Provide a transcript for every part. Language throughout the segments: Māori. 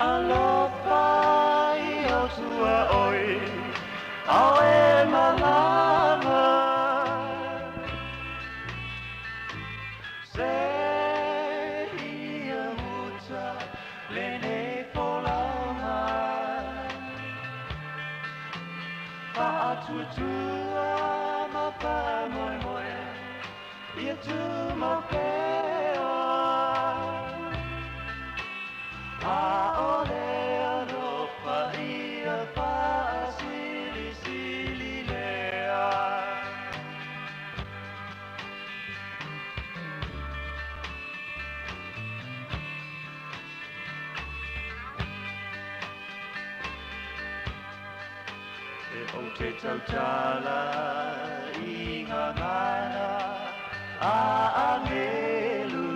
Alofa I o tua oi, au e malama. Se ia muta, lene polama. Pa'atuatua ma pa'amoemoe, ia tu ma pea. Aole alofa ia pa'asili sili lea. E o te tautala I ngā mana a angelu.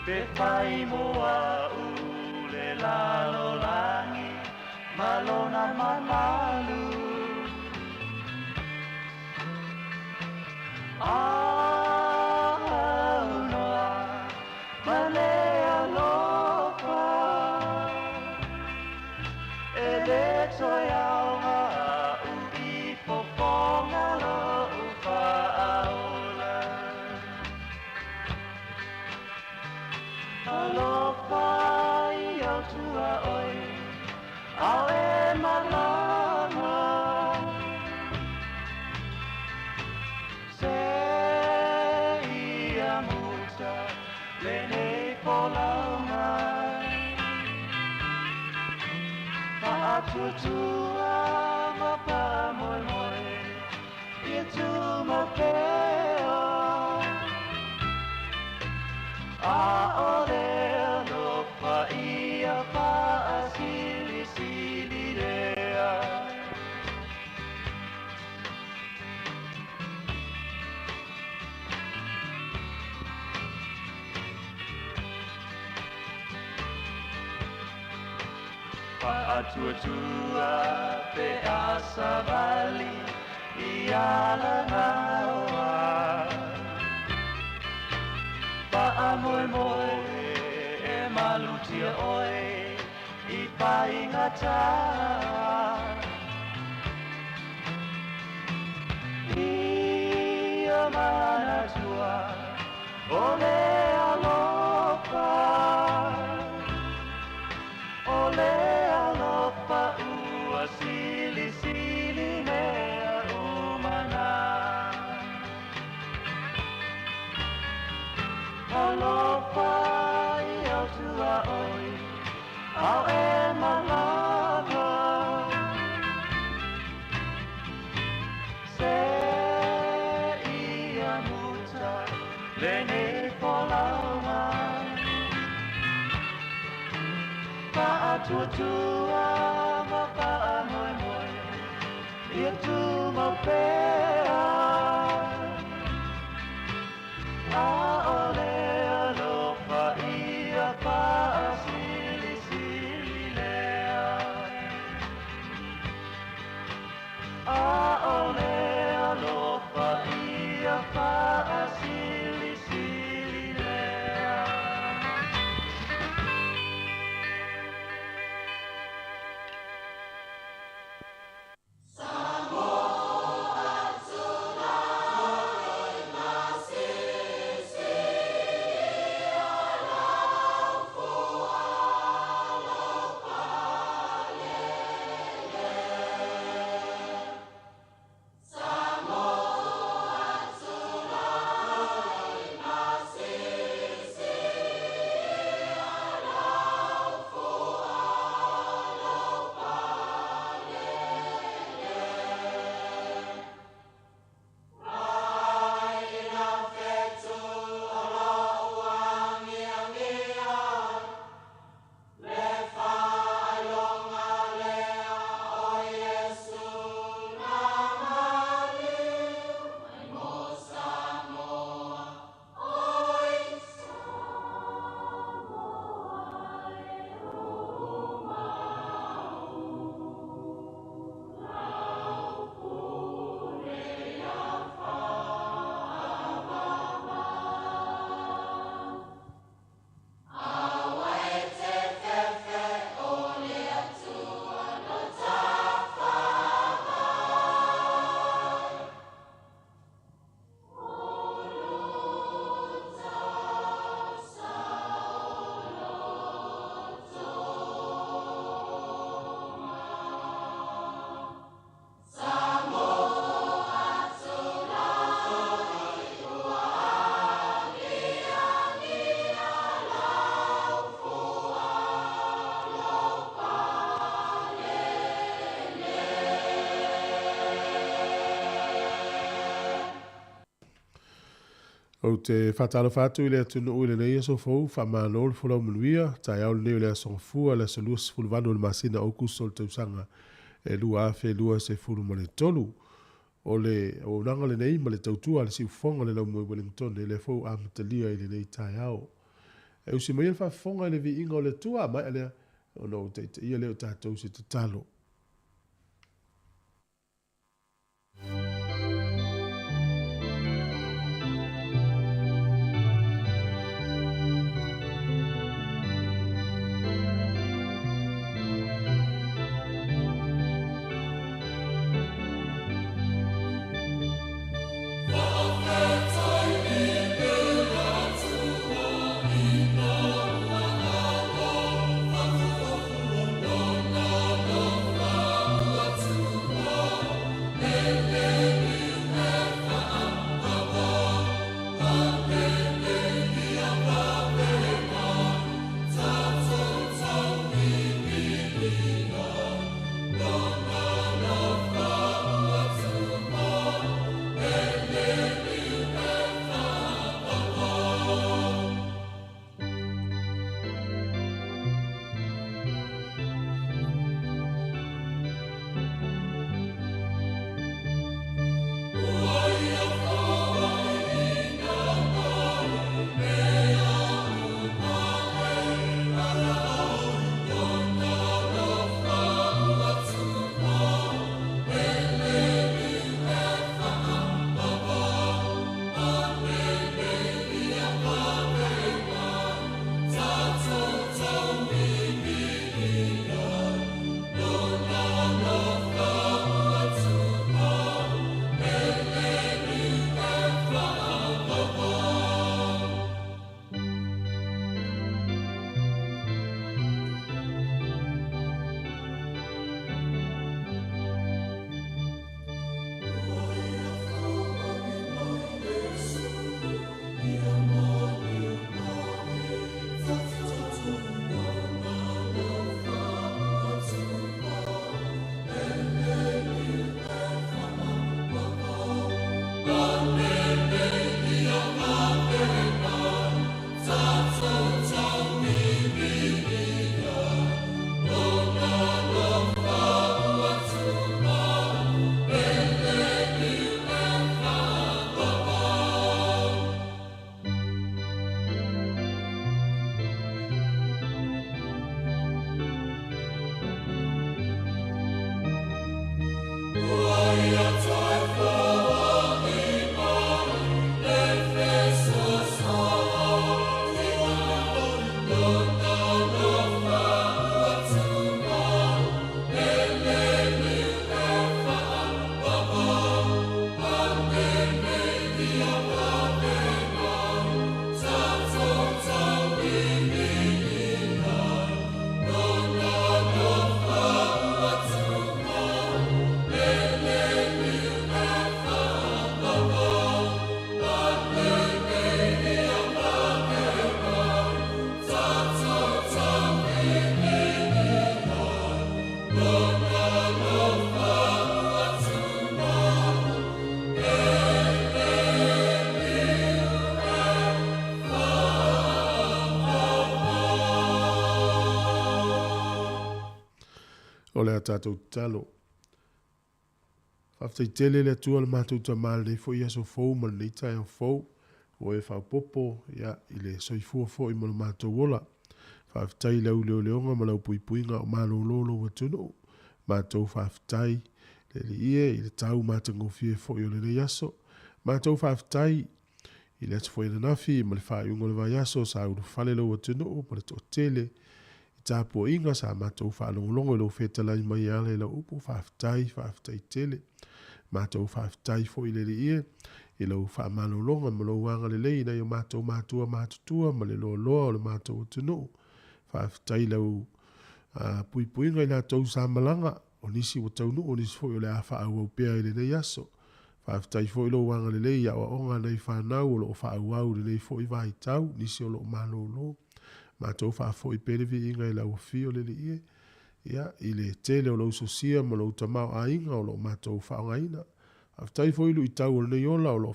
Te pai moa ule lalo langi, malona manalu. Aunoa, male alofa. E le toi aunga u I fofonga lo u whaaola. Alofa I au tua oi, au e malama. Se ia muta, lene polaunga. Pa'atuatua ma pa'amoemoe, ia tu ma pea. Aole alofa ia pa'asili sili lea. Pa'atuatua pe asavali ia lanaoa. Pa'amoemoe e malutia oe I paingata. Ia manatua ole alofa. Ole alofa ua sili sili mea umana. Alofa I au tua oi, au e malama. Se ia muta, lene polauma. Pa'atuatua ma pa'amoemoe, ia tu ma pea. Aole alofa ia pa'asili sili lea. Aole alofa ia pa'asili sili lea. Samoa, Talofa Lava. O te whatalofa atu i le atunu ui le neia so fau, whamano le fulau manuia, tai au le neo le asong fua, le sa luas fulvano le masina o kusol tausanga, e lua afe lua se fulu ma le tolu, o le o nanga le nei ma le tautua le si ufonga le lau mui Wellington, e le fau amatalia i le nei tai au. E usi mai le whafonga i le vi inga o le tua, mai alea, o no te ia leo tātou se te talo. O le tātou talo. Whaftai tele le tua le mātou ta māle fo ia so fau ma le tai o fau. O e whau popo ia i le soifua fo i ma le mātou wola. Whaftai lau leo leonga ma lau pui puinga o mālo lolo wa tuno. Mātou whaftai le li ie i le tau mātango fie fo i o le yaso. Mātou whaftai i le atu fo i le nafi ma le whai ungo le vai yaso sa uru whale lau wa tuno ma le to tele. Tapo inga sa mātou whaalongolongo i lo whetalai mai ale la upu whaftai tele. Mātou whaftai fo i le ie, i lo whaamalolonga ma lo wanga le lei nei o mātou mātutua ma le loa loa o le mātou tunu. Whaftai lau pui puinga i la tau sa malanga o nisi o taunu o nisi fo i le awha au au pia i le nei aso. Whaftai fo i lo wanga le lei a o onga nei whanau o lo wha au au le nei fo i vai tau, nisi o lo malolo. Mātou whaafo i perevi inga i lau fio le ie. Ia, i le tele o lau sosia ma lau tamau a inga o lau mātou whaonga ina. Aftai fo ilu i tau o nei ola o lo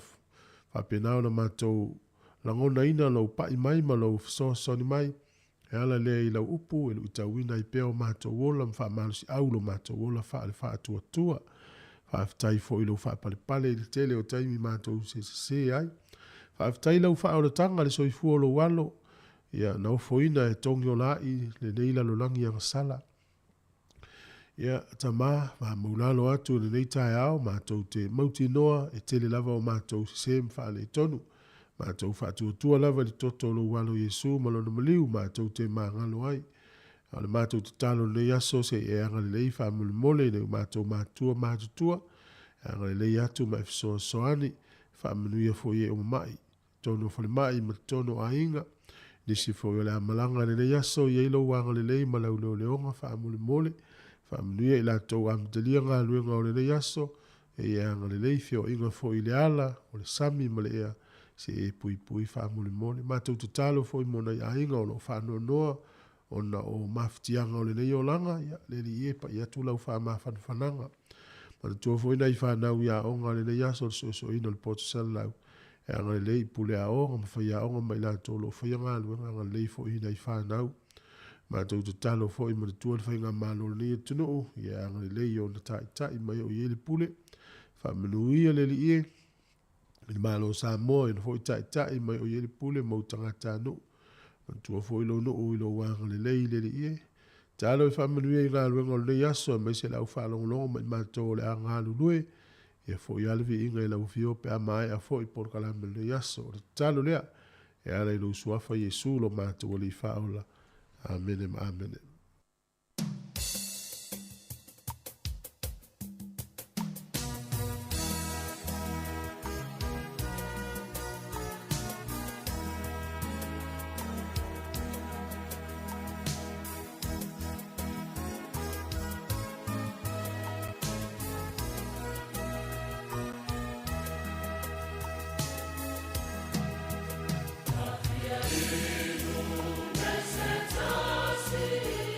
whapenao na mātou langona ina lau pai mai ma lau fesosoni mai, e ala lea I lau upu, e lu itauina I peo mātou wola, mwha malusi au lo mātou wola, wha atua tua, whaafitai fo I lau whaapale I tele o taimi mātou se ai. Whaafitai lau whaoratanga le soifua lo walo, ia na ofoina e tongi o lai, le neila lo langi anga sala. Ia tama, ma maulalo atu le nei tae ao, mātou te mauti noa, e tele lava o mātou se mwhaale tonu. Mātou whaatua lava li toto lo walo Yesu, malona maliu, mātou te māngalo ai. Ale mātou te talo nei aso se e anga le lei whaamule mole, nei mātou mātutua, anga le lei atu mai fisoa soani, whaamanuia fo ie o mai, tono fale mai, ma tono a inga, nisi fo le amalanga le lei aso, ie ilo wanga le lei, malau leo leonga, whaamule mole, whaamanuia ila tau amtalia ngā luenga o le lei aso, e anga le lei fio inga fo I le ala, o le sami ma le ea, se e pui whaamule mole, mātou te talo fo I mona I a inga o lo whaanoa noa, ona o maftianga o le nei o langa, le li e pa I atu lau whananga. Mana tua fo ina I whanau ia onga le nei aso so ina le poto sal lau. E anga le lei pule a onga, ma whai a onga mai la tolo whai anga luenga, anga le lei fo ina I whanau. Mātou te talo fo I mana tua le whai ngā malo le nei tunu, ia anga le lei o na tai mai o ie le pule, whamanuia le li e, le malo Samoa, ina fo I tai mai o ie le pule, mautanga tānu. Tua fo ilo no o ilo wanga le lei le ie. Talo I whamanuia I ngā luenga o le aso, mai se lau whalongolongo mai mātou le a ngā lulue, ia fo I alvi inga I lau fio pe a mai a fo I porkalame le aso. Talo lea, e ala ilo suafa Yesu lo mātou li whaola. Amen, amen. Let's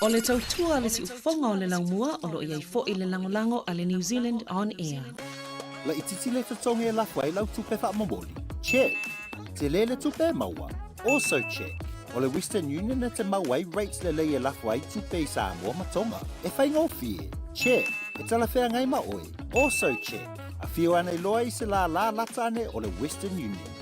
O le tautua le si ufonga o le laumua o lo iai fo i le langolango a le New Zealand On Air. La ititi le tatonga e lafua i lau tupe wha mamoli. Check. Te le tupe maua. Also check. O le Western Union e te mauai rates le le e lafua i tupe i Samoa matonga. E whai ngofie. Check. E tala whea ngai ma oi. Also check. A whio ane loa i se la lata ane o le Western Union.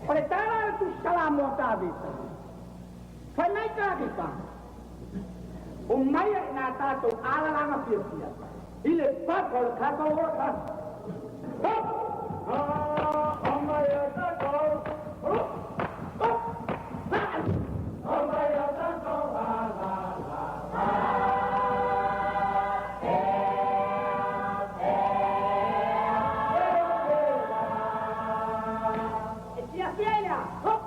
Ole täällä tu salamua taavista. Fai mai kaakista. On mai nää taatu alalanga piirtiä. Ile pakol kato luokas. Hop! On mai taatu Apiela, hop,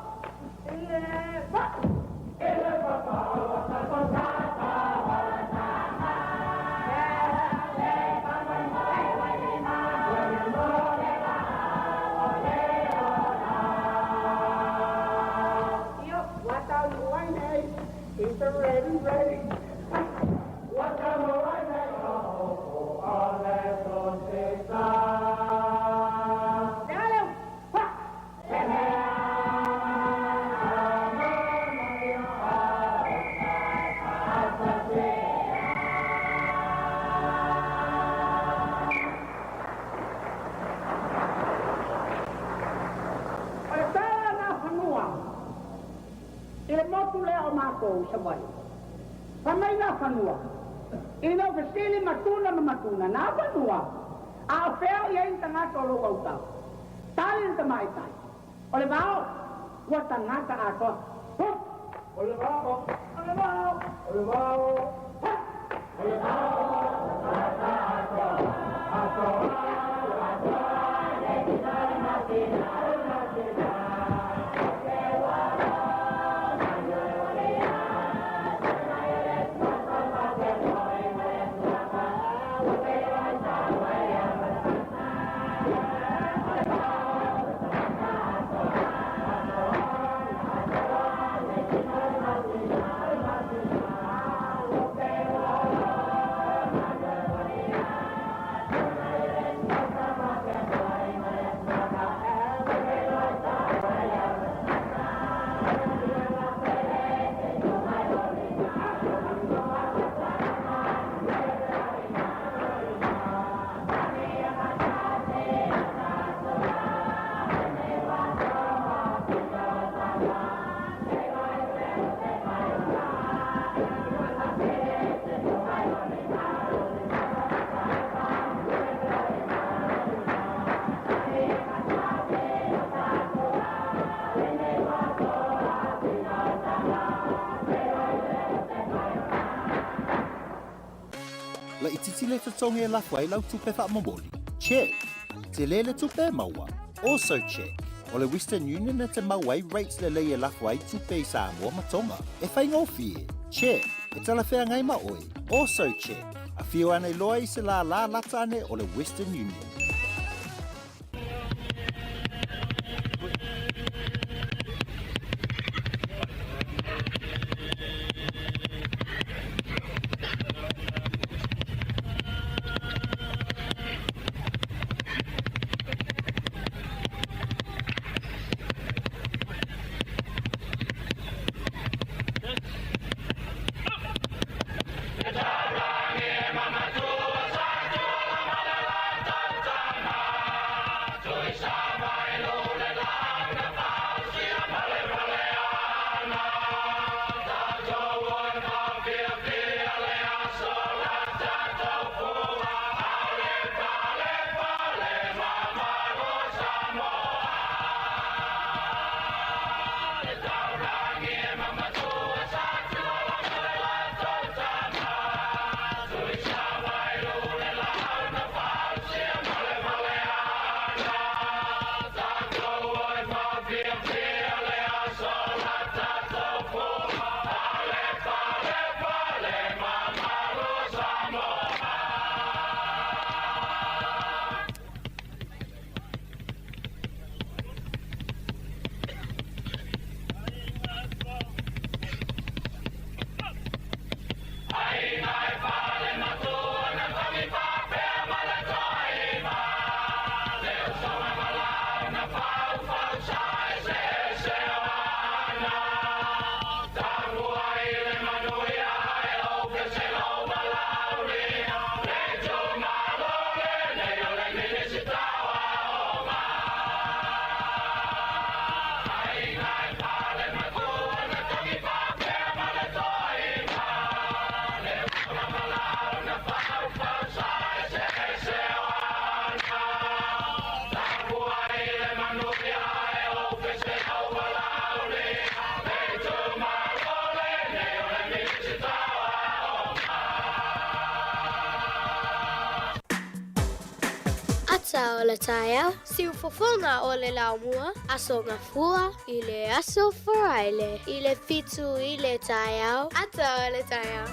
Sabay. Pamay na fanua. Ino kesili matuna na fanua. A fel yang tengah tolo kau tahu. Talin temai tai. Oleh bau, gua tengah tak aku. Oleh bau. La ititile tatonge la fai lau tupe fa mamboli. Check. Te lele tupe maua. Also check. O le Western Union te mawai rates le leia la fai tupe Samoa matonga. E fai ngofie. Check. E tala fea ngai ma oi. Also check. A fio ane loa i se la lata ane o le Western Union. Mama, le taia. Siu fofonga o le laumua. Aso ngafua i le aso faraile. I le fitu i le taia. Ata o le taia.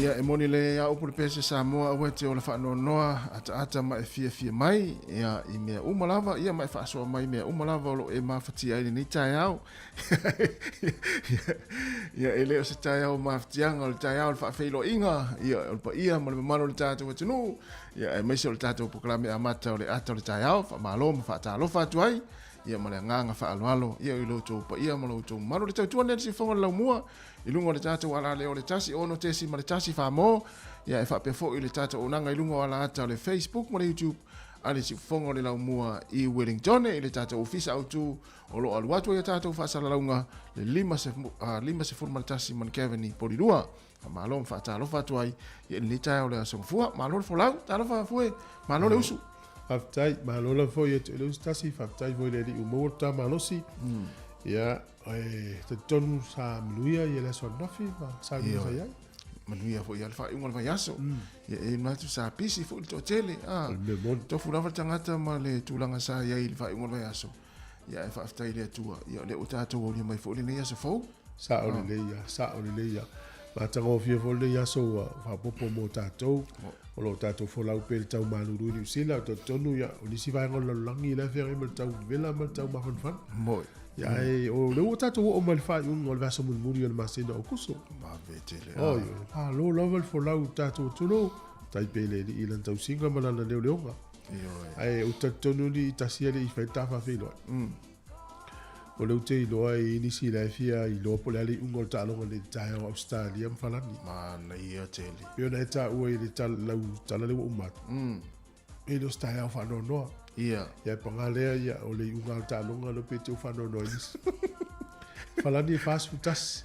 Ia e moni le ia upu le pese Samoa ua te o le whaanonoa ata ma e fia mai ia i mea umalava ia mai whaasoa mai mea umalava o lo e mawhati aile ni tai au ia e leo se tai au mawhatianga o le tai au le whaafeilo inga ia o le pa ia ma le mamano le tātou e tunu ia e meise o le tātou poklame a mata o le ata o le tai au whaamalo ma whaatalofa atu ai ia ma le nganga whaaloalo ia i lo tō pa ia ma lo tō maro le tautua nere si whonga lau mua i lunga le tātou ala leo le tasi ono tesi ma le tasi whaamo ia e whapea fo i le tātou onanga i lunga ala ata o le Facebook ma le YouTube ale si whonga le lau mua i Wellington i le tātou ofisa autu o lo alu atu i le tātou whaasala launga le lima se furma le tasi man Kevin i Porirua malo ma whaatalofa atu ai ia ni tai o le asongfua malo le folau talofa fue malo le usu Faftai, malola foi e te stasi faftai voi le u morta malosi. Ya, te tonu sa mluia e la so nafi, ma sa ia ia. Manuia foi al fa un alvaiaso. Ya e matu sa pisi fo to tele. Le mon to furava tangata ma le tulanga sa ia il fa un alvaiaso. Ya e faftai le tua. Ya le utato o mai fo le ia so fo. Sa o le leia. Ma tango fia fo le ia so fa popo mo tatou. O lo tatou fo lau pe tau maluru ni sila to tonu ya o lisi vai ngol langi la fere me tau vela me tau ma fan moi ya e o le tatou o mal fa un ngol vaso mun muri ma sina o kuso ma vetele o yo lo level fo lau tatou tuno tai pele ni ilan tau singa malana le leonga ai o tonu ni tasia le fa ta fa filo o le te lo ai ni si la fia i lo pole ali un gol talo le tai o Australia falani ma na ia tele yo na ta o i le tal le umat e lo stai au fa no ia ya pangale ya o le un gol talo lo pete o fa no is falani fast futas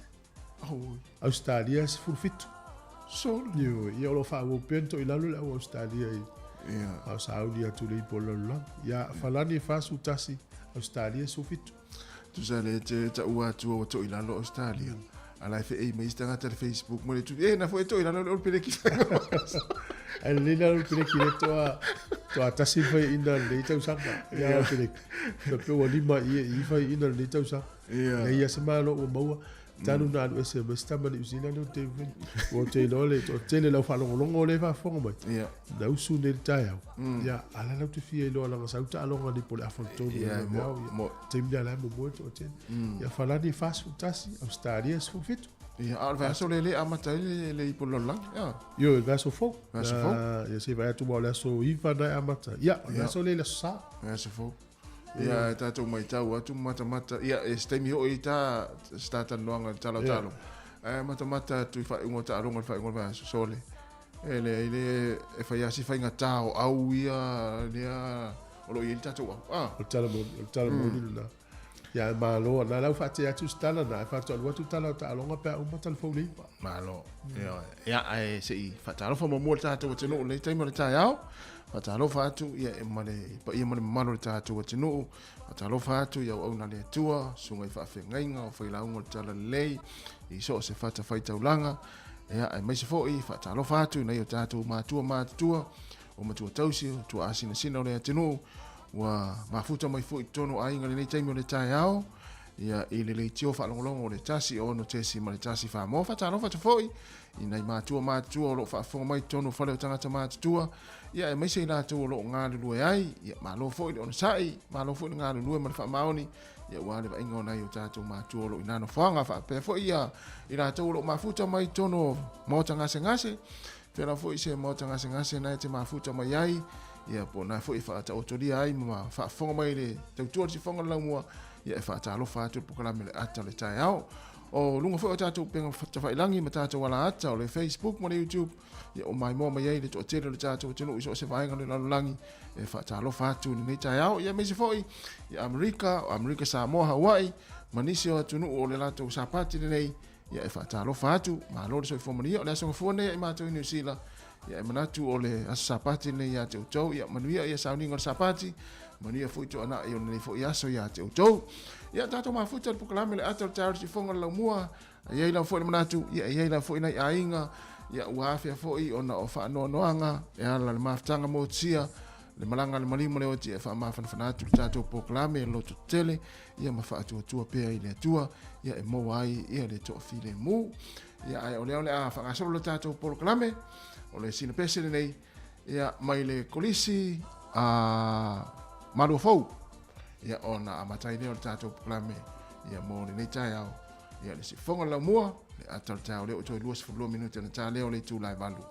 Australia se fulfit so yo lo fa o pento i lalo le Australia ia au Saudi tu le polo la ya falani fast futasi Australia so fit tu sa le te ta ua tu o to ilalo Australia ala fe e me stanga te Facebook mo le tu e na foi to ilalo o pele ki el lila o pele ki to a tasi foi ina le tau sanga ya pele to pe o lima i foi ina le tau sa ia ia se malo o maua Tanu na alu SMS tama ni usina no te o te lole o te le lau whalongolongo le whafonga mai. Ia. Na usu ne tai au. Ia, ala lau te fia ilo alanga sauta alonga ni pole afontoni. Ia, mo. Te mdia la mo moto o te. Ia, whalani fasu tasi au staria su fitu. Ia, al vai aso lele amata le ipolola. Ia. Yo, il vaso fo. Vaso fo. Ia, se vai atu mau le aso iwa na amata. Ia, il vaso lele sa. Vaso fo. Ia, tātou mai tau atu mata. Ia, e stemi ho i tā statan loanga talo. Mata tu fa ingo ta ronga fa ingo va sole. Ele e fa yasi fa inga tao au ia dia o il tātou. O tala mo ni na. Ia, malo na lau fa te atu stala na fa to watu tala ta longa pe o mata fo ni. Malo. Ia, ai se i fa talo fa mo tātou te no le taimo le tāiao. Talofa atu ia e male pa ia male malo tātou atinu. Talofa atu ia au na le tua sunga i whawhengainga o whailaunga le tala lei i so se whata whaitaulanga. Ia e mai se fōi talofa atu nei o tātou mātua o matua tausi o tua asina sina o le atinu wa mafuta mai fōi tono ainga le nei taimi o le tai au. Ia i le tio whalongolongo o le tasi o no tesi ma le tasi whamo talofa tu fōi i nei mātua o lo whafonga mai tono whale o tangata mātua. Ia e maise ina tu lo ngā lue ai, ia malo foi on sai, malo foi ngā lue ma fa maoni, ia wale va ingo na yo tatu ma tu lo ina no fanga fa pe foi ia ina tu lo mafuta mai tono mo tanga ngase, fera foi se mo tanga ngase na te mafuta mai ai, ia po na foi fa ta otoria ai ma fa fonga mai le te tu si fonga la mo ia fa ta lo fa tu po kala me ata le tai au. O lunga foi tatu penga fa ilangi ma tatu wala ata o le Facebook mo le YouTube. Ia o mai mo mai ai le to tele le tātou tino iso se vaenga le lalangi e fa talo fatu ni tai au ia mesi foi ia Amerika Samoa Hawaii manisi o tunu o le lato sapati nei ia e fa talo fatu ma lo so fomani o le so fone e ma to New Zealand ia e manatu o le sapati nei ia tau ia manuia ia sauni ngor sapati mania foi to ana ia nei foi aso ia tau ia tato ma futa po kalame le ato tau si fonga la mua ia la foi manatu ia la foi nei ainga ia uafia foi ona o fa noanga e ala le maftanga mo tia le malanga le malimo le oti e fa mafana fanatu tato proclame lo to tele ia ma fa tua pe ile tua ia e mo ai ia le to file mu ia ai ole a fa solo le tato proclame ole sina pese nei ia mai le kolisi a marufou ia ona amatai le tato proclame ia mo le tai au ia le si fonga la mua le atal tau le o toi luas fulu minuto na ta leo le tu lai valu.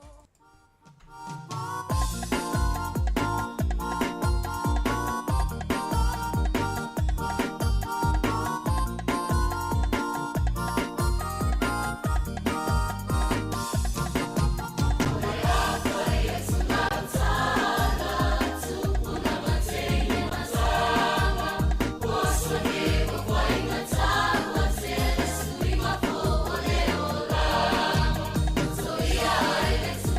Let's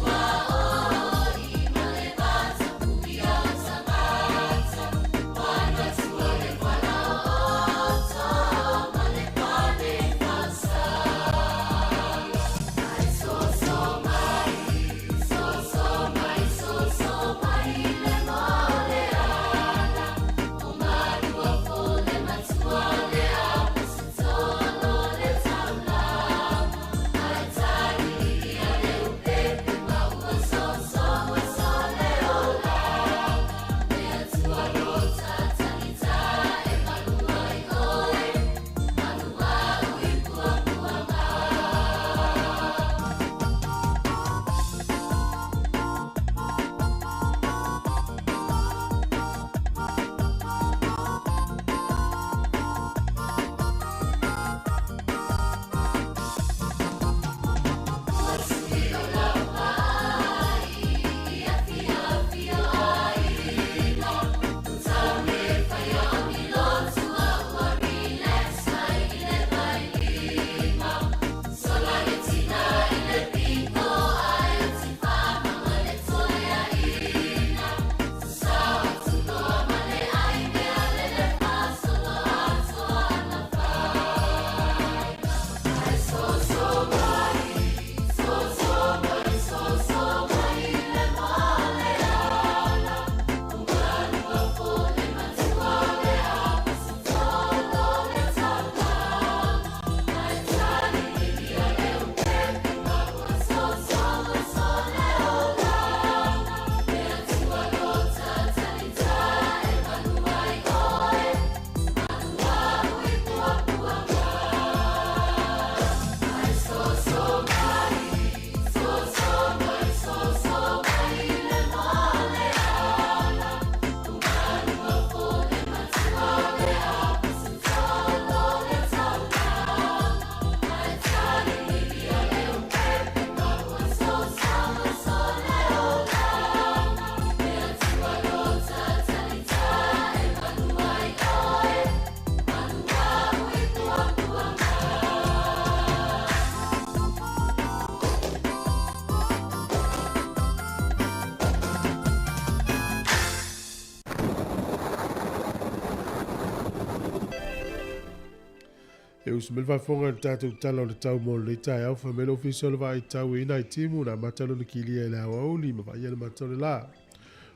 E usmel vai fonga tātou tala o le tau mo le tai au fa melo official vai tau ina i timu na matalo le kilia le auli ma vai le matalo la.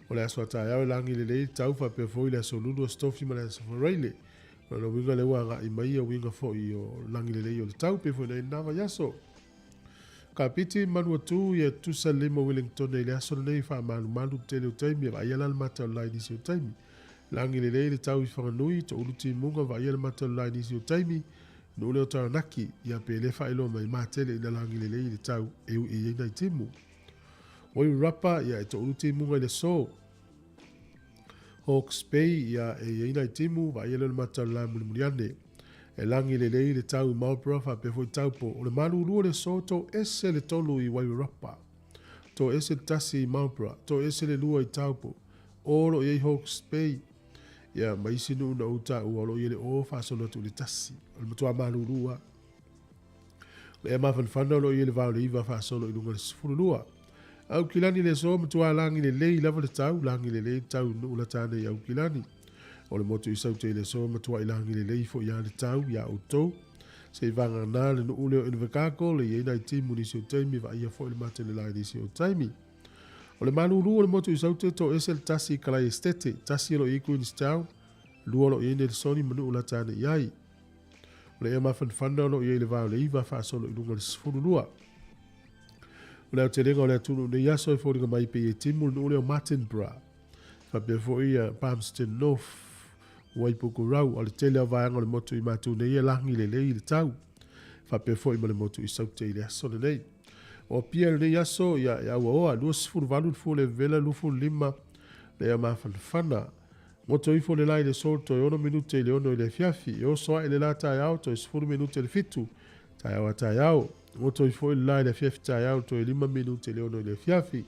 O le aso tai au langi le tau fa pe foi le aso lulu stofi ma le aso foreile. O le winga le wanga i mai o winga foi o langi le o le tau pe foi na va yaso. Ka piti manu tu ia tu sa lima Wellington le aso nei fa malu malu tele o taimi vai ala le matalo la disi o taimi. Langi le tau i whanganui to uluti munga vai ala matalo la disi o taimi. No leo tau naki ia pe le whaelo mai mātele ina langi le le tau e u i nei timu. Oi rapa ia e to uluti munga le so. Hawke's Bay ia e nei timu va ia le matau la muliane. E langi le tau i Marlborough fa pe foi tau po. O le malu lua le so to ese le tolu i wai rapa. To ese tasi i Marlborough. To ese le lua i tau po. Olo i Hawke's Bay. Ia mai sinu na uta ualo i le o fa solo tu le tasi. O matua malu lua. Le e mafan whana lo i le vau le iwa fa solo i lunga le sifuru lua. Au kilani le so matua langi le lei lava le tau. Langi le lei tau no ula tane i au kilani. O le motu i saute le so matua i langi le lei fo ia le tau ia o tau. Se i vanga na le no ule o inavakako le i enai timu nisi o taimi va ia fo i le mate le lai nisi o taimi. O le malu lua le motu i saute to ese le tasi kalai estete. Tasi lo iku ni stau. Lua lo i ene le soni manu ula tane iai. O le e mafan whana lo i le vau le iwa fa solo i lunga le sifuru lua. O le au te renga o le atunu ne yaso i fōringa mai pe e timu le ule o Martinborough. Fa pe fo ia Palmerston North. Waipuku rau o le tele au vaanga le motu i matu ne ia langi le lei le tau. Fa pe fo i ma le motu i saute i le aso le nei. O pia le yaso ia ua oa lua sifuru valu fu le vela lufu lima le ia mafan whana. Moto i fo le lai le sol to e ono minute le ono i le fiafi. E o soa i le la tai au to e sifuru minute le fitu. Tai au a tai au. Moto i fo i le lai le fiafi tai au to e 5 minute le ono i le fiafi.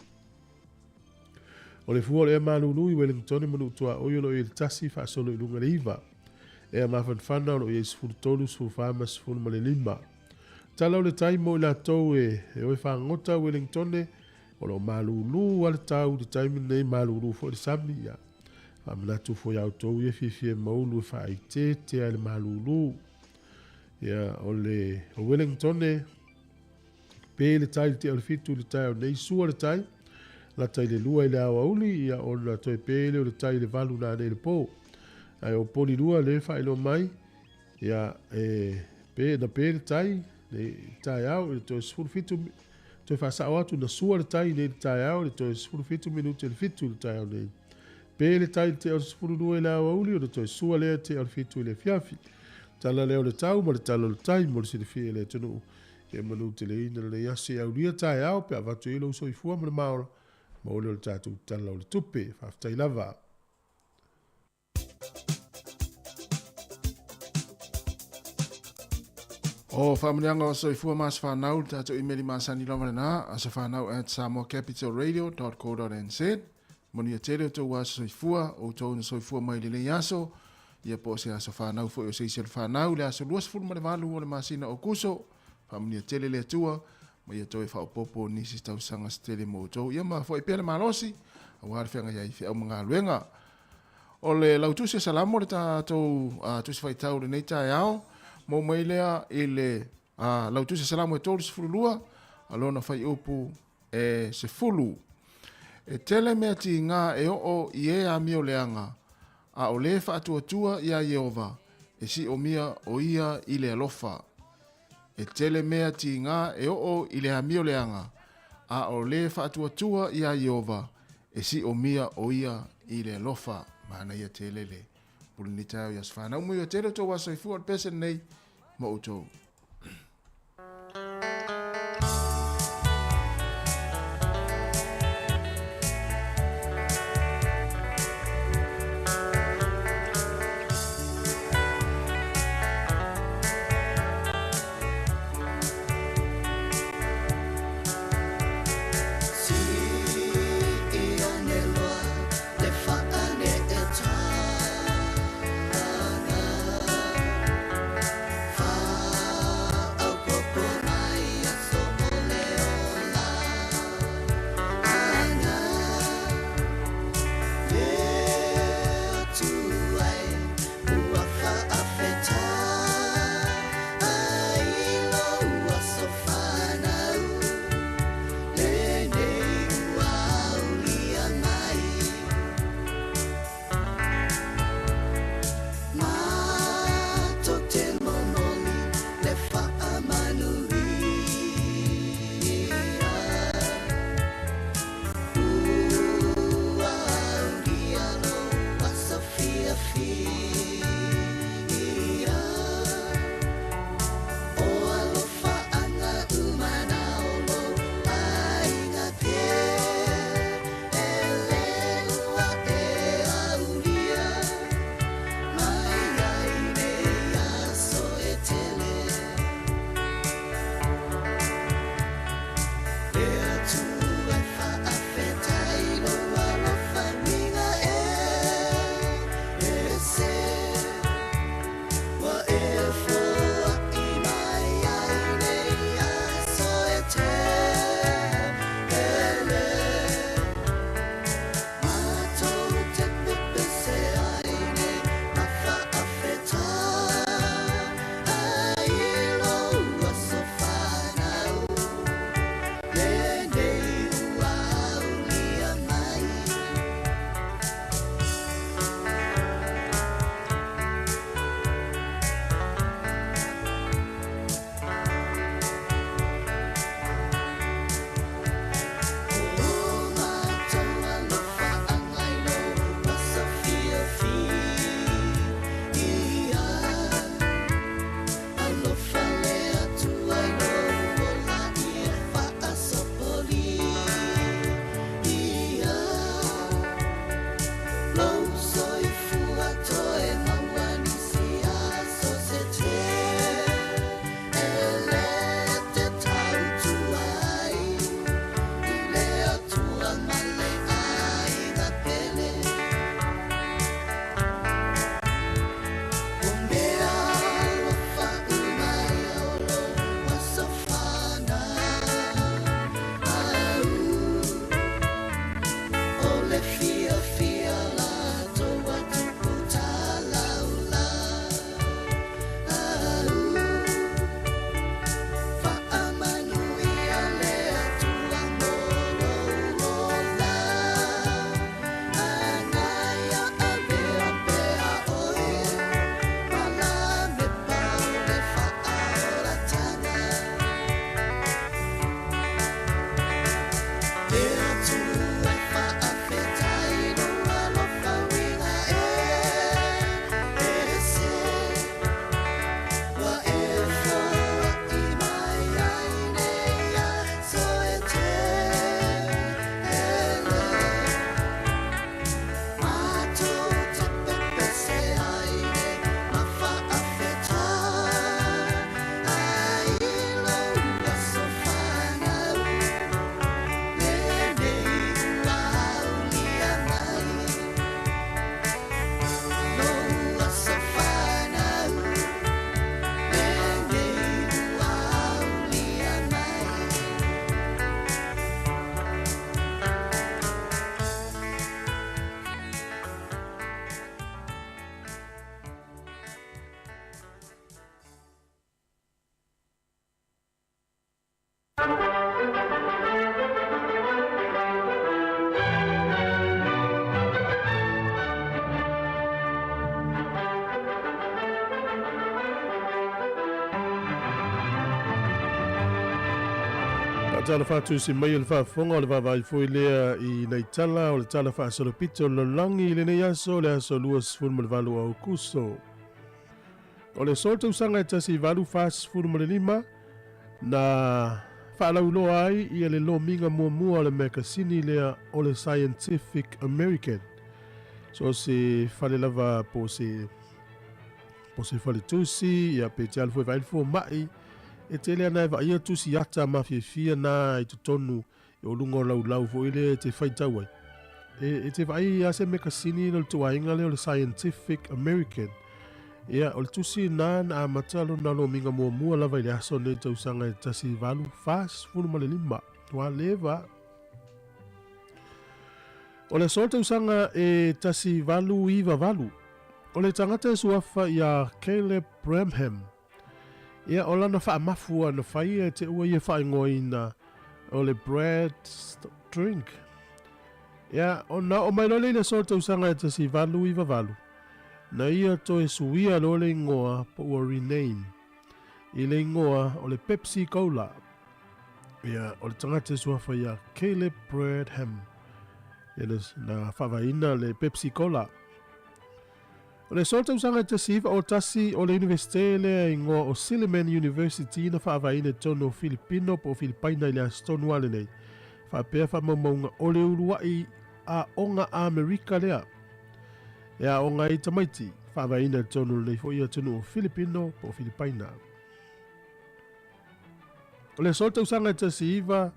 O le fuo le e malulu i Wellington i manu tua oiolo i le tasi fa solo i lunga le iwa. E a mafan whana o i e sifuru tolu, sifuru whama, sifuru ma le 5. Talau le taimo i la tau e oi whangota Wellington o lo malulu al tau le taimi nei malulu fo le sami ia. Whamanatu fo iau tau e fifie maulu e whai te ale malulu. Ia o le o Wellington pe le tai te al fitu le tai o nei sua le tai. La tai le lua i le awa uli ia o na toi pele o le tai le valu na nei le po. Ai o poli lua le whai lo mai. Ia pe na pe le tai. Le tai au le toi sifuru fitu. Toi whasao atu na sua le tai nei le tai au le toi sifuru fitu minute le fitu le tai au nei. Pe le tai te o sifuru lua i le awa uli o le toi sua lea te al fitu i le fiafi. Tala leo le tau ma le tala le tai mo le sirifi le tunu. E manu te le ina le yasi au lia tai au pe avatu ilo uso i fua ma le maora. Ma ole le tatu tala o le tupe, whaftai lava. O whamanianga o soifua mas whanau tatu imeri masani lava na asa whanau at samoacapitalradio.co.nz Moni a tere o tau wa soifua o tau na soifua mai le yaso ia po se asa whanau fo o seisi al whanau le asa luas fulu ma le malu o le masina o kuso whamani a tere le atua ma ia toi whao popo nisi tau sanga stele mo tau ia ma fo i pere malosi a wahare whenga iai whi au mga luenga o le lautusi salamo le tātou tusi whaitau le neita e ao mo mai lea i le lautusi salamo e tolu se fulu lua alona whai upu e se fulu e tele mea ti ngā e o i e a mio leanga a o le whaatuatua ia Jehova e si o mia o ia i le alofa e tele mea ti ngā e o i le amio leanga a o le whaatuatua ia Jehova e si o mia o ia i le alofa mana ia tele le pulu ni tau ia sfana umu ia tele tō wasa i fuat pesen nei ma utou Fa tala fatu si mai le whaafonga o le wawai fwoi lea I nei tala o le tala whaasolopito o le langi le nei aso le aso luas fulu le valu au kuso. O le solta usanga tasi valu fas fulu le lima na whaalau loa ai I le lo minga mua le makasini lea o le Scientific American. So se whale lava po se whale tusi ia pe te alfo e vailfo mai e tele ana e vaia tusi ata mawhiawhia na I te tonu e o lungo lau fo ile te whaitau ai. E te vai a se mekasini no le tuainga leo le Scientific American. Ia o le tusi na a matalo na lo minga mua lava ile aso ne tausanga e tasi valu fas fulu ma le lima. Tua leva. O le sol tausanga e tasi valu iwa valu. O le tangata e suafa ia Caleb Bramham. Ia o lana wha mafua na whaia te ua ia wha ingoina o le bread drink. Ia o na o mai lole le sol tausanga e tasi valu iwa valu. Na ia to e suia lo le ingoa po ua rename. I le ingoa o le Pepsi Cola. Ia o le tangata e suafa ia Caleb Bramham. Ia na whawaina le Pepsi Cola. O le solta usanga te siva o tasi o le universite le ingoa o Silliman University na whawaina tono Filipino po Filipaina ile astonu ale nei. Whapea whamamaunga o le uruai a onga Amerika lea. Ea onga I tamaiti whawaina tono le fo ia tono o Filipino po Filipaina. O le solta usanga te siva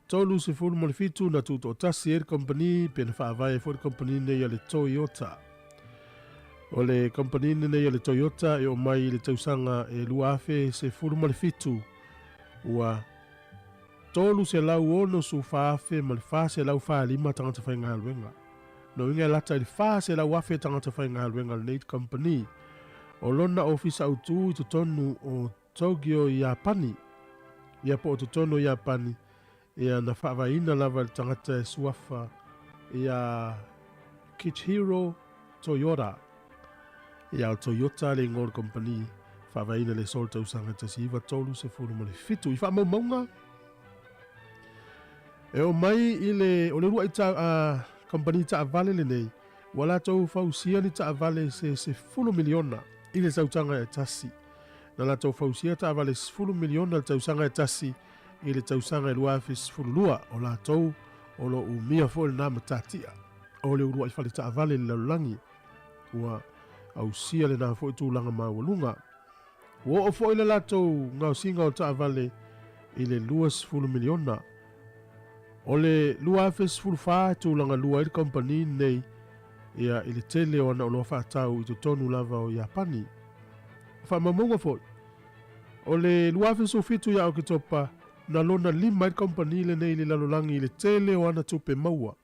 tolu se fulu mo le fitu na tuto tasi e company pe na whaawai fo le company nei a le Toyota. O le company nei a le Toyota e o mai le tausanga e luafe se fulu mo le fitu ua tolu se lau ono su whaafe ma le wha se lau wha lima tangata whainga halwenga. No inga lata le wha se lau wafe tangata whainga halwenga le Nate Company. O lona ofisa autu I tutonu o Tokyo Japani. Ia po o tutonu Japani. Ia na whawaina lava le tangata e suafa ia Kichihiro Toyota. Ia o Toyota le ngor company whawaina le solta usanga tasi iwa tolu se furu ma le fitu. I whaamaunga. E o mai I le o le rua I ta company ta avale le nei. Wala tau fausia ni ta avale se fulu miliona I le tautanga e tasi. Na la tau fausia ta avale se fulu miliona le tausanga e tasi. I le tausanga e luafis fululua o la tau o lo umia fo le nama tatia. O le urua I fale ta avale le laulangi. Ua au sia le na fo I tūlanga mawalunga. Ua o fo I le la tau ngau singa o ta avale I le luas fulu miliona. O le luafis fulufaa tūlanga lua I le company nei ia I le tele o ana o loa whaatau I te tonu lava o Japani. Whaamamunga fo. O le luafis o fitu ia o ki topa na lona lima I company le nei le lalolangi le tele o ana tupe maua.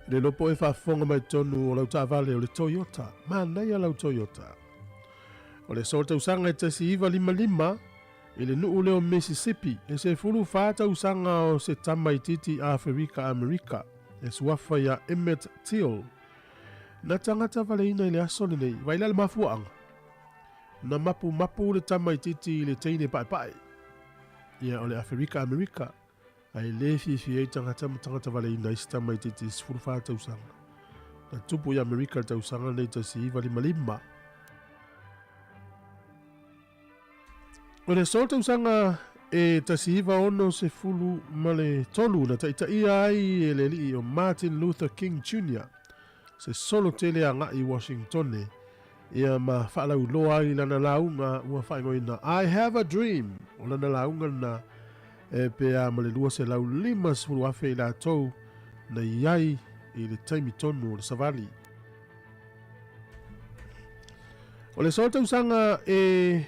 Le lopo e whaafonga mai tonu o lau taavale o le Toyota. Mānei a lau Toyota. O le solta usanga e tasi iwa lima I le nuu leo Mississippi. E se fulu whaata usanga o se tamaititi Afrika Amerika. E suafa ia Emmett Till. Na tangata vale ina I le asole nei. Waila le mafuanga. Na mapu le tamaititi le teine pai. Ia o le Afrika Amerika. Ai le fi tangata vale ina I tamaititi sfuru whaata usanga. Na tupu I Amerika le tausanga nei tasi iwa lima. O le solta usanga e tasi iwa ono se fulu male tolu na taitaia ai e le li o Martin Luther King Jr. Se solo tele a ngai Washington ia ma whaalau loa I lana launga ua whaingoina I have a dream o lana launga na e pea male lua se lau lima sfulu afe I la tau na iai I le taimi tonu o le savali. O le solta usanga e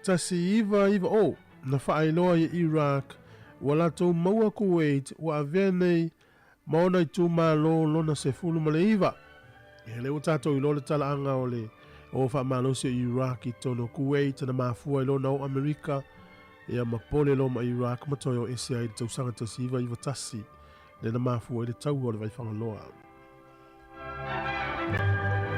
tasi iwa o na whaailoa I Iraq wala tau maua Kuwait wa avea nei maona I tūmalo lona se fulu male iwa. E le utato I lole talaanga o le o whaamalosi I Iraq I tono Kuwait na mafua I lona o Amerika e a mapole lo ma Iraq matoyo ese ai tausanga tasi iwa tasi le na mafua I le tau o le vaifanga loa.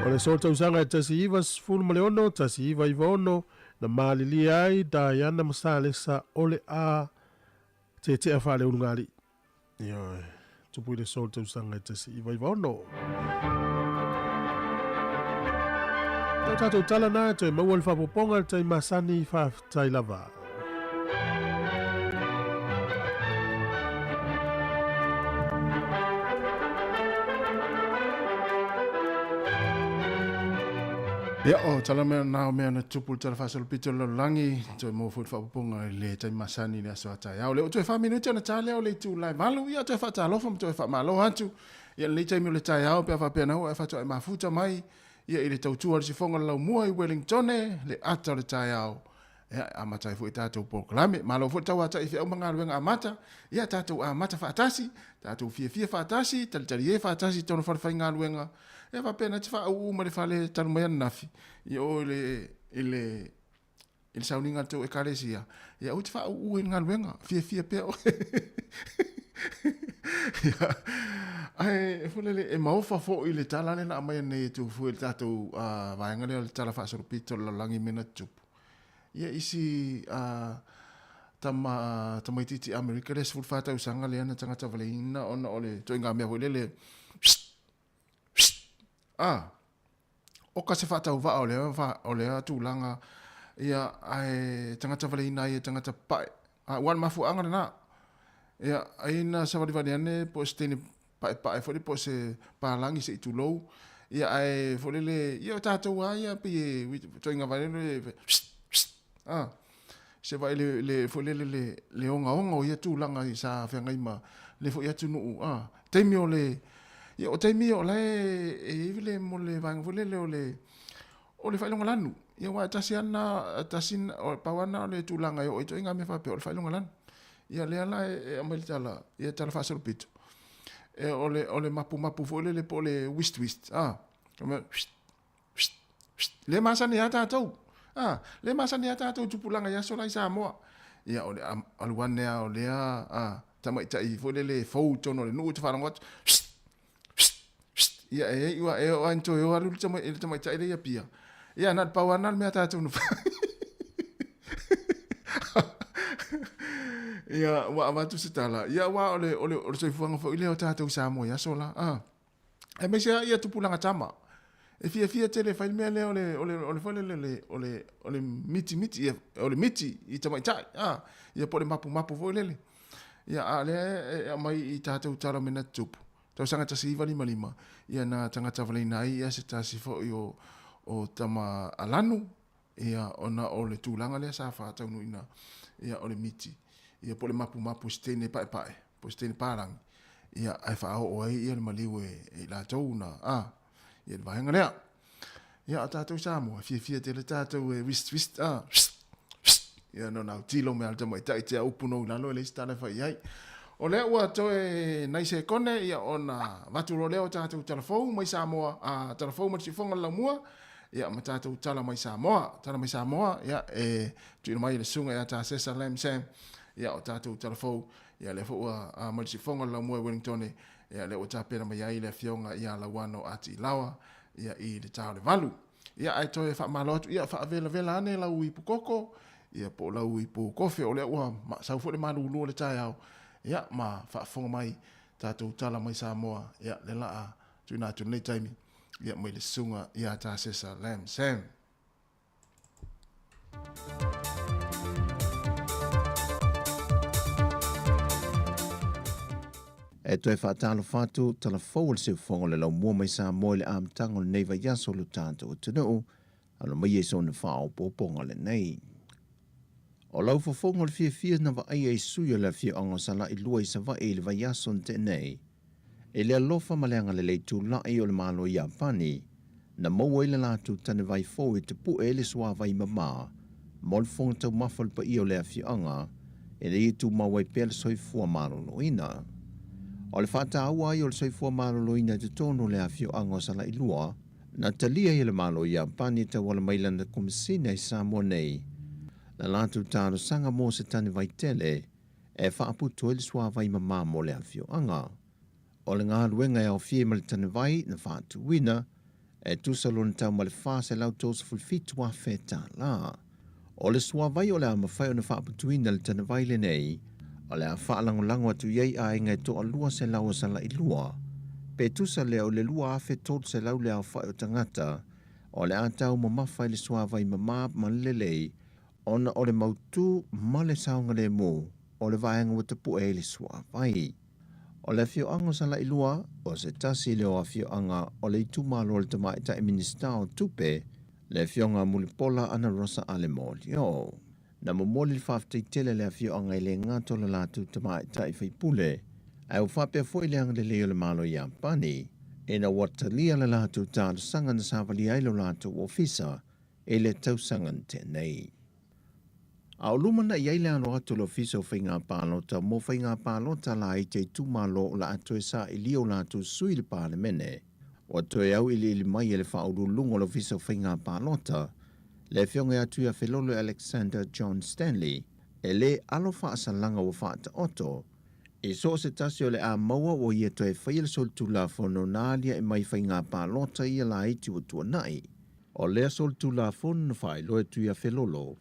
O le solta usanga e tasi iwa fulu male ono tasi iwa ono na malili ai Diana Masalesa ole a te a whale unungari. Yo, tupu i le sol te usanga te si iwa iwa ono. Tau tātou tala nā toi maua le whapoponga te masani whaftai lava. Ia o tala mea nao mea na tupu tala whasalo pito lo langi toi mo fuit whapupunga le tai masani le aso atai au leo toi whaminuti ana tale au le tu lai malu ia toi whatalofa ma toi whamalo hantu ia le tai mi le tai au pia whapea nau e whato e mafuta mai ia i le tautua le sifonga lau mua i Wellington le ata le tai au ia amata i fu i tātou poklame malo fu tau ata i fi au mga luenga amata ia tātou amata whaatasi tātou fia whaatasi talitari e whaatasi tono whawhai ngā luenga e va pena te fa u ma le fale tanu mai nafi i o ile sauninga to e kalesia ia u te fa u nga luenga fia pe o ia ai fulele e maufa fo ile talane na mai ne tu fu il tatu va ngale le tala fa sorpito la langi mena tupu ia isi tama titi America les fu fa ta usanga le ana tanga vale ina ona ole to nga me volele o ka se whatau wa o lea tūlanga ia ai tangata wale ina ia tangata pai wan mafu anga na ia aina sa wali ane po steni pai fori po se palangi se itulou ia ai folele ia tātou ia pi toinga vale se vai le folele le onga ia tūlanga i sa whengaima le fo ia tunu teimi o le ia o taimi o le e vile mo le vang vole le o le failonga lanu ia wa tasiana tasin o pawana le tulanga o ito inga me fa pe o le failonga lanu ia le ala e amal tala ia tala fa sol pito e o le mapu vole le po le wist come le masani ata tau le masani ata tau tupulanga ia sola Samoa ia o le aluane o le tamai tai vole le foto no le nu te farangot ia iwa o anto yo alu tama tai le pia ia na pawana me ata tu no ia wa tu sitala ia wa ole so fuanga fo ile o tata Samoa ya sola e me sia ia tu pulanga tama e fia tele fai me le ole miti ole miti i tama tai ia po le mapu fo le ia ale mai i tata utara mena tupu tau sanga tasi iwa lima ia na tangata wale nai ia se tasi fo o tama alanu ia ona o le tūlanga lea sa wha tau nuina ia o le miti ia po le mapu stene pae po stene parangi ia ai wha o ai ia le maliu e la tau na ia le vahenga lea ia a tātou Samoa fia te le tātou e wist ia no nau tilo me alta mai tai te upuno lalo le stana whai ai o lea ua toe nai se kone ia ona waturo leo tātou talafou mai Samoa talafou mai sifonga la mua ia ma tātou tala mai Samoa ia e tuina mai le sunga ia tā sesa lem sam ia o tātou talafou ia le fo mai sifonga la mua Wellington ia le o tāpena mai ai le fionga ia la wano ati lawa ia i le tāo le valu ia ai toe wha malotu ia wha vela ane lau i pukoko ia po lau i pukofe o lea ua sau fo le malulu le tai au ia ma whaafonga mai tātou tala mai Samoa ia le laa tuina atu nei taimi ia mai le sunga ia tā sesa lam sam e toi whaatalo whātu tala whau le seu whongo le lau mua mai Samoa le amtango le neiva yaso lu tātou tunu alo mai e so na whao poponga le nei. O lau whafonga le fia na wa ai e suya le fia anga sala i lua i sa wa e le wa yaso te nei. E le alofa maleanga le leitu la i o le malo i Japani na maua i le lātu tane vai fōi te pu e le sua vai mama mo le whonga tau mawhal pa i o le fia anga e le i tu mawai pēle soi fua malo loina. O le whata aua i o le soifua malo loina te tono le awhio ango sala i lua, na talia i le malo i Japani te wala mailanda kumisina i Samoa nei. Na lātu tāro sanga mō se tani vai tele, e whaaputu e le sua vai mamā mo le awhio anga. O le ngā ruenga e au fie ma le tani vai na whaatu wina, e tusalona tau ma le whase lau tōsa fulfitu a whetā la. O le sua vai o le a mawhai o na whaaputuina le tana vai le nei, o le a whaalangolango atu iei a inga to a lua se lau sa la i lua. Pe tusa le o le lua afe tot se lau le a whai o tangata, o le a tau ma mawhai le sua vai ma lelei, ona o le mautu ma le saunga le mo, o le vaenga wa tapu e le sua vai. O le fio anga sa la ilua, o se tasi le o a fio anga o le itu malo le tamai ta e minista o tupe, le fio anga mulipola ana rosa ale molio. Na momoli le whaaftei tele le a fio anga i le ngato le latu tamai ta i whaipule, ai u whapea fwoi le anga le leo le malo i ampani, e na watalia le latu ta le sanga na savali ai lo latu o fisa, e le tau sanga tenei. A o luma na iai le alo atu lo fiso whainga pālota, mo whainga pālota la i te tūmalo o la atu e sa i lio la atu sui le pāle mene. O toe au ili mai e le whauru lungo lo fiso whainga pālota, le whionga atu a whelolo Alexander John Stanley, e le alo whaasalanga o whaata oto, e so se tasi o le a maua o ia toe whaile sol tula whono nālia e mai whainga pālota ia la iti o tua nai. O lea sol tula whono whai loe tu a whelolo.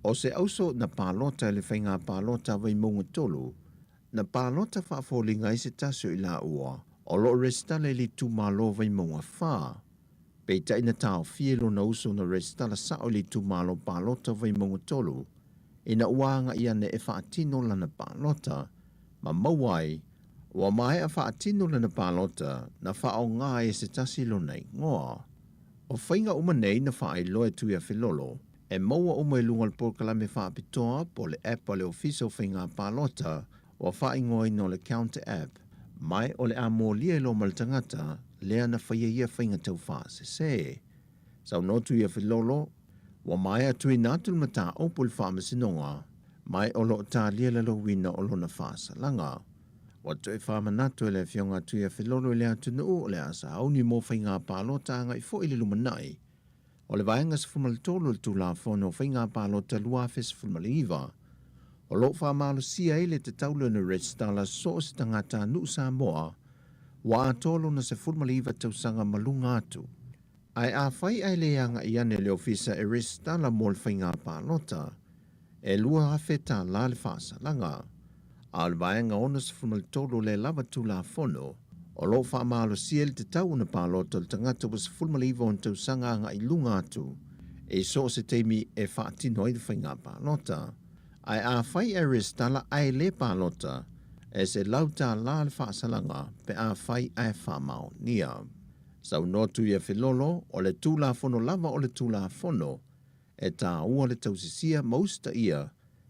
O se auso na pālota le whainga pālota vai munga tolu, na pālota whaafolinga i se tasio i la ua, o lo restale li tu malo vai munga wha. Peita ina tau fielo na uso na restala sao li tu malo pālota vai munga tolu, ina uanga ia ne e whaatino lana pālota, ma mawai, wa mai a whaatino lana pālota na whao ngā e se tasilo nei ngoa. O whainga umanei na whaai loe tu ia filolo, e maua o mai lunga le porkalame whaapitoa po le app o le ofiso whainga pālota o whaingoa no le counter app, mai o le amo lia lo maltangata lea na whaia ia whainga tau wha se. Sau notu ia whilolo, wa mai atu i nātul mata opo le wha masinonga, mai o lo tā lia le lo wina o lo na wha salanga. Wa tu e wha manatu e le whionga tu ia whilolo i le atu nuu o le asa hauni mo whainga pālota anga i fo ili lumanai. O le vaenga sa fumal tolo le tula whono whainga pālota lua fes fumal iwa. O lo wha malo sia ele te taulo na restala so se tangata nu Samoa, wa a tolo na se fumal iwa tausanga malunga atu. Ai a whai ai le anga i ane le ofisa e restala mo le whainga pālota, e lua hawheta la le whaasa langa. A le vaenga ona sa fumal tolo le lava tula whono, o lo wha malo siel te tau na pālota le tangata was fulmaliva on tau sanga nga i lunga atu, e so se teimi e wha atino i de whainga pālota. Ai a whai e restala ai le pālota, e se lauta la le wha salanga pe a whai ai wha mao nia. Sau notu ia filolo, o le tūla whono lava o le tūla whono, e tā ua le tausisia mausta ia,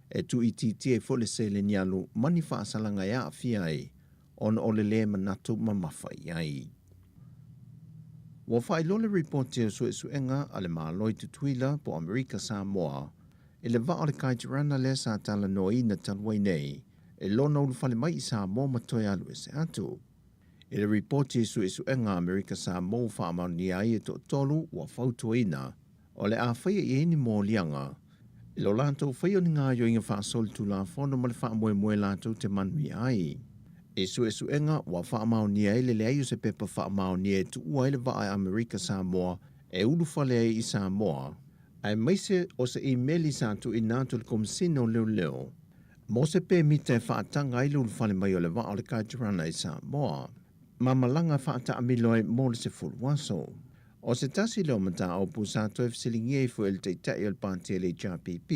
e tu i titie fo le se le nialu mani wha salanga ia a fiai, on o le le manatu mamawhai ai. Wa whai lole reporti o suenga a le maaloi tutuila po Amerika Samoa, e le vaa o le kaitirana le sa tala noi na talwai nei, e lona ulu whale mai i Samoa matoi alu e se atu. E le reporti suenga Amerika Samoa wha amau ni ai e to tolu wa whautuina, o le a whaia i eni mō lianga, e lo lantou whaia ni ngā yo inga wha sol tu la whono ma le wha moe lantou te manui ai. E suenga wa whaamau ni ai le ai o se pepa whaamau ni e tu ua ele wa ai Amerika Samoa e ulu whale ai i Samoa. Ai maise o se emaili sa tu i nātu le komisino leo. Mo se pe mita e whaatanga i ulu whale mai o le wa o le kaitirana i Samoa. Ma malanga whaata amiloi mo le se fulwaso. O se tasi leo mata o pu sa toef silingi e fu el te tai o le pātia le JPP.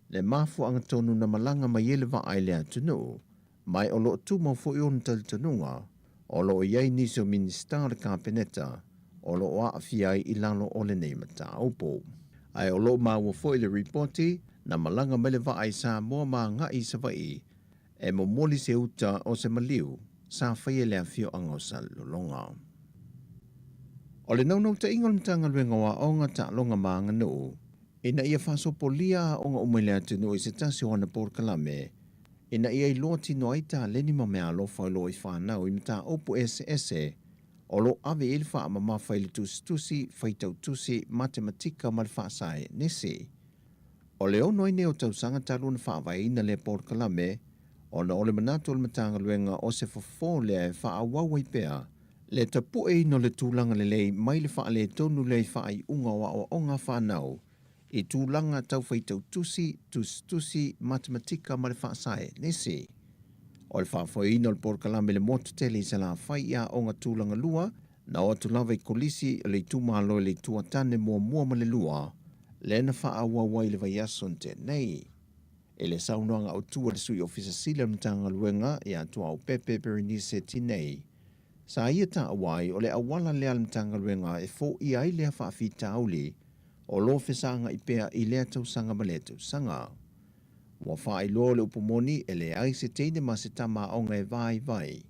Le mafu anga tonu na malanga mai ele wa ai le atunu. Mai o lo tu mo fo ion tal tanunga, o lo iai niso minister le kapeneta, o lo a fiai i lalo o le nei mata opo. Ai o lo maua fo i le reporti, na malanga mele va ai sa mua maa nga i sa vai, e mo moli se uta o se maliu, sa whaia le a fio ango sa lolonga. O le naunau ta ingon mtanga luenga wa onga ta longa maa nganu, ina ia faso polia onga umele atunu i se tasi wana porkalame, ina ia i loa tino aita leni ma mea lo whailo i whanau i mta opu ese, o lo ave ili wha ama ma whaile tusi, whaitau tusi, matematika ma le whaasai nisi. O le ono i neo tau sanga talu na whaavai ina le porkalame, o na ole manatu ole matanga luenga o se fofo le e wha awawai pea, le tapu e ino le tūlanga le lei mai le wha le tonu le wha i unga wa o onga whanau, I tūlanga tau whaitau tusi matematika ma le whaasae, nese. O le whaafoina o le porkalame le motu tele se la whai ia o ngā tūlanga lua, na o atu lawa I kolisi le tūmalo le tuatane mua ma le lua, le na wha awa wai le vai ason te nei. E le saunoanga o tua le sui ofisa sila mtanga luenga I atua o Pepe Berenice Tinei. Sa ia ta awai o le awala lea mtanga luenga e fo I ai lea whaafita auli o lo fesanga I pea I lea tausanga ma lea tausanga. Wa wha ilo le upomoni e le ai se teine ma se tama o ngai vai.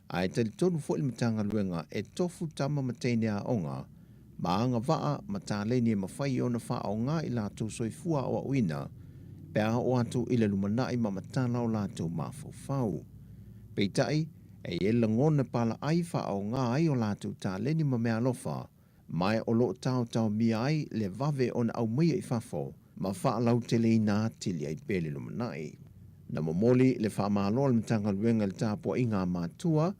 Ai tali tonu fo I mtanga luenga e tofu tama ma teine a onga, ma anga waa ma tā leni e mawhai o na wha o ngā I lātou soifua o uina, pea o atu I le lumanai ma matala o lātou mafau. Peitai, e ele ngone pala ai wha o ngā ai o lātou tā leni ma mea lofa, mai o lo tau mia ai le vave o na au mia I fafo, ma wha lau tele I nā tili ai pele lumanai. Na momoli le wha maalo le mtanga luenga le tāpua I ngā mātua,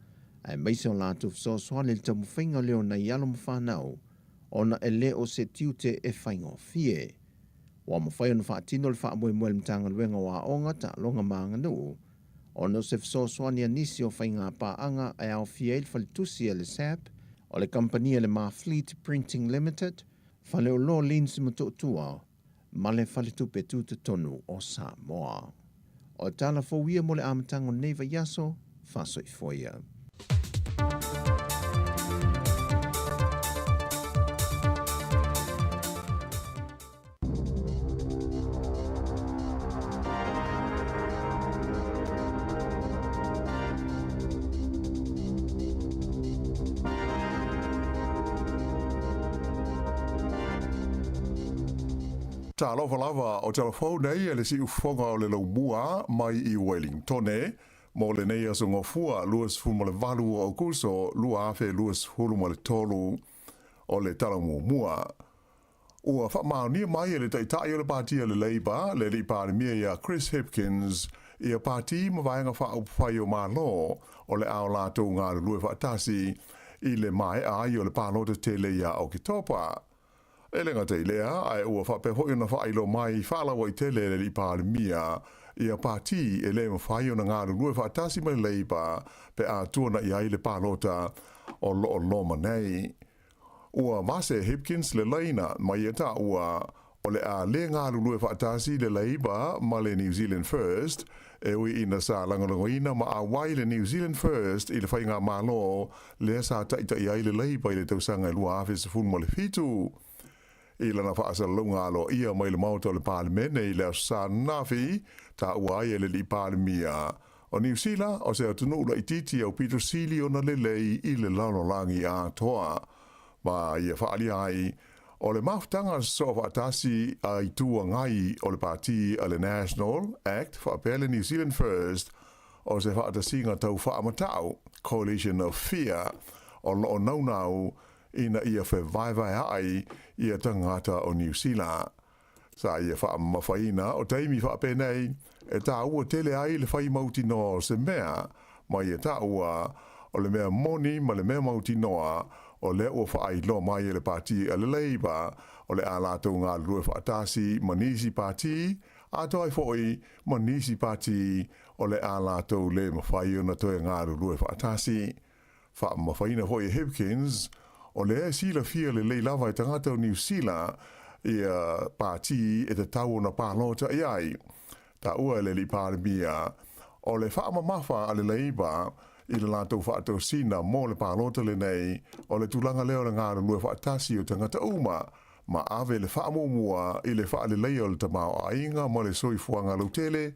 ai maise o lātou fsoswale le tamu whainga leo na ialo mwhanau, ona e le o se tiute e whaingo fie. Wa mawhai ona whaatino le wha moe le mtanga luenga wa onga ta longa maanga nuu, ona se fsoswani anisi o whainga paanga ai au fie il falitusi le SAP, o le kampania le Fleet Printing Limited, whale o lo linsi matotua, ma le falitupe tūte tonu o Samoa. O tala fōwia mo le amatango neva yaso, faso I foia. Talofa Lava o telefou nei e le si ufonga o le laumua mai I Wellington mo le nei aso ngofua luas fu mo le valu o kuso lua afe luas hulu mo le tolu o le talamumua. Ua whamaonia mai e le taitai o le pāti o le Labour le li pārimia ia Chris Hipkins ia pāti mawaenga whaupwhai o mālo o le ao lātou ngā lue whaatasi I le mai ai o le pālota tele ia o ki topa. E lenga te lea, ai ua whape hoi na whailo mai whalawa I tele le li pārimia ia pāti e le mawhai o na ngāru nue whaatasi mai Labour pe a tuana I ai le pālota o loma nei. Ua mase Hipkins le leina mai e ta ua o le a le ngāru nue whaatasi le Labour ma le New Zealand First e ui ina sa langalangoina ma a wai le New Zealand First I le whainga malo le sa taita I ai le Labour I le tausanga I lua awhi sa fun mo le fitu. I lana whaasa lunga alo ia mai le mauta o le pārlimene I le sa nafi ta ua ai le li pārlimia. O New Zealand o se atunula I titi au Peter Sealy o na lelei I le lalolangi a toa. Ma ia whaali ai o le maftanga so whaatasi ai tua ngai o le pāti a le National Act whaapele New Zealand First o se whaatasinga tau whaamatau Coalition of Fear o lo naunau ina ia whewaiwai ai ia tangata o New Zealand. Sa ia whaamawhaina o teimi whaapenei e tā ua tele ai le whai mauti noa se mea mai e tā ua o le mea moni ma le mea mauti noa o le ua whaai lo mai e le pāti a le Labour o le alatou ngā lue whaatasi manisi pāti a toi foi manisi pāti o le alatou le mawhai o na toi ngā lue whaatasi. Whaamawhaina hoi Hipkins o le sila fia le lava I tangata o New Zealand ia pāti e te tau na pālota I ai. Ta ua le li pārimia o le whaamamafa a le Labour I le lātou whaatou sina mō le pālota le nei o le tūlanga leo le ngāra lue whaatasi o tangata uma ma ave le whaamumua I le whaale leo le tamau a inga ma le soifuanga lautele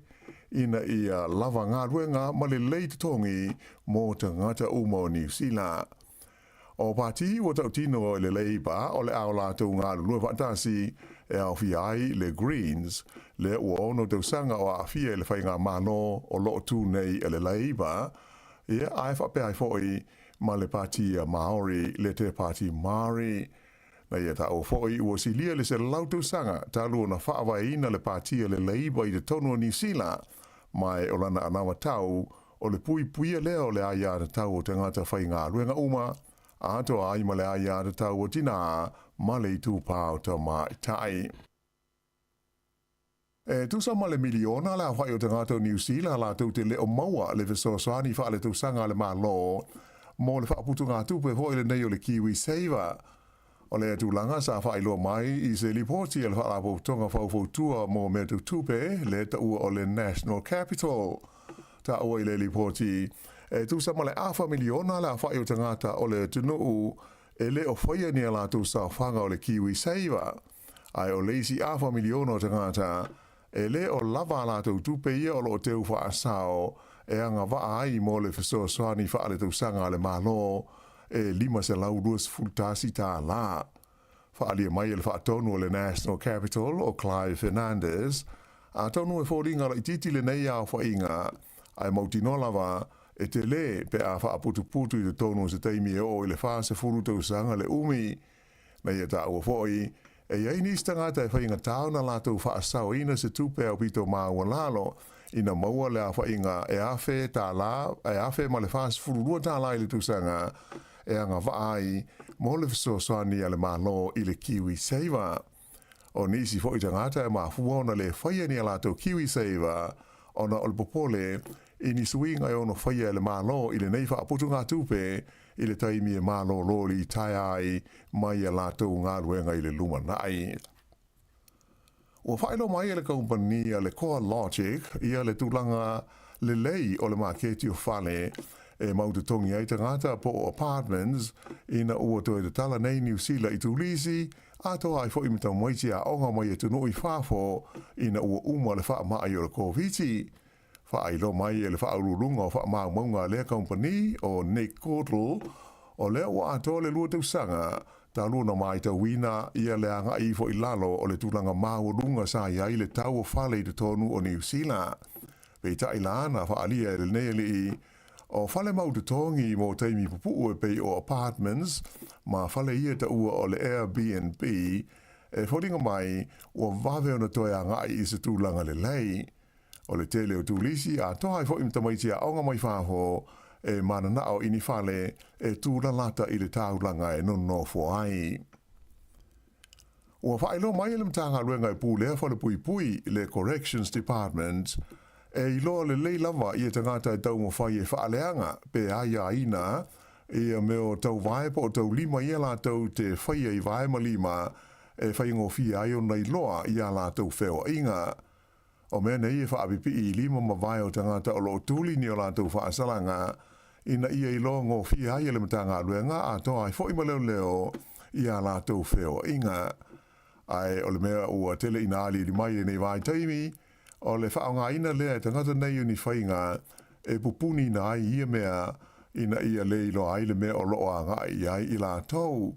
ina ia lava ngā ruenga ma le leitatongi mō tangata uma o New Zealand. O pāti o tautino o le Labour o le ao lātou ngā lua whaatasi e au fiai le Greens le ua ono tausanga o a fia le whainga mano o loo tū nei e le Labour ia ai whapea foi ma le pāti a Maori le te pāti Māori. Na ia ta o foi ua silia le se lautu sanga talu na whaawaina le pāti a le Labour I te tonu o New Zealand mai o lana anawa tau o le pui leo le aia te tau o te ngata whainga ruenga uma ato ai male ai a tau o tina ma le tū pāo ta mai tai. Tu sama le miliona la whai o te ngātou New Zealand la tau te leo maua le fesoasoani wha le tau sanga le malo mo le whaaputu ngā tupe hoi le nei o le Kiwi Saver. O le atulanga sa whai loa mai I se lipoti le whaalapo tonga whaufautua mo mea tu tupe le ta ua o le National Capital. Ta ua I le lipoti tu sama le awha miliona la whai o te ngāta o le tunuu le o whaia ni la tu sa whanga o le Kiwi Saver. Ai o leisi awha miliona o te ngāta le o lava la tau tupe ia o lo teu wha asao anga waa ai mo le fesoasoani wha le tau sanga le malo lima se lau duas fultasi tā la. Wha alia mai le wha tonu o le National Capital o Clive Fernandez a tonu fōringa la ititi le nei au wha inga ai mautino lava te le pe a wha putu I te tonu se teimi o I le wha se furu tau sanga le umi na ia tā ua fōi ei ni stangata e whainga tauna lātou wha asau ina se tupe au pito māua lalo ina maua le a whainga e awhe tā la, e awhe ma le whaas fururua tā la I le tusanga e anga waai mo le fesoasoani a le malo I le Kiwi Saver. O nisi fo I tangata e mafua ona le whaia ni a lātou Kiwi Saver ona o le popole I ni suinga e ono whaia le malo I le nei wha aputu ngā tupe I le taimi e malo lori tai ai mai a lātou ngā ruenga I le luma nai. Ua whaelo mai le kompani a le Core Logic ia le tūlanga le lei o le maketi o whale e maututongi ai tangata po apartments ina ua toi te tala nei New Zealand I tūlisi a toa ai fo I mitau moiti a onga mai e tunu I whafo ina ua uma le wha mai o le COVID-19. Whaelo mai e le whaururunga o whaamaunga lea kompani o Nick Cordell o lea ua ato le lua tau sanga ta lua na mai tau wina ia le anga I fo I lalo o le tūlanga maurunga sa iai le tau o whale I te tonu o New Zealand. Pei tai lana whaalia e le neeli o whale maututongi mo teimi pupu e pei o apartments ma whale ia ta ua o le Airbnb e whoringa mai ua wawe ona toi anga I se tūlanga le lei. O le tele o tūlisi a tohai fo imta maiti a onga mai whāho e mananao ini whale e tūra lata I le tāuranga e nono fo ai. Ua whaelo mai e le mtanga luenga e pūlea whale pui le Corrections Department e iloa le lei lava I e tangata e tau mo whai e whaaleanga pe aia ina e a meo tau vaepa o tau lima I a la tau te whai e vaema lima e whai ngofi ai o nei loa I a la tau wheo inga. O mea nei e whaapipi I lima ma vai o tangata o loo tūli ni o lātou whaasalanga ina ia I loa ngō fia ai ele matanga aluenga a toa ai fo I leo I a lātou wheo inga. Ai o le mea ua tele ina ali li mai e nei vai taimi o le whaonga ina lea e tangata nei uni whainga e pupuni na ai ia mea ina ia le ilo ai le mea o loo anga I ai I lātou.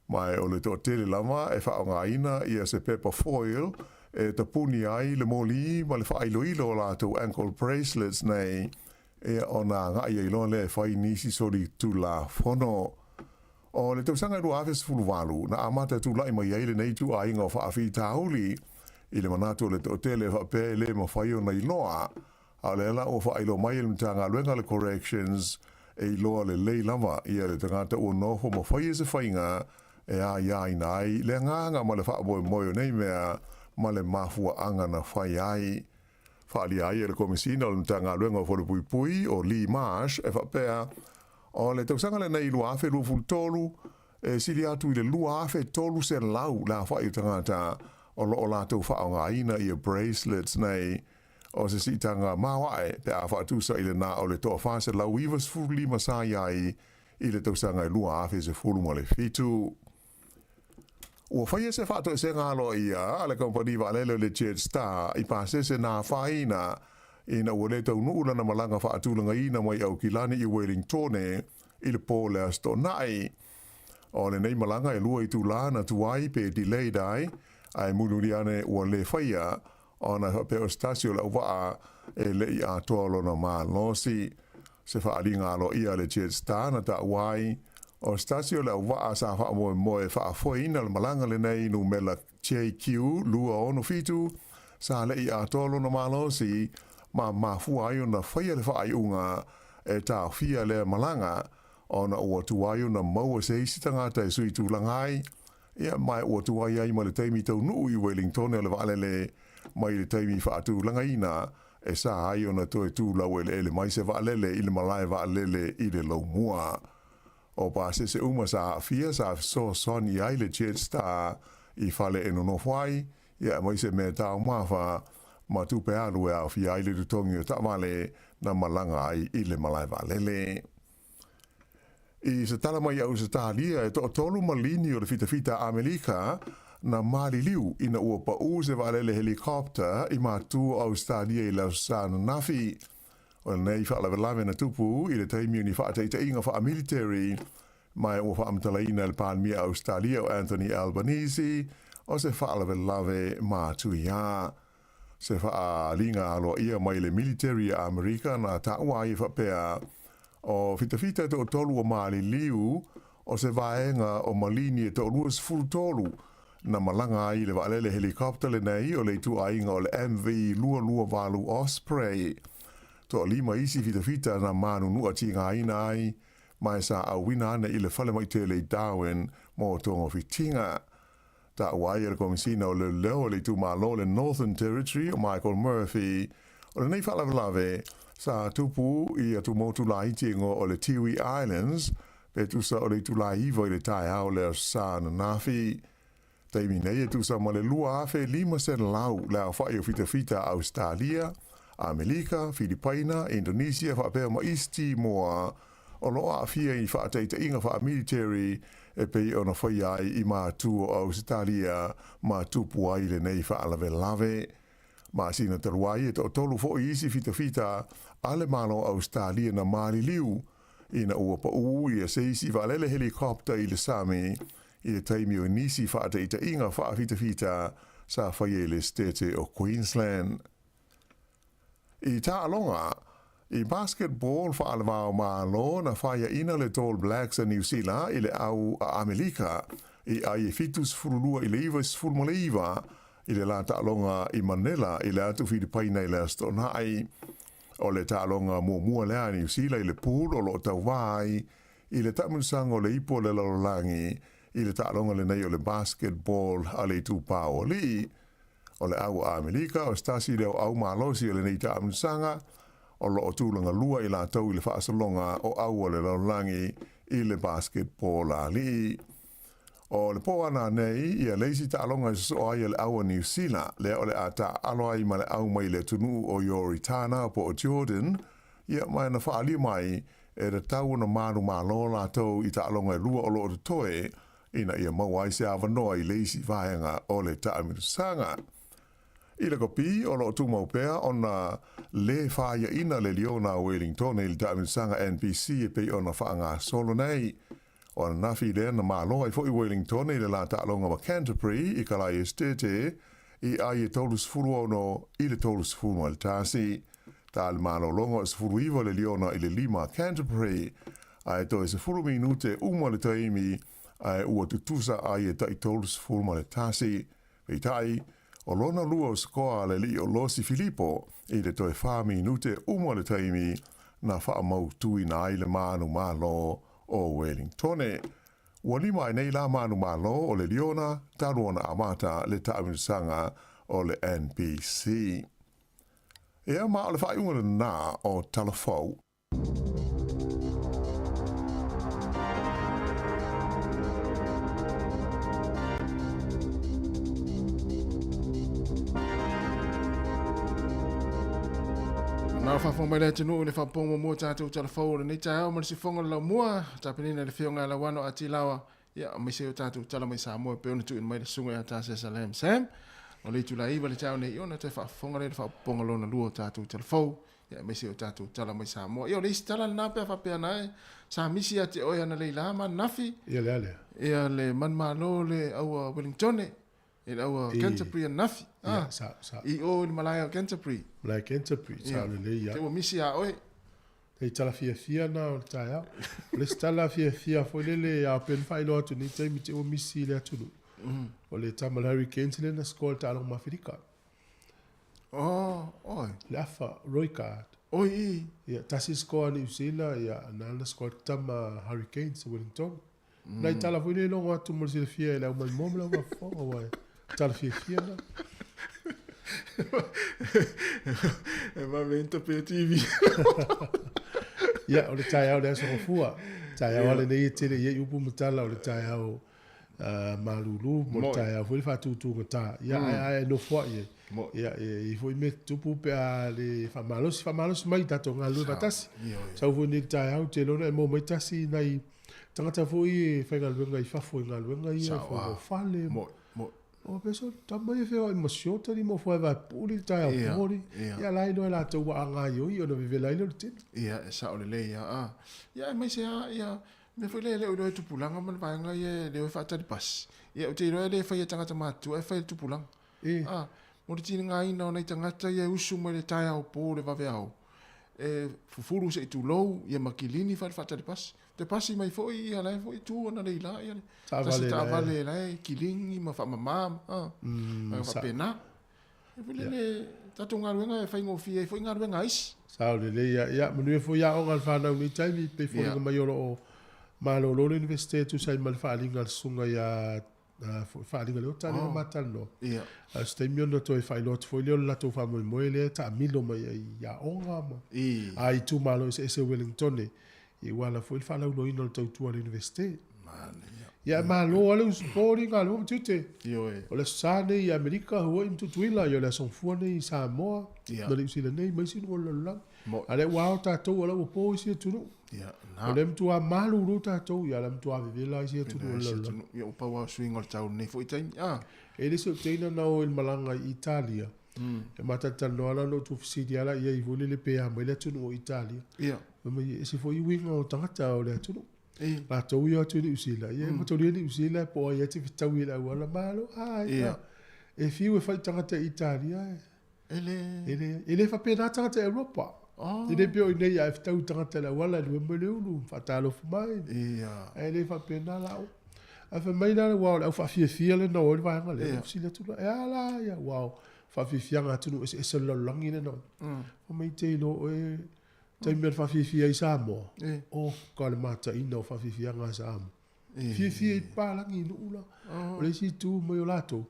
Mai o le tō tele lama e whaonga ina ia se pepper foil e ta puni ai le moli ma le whaailoilo la tau ankle bracelets nei e ona ngai e ilo le whai nisi sori tu la whono. O le tau sanga rua awes fuluwalu na amata tu lai mai eile nei tu a inga o whaafi tauli I le manato le totele whape le ma whai o na iloa a le la o whailo mai le mtanga luenga le corrections e iloa le lei lava ia le tangata o noho ma whai e se whainga e a iai nai le nganga ma le whaaboe moio nei mea ma le mafua anga na whai ai. Whaali ai e le komisina o le mtanga luenga o whole pui o Lee Marsh e whapea o le tausanga le nei lua afe lua fultolu e sili atu I le lua afe tolu se lau la whai tangata o lo lātou whaonga ina I a bracelets nei o se sitanga mawae pe a whaatusa I le nā o le toa whase lau iwas furu lima sa iai I le tausanga I lua afe se furu ma le fitu. Ua whaia se whaato e se ngalo ia a le kompani wa alele le Jet Star I pāse se nā whaina ina ua le tau nuula na malanga whaatulanga ina mai au kilani I Wellington I le pōle asto nai. O le nei malanga e lua I tūla na tuai pe delay dai ai muluri ane ua le whaia o na pe o stasio la waa e le I atolo na maa losi. Se whaari ngalo ia le Jet Star na ta wai o stasio le waa sa wha moe wha foina le malanga le nei nu mela JQ lua ono fitu sa le I atolo na malosi ma fua ai na whaia le wha ai unga e ta fia le malanga o na ua tuaio na maua se isi tangata e sui tūlangai ia mai ua tuai ai ma le teimi tau nuu I Wellington e le wale le mai le taimi whaatu langaina e sa ai ona toe tū lau ele mai se waalele i le malai waalele i le lau mua. O pa se uma sa fia sa so soni ai le Jetstar i fale e no whai, ia mai se me tau mawha ma tupe alu e au fia ai le tutongi o tamale na malanga ai i le malai waalele. I se tala mai au se talia e to tolu malini o le fita Amerika na mali liu ina ua pa se waalele helikopter i mātu Australia i lau sana nafi. O nei whaalawelawe na tupu i le taimi ni whaateita inga wha military mai ua whaamtalaina le pānmia Australia o Anthony Albanese o se whaalawelawe mātu ia. Se whaalinga aloa ia mai le military a Amerika na taua i whapea o fita to tolu o mali liu o se vaenga o malini e to luas full tolu na malanga ai le waalele helikopter le nei o le tu ainga o le MV lua valu Osprey. To lima isi fita na manu nua tinga ina ai mai sa awina ane i le whale mai te le Darwin mo tongo fitinga. Ta wai e komisina o le leo le tu malo le Northern Territory o Michael Murphy o le nei whalawelawe sa tupu i atu motu la itingo o le Tiwi Islands pe tu sa o le tu la ivo i le tai au le sa na nafi. Taimi nei e tu sa ma le lua afe 5 lau le au whai o fita Australia, Amerika, Filipaina, Indonesia, whapea ma East Timor, o loa a fia i whaateita inga wha military e pei ona whai ai i mātu o Australia, mātupu ai le nei whaalawe. Ma sina taruai e to tolu fo isi fita ale malo Australia na mali liu, ina ua pa i a seisi waalele helikopter i le Sami, i le taimi o nisi whaateita inga wha fita sa whai le stete o Queensland. I ta alonga, i basketball whaalawao malo na whaia ina le All Blacks a New Zealand i le au a Amerika i ai e fitus furulua i le iwa sfurmaleiva i le la ta alonga i Manila i le atu Filipaina i le astonai. O le ta alonga mua lea New Zealand i le pool o lo tauwai i le tamunsang o le ipo le lalolangi i le ta alonga le nei o le basketball a le tupa o li. O le au a Amerika o stasi leo au malosi o le nei ta amunsanga o lo o tūlanga lua i la tau i le whaasalonga o au o le laulangi i le basketball a li. O le poana nei i a leisi ta alonga i so ai le au a New Zealand le o le a ta aloa i ma le au mai le tunu o Yoritana po o Jordan i a mai na whaali mai e le tau na manu malo la tau i ta alonga i lua o lo o toe ina i a mawai se avanoa i leisi vaenga o le ta amirsanga. I le kopi o lo tu maupea ona le whaia ina le Leona Wellington i le taiminsanga NPC e pei ona whaanga solo nei. O na nafi le na malo ai fo i Wellington i le la ta'alonga ma Canterbury i kalai estete i ai e tolus furu ono i le tolus furu al tasi. Ta al malo longo e furu iwa le Leona i le lima Canterbury ai to e se furu minute le taimi ai ua tutusa ai e ta i tolus furu al tasi. Vei tai o lona lua o skoa le li o Losi Filippo i le toe 4 minute le taimi na wha mau tui na ai le manu malo o Wellingtone. Ua lima ai nei la manu malo o le Leona, taruona amata le taaminsanga o le NPC. Ea maa le whaiunga na o Talofa. Na fa mai le tunu le fa pongo mo tatu telefone ni tau mo si fonga la mua tapini le fionga la wano atilawa ya me se tatu tala mai Samoa pe ona tu mai le sunga ta se salam sam o le tu la iva le tau ne ona te fa fonga le fa ponga lona luo tatu telefone ya me se tatu tala mai Samoa yo le tala na pe fa pe na sa misi ati o ya na le lama nafi ya le man malo le au Wellington il au Canterbury nafi sa i o Malaya Canterbury sa le ya te o misi a oi te tala fia na o taia le tala fia fo le ya pen fai lo tu ni te mi te o misi le tu o le tamal hurricanes le na skol ta lo mafrika oi la fa roika oi ya tasi skol ni usila ya na skol tama hurricanes Wellington na tala fo le lo tu mo se fia la mo la fo wa tala fia na E mamento pe TV. Ia, o le tai au le aso fua. Tai au ale nei tele ia upu mutala o le tai au malulu mo tai au foi fatutu ngata. Ia ai no fo ia. Ia e foi me tupu pe a le famalos mai tato ngalu batasi. Sa foi ni tai au te lona mo mai tasi nai tangata foi fa ngalu ngai fa foi ngalu ngai ia fo fale mo o peso tamai fe o emosio tani mo foi va puli tai au poli. Ia lai no la to wa ngai yo no vive lai no tin. Ia sa o le ia ia mai se ia me foi le o tu pulanga man vai ngai le fa ta di pas. Ia o te ro le fa ia tangata matu e fa tu pulang. Mo te tini ngai na nei tangata ia usu mo le tai au po le vave au. E fufuru se tu lou ia makilini fa ta di pas. Te pasi mai foi ia lai foi tu ona le la ia. Ta vale lai kilingi ma fa mama fa pena. E vile le tatu ngaruenga e fa ngofi e foi ngaruenga is. Sa le ia manu foi ia o ngal fa na ni tai mi pe foi mai o malo lo universite tu sai mal fa linga sunga ia fa linga le tani matal no. Ia. Stai mi no to e fa lot foi le la to fa mo moele ta milo mai ia onga ma. Ai tu malo se Wellington e wala foi fa la no ino to tu al universite. Ia malo ale usupori nga lo tute. O le sane i Amerika ho in tutuila yo le son fuane i Samoa. No le usila nei mai sino lo lang. Ale wa ta to wala o po si tu no. O le mtu a malu ro ta to ya le mtu a vivela si tu lo lang. Yo pa wa swing or tau nei foi tai. E le so teina na o il malanga Italia. E matata no ala no tu fisidia la ia i vole le pe a mai le tu no Italia. Mai se foi winga o tangata o le tu no. La tau ia tu ni usila. Ia motori ni usila po ia te fitau ila wala malo. E fiu e fai tangata Italia. Ele fa pena tangata Europa. Ele pio ine ia fitau tangata la wala lue mele ulu. Fa Talofa mai. Ele fa pena la o. A fa mai na wow au fa fia le no o va ngale. Usila tu la. Ala ia wow. Fa fia nga tu no se lo longi le no. O mai te lo e tai mer fa fia i Samoa. O ka le mata ina o fa fia nga Samoa. Fia i palangi no ula. O le si tu mai o lato.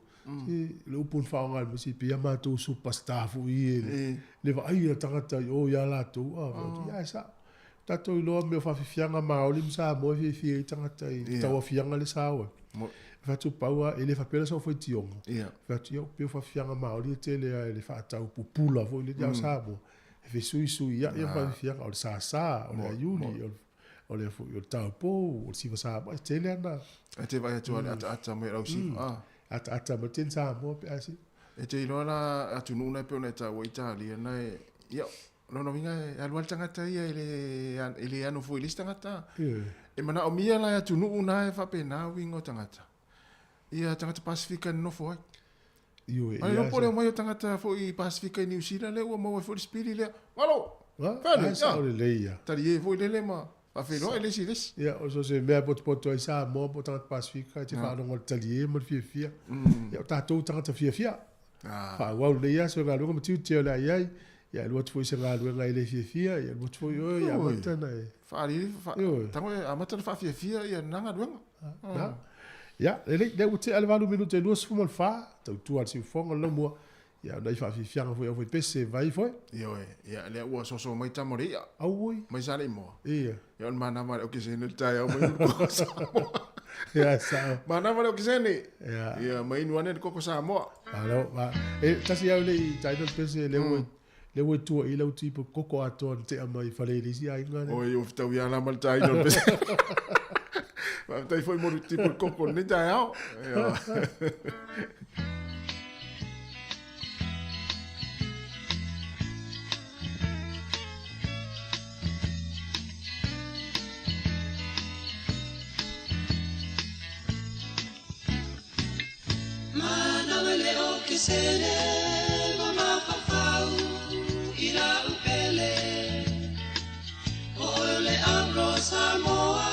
Le upun fa ngal mo si pia mato superstar fu i le va ai tangata o ya lato. Ya sa. Tato i lo me fa fia nga ma o lim Samoa fia i tangata i tawa fia nga le sawa. Fa tu paua ele fa pela so foi tiongo. Fa tu pe fa fia nga ma o le tele le fa tau pupula fo le ya Samoa. Fe sui ia pa fia o sa o le yuli o le o tau po o si va sa ba tele ana te vai tu ata me ra si ata ma tin sa mo pe asi e te ilo na atu nuna pe ona ta o Italia na ia no vinga al walta ngata ia ele ano foi lista ngata e mana o mia la atu nuna e fa pena wingo tangata ia tangata Pasifika no foi. Ai no pole mai tangata foi Pasifika i New Zealand le o mo foi spiri le. Alo. Fale, ja. Leia. Tari e foi le ma. A felo ele si des. Ja, o so se me pot ai sa mo pot tangata Pasifika te fa no tali mo fia. Ja, ta to tangata fia. Fa wa leia so ga lo mo tiu te la ai. Ja, lo foi se ga lo ga ile fia, ja lo foi o ja mata fa ali fa. Tango a mata fa fia ia nanga duanga. Ja, le o te alvalu minuto luas fu mal fa, tu al si fonga lo mo. Ja, dai fa fianga foi pese vai foi. Ja, le o so mai tamoria. Au oi. Mai sale mo. Ia. Ja, mana mare o que se no tai o mai ko sa. Ja, sa. Mana mare o que se ni. Ja. Ja, mai no ane ko sa mo. Alo, va. E tasi au le tai no pese le o tu i lo tipo koko ato te mai fa le lisi ai ngane. O eu tau ia la mal tai no pese. Tai foi mo tipo coco nem tai ao. Mana wele o kisele mama papau ira upele ole amro Samoa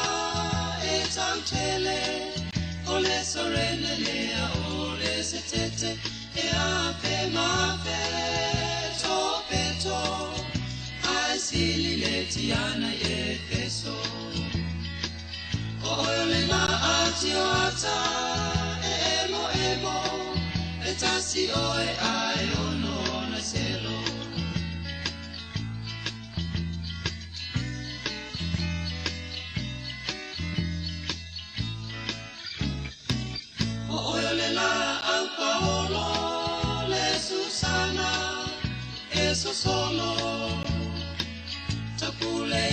tele ole sorene lea ole setete e ape mape topeto asili letiana ye peso ole ma atiota emo etasi oe ai ono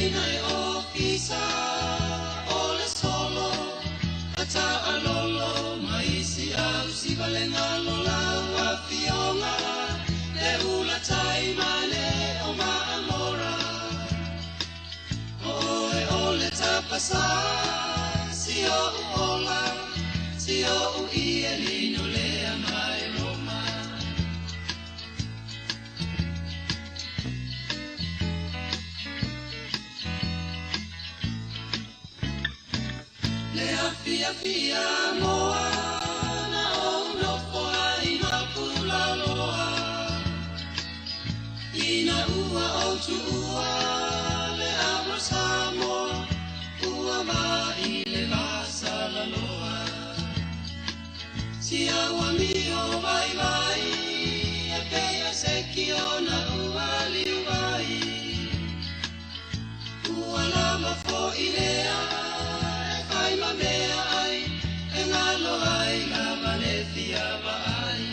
ina e ofisa o le solo ata alolo maisi au si valenga lola wa fionga le ula tai male o ma amora oe o le tapasa si o ola si o i e lino le amai Roma le afia fia moa na o no poa ina pula loa ina ua o tu ua le amro Samoa ua mai le vasa la loa si awa mi o vai vai e pea se ki o na ua li vai ua lama fo i lea ai ma mea ai e ngalo ai la manefia va ai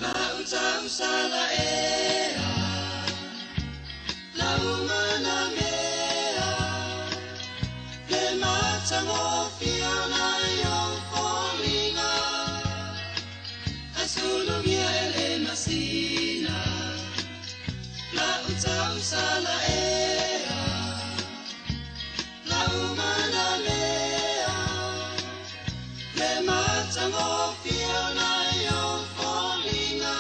la uta usala ea la umana mea le mata ngofia na yo folinga Sulu mia ele masina la uta usala ea la umana mea le mata ngofia na yo folinga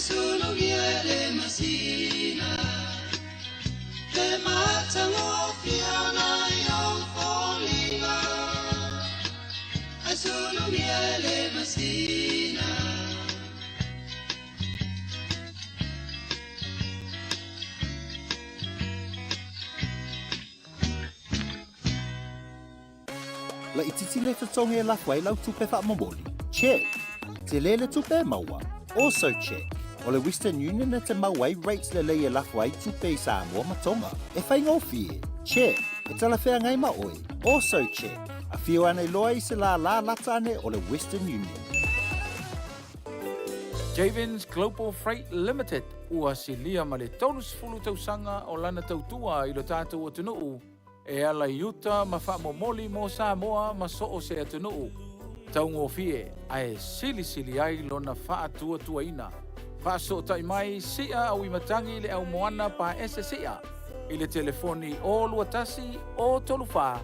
Sulu mia ele masina le mata ngofia na yo folinga Solo miele masina La ititi le tatonga e lafua i lau tupe wha mamoli. Check. Te le tupe maua. Also check. O le Western Union e te mauai rates le e lafua i tupe i Samoa matonga. E whai ngofie. Check. E tala whea ngai maoi. Also check. A whio ane loa i se la lata ane o le Western Union. Javins Global Freight Limited ua silia ma le tolus fulu tausanga o lana tautua i lo tātou atunuu e ala iuta ma whaamomoli mo Samoa ma so o se atunuu. Taungo fie ae sili ai lona whaatua tuaina. Whaaso tai mai sia au imatangi le au moana pa SSA i le telefoni o luatasi o tolufa.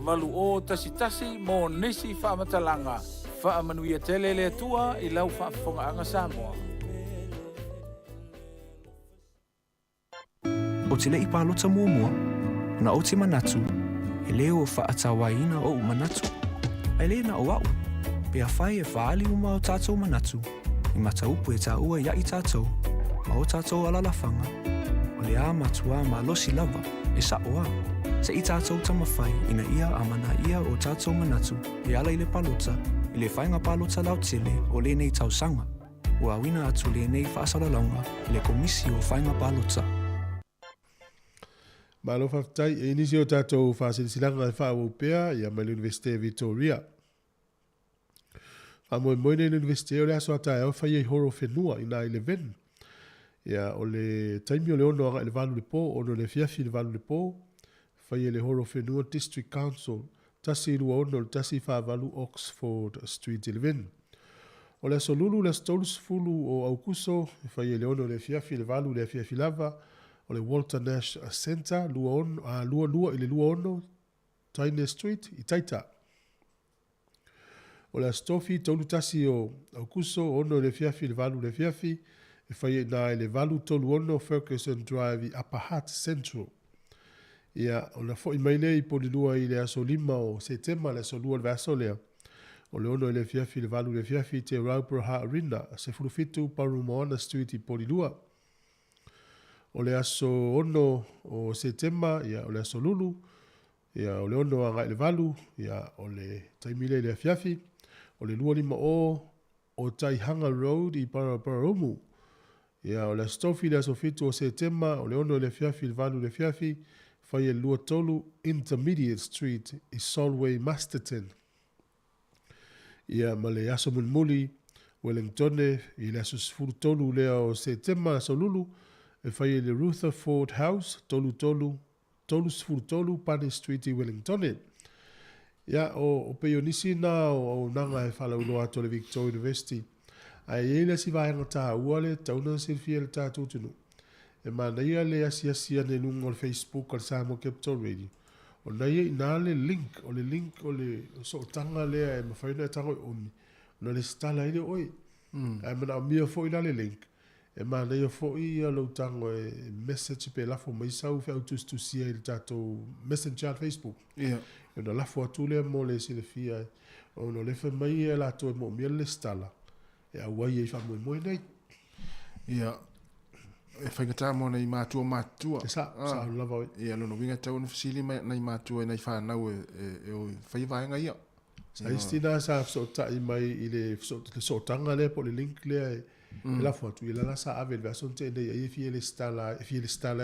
Valu o tasi mo nisi whaamatalanga. Whaamanuia tele le tua i lau whaafonga anga Samoa. O te lei pālota mua, na o te manatu, e leo o whaatawaina o manatu. Ai le na o au, pea whai e whaali uma o tātou manatu, i mataupu e tā ua ia i tātou, ma o tātou alalawhanga, o le a matua ma losi lava, e sa oa. Se i tātou tamawhai ina ia amana ia o tātou manatu, e ala i le palota, i le whainga palota lau tele o le nei tausanga, ua awina atu le nei whaasaralaunga i le komisi o whainga palota. Malo whaftai e inisi o tātou whaasirisilanga e whaawopea ia mai l'Universite Victoria. Whamoe moine l'Universite o le aso ata e au whai e horo whenua i nā 11. Ia o le taimi o le ono anga i le valu le pō, ono le fiafi le valu le pō, whai e le horo whenua District Council, tasi lua ono le tasi whaavalu Oxford Street 11. O le aso lulu le stolus fulu o Aukuso, whai e le ono le fiafi le valu le fiafi lava, o le Walter Nash Center, lua i le lua ono, Taine Street, i Taita. O le astofi, tolu tasi o Aukuso, ono le fiafi le valu le fiafi, e whai na le valu tolu ono Ferguson Drive i Upper Hutt Central. Ia, o le fo i maile i polilua i le aso 5 o Setema, le aso lua le vaso lea. O le ono le fiafi le valu le fiafi te Rauparaha Arena, se fulufitu Parumoana Street i polilua. O le aso ono o Setema, ia o le aso lulu, ia o le ono a ngai le valu, ia o le taimile le fiafi, o le lua 5 o Taihanga Road i Pararomu, ia o le stofi le aso fitu o Setema, o le ono le fiafi le valu le fiafi, Whai e lua tolu Intermediate Street I Solway Masterton. Ia ma le aso mulmuli Wellingtone I le aso sifuru tolu lea o Setema Solulu e whai e le Rutherford House tolu sifuru tolu Pane Street I Wellingtone. Ia o peionisi na o nanga e whala uloa to le Victoria University. Ai e le si vaenga tā ua le tauna silfia le tātou tunu. E mana ia le asia ne lunga o le Facebook o le Samoa Capital Radio. O na ia ina le link o le so tanga lea e mawhaina e tanga o oni. Na le stala ile oi. Ai mana o mia fo ina le link. E mana ia fo ia lo tango e message pe lafo mai sau fe autus tu sia il tātou messenger Facebook. Ia. E na lafo atu le mo le silfia. O no le fe mai e la to e mo mia le stala. E a wai e wha moe nei. Ia. E whaingatā mo nei mātua. E sa lava oi. Ia lono winga tau na fasili nei mātua nei whanau e o whaivaenga ia. Sa istina sa fsota mai I le fsotanga le po le link le e la foto I la sa ave le son te nei e fie le stala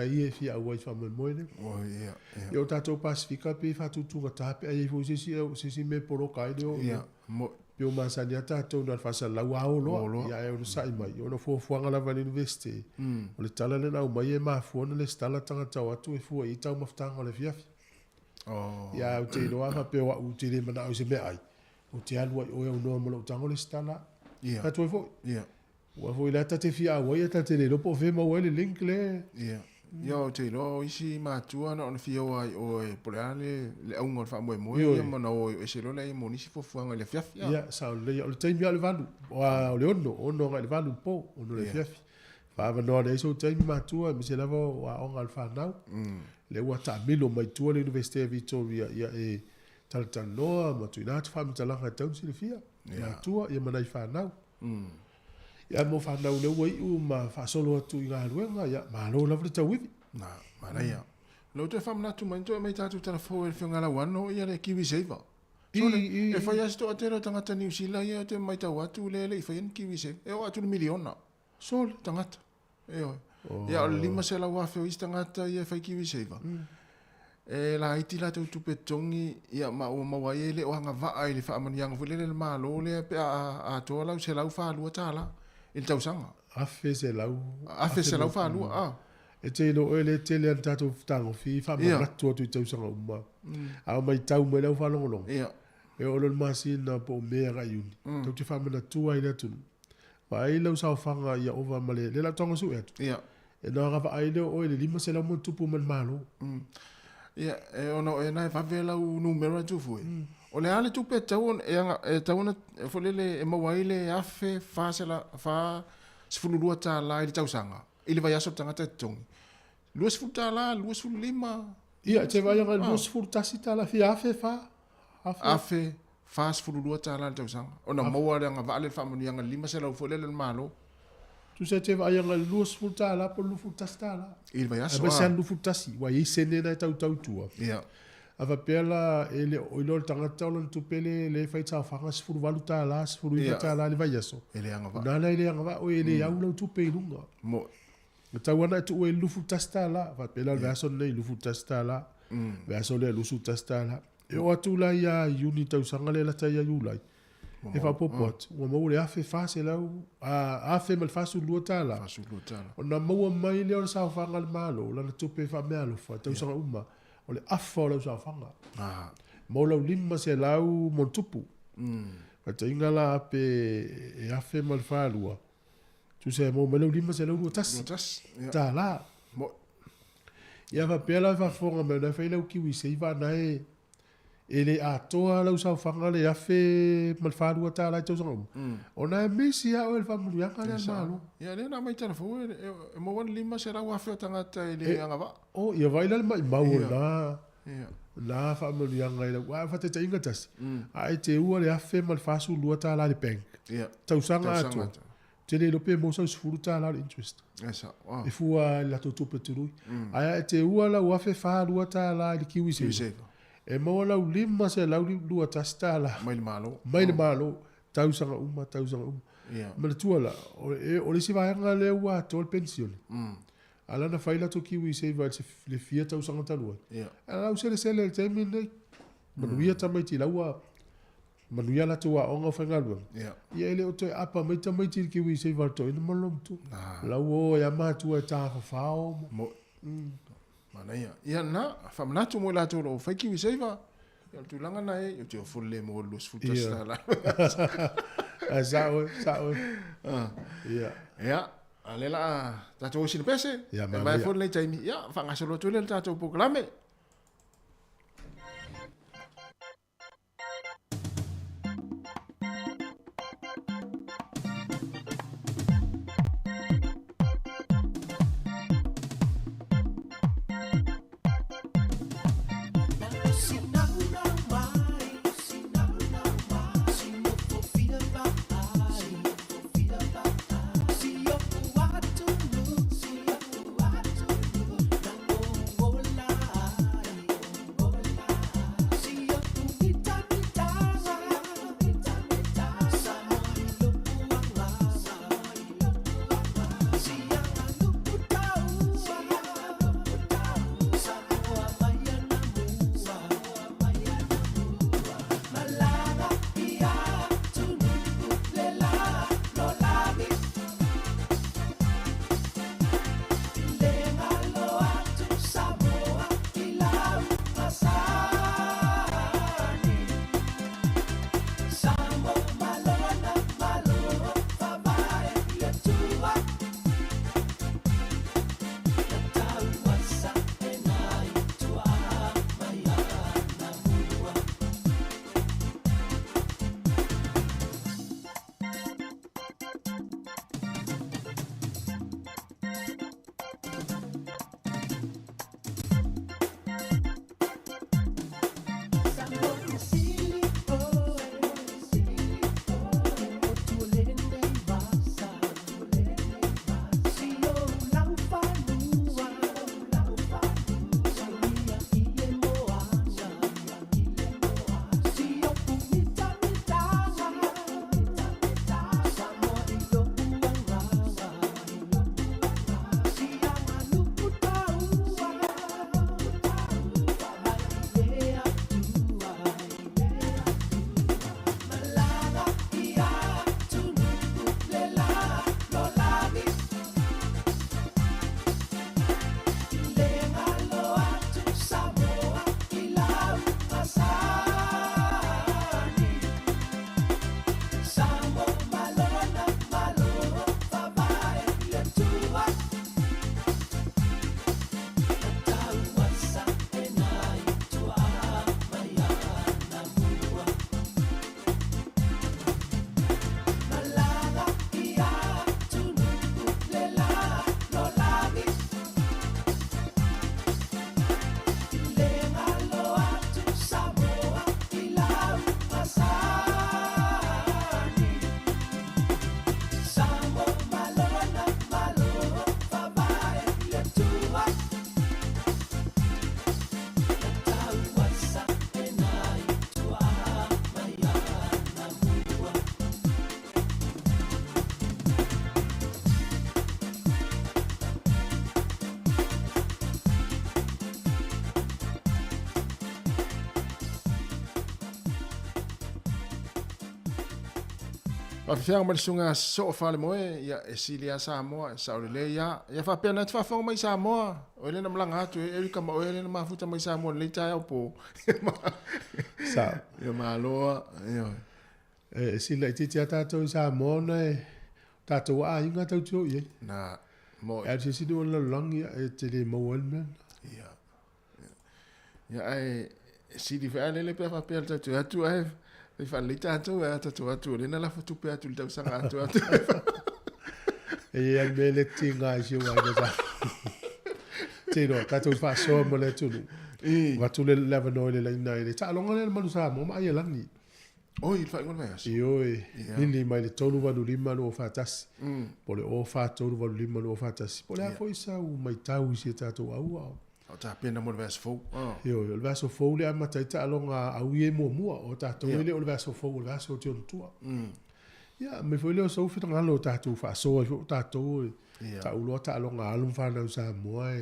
I e fie a wai wha moe nei. O ia. E o tātou Pasifika pe whatutunga tape e fu sisi me poro kai leo. Ia. Mo Pio masani ata tau na fasa la wao loa. Ia e o sai mai. O na fuafuanga la vani university. O le tala le nau mai e mafuana le stala tanga tau atu e fua I tau maftanga le fiafi. Ia o te iloa ma pe wa u te le mana o se me ai. O te alua o e unoa mo lo tango le stala. Ia. Ka tu e fo. Ia. Wa fo ila ta te fia wa ia ta te le lopo fe ma wa le link le. Ia. Ia o te ilo isi mātua na ona fia o e poleale le aunga o wha moe moe. Ia mana o e se lola e mo nisi fofuanga le fiafi. Ia, sa o le taimi a le valu. O le ono ngai le valu po, ono le fiafi. Whaava noa le iso taimi mātua, mi se lava o a onga le whanau. Le ua ta milo mai tua le University of Victoria ia e talatana noa, ma tu inatu whaamitalanga taunsi le fia. Mātua, ia manai whanau. Ia mo whanau le ua iu ma whaasolo atu I ngā ruenga, ia mālo lava le tauivi. Nā, mana ia. Lo te whamanatu mai toi mai tātou Talofa e whiongala wano ia le kiwi seiva. So e whai asto a tera tangata New Zealand ia te mai tau atu le I whai an kiwi seiva. E o atu le miliona. So le tangata. E oi. Ia o le 5 se la wafeo is tangata ia whai kiwi seiva. E la iti la tau tupe tongi ia ma o mawai ele o hanga vaa ele whaamanianga fulele le malo le pe a toa lau se lau whaalua tāla. Il tau sanga. Afe se lau whaalua, E te ilo ele te le antato tango fi whamaratu atu I tau sanga umma. Au mai tau mai lau whalongolong. Ia. E olo le masi na po mea ga iuni. Tau te whamanatu ai le tunu. Wa ai lau sao whanga ia ova male le la tonga su etu. Ia. E nā rawa ai leo oe le 5 se lau mo tupu man malo. Ia, e ono e nai whawela u numero tufu e. O le ale tupe tauon e tauona folele e mawaile afe wha sifulurua tā la I le tausanga. Ili vai aso tangata e tongi. Lua sifuru tā la, lua sifuru 5. Ia, te vai anga lua sifuru tasi tā la fi afe wha. Afe wha sifulurua tā la le tausanga. Ona maua le anga vale whamani anga 5 se lau folele le malo. Tu se te vai anga lua sifuru tā la po lufu tasi tā la. Ili vai aso. Aba se lufu tasi, wa i sene na tau tua. Ia. Ava pela ele oilo tangata ola tupele le faita fanga sifuru valu tā la, sifuru ika tā la le vai aso. Ele anga va. Nala ele anga va o ele au lau tupe ilunga. Mo. Tawana tu e lufu tasta la, va pela le aso nei lufu tasta la. Ve aso le lufu tasta la. E o atu la ia uni tau sanga le la tai yulai. E fa popot, o mo le afe fase lau, afe mal fasu lua tā la. Fasu lua tā la. O na maua mai le o sa fanga le malo, la tupe fa me alo fa tau sanga uma. O le afa lau sa fanga. Mo lau 5 se lau montupu. Ta inga la pe e afe mal fa lua. Tu se mo lau 5 se lau lua tas. Ta la. Ia va pela va fonga me na fai lau kiwi se iwa na e le atoa lau sa fanga le afe mal fa lua ta la tau sanga. O na e mesi a o el fa mulu yanga le malo. Ia le na mai Talofa e mo wan 5 se lau afe o tangata ele anga va. O ia vai la mai mau la. La fa mulu yanga le wa fa te inga tas. Ai te ua le afe mal fa su lua ta la le bank. Ia. Tau sanga atu. Te le lope mo sa sfuru ta la interest. Esa. E fua la tupe tului. Ai te ua la afe fa lua ta la le kiwi se. E mo la 5 se la lua tasta la. Mai le malo. Mai le malo. Tau sanga uma. Ma le tua la. O le si vai anga le ua tol pensione. ala na faila to kiwi se va le fia tau sanga talua ia ala u sele te mine manuia tamai ti laua manuia la tua onga whangalua ia ele o toi apa mai tamai ti kiwi se va to ina malom tu lau ya matua ta fao mo mana ia na famanatu mo la to lo fa kiwi se va ia tu langa na e yo te fulle mo lo sfuta sta la sao ia alela tato sini pese mai fo le taimi ia fa ngasolo tu le tato programe Pafianga mai sunga so fale moe ia esilia Samoa saulele ia fa pena fa fonga mai Samoa o ele na mlanga atu e ka mo ele na mafuta mai Samoa le tai opo sa ia malo ia sila titi ata to Samoa na tato a inga tau tu ye na mo e si do la langi e te le mo men ia ai si di fa le pe fa pe tu ai e fa le tato e tato le na la foto pe atu le tau sanga atu e ia mele tinga si wa ga te no tato fa so mo le tu va tu le leva no le na le ta longa le manu sa mo mai langi oi fa ngol mai io ni mai le tolu va lima no fa tas po le o fa tolu va lima no fa tas po le foi sa u mai tau si tato au o ta pena mo verso fo io il verso fo le ama tai ta longa au ye mo o tato le o verso fo o verso tu tu ya me foi le so fi tanga lo tato fa so tato Ta ulo ta alonga alum whanau Samoa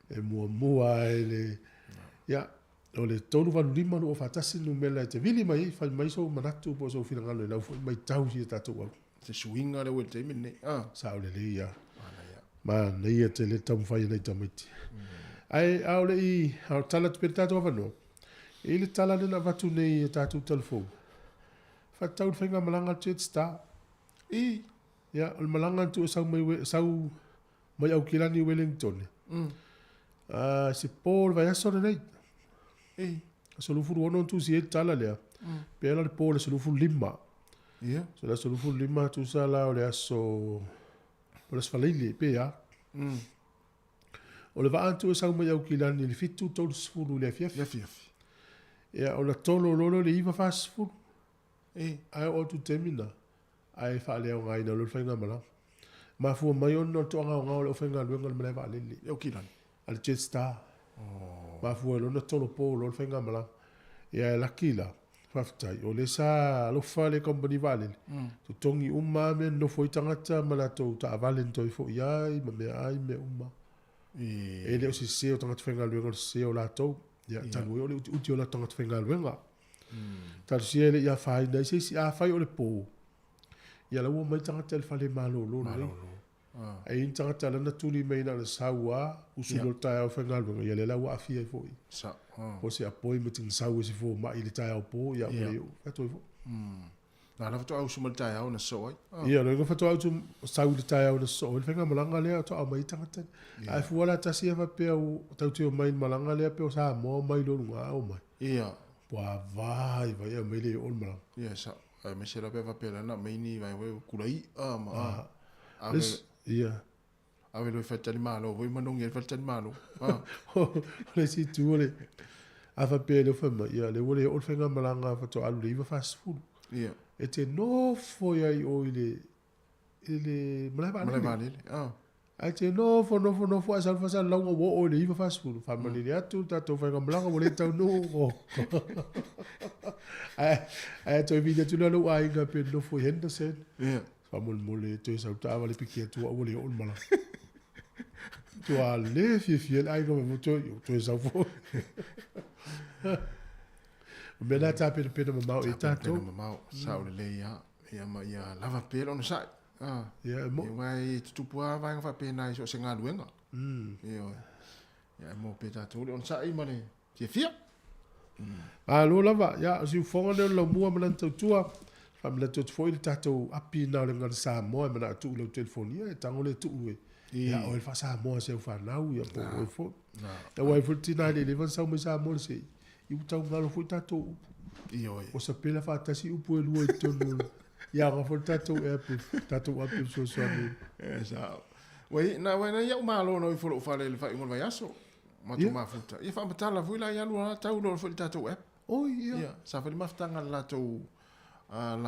e mua le ia o le tolu wanu lima no o whatasi no mela te vili mai whai mai so manatu po so whina ngalo lau mai tau si tatou au te suinga le te mine sa o le ia ma nei te le tamu whai nei tamaiti ai au le i au tala tu pere tatou whanau e le tala le na watu nei e tatou telefon whatau whainga malanga chet star ia o le malanga tu sau mai au kilani Wellington si Paul vai aso nei solufuru ono tu si e tala lea pela le Paul solufuru lima so la solufuru lima tu sala o le aso o le sfalili pe ya o le va antu sau mai au kilani le fitu tolu sfuru le fiafi ia o la tolo lolo le iva fasfuru ai o tu temina ai fa le ngai na lo fainga mala ma fu mai on no to nga o fainga lo ngal mala va le o kilani al jet star ma fu lo no tolo po lo fainga mala ia la kila faftai o le sa lo fa le company vale to tongi umma me no foi tangata mala to ta valen to fo ia me ai me umma e le o si se o tangata fainga lo ngal se o la to ia tanu o le uti o la tangata fainga lo nga tal si ele ia fai dai si a fai o le po ia la mai tangata le fale malo lo ai tangata la na tuli mai na le saua usulo tai o fainga lo ia le la wa fia fo sa o se appointment in sau se fo ma ili tai o po ia o fato fo na la fato au sumal tai au na so ia no fato au sau le tai au na so le fainga malanga le to mai tangata ai fu wala tasi fa pe o tau te mai malanga le pe o sa mo mai lo nga o mai ia Pua vai ia mai le on mala. Ia sa, me se la peva pela na mai ni vai we kulai ma. Ia. Ave lo fatali malo, voi manong ia fatali malo. Le si tu le. Ava pele fama ia le wole o fenga malanga fa to alu le fast food. Ia. E te no fo ia i o ile malai ai te no fo asa longa wo o le fast food. Fa mali le atu tato fenga malanga wole tau no. Ai to video tu lo ai ga pe no fo Henderson. Ia. Fa mole to sa ta vale piquet tu o le o mala. Tu a le fi ai ga mo to sa fo. Me na tape de pena mamau e tato. Pena mamau, sao le ia ma ia lava pelo no sai. Ia mo. Ia mai tupua vai fa pena iso se nga luenga. Ia mo pe tato le on sai ma le. Ti fia. Lo lava, ia si fonga le lo mua mana tua. Fa me to foi le tato api na le ngal Samoa mana tu le telefonia e tango le tu e. Ia o fa Samoa se fa nau ia po o fo. E wai futina le le van sa mo Samoa se. I utau ngalo fu tato o sa pela fa tasi upu e lua i tonu ia nga fu tato api so ni sa wai na ia malo no i folo fa le fa ingol vai aso ma tu ma futa ia fa matala fu la ia lua tau lo fu tato app ia sa fa ma ftanga la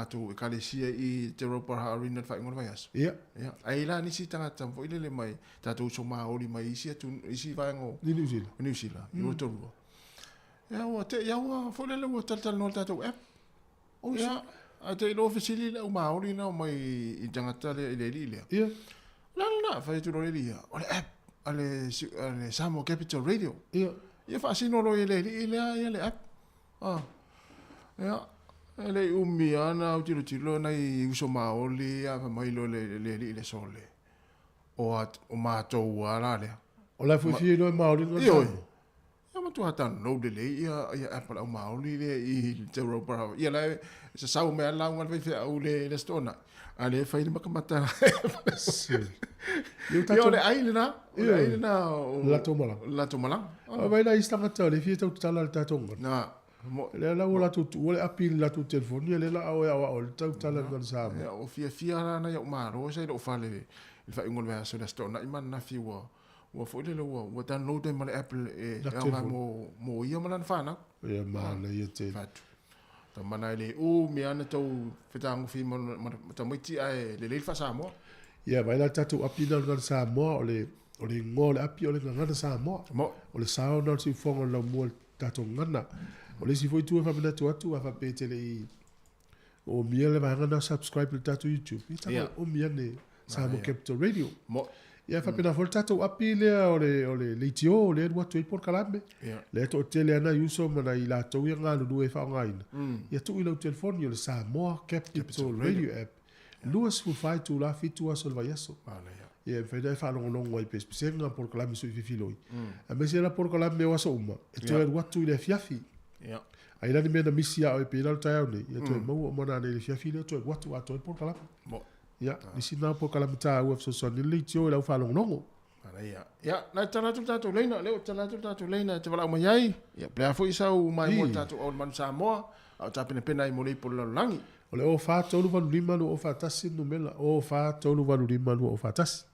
to kalesia i te ropa arena fa ingol vai aso ia ai la ni si tanga tam fo ile mai tato so ma oli mai isi va ngo New Zealand i roto ja, voor de lucht dat nooit dat ook. Ja, het is officieel ook maar hoe nou maar in Jakarta le. Ja. La, fai tu le dia. Ole app, ale Samoa Capital Radio. Ja. Je fa sino lo le app. Ja. Le umiana utilo na i uso maoli a mai lo le sole. O ma to wala le. Ola fu fi lo maoli no. Ja, maar toen had dan no delay ja Apple au maoli le i te ropa. Ja la se sau me la un ve au le stona. Ale fai le makamata. Yo le ailena, la tomala. Vai la istanga tale fi tu tala ta tonga. Na le la wala tu wala apil la tu telefonia le la o tu tala ngal sa. Ja, o fia na yo maro sai lo fale. Il fa ngol va so le stona iman na fi wa fo le wa download le male Apple ya mo ia mana fana ya mana ia te fatu ta mana le o me ana tau fetang fi mo ta miti ai le fa Samoa ya vai la tatu api na ngal Samoa o le ngol api o le ngana Samoa o le sao no si fongo lo mo tatu ngana o le si foi tu fa bena tu fa pete le o miele va ngana subscribe le tatu YouTube ita o miele Samoa Capital Radio. Mo. Ia whapena fol tatou api lea o le leitio o le watu i por kalame. Le to tele ana yuso mana i la tau ia ngā lulu e whaongaina. Ia tu i lau telefoni o le Samoa Capital Radio app. Luas fu fai tu la fitu aso le vaiaso. Ia whaida e whanongonongo ai pespesenga por kalame sui fifiloi. A mesi era por kalame o aso uma. E tu e watu i le fiafi. Ai lani mena misi a o e pēnal tai au nei. Ia tu e mau o mana nei le fiafi leo tu e watu ato e por kalame. Mo. Ya, nisi nā po kalamita ua fsosoni le tio e lau whalongonongo. Ia, nai tātou tātou leina, leo tātou leina te walau mai ai. Ia, plea fo isau mai mo tātou au manu Samoa, au tāpene pena i mole i polo langi. O le o wha tolu wanu limanu o wha tasi no mela, o wha tolu wanu limanu o wha tasi.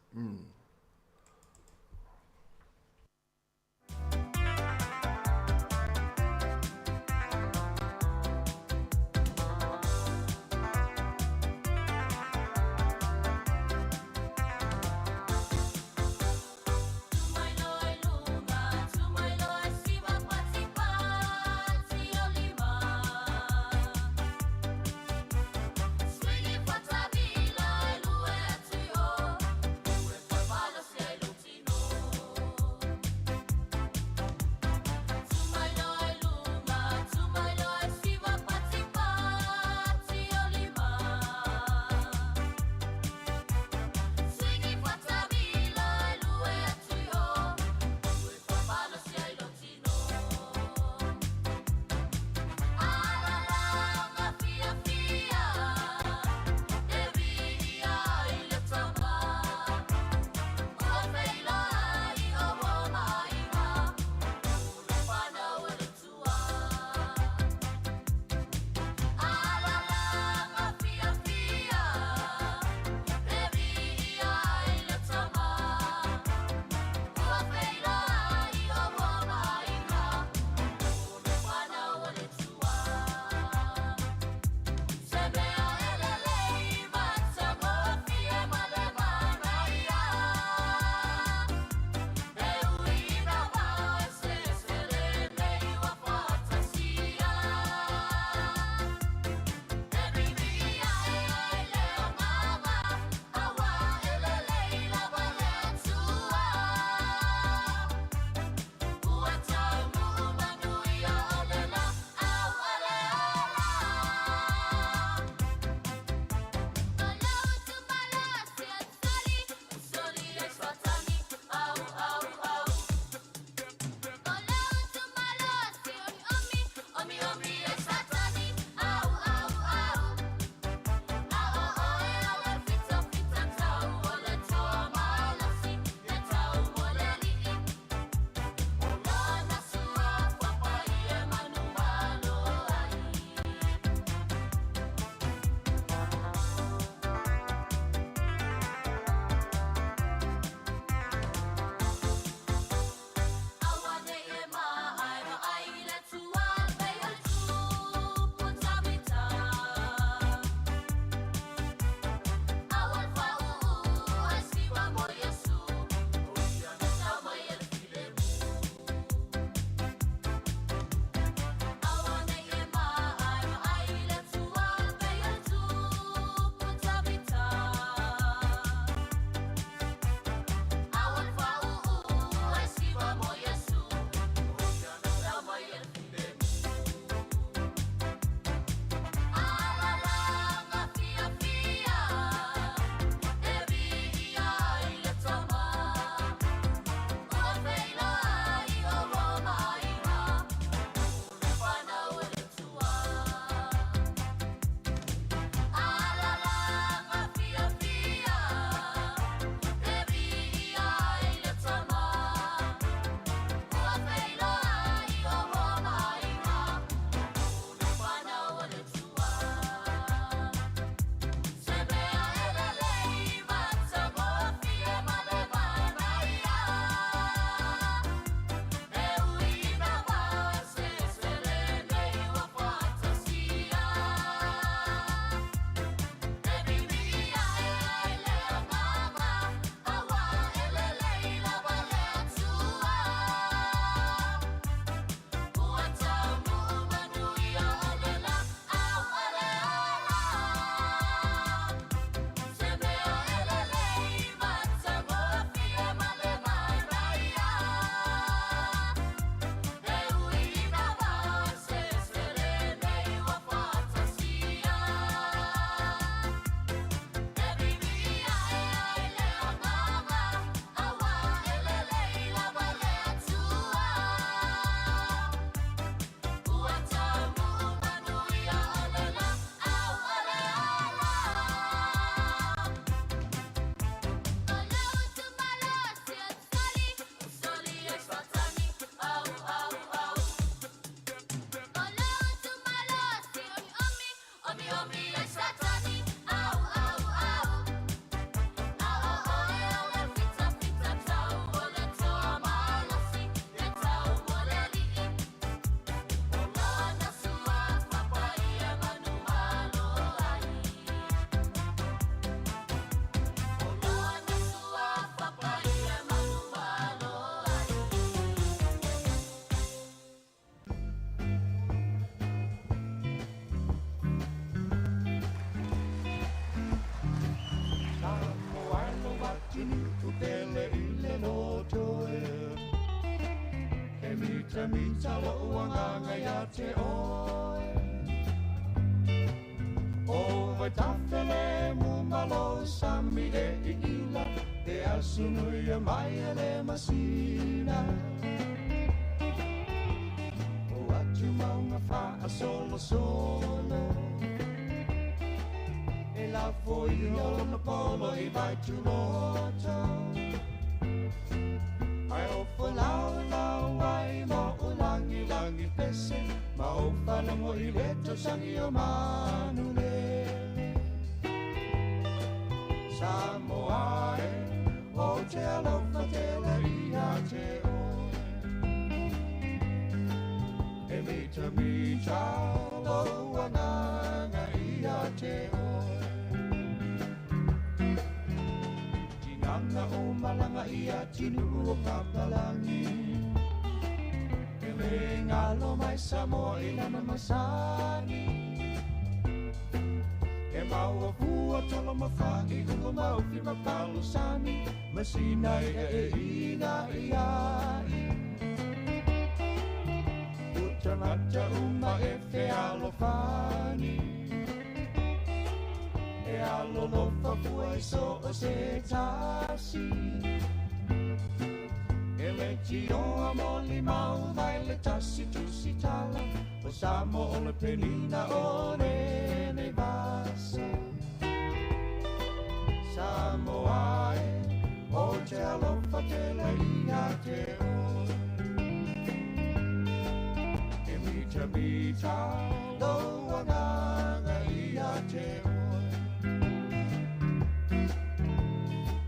mita lo uanganga ia te oe. O vai tawhele mu malo sami e ila, te asunui a mai e le masina. O atu maunga wha a solo solo, e la foi o na polo i vai tu loto. Ai o whalau lau ai mo o langi langi pese, ma o whanamo i leto sangi o manu lele. Samoa e o te alofa te le ia te oe. E mita lo ananga ia te oe. Tinanga o malanga ia tinu o kapalangi. E le ngalo mai Samoa i lana masani. E maua fua tala mawhaki ungo mau fi mapalo sami. Masina e ina iai. Utamata uma e fe alofani. E alolofa fua e so o se tasi. E le tio amoli mau mai le tasi tusi tala. O samo o le penina o ne basa. Samoa e o te alofa te le ia te oe. E mita lo ananga ia te oe.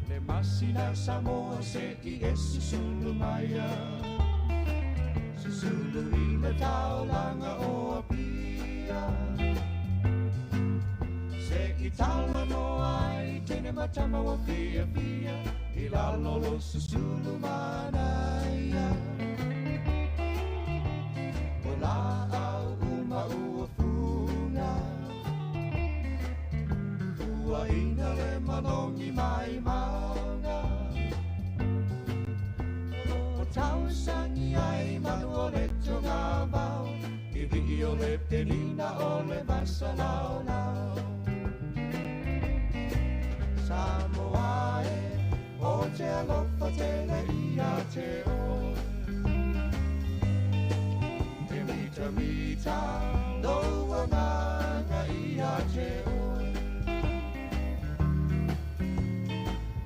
Le masina Samoa se i esi sulu maia. Si sulu i le taulanga o apia. Se i tala no ai tene matama wa fia fia. I lalo lo susulu manaia. O la au uma ua funga. Ua ina le manongi mai maunga. O tau sangi ai manu o le tonga vau. I vi o le penina o le vasa lau lau. Samoa e o te alofa te le ia te oe. E mita lo ananga ia te oe.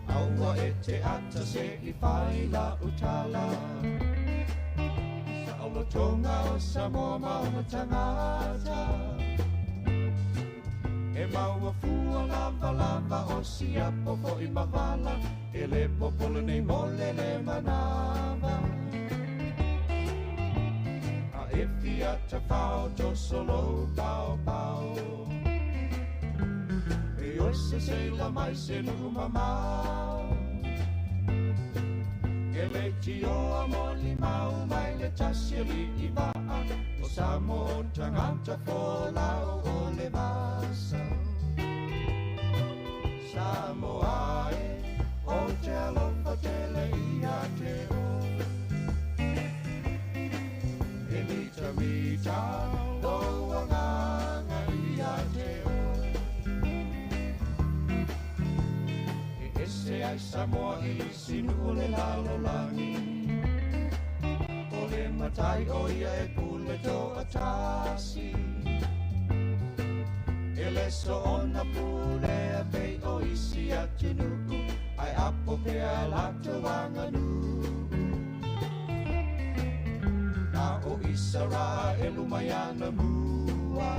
Aua e te ata se i whai la utala. Sa olo tonga o Samoa maunga tangata. E maua fua lava o siapo fo i mawala. E le popolo nei mole le manava. A e fiata whao to solo pao. E oise se la mai se nuku mamau. E le tio amoli mau mai le tasiri i waa. O Samoa tangata fo lau o le vasa. Samoa e o te alofa te le ia te oe. E mita lo ananga ia te oe. E ese ai Samoa i sinu o le lalo langi. O le matai o ia e pule to atasi. E le so ona pule a pei o isi atu nuku. Ai apo pe a lato wanganu. Na o isara e lumayana mua.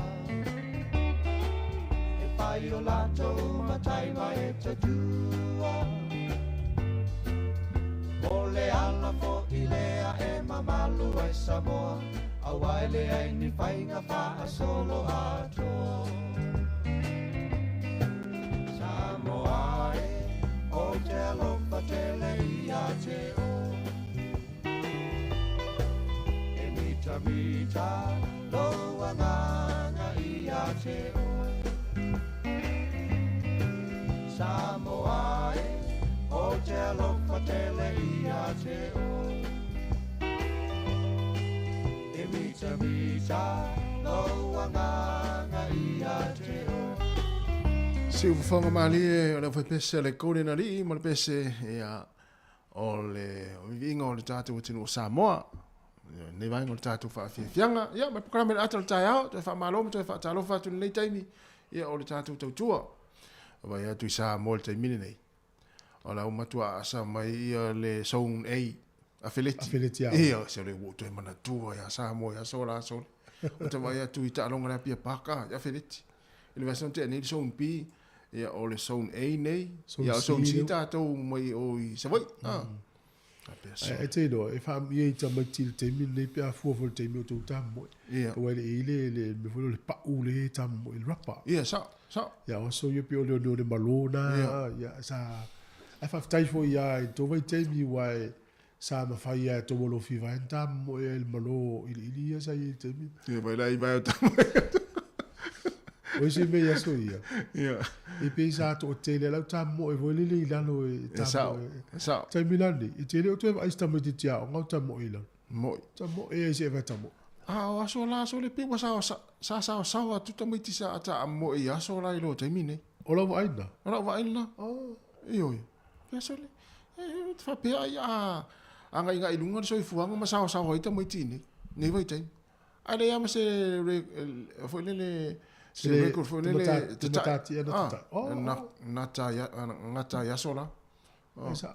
E pai o lato matai mai e tatua. O le ala fo i lea e mamalu ai Samoa. Awai le ai ni whainga wha a solo atoa. Samoa e o te alofa te le ia te oe. E mita lo ananga ia te oe. Samoa e o te alofa te le ia te oe. Si ufonga mali e ona foi pese le kore na ri mo le pese ia o le vinga o le tatu tinu Samoa ne vai ngol tatu fa fianga ia me programa atal taya to fa malo to fa talo fa tu nei taimi ia o le tatu tu tua va ia tu sa mo te mini nei ola o matua sa mai ia le soun ei afiliti ia se le wo to mana tua ia sa mo ia sola sol o te vai tu ita longa na pia paka ia afiliti ile version te ni soun pi ia o le soun ei nei ia soun sita to mai o i se vai e te no e fa mi e ta mai te mi nei pia fu te mi to ta mo o le me fu le pa u le ta mo il rapa ia sa ia o so io pio le malona ia sa e fa tai fo ia to vai te mi wai sa ma fa ia to lo fi va ta mo il malo il ia sa i te mi ia vai lai vai ta o se me ia so ia ia e pe sa to te le la ta mo e vole le la no e ta sa ta mi la ni e te le o te ai sta mo te tia o ta mo ila mo ta mo e se va ta mo o so la so le pe wa sa tu ta mo ti sa ta mo ia so la lo te mi ne o la va ina oh io ya so le e fa pe ia anga inga ilunga so i fuanga ma sa ho ita mo ti ne vai te ale ya ma se fo le se record fo le nata ya sola esa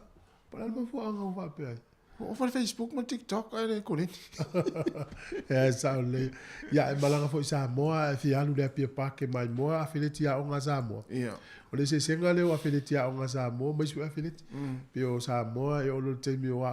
para mo fu anga va pe o fa Facebook mo TikTok ale ko le sa le ya malanga fo sa mo fi alu le pe pa ke mai mo afiliti ya onga sa mo o le se senga le o afiliti ya onga sa mo mai su afiliti pe o sa mo e o lo te mi o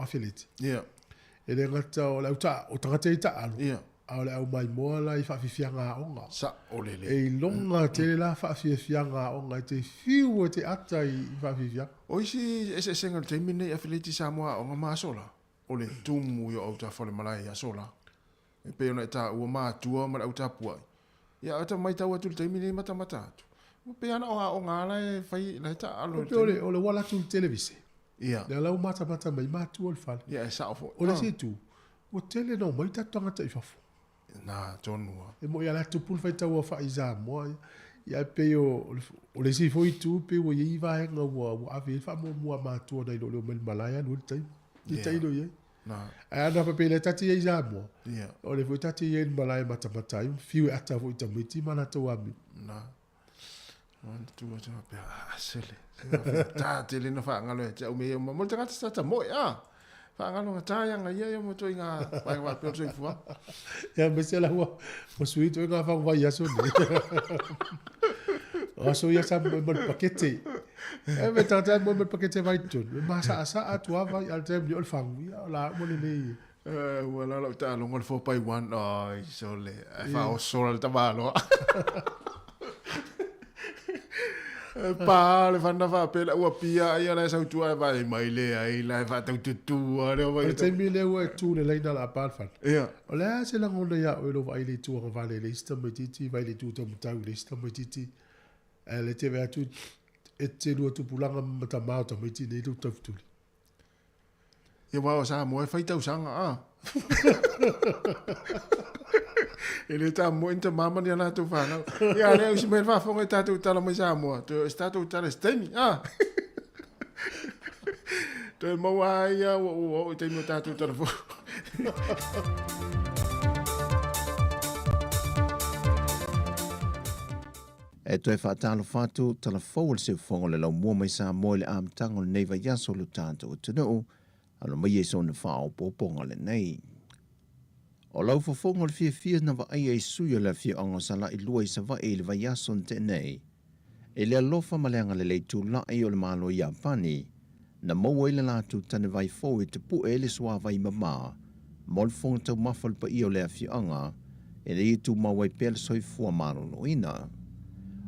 afiliti e le ngata o la uta o tanga te ita alu ale au mai mo la I fa fianga onga sa o le e longa te la fa fianga onga te fiu te ata I fa fia o isi ese senga te mine afiliti Samoa onga ma sola o le tumu yo o ta fole malai ya sola e pe ona ta o ma tua ma o ta pua ya ata mai ta o tu te mine mata o pe ana o ngala e fai la ta alo o le wala tu televisi le la mata mai ma tu o fa ya sa o le se tu o tele no mai ta tonga te fa na tonua e mo ia la tu pul faita wa fa iza mo ia pe o le si foi tu pe o ia va nga wa ave fa mo ma tu dai lo mel malaya no tai ni tai lo ye na ana pa pe le tati iza mo o le foi tati ye malaya mata fiu ata foi ta miti mana to ami na tu tu pe asele ta te le no fa ngalo te o me mo te ngata ta mo ya fa ngalo ta yang ia mo to inga vai va pe so fu ya me se la wa mo sui to nga fa va ya so ni o so ya sa mo pakete e me ta mo pakete vai tu ma sa atu va al tem di ol fang ya la mo le wala la ta lo ngol fo pai wan ai so le fa o so la ta va lo pa le fana fa pela ua pia ia la sa tu vai mai le ai la fa tu ale vai te mi le ua tu le leina la pa fa ia o le se la ngol ya o lo vai le tu va le lista metiti vai le tu to mutau lista metiti le te va tu e te lu tu pulanga mata ma to metiti le tu tu ia wa sa mo e faita usanga ele tá muito mama ni na tu fana ia le usi me fa fonga tatu tala mai sa mo to statu tala stemi to mo ia o te mo tatu tala fo e toi whaatalo whātu tala whawal se whongo le lau mua mai sa moe le am tango le neiva yaso lu tātou o tunu alo mai e so na whao pōponga le nei. O lau whawhongo le fia na wa ai e suyo le fia ongo sala I lua I sa wa e le vai yaso te nei. E le alofa maleanga le lei tū la e o le malo I Apani na maua le lātu tane vai fōu e te pu e le sua vai mama mo le whonga tau mawhal pa I o le fia anga e le I tū mawai pēle soi fua maro no ina.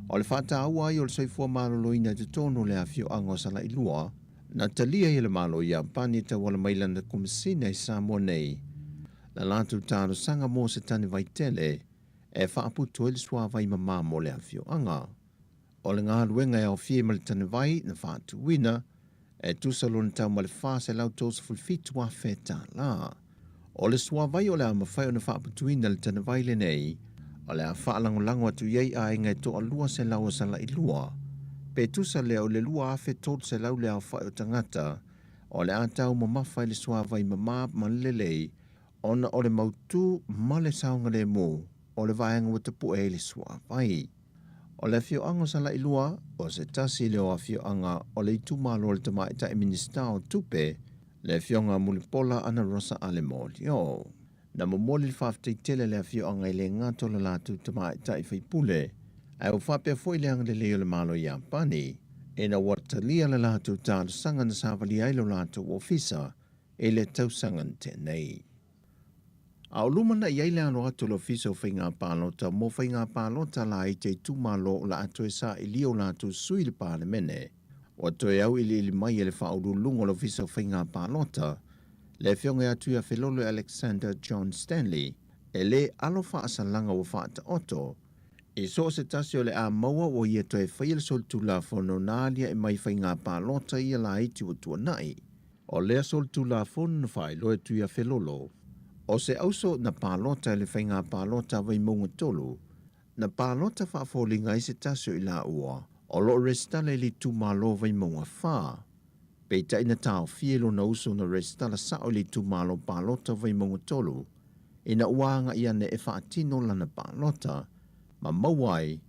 O le whata aua I o le soifua malolo ina te tono le awhio ango sala I lua, na talia I le malo I Apani te wala mailana kumasina I Samoa nei. Na lātu tāro sanga mō se tani vai tele, e whaaputu e le sua vai mamā mo le awhio anga. O le ngā ruenga e o fie ma le tani vai na whātu wina, e tusalo na tau ma le whāse lau tōsa fulfitu a whetā la. O le sua vai o le a mawhai o na whaaputuina le tana vai le nei, o le a whaalangolango atu iei a inga to a lua se lau sa la i lua. Pe tusa le o le lua afe tot se lau le a whai o tangata, o le a tau ma mawhai le sua vai ma maap ma lelei, ona o le mautu ma le saunga le mo, o le vaenga wa tapu e le sua vai. O le fio anga sa la i lua, o se tasi le o a fio anga o le itu malo le tama ita e minista o tupe, le fionga mulipola ana rosa ale molio. Na momoli le whaaftei tele le fio anga i le ngato le latu tama ita i whaipule, ai o whapea foi le anga le leo le malo i ampani, e na watalia le latu tālu sanga na sāwali ai lo latu ofisa, e le tau sanga tenei. A o lumana i eile alo atu lo fiso whainga pālota, mo whainga pālota la i te tūmalo la atu e sa i lio la atu sui le pāle mene. O toe au ili mai e le whauru lungo lo fiso whainga pālota, le whionga atu a Filolo Alexander John Stanley, e le alo whaasalanga o whaata oto, e so se tasio le a maua o ia toe whaile sol tula whono nālia e mai whainga pālota i a la iti o tua nai. O lea sol tula whono whai loe tu a Filolo. O se auso na pālota le whainga pālota vai maunga tolu, na pālota whaafolinga i se tasio i la ua, o lo restale li tu malo vai maunga wha. Peita ina tau fielo na uso na restala sao li tu malo pālota vai maunga tolu, ina uanga ia ne e whaatino lana pālota, ma mawai,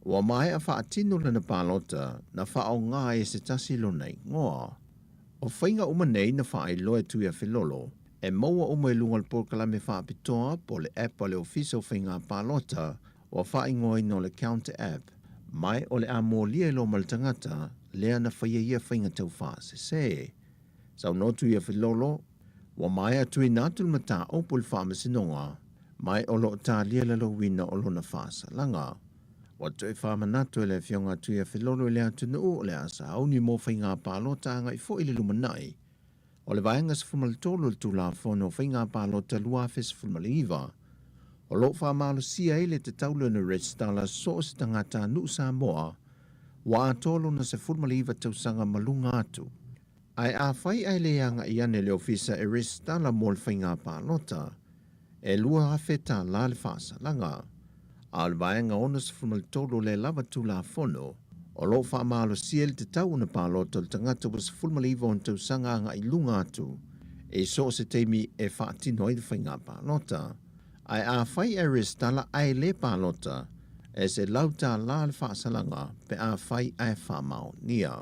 wa mai a whaatino lana pālota na whaao ngā e se tasilo nei ngoa. O whainga umanei na whaai loe tuia Filolo, e maua o mai lunga le porkalame whaapitoa po le app o le ofiso whainga pālota o whaingoa no le counter app, mai o le a mōlia lo maltangata lea na whaia ia whainga tau whaase se. Sau notu ia Filolo, wa mai atu i nātul mata opo le whaamasinonga, mai o lo tā lia lalo wina o lo na whaasa langa. Wa tu e whaamanatu e le whionga tu ia Filolo i le atunu o le asa au ni mō whainga pālota anga i fo ili lumanai. O le vaenga sa fumaltolo le tula whono whainga pālota lua fes fulmaliva. O lo whaamalo sia ele te taulo na restala so se tangata nu Samoa, wa atolo na se fulmaliva tausanga malunga atu. Ai a whai ai le anga i ane le ofisa e restala mo le whainga pālota, e lua hawheta la le whaasa langa. A le vaenga ona sa fumaltolo le lava tula whono, o lo whaamalo siel te tau na pālota le tangata was fulmaliva on tau sanga anga i lunga atu, e so se teimi e whaatino i le whainga pālota. Ai a whai e restala ai le pālota, e se lauta la le whaasalanga pe a whai ai whaamao nia.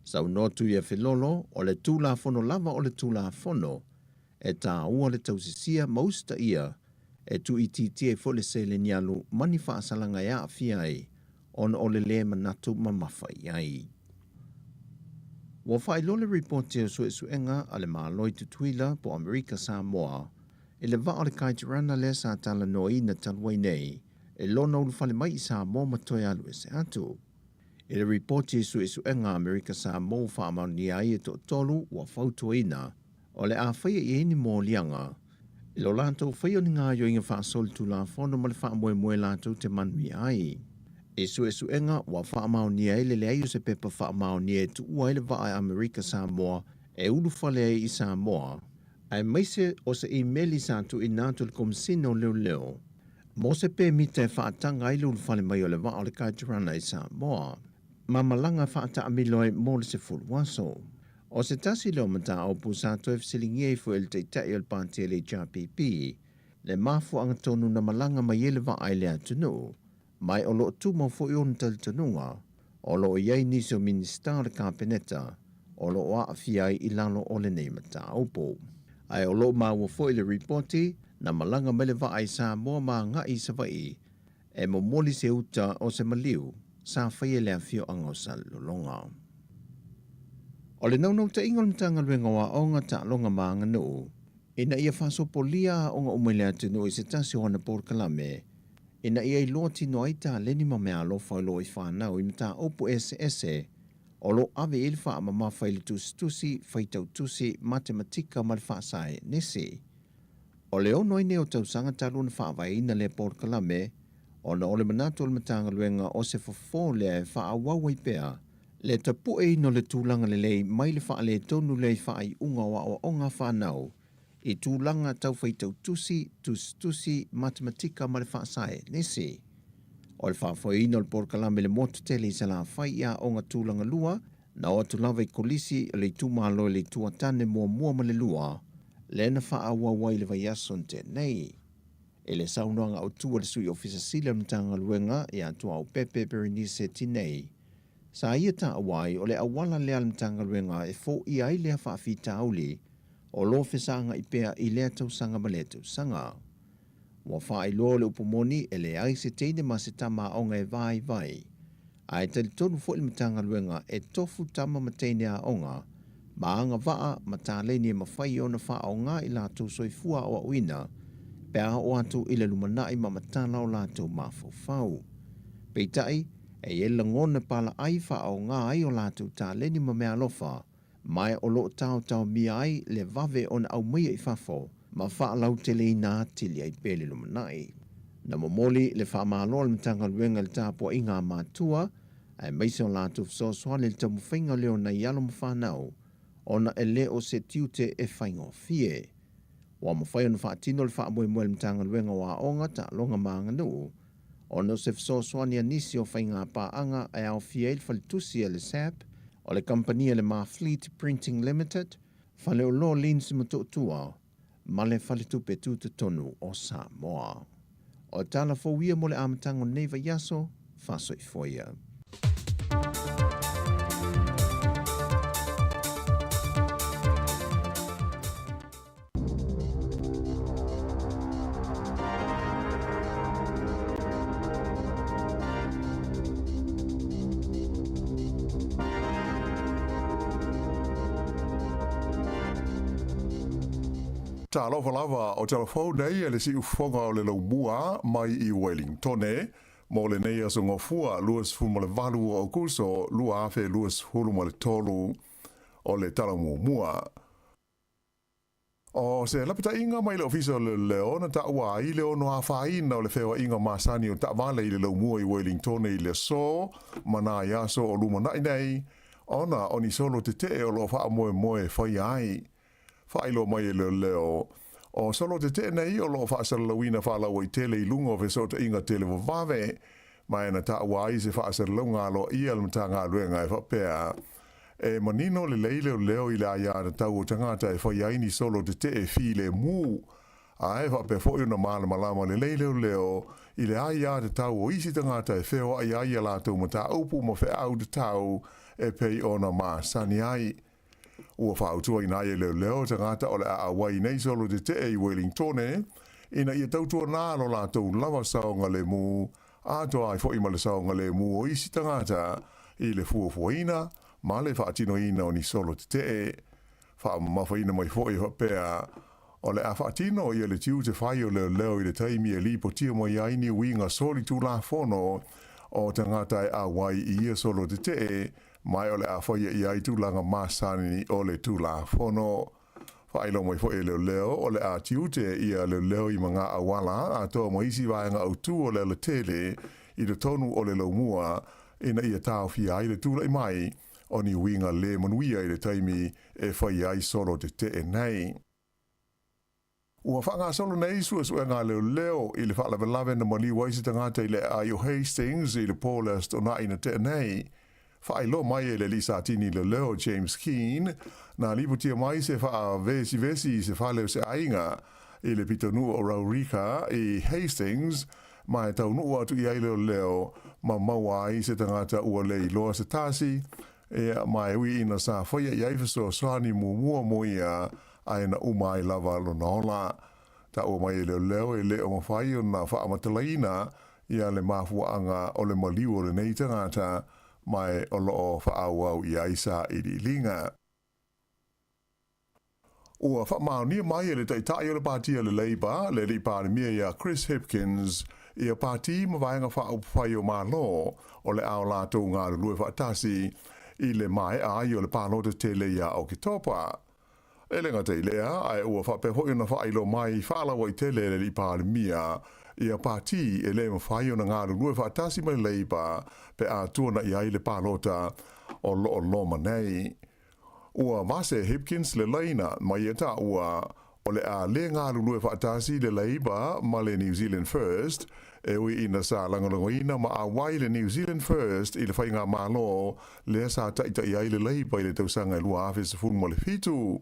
Sau notu ia Filolo, o le tūla whono lava o le tūla whono, e tā ua le tausisia mausta ia, e tu i titi e fole se le nialu mani whaasalanga ia a fiai, on o le le manatu ma mawhai ai. Wa whai lo le reporti o suenga a le māloi tutuila po Amerika Samoa, e le vaa o le kaitirana le sa tala noi na talwai nei, e lona ulu whale mai i Samoa matoe alu e se atu. E le reporti suenga Amerika Samoa whaamau ni ai e to tolu wa fautuina, o le a whaia i eni mō lianga, e lo lantou whaio ni ngā yo inga whaasol tu la whono ma le whaamoe moe lantou te manui ai. E suenga wa whaamau ni ai le ai o se pepa whaamau ni e tu ua ele vaa Amerika Samoa e ulu whale ai i Samoa. Ai maise o se emaili sa tu i nātu le komisino leo leo. Mo se pe mita e whaatanga ai le ulu whale mai o le vaa o le kaitirana i Samoa. Ma malanga whaata amiloi mo le se fulu waso. O se tasi leo mata o pusato e fisilingi e fu el te tai al panti le JPP. Le mafu anga tonu na malanga mai ele vaa ai le atunu. Mai o lo tu mo fo ion tal tanunga, o lo iei niso minister le kapeneta, o lo wa afiai ilano o le nei mata opo. Ai o lo ma wo fo ile reporti, na malanga mele va ai sa mo ma nga i sa vai, e mo moli se uta o se maliu, sa whaia le afio anga o sa lolonga. O le naunau ta ingol mtanga luenga wa onga ta longa maanga nuu, ina ia faso polia onga umele atu nuu i se tasi o na porkalame, ina ia i loa tino aita leni ma mea alofa i loa i whanau i mta opu ese, o lo ave ili wha ma mawhaili tusi, whaitau tusi, matematika ma le whaasae nesi. O le ono i neo tau sanga talu na whaavai ina le porkalame, o na ole manatu ole matanga luenga o se fafo le e whaawawai pea, le tapu e ino le tūlanga le lei mai le wha le tonu le wha i unga wa o onga whanau, I tūlanga tau whaitau tusi matematika ma le whaasae, nese. O le whaafoina o le porkalame le motu tele i se la whai ia o ngā tūlanga lua, na o atu lawa I kolisi le tūmalo le tuatane mua ma le lua, le na wha awa wai le vai ason te nei. E le saunoanga o tua le sui ofisa sila mtanga luenga i atua o Pepe Berenice Tinei. Sa ia ta awai o le awala lea mtanga luenga e fo I ai lea whaafita auli o lo fesanga I pea I lea tausanga ma lea tausanga. Wa whaai loa le upomoni e le ai se teine ma se tama onga e vai. Ai tali tonu fo I mtanga luenga e tofu tama ma teine a onga, ma anga waa ma tāleni e mawhai o na wha o ngā I lātou soifua o uina, pea o atu I le lumanai ma matala o lātou mawhau. Peitai, e langona pala ai wha o ngā ai o lātou tāleni ma mea lofa, mai o lo tau mia ai le vave on au mia I whafo, ma wha lau tele I nā tili ai pele lumanai. Na momoli le wha maaloa le mtanga luenga le tāpua I ngā mātua, ai maise o lātou fsoswane le tamu whainga leo na ialo mwhanau, ona e leo se tiute e whaingo fie. Wa mawhai ona whaatino le wha moe le mtanga luenga wa onga ta longa maanga nuu, ono se fsoswane a nisi o whainga paanga ai au fie il falitusi le SAP, o le kampania le Fleet Printing Limited, whale o lo linsi matotua, ma le falitupe tuta tonu o Samoa. O tala fowia mo le amatango neiva yaso, faso I foia. Talofa Lava o Talofa nei le si ufonga o le laumua mai I Wellington mo le nei aso ngofua luas fu mo le valu o kurso lua afe luas hulu mo le tolu o le talamumua. O se lapita inga mai le ofisa le leo na ta ua I leo no hafaina o le fewa inga masani o ta vale I le laumua I Wellington I le so mana yaso o lumana nei ona oni solo te te o lo fa moe fai ai. Whailo mai e leo. O solo te nei o lo whaasara lawina whaalawa I tele I lungo ve sota inga tele vave, mai na ta wai se whaasara lau ngalo I almata ngā luenga e whapea. E manino le leile o leo I la ia na tau o tangata e whaiaini solo te e file mu. A e whape fo na maala malama le leile o leo I le aia te tau o isi tangata e wheo ai aia lātou ma ta upu ma whe au te tau e pei ona maa sani ai. Ua whautua ina e leo tangata o le a wai nei solo te I Wellington ina ia tautua nā lo lātou lava saonga le mu, atoa ai fo ima le saonga le mu o isi tangata I le fuafuaina, ma le whaatino ina o ni solo te whaamafaina mai fo I hapea o le a whaatino ia le tiu te whai o leo I le taimi e lipo tia mai aini winga soli tu la fono o tangata e a wai I ia solo te mai o le a whaia I ai tūlanga māsani o le tūla whono. Whailo mai fo e leo o le a tiute ia leo I mga awala a toa maisi vaenga au tū o le tele I le tonu o le laumua ina ia tāo fia ai le tūla I mai o ni winga le manuia I le taimi e whaia ai solo te nei. Ua whanga solo nei sua ngā leo I le whaalawelawe na mali waisi tangata I le Ayo Hastings I le Paulist o na ina te nei. Whailo mai e le lisatini le leo James Keane, na liputia mai se wha vesi se whaleo se ainga I le pitonu o Raurika I Hastings, mai tau nuu atu I aile leo ma mawai se tangata ua le loa se tasi, e mai ui ina sa whaia I aifaso swani mua moia ai na umai lava lo naola. Ta ua mai leo e leo mawhai o na wha amatalaina ia le mafuanga o le maliu o le nei tangata, mai o loo whaawau I aisa I li linga. Ua whamaunia mai e le taitai o le pātia le Labour, le li pārimia ia Chris Hipkins, ia pāti mawaenga whaupwhai o mālo o le ao lātou ngā lue whaatasi I le mai ai o le pālota tele ia o ki topa. E lenga te lea, ai ua whapehoi na whailo mai whaalawa I tele le li pārimia, ia pāti e le mawhai o na ngā lue whaatasi mai Labour pe a tuana I ai le pālota o lo manei. Ua vase Hipkins le leina mai e ta ua o le a le ngā lulu e whaatasi le Labour ma le New Zealand First, e ui ina sa langalongoina ma a wai le New Zealand First i le whai ngā mālo le sa taitai ai le Labour i le tausanga i lua awhi sa funu ma le fitu.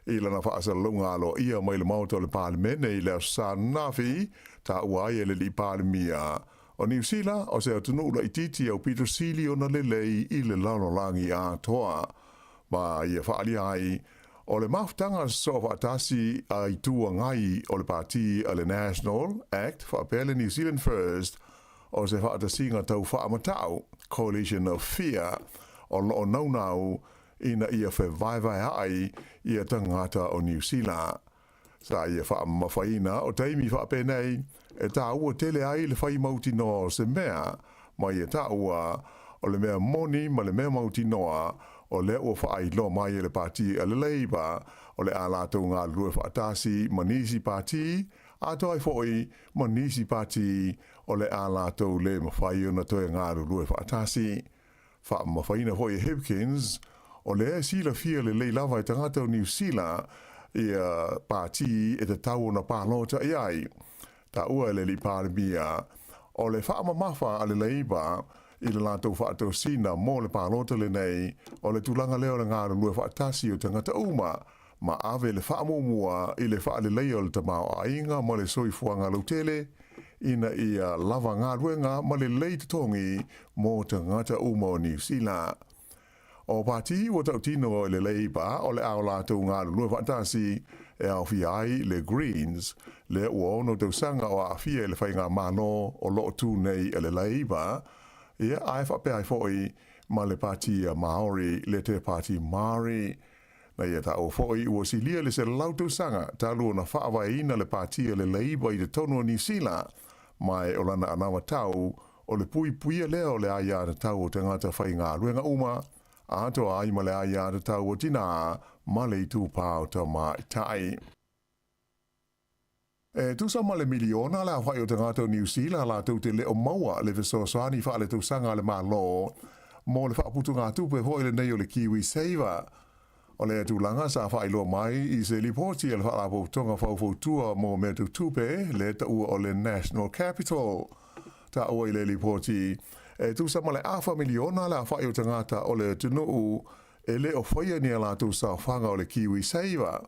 I lana whaasa lunga alo ia mai le mauta o le pālimene i le sa nafi ta ua ai e le li pālimia. O New Zealand o se atunu ula i titi au Peter Sealy o na le lei i le lalolangi a toa. Ma ia whaali ai o le maftanga so whaatasi a i tua ngai o le parti a le National Act whaapele New Zealand First o se whaatasi ngā tau whaamatau Coalition of Fear o lo naunau ina ia whewaiwai ai ia tangata o New Zealand. Sa ia whaamawhaina o teimi whaapenei e tā ua tele ai le whai mauti noa se mea ma ia tā ua o le mea moni ma le mea mauti noa o le ua whaai lo mai e le parti a le Labour o le alatou ngā lue whaatasi manisi parti a toi foi manisi parti o le alatou le mawhai o na toi ngā lue whaatasi. Whaamawhaina foi e Hipkins o le sila fia le lei lava i tangata o New Zealand ia parti e te tau na pālota i ai. Ta ua le li pārimia o le whaamamafa a le Labour i le lātou whaatou sina mō le pālota le nei o le tūlanga leo le ngāra lua whaatasi o tangata uma ma ave le whaamumua i le whaale leo le tamau a inga ma le soifuanga lautele ina ia lava ngā ruenga ma le lei tongi mō tangata uma o New Zealand. O pāti o tau tino le Labour o le ao lātou ngāra lua whaatasi e au ai le Greens le ua ono tau sanga o a fia le whai ngā mano o loo tū nei e le Labour ia ai whape ai foi ma le pāti a Maori le te pāti Māori. Na ia ta o foi ua silia le se lautu sanga ta lua na whaawaina le pāti a le Labour i te tono o New Zealand mai o lana anawa tau o le pui puia leo le aia na tau o te ngata whai ngā ruenga uma a ato ai ma le aia na tau o tina ma le itu pāo ta mai tai. E tusa ma le miliona la whai o te ngata o New Zealand la tau te leo maua le vesoasani wha le tau sanga le malo mo le whaaputu ngā tupe hoi le nei o le Kiwi Saver. O le tūlanga sa whai loa mai i se lipoti le whaalapo tonga whaufautua mo mea tu tupe le ta ua o le National Capital. Ta ua i le lipoti e tusa ma le awha miliona la whai o te ngata o le tunuu e le o whaia ni la tu sa whanga o le Kiwi Saver.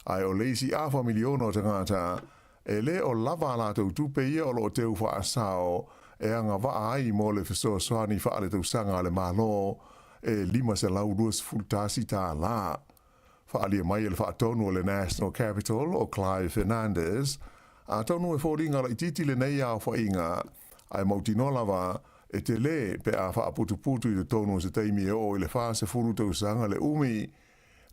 Ai o leisi awha miliona o te ngata e le o lava la tau tupe ia o lo teu wha asao e anga waa ai mo le fisoa soani wha ale tau sanga le malo e lima se lau duas fultasi tā la. Wha alia mai le wha tonu o le National Capital o Clive Fernandez a tonu e fōringa la ititi le nei au wha inga ai mautino lava e te le pe a wha putu i le tonu se teimi e o i le wha se furu tau sanga le umi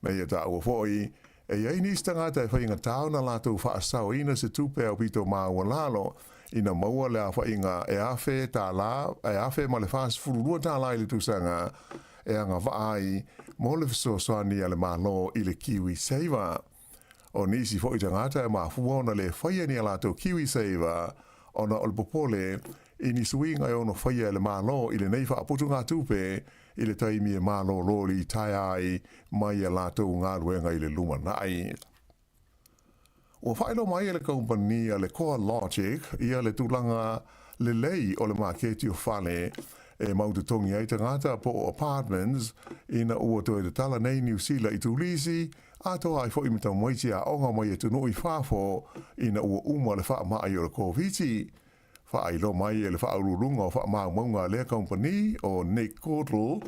na ia tā ua fōi e iai nis tangata e whainga tāuna lātou whaasau ina se tupe au pito māua lalo ina maua le a whainga e awhe tā la, e awhe ma le whaas fururua tā la i le tūsanga e anga waai mo le fisosoani a le mālo i le Kiwi Saver. O nisi fo i tangata e mafua ona le whaia ni a lātou Kiwi Saver ona o le popole i ni suinga e ono whaia le mālo i le nei whaaputu ngā tupe i le taimi e mālo lori tai ai mai a lātou ngā ruenga i le luma nai. Ua whaelo mai e le kompania le Core Logic ia le tūlanga le lei o le maketi o whale e mautu tongi ai tangata po apartments ina ua toe te tala nei New Zealand i tūlisi a toa ai fo i mita moiti a onga mai e tunu i whafo ina ua uma le wha mai o le COVID. Whaelo mai e le whaururunga o whaamaunga le company o Nick Cordell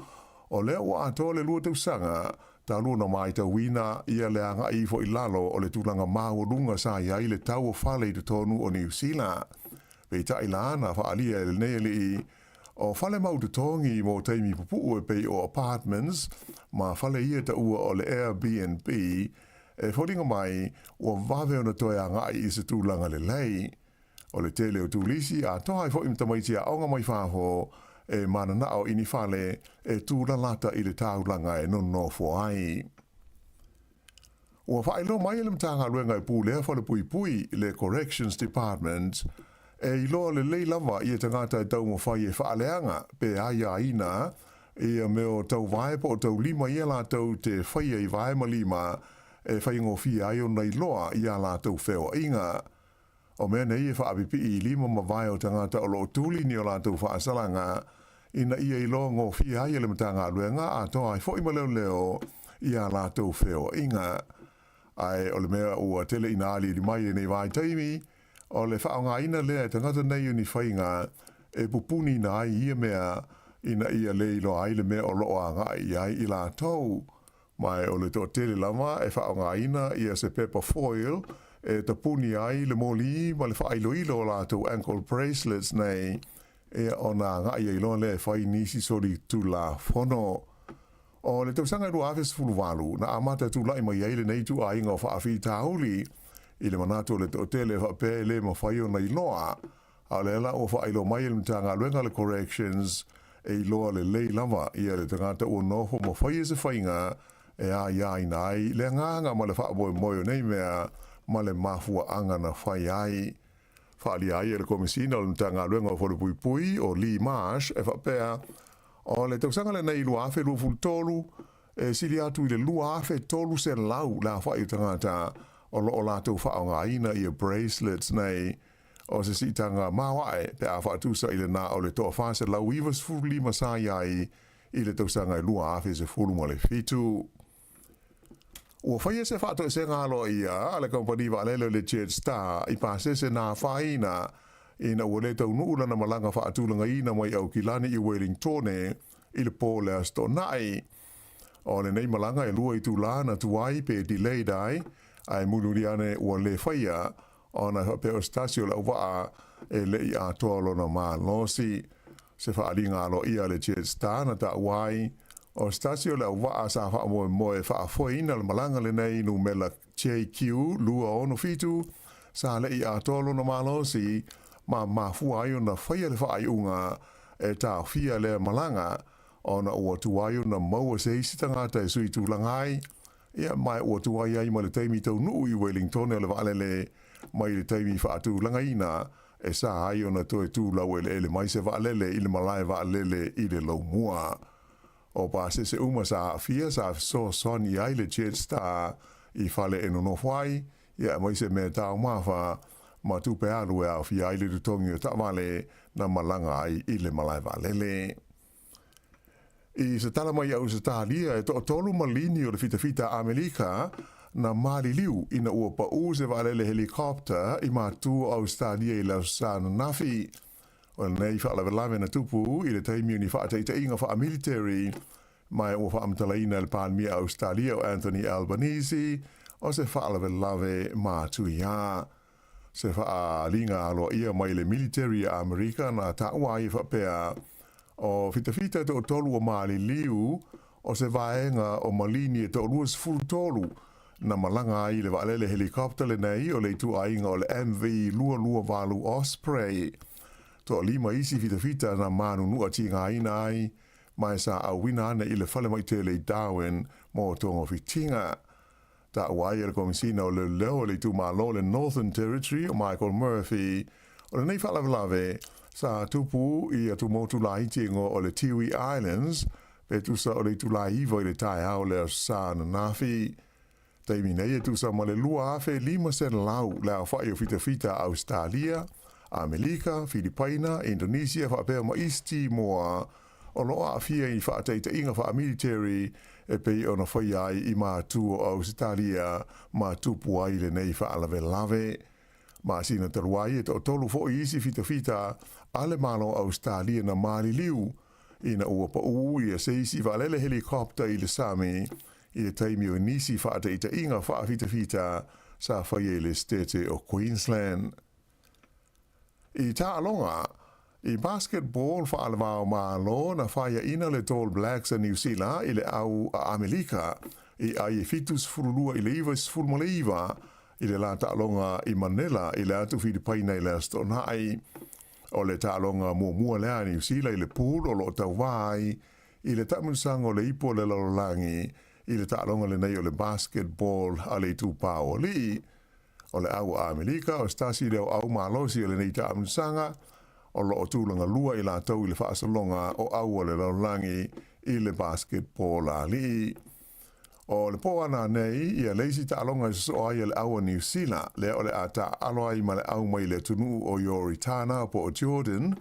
o le ua ato le lua tau sanga ta luna mai ta wina ia le anga i fo i lalo o le tūlanga maurunga sa iai le tau o whale i te tonu o New Zealand. Pei ta ilana whaalia e le neeli i o whale mau te tongi mo teimi pupu e pei o apartments ma whale ia ta ua o le Airbnb e whoringa mai o wawe ona toe anga i se tūlanga le lei. O le tele o tūlisi a tohai fo imta maiti a onga mai whāho e mana nao ini whale e tūra lata i le tāulanga e nono fo ai. Ua whaelo mai e le mtanga luenga e pūlea whale pui pui le Corrections Department e iloa le lei lava i e tangata e tau mo whai e whaaleanga pe aia ina e a meo tau vae po tau lima i la tau te whai e vae ma lima e whaingo ai o nei loa i a lātou wheo inga. O mea nei e whaapipi I lima ma vai o tangata o loo tūli ni o lātou whaasalanga, ina ia I loa ngō whia ai le matanga luenga a toa ai fo I maleo leo I a lātou wheo inga. Ai o le mea ua tele ina ali di mai nei vai taimi, o le whaonga ina lea tangata nei uni whainga e pupuni na ai ia mea ina ia leilo ai le mea o loo anga ai I lātou. Mai o le tō tele lama e whaonga ina ia se pepper foil e ta puni ai le moli ma le whailo ilo o lātou ankle bracelets nei e o nā ngai e ilo le whai nisi sori tu la whono. O le tausanga rua awes fulu walu na amata tu lai mai eile nei tu a inga o whaafi tauli I le manato le tō tele whape le ma whai o nei loa a le la o whailo mai le mtanga luenga le corrections e iloa le lei lama ia le tangata o noho ma whai e se whainga e a iai nai le nganga ma le whaaboe moio nei mea ma le mafua anga na whai ai. Whaali ai e le komisina o le mtanga luenga o whole pui pui o Lee Marsh e whapea o le tausanga le nei lua afe lua fultolu e sili atu I le lua afe tolu se lau la whai tangata o lo lātou whaonga ina I a bracelets nei o se sitanga mawae pe a whaatusa I le nā o le toa whase lau iwas fuli masai ai I le tausanga I lua afe se fulu ma le fitu. Ua whaia se whaato se ngalo ia, ale kompani wa lelo le Jet Star, I pāse se nā whaina, ina ua le tau nuula na malanga whaatulanga ina mai au kilani I Wellington, I le pōle asto nai. O le nei malanga e lua I tūlana tuai pe delay dai, ai muluriane ua le whaia, o na peo stasio la waa e le I atoalo na maa losi. Se whaaringa alo ia le Jet Star na ta wai, o stasio le waa sa wha moe wha foina le malanga le nei nu mela JQ lua ono fitu sa le I atolo no malosi ma mafua ayo na whaia le wha unga e ta fia le malanga o na ua tuayo na maua se isi tangata e sui tūlangai ia mai ua tuayo ai ma le teimi tau nuu I Wellington e le waalele mai le teimi wha tūlangaina e sa ayo na toe tūlau ele mai se waalele I le malai waalele I le lau mua. O pāse se uma sa fia sa so soni ai le Jet Star I whale eno no whai, ia mai se me tau mawha ma tupe alu e au fia ai le tutongi o tawale na malanga ai I le malai walele. I se tala mai au se tālia e to tolu malini o le fita Amerika na mali liu ina ua pa u se walele helikopter I mātua Australia I lau sana nafi. O nei whaalawe na tupu I le taimi ni whaataita inga wha military mai o whaamtalaina le pānmia Australia o Anthony Albanese o se whaalawe lawe mātuia. Se whaalinga alo ia mai le military a Amerika na taua I whapea o fita to tolu o maali liu o se vaenga o malini e to luas full tolu na malanga ai le waalele helikopter le nei o le tu ainga o le MV lua valu Osprey. To lima isi fita na manu nua tinga ina ai, mai sa awina ane I le whale mai tele Darwin mo tongo fitinga. Ta wai e le komisina o le leo le tu malo le Northern Territory o Michael Murphy, o le nei whalawalawe sa tupu I atu motu la itingo o le Tiwi Islands, pe tu sa o le tu la ivo I le tai au le sa na nafi. Taimi nei e tu sa ma le lua afe 5 sen lau le a whai o fita Australia, Amerika, Filipina, Indonesia, whaapea ma East Timor, o loa a fia I whaateita inga wha military e pei o na whai ai I mātua o Australia, mātupu ai le nei whaalawe lawe. Ma sina taruai e to tolu fo I isi fita ale malo Australia na maali liu, ina ua pa ui a se isi waalele helikopter I le Sami, I le taimi o nisi whaateita inga wha fita sa whai e le stete o Queensland. I Ta'alonga, I basketball whaalawao malo na whaia ina le Tall Blacks a New Zealand I le au a Amerika I ai e fitus furulua I le iwas fulmoleiva I le la Ta'alonga I Manila I le atu Filipaina I le astonai. O le Ta'alonga mua lea New Zealand I le pool o lo tawai I le tamunsang o le ipo le lalolangi I le Ta'alonga le nei o le basketball a le tupa o li. O le au a Amerika o stasi leo au malosi o le nei tamunsanga o lo o tūlanga lua I la tau I le whaasalonga o au o le laulangi I le basketball a li. O le po ana nei, ia leisi ta alonga i so ai le aua New Zealand, le o le a ta aloa i ma le au mai le tunu o Yoritana po o Jordan,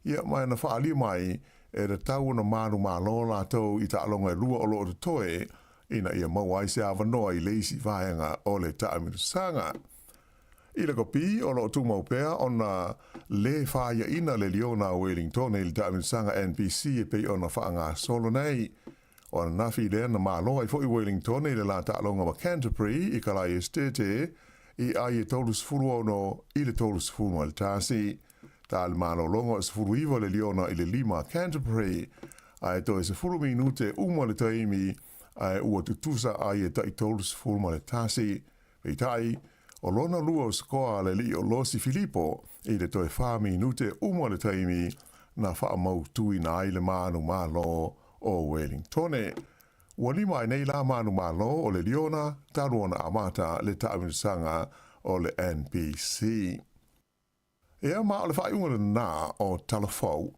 ia mai na whaali mai e le tau na manu malo la tau i ta alonga i lua o lo o toe, ina ia mawai se awanoa i leisi vaenga o le ta amitusanga. I le kopi o lo tu maupea o na le whaia ina le Leona Wellington i le ta amitusanga NPC e pei o na whaanga solo nei. O na nafi lea na malo ai fo i Wellington i le la ta alonga ma Canterbury i ka lai estete i ai e tolus furu ono i le tolus furu ma le tasi. Ta le malo longo e sefuru iwa le Leona i le lima Canterbury ai to e sefuru minute uma le taimi ai ua tutusa ai e ta i tolus furu ma le tasi. Vei tai, o lona lua o skoa le li o Losi Filippo i le toe 4 minute uma le taimi na wha mau tui na ai le manu malo o Wellingtone. Ua lima ai nei la manu malo o le Leona, taruona amata le taamirisanga o le NPC. Ea maa le whai unga na o Talofa.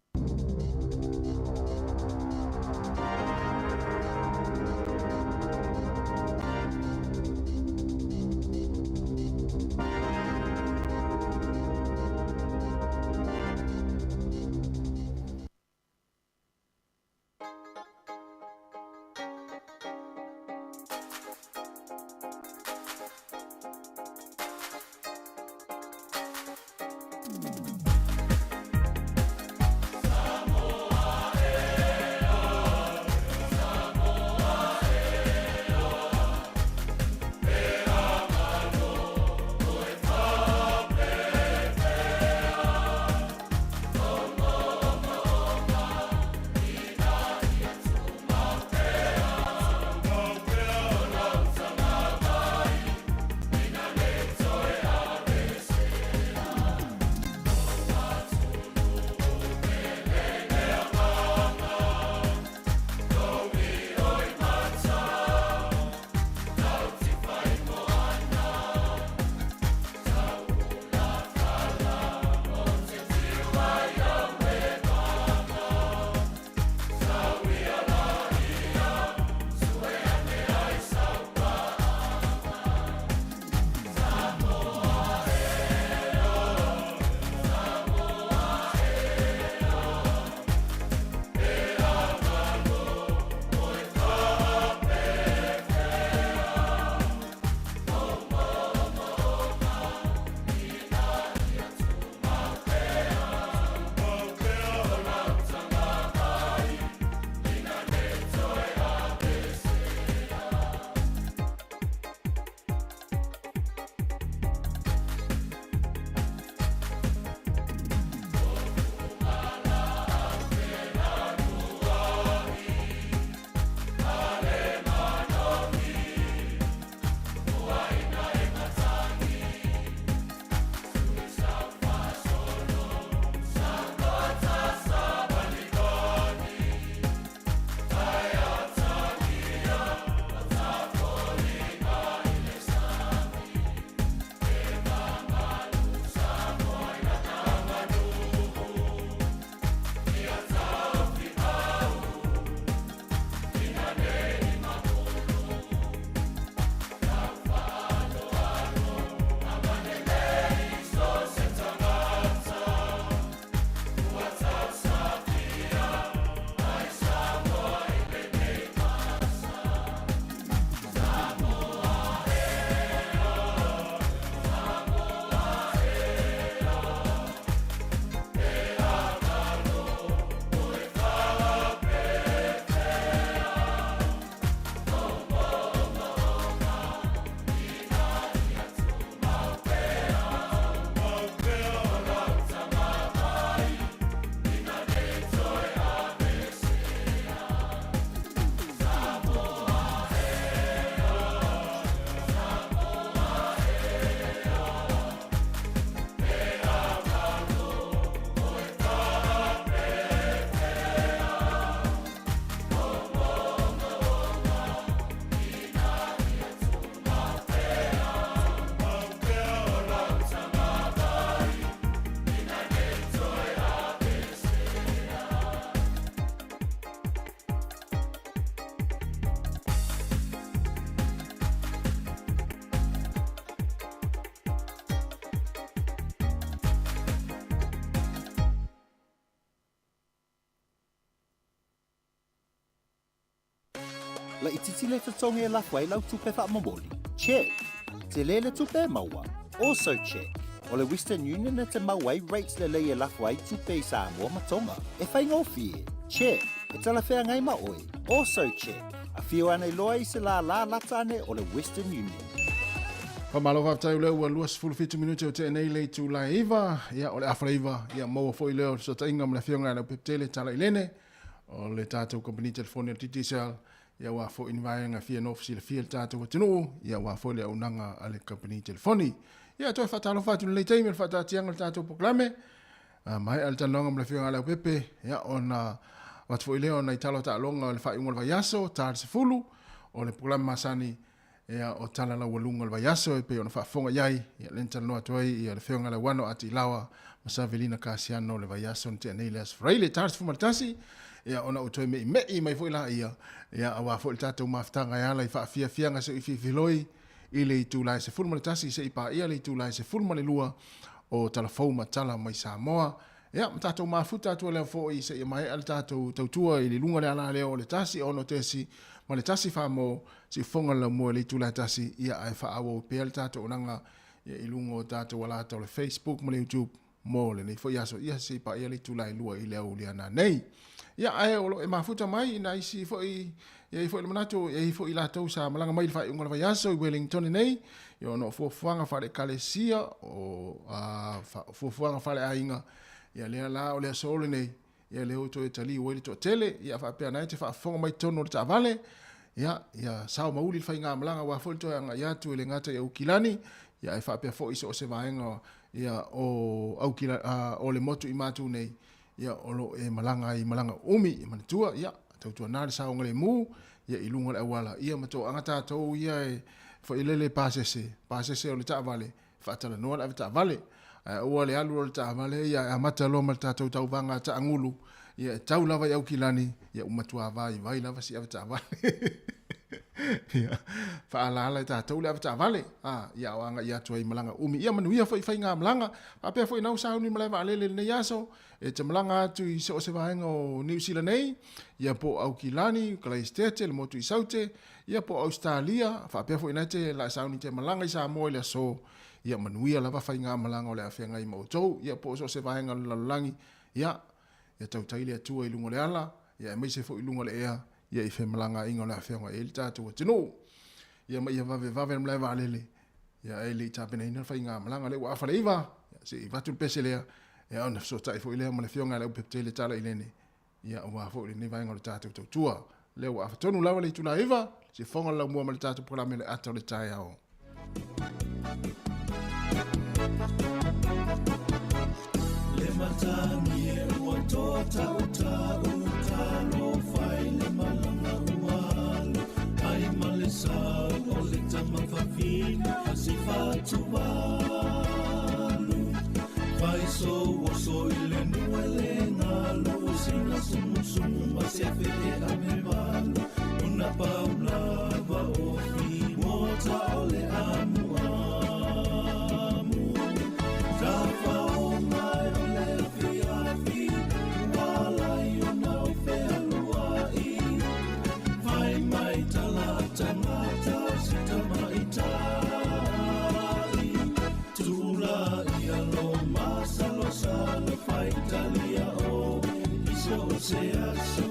la ititi le tatonga la fai lau tupe fa mamoli. Check. Te le tupe maua. Also check. O le Western Union na te mawai rates le leia la fai tupe Samoa matonga. E fai ngofie. Check. E tala fea ngai maoi. Also check. A fio ane loa i se la latane o le Western Union. Pamalo whaptai leo ua luas fulfitu minute o te nei lei tu la iwa, ia o le afra iwa, ia maua fo i leo so ta inga mle fionga na peptele tala ilene, o le tātou kompani telefonia TTCL, ia wa fo invaenga fia nofisi le fia le tātou wa tinu, ia wa fo le aunanga ale kompani telefoni. Ia toi whatalo whatu le teime le whatatianga le tātou poklame, mai al tanonga mle fionga le pepe, ia o na watu fo i leo na italo ta alonga le whaiunga le vaiaso, tāre se fulu, o le poklame masani, ia o tala la walunga le vaiaso e pe ona whaafonga iai, ia lenta noa toi, ia le whionga le wano ati lawa, masa velina kasiano le vaiaso ni te anei as fraile, tārs fumaritasi, ia ona o toi mei mai fo ila ia awa fo il tātou maftanga ia lai whaafia fianga se ifi filoi, i le i tūlai se fulmaritasi, se ipa ia le i tūlai se fulmani lua, o tala fauma tala mai Samoa, ia tātou mafuta atua leo fo i se ia mai al tātou tautua i le lunga le ala leo le tasi, ono tesi, ma le tasi whamo si fonga la mua le tula tasi ia ai whaawo pēl tātou onanga ia ilungo tātou wala tau le Facebook ma le YouTube mo le nei fo iaso ia si pa ia le tula i lua i leo li ana nei ia ai olo e mafuta mai ina isi fo i ia i fo i manato ia i fo i la tau sa malanga mai le whai unga le vaiaso i Wellington nei ia ono fuafuanga whare kalesia o fuafuanga whare ainga ia lea la o lea sole nei ia leo to Italy o to tele ia fa pe na te fa fonga mai tono le tavale ia sao mauli fa nga malanga wa fo to nga ia tu le ngata ia ukilani ia fa pe fo iso se vaenga ia o ukila o le motu i matu nei ia o lo e malanga umi i matua ia tau na sao ngale mu ia ilunga le wala ia mato angata to ia fo ilele pasese o le tavale fa tala no le tavale o le alu o le tavale ia amata lo mal tau vanga ta angulu ia tau lava ia ukilani ia umatua vai lava si ava tavale ia fa ala ta tau le ava tavale ia wanga ia tuai malanga umi ia manuia foi nga malanga ape foi nau sa ni malava lele ne yaso e te malanga tu i so se vaenga o New Zealand nei ia po aukilani Christchurch le motu i saute ia po Australia fa ape foi na te la sa ni te malanga i Samoa le so ia manuia lava fai ngā malanga o le awhenga i mautou, ia po so se vahenga lalangi, ia tau taile atua i lunga le ala, ia mai se fo i lunga le ea, ia i whe malanga inga o le awhenga e li tātua tino, ia mai ia vave mlai vālele, ia e li tāpena ina fai ngā malanga le wa awhare iwa, se i vatu pese lea, ia ona so tai fo i lea ma le whionga le upeptele tala i lene, ia ua fo i le vahenga o le tātua tautua, le wa awhatonu lawa le tula iwa, se fonga lau mua ma le tātua polame le ata o le tai ao. Matangi e ua toa talo fai le malanga ualu ai male sau o le tamawhawhina si whatu walu fai so i le nuele ngalu sina sumu ma se wheke a me walu una paulava o fi mota o le amu Tafa o mai o le fiafi wala i o nau whea luai Vai mai tala tangata si tamai tai Tura i alo masalo salo fai talia o Iso o se aso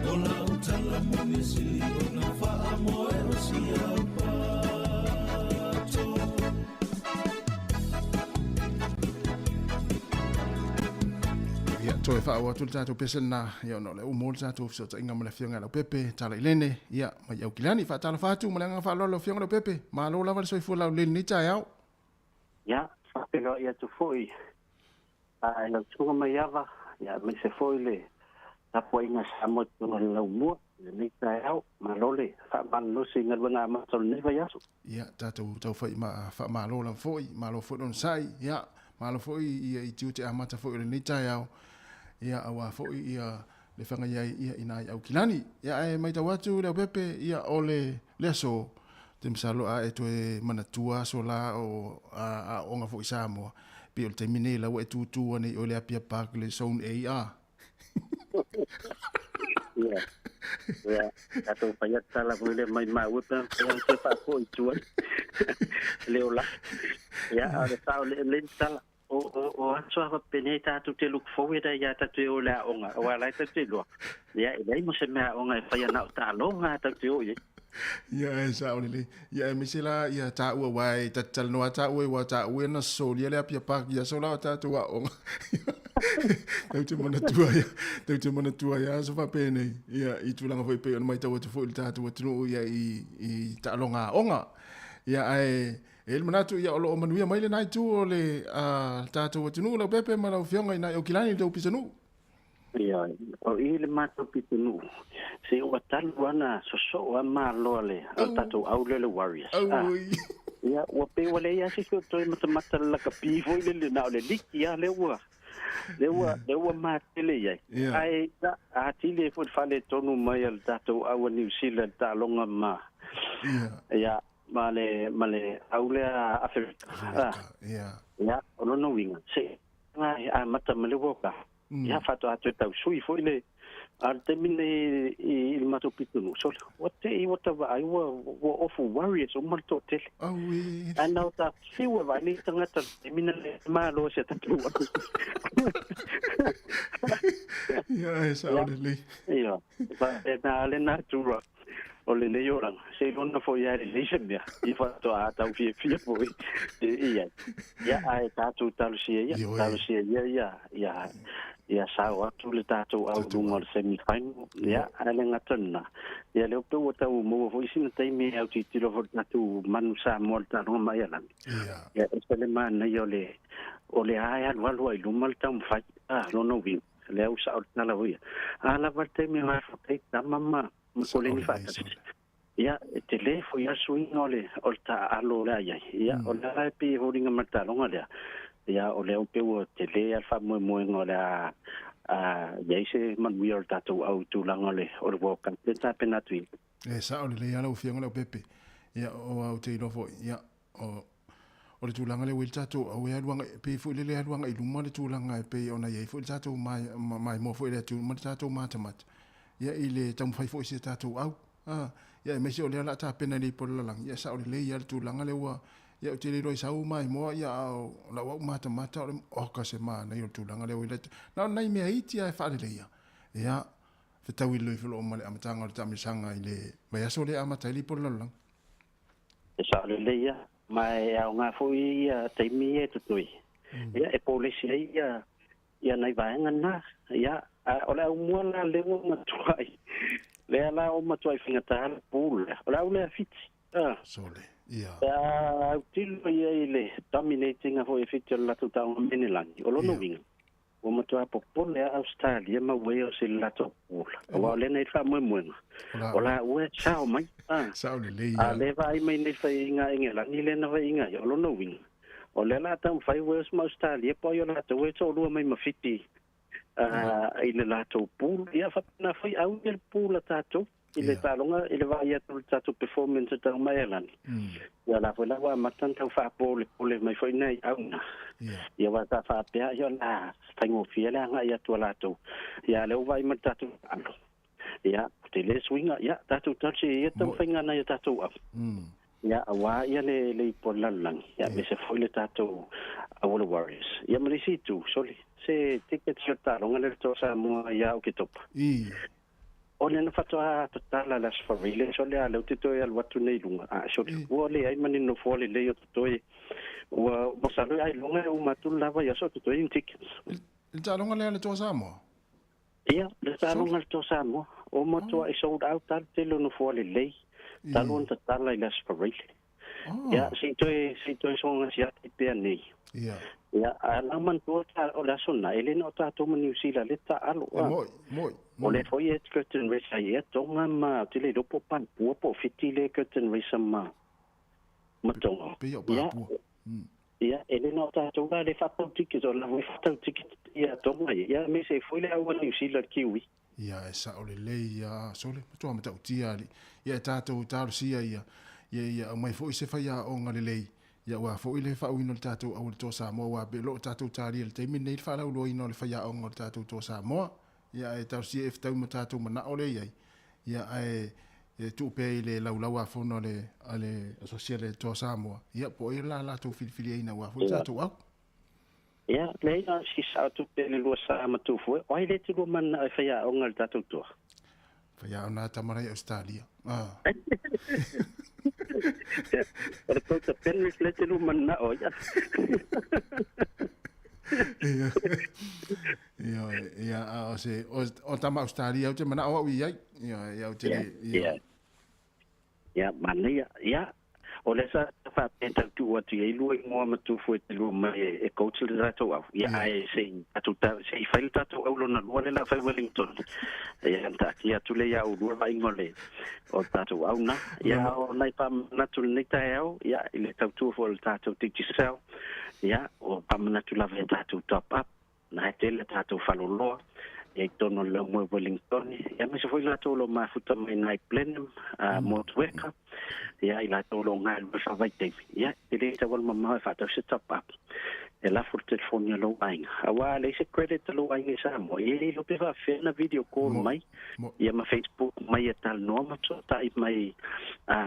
o la utala munisili o na faa moe o si au pato Toi fa wa tu tatu pesena ia no le umol tatu so ta inga mala fionga la pepe tala ilene ia mai au kilani fa tala fatu mala fa lo fionga la pepe ma lo la so fu la le ni ta ia ia fa pega ia tu foi ai la tu mai ava ia me se foi le ta foi nga samo tu la umo le ni ta ia ma lo le fa ban no singa bana ma so ni va yaso ia tatu tau fa ma fa ma lo la foi ma lo fo don sai ia ma lo foi ia i tu te amata foi le ni ta ia ia awa fo ia le fanga ia ina au kilani ia e mai tawatu le pepe ia ole leso temsalo a eto e manatua so la o a onga fo Samoa pe o termine la o tu ani ole apia park le zone AR Ya, tatou pai tala ko le mai mai upa se fa ko I tuai. Le ola. Ya, ale tau le tala. O atua va pene tatou te look forward ya tatou o la onga. O ala tatou lo. Ya, ele mo se mea onga pai na ta longa tatou ye. Ya sa ole ya misila ya ta ua wai tatal no ta ua wa ta ua na so ya le apia pa ya so la ta tua onga. Tau te mana tua ya so fa pene ya I tulanga foi pe on mai tau te foi ta tua tunu ya I ta longa onga ya ai el manatu ya o manuia mai le nai tu o le ta tua tunu la pepe ma la fionga ina o kilani tau pisanu ya o I le mato pitunu se o tal wana so o ma lole o tatou au le warriors ya o pe wale ya se to mata la ka pi foi le na le liki ya le wa ma tele ya ai da atile fo fale tonu mai al tatou au New Zealand ta longa ma ya male au le Africa ya o no winga se ai mata male woka ya fato atu tau sui foi le al temine il mato pitunu so what va ai wo of warriors o malto tel and now that see what I need to ngata temine ma lo se tatu ya esa ole ya pa na le na tu o le yorang se lona fo ya relation ya I fato ata fi foi ya ai tatu talusia ya sawa tu le tatou au lunga le semi-final ya ale ngatana ya le pe wata mo fo isina taimi au titilo fo tatu manu sa molta no mai alan ya espele man yo le o le ai walu ai lumal tam fai no wi le au sa na la wi ala varte mi ma fo te tamama ko le ni fata ya telefo ya swing ole olta alo la ya o la pi holding mata longa le ya o le pe o tele alfa mo ngola ya ise man we are tatou au tu langole o le kan ta penatui sa o le ya lo fianga le pepe ya o au te lofo ya o le tulanga le wil tatou o ya luanga pe fu le luanga I luma le tulanga pe ona ye fu tatou mai mo fu le tu mo tatou matamat ya ile tam fai fu se tatou au ya me se o le la ta pena ni por la lang ya sa o le ya tulanga le wa ya o te roi sau mai mo ya la wa mata o ka se mana yo tulanga le wile na nai me iti ai fa le ya fe tawi lo flo mo le amatanga le tamisanga ile ba ya so le amata li por lang sa le ya mai au nga fo ya te mi e tutui ya e polisi ya nai va ngana ya o la mo la le mo matuai le la o matuai fingata pula o la le fit sole ya tilo ya ile dominating of if it la to down miniland o lo no wing o matua popole Australia ma we o se la to pula o le nei fa mo o la we chao mai sao le ya le vai mai nei fa inga ingela ni le na va inga o lo no wing o le la tam fa we o Australia po yo la to we to lo mai ma fiti ile la to pula ya fa na fa au el pula tato ile talonga ile va ia tu performance ta mailan ya la vola wa matan ta fa pole mai foi nei auna ya va ta fa pia yo la tengo fiela nga ya tu la tu ya le vai mata tu alo ya te le swinga ya ta tu ta che ya ta finga na ya ta tu ya wa ya le polan ya me se foi le ta tu all warriors ya me si tu soli se ticket yo ta longa le to sa mo ya o ke top o le na fatoa totala las famile so le ale te toi al watu nei lunga so o le ai mani no fole le o toi o mo sa le ai lunga o matu lava ya so toi in tickets il ta longa le to samo ia le ta longa to samo o mo to I sold out tal te lo no fole le tal on totala las famile ya si toi so nga sia te nei ya ala man to ta o la sona ele no ta to New Zealand le ta alo moi o le foi et curtain race ai tonga ma te le dopo pan po fitile curtain race ma matonga ya ele no ta tonga le fatto ticket o la fatto ticket ya tonga ya me se foi le au New Zealand kiwi ya esa o le ya sole to ma ta utia ya ta to ta sia ya mai foi se fa ya o ngale ya wa fo ile fa wino tatu au to sa mo wa be lo tatu tari le te min fa la lo ino le fa ya o tatu to sa mo ya e tau si e tau mo tatu mana ole ye ia ai e tu pe le laulau a fono ale asosiale to Samoa ia po i la tu filfili ina wa fu tu au ia le na si sa tu pe le lo sa ma tu fu o ile tu lo man fa ya o ngal tatu tu fa ya ona tamara i Australia Pero tu pe le tu lo man na o ya ia o se o tama Australia o te mana o ia ia o te ia mana ia o le sa fa penta tu o te ilu mo ma tu fu te lu mai e coach le rato au ia ai se atu ta se fail tato au lo na le la fa Wellington ia ta ia tu le ia o lu vai ngole o tato au na ia o nai pa na tu le ta au ia ile tu fo le tato te sel ia o pa na tu la ve tato top up na te le tato fa lo e tono le mo Wellington ia me se foi la to lo ma futa mai nai plenum mo tweka ia ila to lo ngal ba sa vai te ia te le ta wal ma fa ta se top up e la for telefonia lo ai awa le se credit lo ai sa mo e lo pe fa fe na video call mai ia ma Facebook mai tal no ma so ta i mai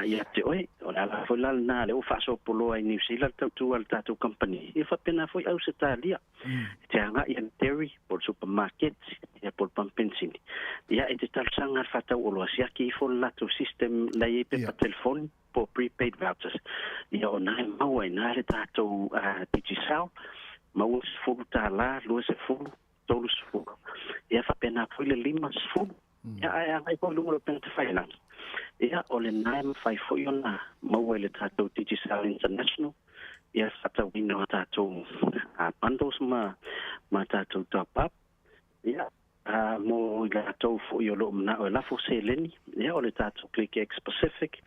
ia te oi o la fo la na le o fa so polo ai New Zealand tu al tato company e fa pena foi au se ta lia te anga ia Terry por supermarket ia por pampensing ia e te tal sanga fa ta o lo sia ki fo la to system la i pe pa telefon po prepaid vouchers ia o nai mau ai na le tato digital mau fu ta la lo se fu tolu fu ia fa pena foi le lima fu ia ai po lungo pe te fai lang ia o le nai fai foi ona mau le tato digital international ia fa ta wino tato bundles ma tato top up ia mo la to fo yo lo na la fo se leni ia o le tato click X specific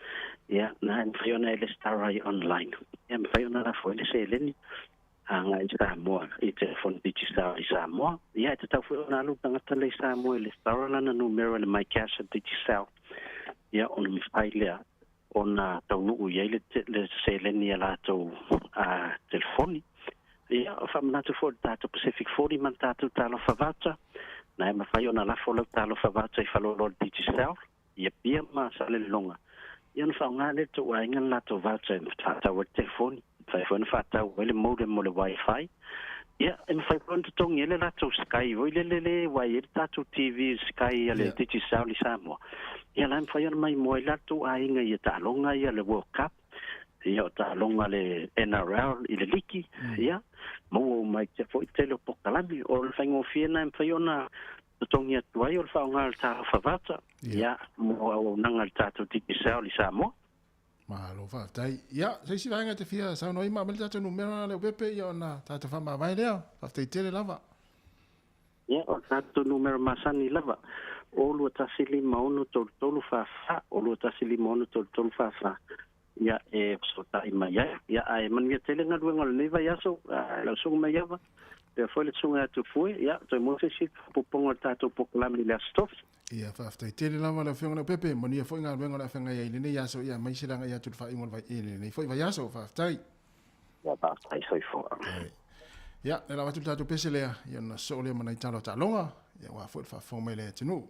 ia na fiona le starai online ia me fiona la fo le se leni anga i Samoa i telefon digital i Samoa ia te tau fo na lu tanga tele Samoa le starai na numero le my cash digital ia on mi failea ona tau nu ia le se leni la to telefoni ia fa na to for tato Pacific 40 man tato Talofa Lava na ma fai ona la folo Talofa Lava i falo lo digital ia pia ma sale longa ia na fa ngale to ai ngan la to voucher ta o telefoni fai fona fa ta o le modem mo le wifi ia em fai pronto tong ele la to Sky o le wai tato TV Sky le digital i Samoa ia la fai ona mai mo la to ai nga ia ta longa ia le World Cup ia ta longa le NRL i le liki ia mo mai te foi tele po kalami o le fango fiena em fai ona tongia tuai o le fa ngal ta favata ia mo o nangal tato digital i Samoa ma lo fa tai ia se si vanga te fia sa no ima melta te numero le pepe ia na tato fa ma vai lea fa te tele lava ia o tato numero masani lava o lu tasili maono tolu fa o lu tasili maono tolu fa ia e so tai mai ia ai man ia tele nga duenga le vai aso la so mai ia pe foi le sunga tu foi ia to mo se si po pongo tato po klami le stof ia fa after tele lava le fiona pepe mo ia foi nga duenga la fenga ia ni ia so ia mai sila nga ia tu fa ingol vai ni foi vai aso fa after ia pa tai so fo ia le lava tu tato pesele ia na so le mana italo ta longa ia wa foi fa fo mai le tinu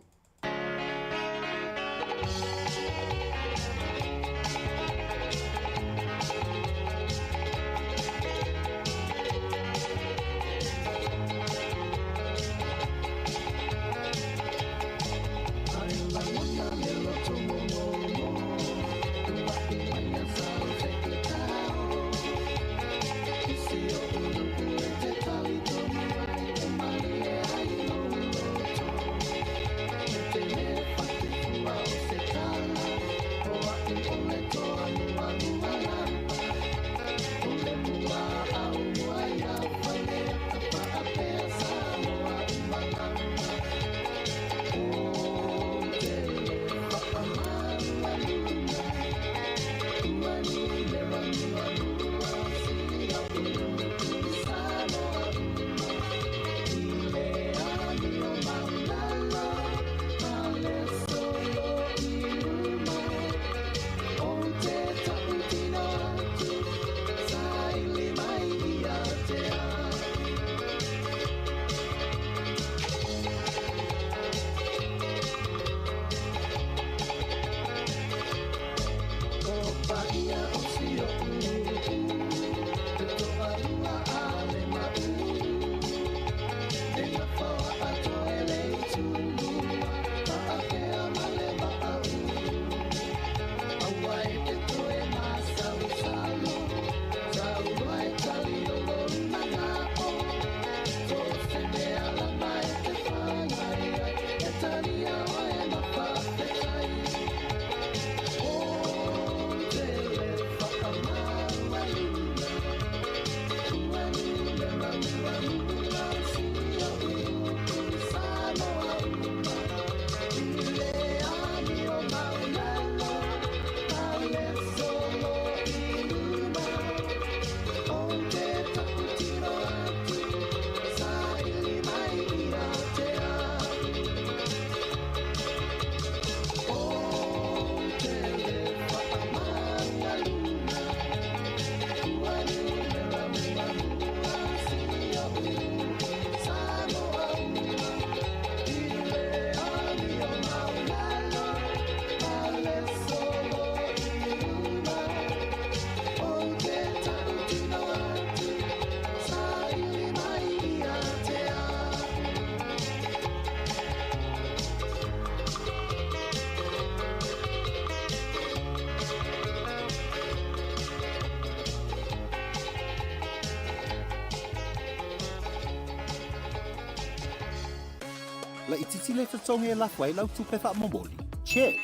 la ititi le tatonga la fai lau tupe fa momoli. Check.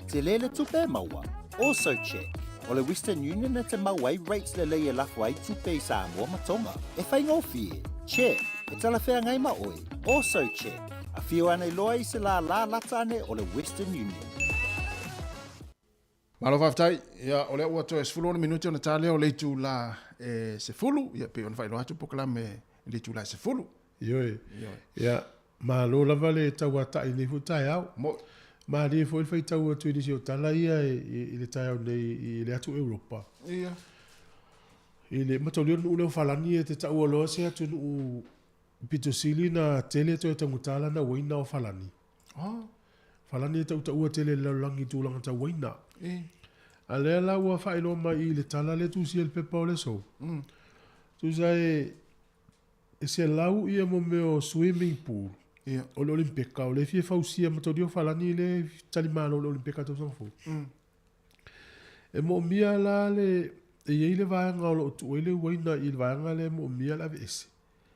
Te le tupe maua. Also check. O le Western Union na te mauai rates le leia la fai tupe i Samoa matonga. E fai ngofi. Check. E tala whea ngai ma oi. Also check. A whio ane loa i se la lata ane o le Western Union. Malo whaftai, ia o lea ua toe sefulu minuti o na tālea o leitu la sefulu, ia pe on whai loatu pokalame leitu la sefulu. Ioi, ia, ma lo lava le tau ata i nei fu tai au. Mo. Ma ri fo il fai tau atu i si o tala ia i le tai au nei i le atu Europa. Ia. I le matolio nu leo falani e te tau aloa se atu nu pito sili na tele to e tangutala na waina o falani. Ah. Falani e tau ua tele lau langi tūlanga ta waina. A lea la ua whaelo mai i le tala le tu si el pepa o le so. Tu sai e se lau ia mo meo swimming pool. O le olimpeka o le fie fausia matolio falani le talimano o le olimpeka tau sanfo. E mo mia la le e iei le vaanga o lo tu ele waina i le vaanga le mo mia la vese.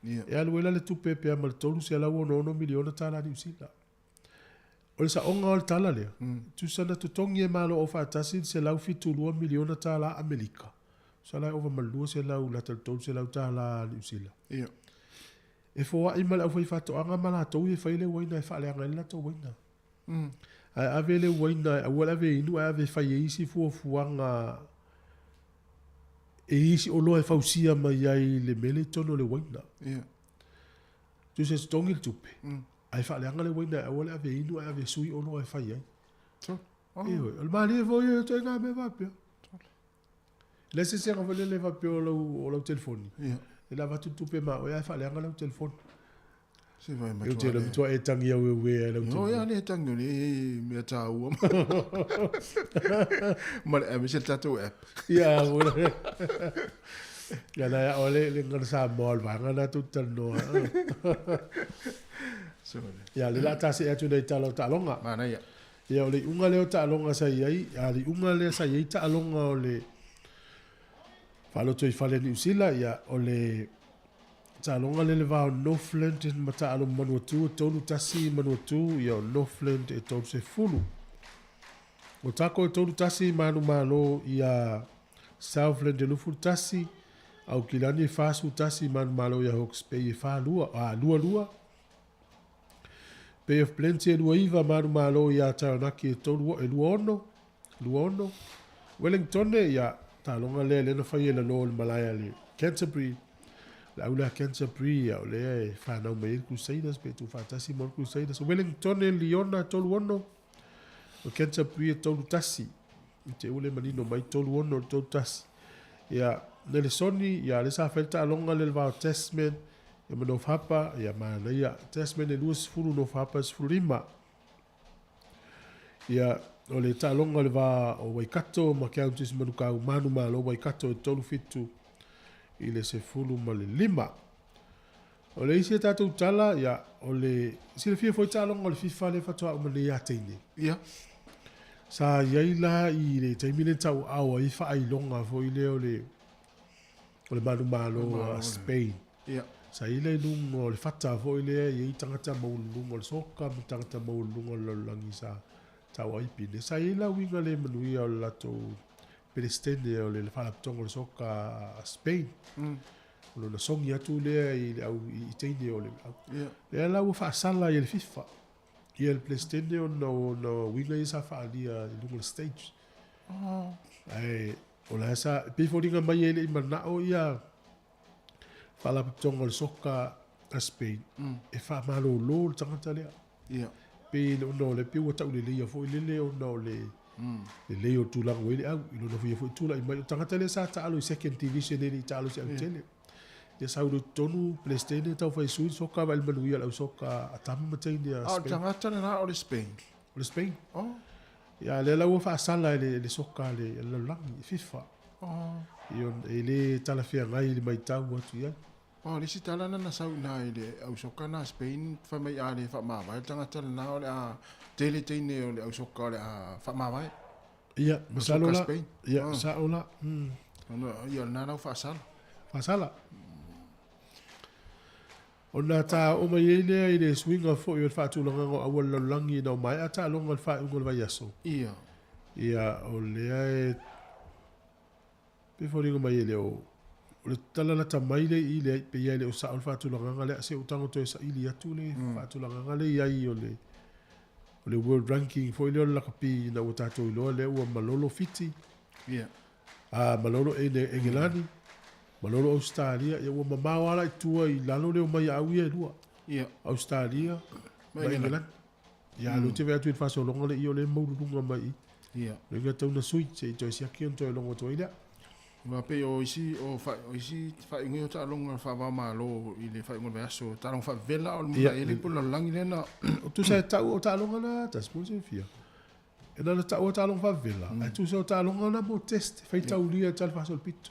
E aluela le tu pepe a maltolu se lau o nono miliona tala ni usila. O le sa onga o le tala lea. Tu sana tu tongi e malo o whaatasi se lau fitu 2 miliona tala Amerika. Sa lai ova malua se lau la tolu se lau tala ni usila. E fōa i mala au whai whatoanga mala tau e whaile waina e whaaleanga ila tau waina. Ai ave le waina, a wala ave inu, ai ave whai e isi fuanga e isi o loa e whausia mai ai le mele tono le waina. Tu se stongi le tupe. Ai whaaleanga le waina, a wala ave inu, ai ave sui o loa e whai ai. Eoi, al mali e fōi e toi ngā me vapia. Lese se ngawale le vapia o lau telefoni. E la vatu tupe ma o ia whaaleanga lau telefoni. Se vai matua. Eu te lam tua e tangi au e wea lau telefoni. No, ia ne tangi o le mea tā ua. Ma le ame se tatou app. Ia, wala. Ia na ia ole le ngana sa moal vanga na tu tanoa. Ia, le la tase atu nei talo talonga. Mana ia. Ia, ole unga leo talonga sa iai. Ia, le unga leo sa iai talonga ole Whaloto i whale ni usila, ia o le talonga le vao Northland ma taalo manuatu, tonu tasi manuatu, ia o Northland e tonu se fulu. O tako e tonu tasi manu malo ia Southland e lufu tasi, au kilani e fasu tasi manu malo ia Hawke's Bay e fa lua. Bay of Plenty e lua iwa manu malo ia Taranaki e tonu e lua ono. Wellington e ia talonga le na fai la no malaya le Canterbury la ula Canterbury o le fa na me Crusaders pe tu fantasy mon Crusaders Wellington e Liona tolu ono o Canterbury tolu tasi te ule manino mai tolu ono tolu tasi ya nele soni ya le sa felta alonga le va Tasman e mo fapa ya mana ya Tasman e luas furu no fapa furima ya o le talonga le va o Waikato ma counties manuka manu malo Waikato e tolu fitu i le se fulu ma le 5 o le isi tatou tala ya o le sile fia foi talonga o le FIFA le fatoa o male ya teine ia sa yaila i le taimine tau awa i fa ai longa foi le o le manu malo Spain ia sa ile lung o le fata foi le i tangata maulung o le soka ma tangata maulung o le langi sa tau ai pine. Sa ila winga le manuia o lato pelestene o le whalaptonga o le soka Spain. O le songi atu lea i teine o le au. Le ala ua whaasala i le FIFA. I le pelestene o na winga i sa whaalia i lunga le stage. O la esa, piforinga mai ele i manao ia whalaptonga o le soka Spain. E whaamalo lo le tangata lea. Ia. Pe no le piu tau le ia fo le o no le le o tulang we au i no fo tula i mai tangata le sa ta alo second division ni ta alo se tele ya sa u tonu PlayStation tau fai sui soka val manuia au soka atam matai dia Spain tangata na o le Spain ya le la fa sala le soka le lang FIFA io ele tala fia ngai le mai tau atu ya le si tala na sau na ile au soka na Spain fa mai ale fa ma vai tanga tala na ole a tele tene ole au soka ole a fa ma vai ia masalola ia saola no ia na na fa sala Ona ta o mai ele i le swinga fo i fa tu longa ngo awal langi no mai ata longa fa ngol vai aso. Ia. Ia o le ai pe fo ringo mai ele o le tala la tamai le i le pe ia le o sa o fa tu longa le se utango to sa ili atu le fa tu longa le ia o le world ranking fo ile la kapi na o tato i lo le o malolo fiti. Ia. Malolo e le Engelani. Malolo Australia, ia ua mamau ala i tua i lalo leo mai au ia lua. Ia. Australia, mai Engelani. Ia lo te vea tu i whaso longa le i o le maurunga mai. Ia. Renga tau na sui, se i toi siaki on toi longa toi lea. Wa pe o isi fa ingi o ta longa fa va ma lo i le fa ingo be aso ta longa fa vela o le ele po la langi lena. O tu sa tau o ta longa na ta sponsor fia. E na tau o ta longa fa vela. Ai tu sa o ta longa na mo test, fai tau lia tal whaso le pito.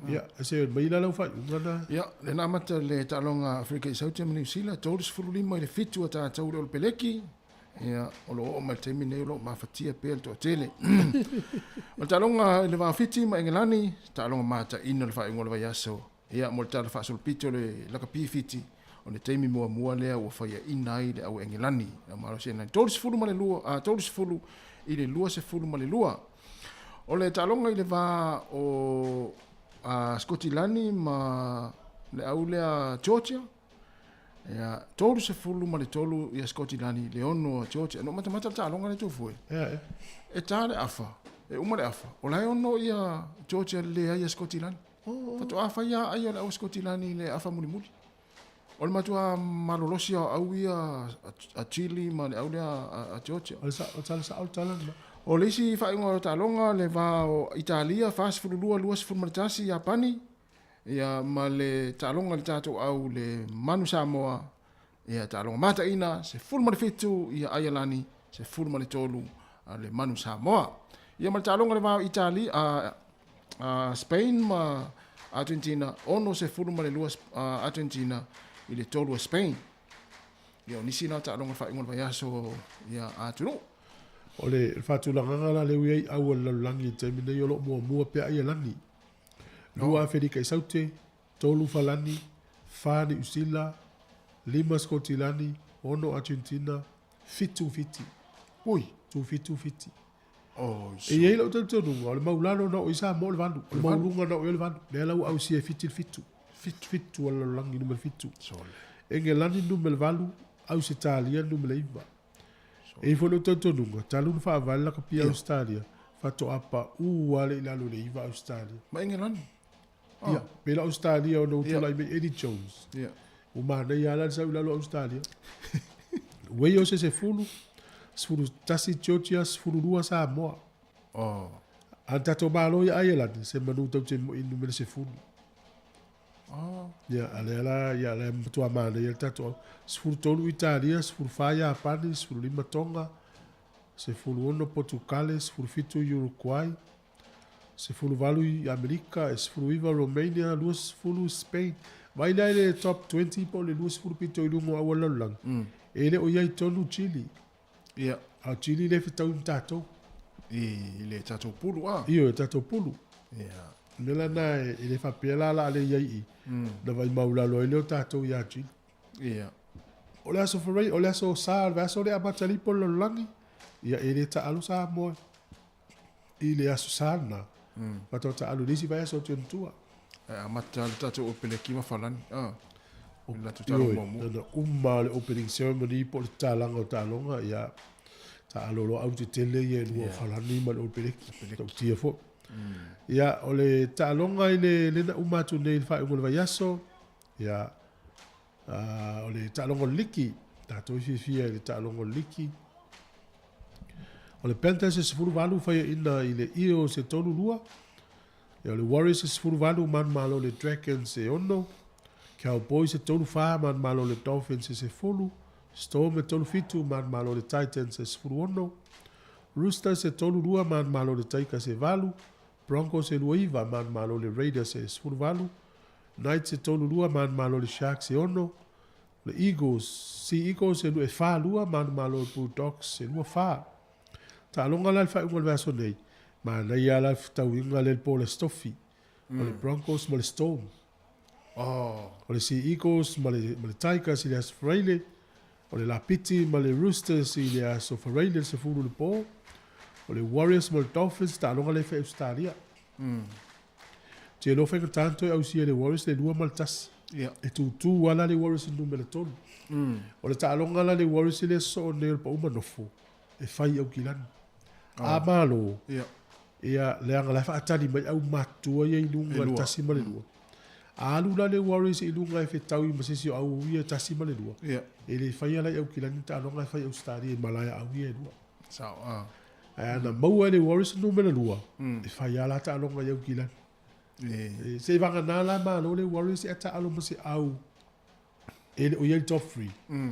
Ia, se mai la lau fai ngana. Ia, le na mata le talonga Afrika i Sauti New Zealand, tōris furulima i le fitu a tā taure o le peleki. Ia, o lo o mai teimi nei lo ma fatia pe to tele. O talonga le va fiti ma Engelani, talonga mata ina le fai ngol vai aso. Ia, mo tala fa sul pito le la kapi fiti. O le teimi mua le o fai ina i le au Engelani. Na malo se na tōris fulu ma le lua, tōris fulu i le lua se fulu ma le lua. O le talonga i le va o Skotilani ma le au lea Georgia. Ia, tolu se fulu ma le tolu ia Skotilani, le ono Georgia. No mata ta longa le tofue. Ia, e tale afa, e uma le afa. O lai ono ia Georgia le ia Skotilani. Fato afa ia ai le au Skotilani le afa muli. O le matua malolosi au ia a Chile ma le au lea a Georgia. O tala. O le isi whaingo o talonga le va o Italia, fast fulu lua sifuru maritasi Japani. Ia ma le talonga le tato au le manu Samoa. Ia talonga mata ina, se fulu marifitu ia Ayalani, se fulu maritolu le manu Samoa. Ia ma le talonga le va o Italia, Spain ma Argentina, ono se fulu marilua Argentina i le tolu a Spain. Ia nisi na talonga whaingo le vaiaso ia atunu. O le whatulanga la le wei au la langi te mine i olo mua pe ai langi. Lua Afrika i Saute, tolu falani, fani usila, lima Skotilani, ono Argentina, fitu fiti. Ui, tu fitu. Oh, e iei lau tonu, o le maulano na o isa mo le vandu, o le maulunga na o le vandu, le lau au si e fitu. Fitu ala langi numel fitu. Engelani numel valu, au se talia numel iva. E fono tonunga, talun fa vala ka pia Australia, fa to apa wale ila lo le iva Australia. Ma Engelani. Ia, pela Australia o no tula me Eddie Jones. Ia. O mana ia la sa ila lo Australia. Wei o se fulu tasi Georgia fulu rua Samoa. Oh. Anta to malo ia Ireland se manu tau te mo inu me se fulu. Oh. Ia, ia le tua mana ia tato. Sfuru tolu Italia, sfuru faya Japani, sfuru lima Tonga, sfuru ono Portugal, sfuru fitu Uruguay, sfuru valu i Amerika, sfuru iva Romania, lua sfuru Spain. Vai lai le top 20 po le lua sfuru pito i lungo awala lang. Ele o iai tonu Chile. Ia. A Chile le fitau tato. I le tato pulu a. Io tato pulu. Ia. Nela na ele fa pela la le iai i. Na vai maula lo ele o tato ia Chile. Ia. O le aso farai, o le aso sa, le aso le amatali po lo langi. Ia ele ta alu sa mo. I le aso sa na. Pato ta alu nisi vai aso tentua. Amatali tato o pele kima falani. O la tutalo mo. Umma le opening ceremony po le talanga o talonga. Ia ta alolo au te tele ia lua falani ma le opening. Tau tia fo. Ia o le talonga i le na umatu nei fa ngol vai aso. Ia o le talongo liki, tato fia le talongo liki. O le Panthers se furu valu fai ina i le Eagles se tonu lua. E o le Warriors se furu valu man malo le Dragons se ono. Cowboys se tonu faa man malo le Dolphins se fulu. Storm se tonu fitu man malo le Titans se furu ono. Roosters se tonu lua man malo le Taika se valu. Broncos se luiva man malo le Raiders se furu valu. Knights se tolu lua man malo le Sharks se ono. Le Eagles se lua e wha lua man malo le Bulldogs se lua wha. Ta alonga la wha unga le vaso nei. Ma nei ala tau inga le po le Stoffi. O le Broncos ma le Storm. Oh. O le Sea Eagles, ma le Tigers i le aso whareile. O le Lapiti, ma le Roosters i le aso whareile se furu le pō. O le Warriors, ma le Dolphins, ta alonga le whai Australia. Te lo whenga tanto e au sia le Warriors, le lua ma le tasi. E tu wala le Warriors i numele tonu. O le ta alonga la le Warriors i le so ne le pa uma nofo. E whai au kilani. A malo. Ia le anga la whaatani mai au matua ia i lunga le tasi ma le lua. Alu la le Warriors i lunga e whetau i masisi o au ia tasi ma le lua. E le whai ala i au kilani ta alonga e whai au stari e malaya au ia e lua. Sao, Ana maua le Warriors numele lua. E whai ala ta alonga i au kilani. Se vanga nala malo le Warriors e ta alo masi au. E le o ia top 3.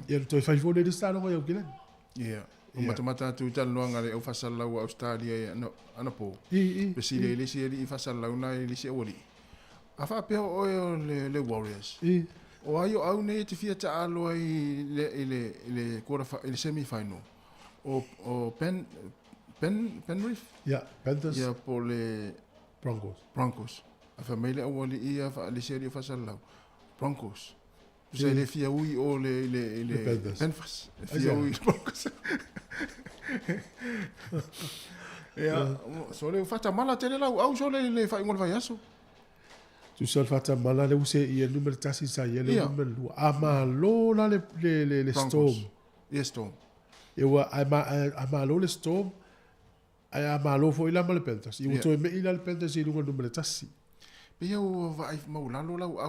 Ia le toi whai fone le sta alonga i au kilani. O matamata tu taloanga le au fasalau Australia ana po. Pesi le lisi e li fasalau na e lisi e wali. A wha peo o le Warriors. O ai o au nei te fia ta alo ai le semi-final. O Penrith? Panthers. Ia po le Broncos. A wha meile au wali ia wha lisi e li fasalau. Broncos. Sai le fia ui o le Panthers. Fia ui Broncos. So le fata mala tele lau au so le fa ingol vai aso. Tu sal fata mala le use i numero tasi sa ia le numero lua. A lo la le Storm. Storm. Ewa a lo le Storm. A lo fo ila ma le Panthers. I uto me ila le Panthers i lunga numero tasi. Pe eu vai maulalo lau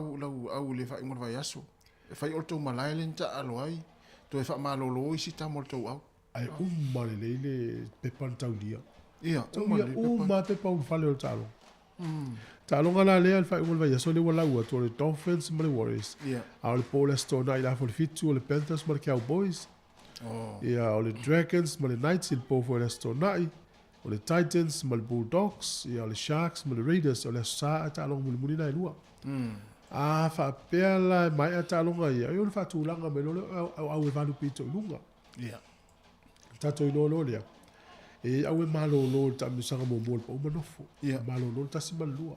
au le fa ingol vai aso. E fai orto malai le nta alo ai. To e fa malolo i si ta morto au. Ai umare le pepan taulia. Uma pepa un fale o talo. Talo ngala le al fai ungol vai so le wala ua to le Dolphins ma le Warriors. A le Paul Stone ila for fitu le Panthers ma le Cowboys. O le Dragons ma le Knights il po for le Stone. O le Titans ma le Bulldogs, o le Sharks ma le Raiders o le sa talo muli na lua. A fa pela mai atalonga ia. Yo le fa tulanga me lo au e valu pito lunga. Tato i lolo lea. E au e malo lo ta misanga mo mo pa uma nofo. Malo lo ta sima lua.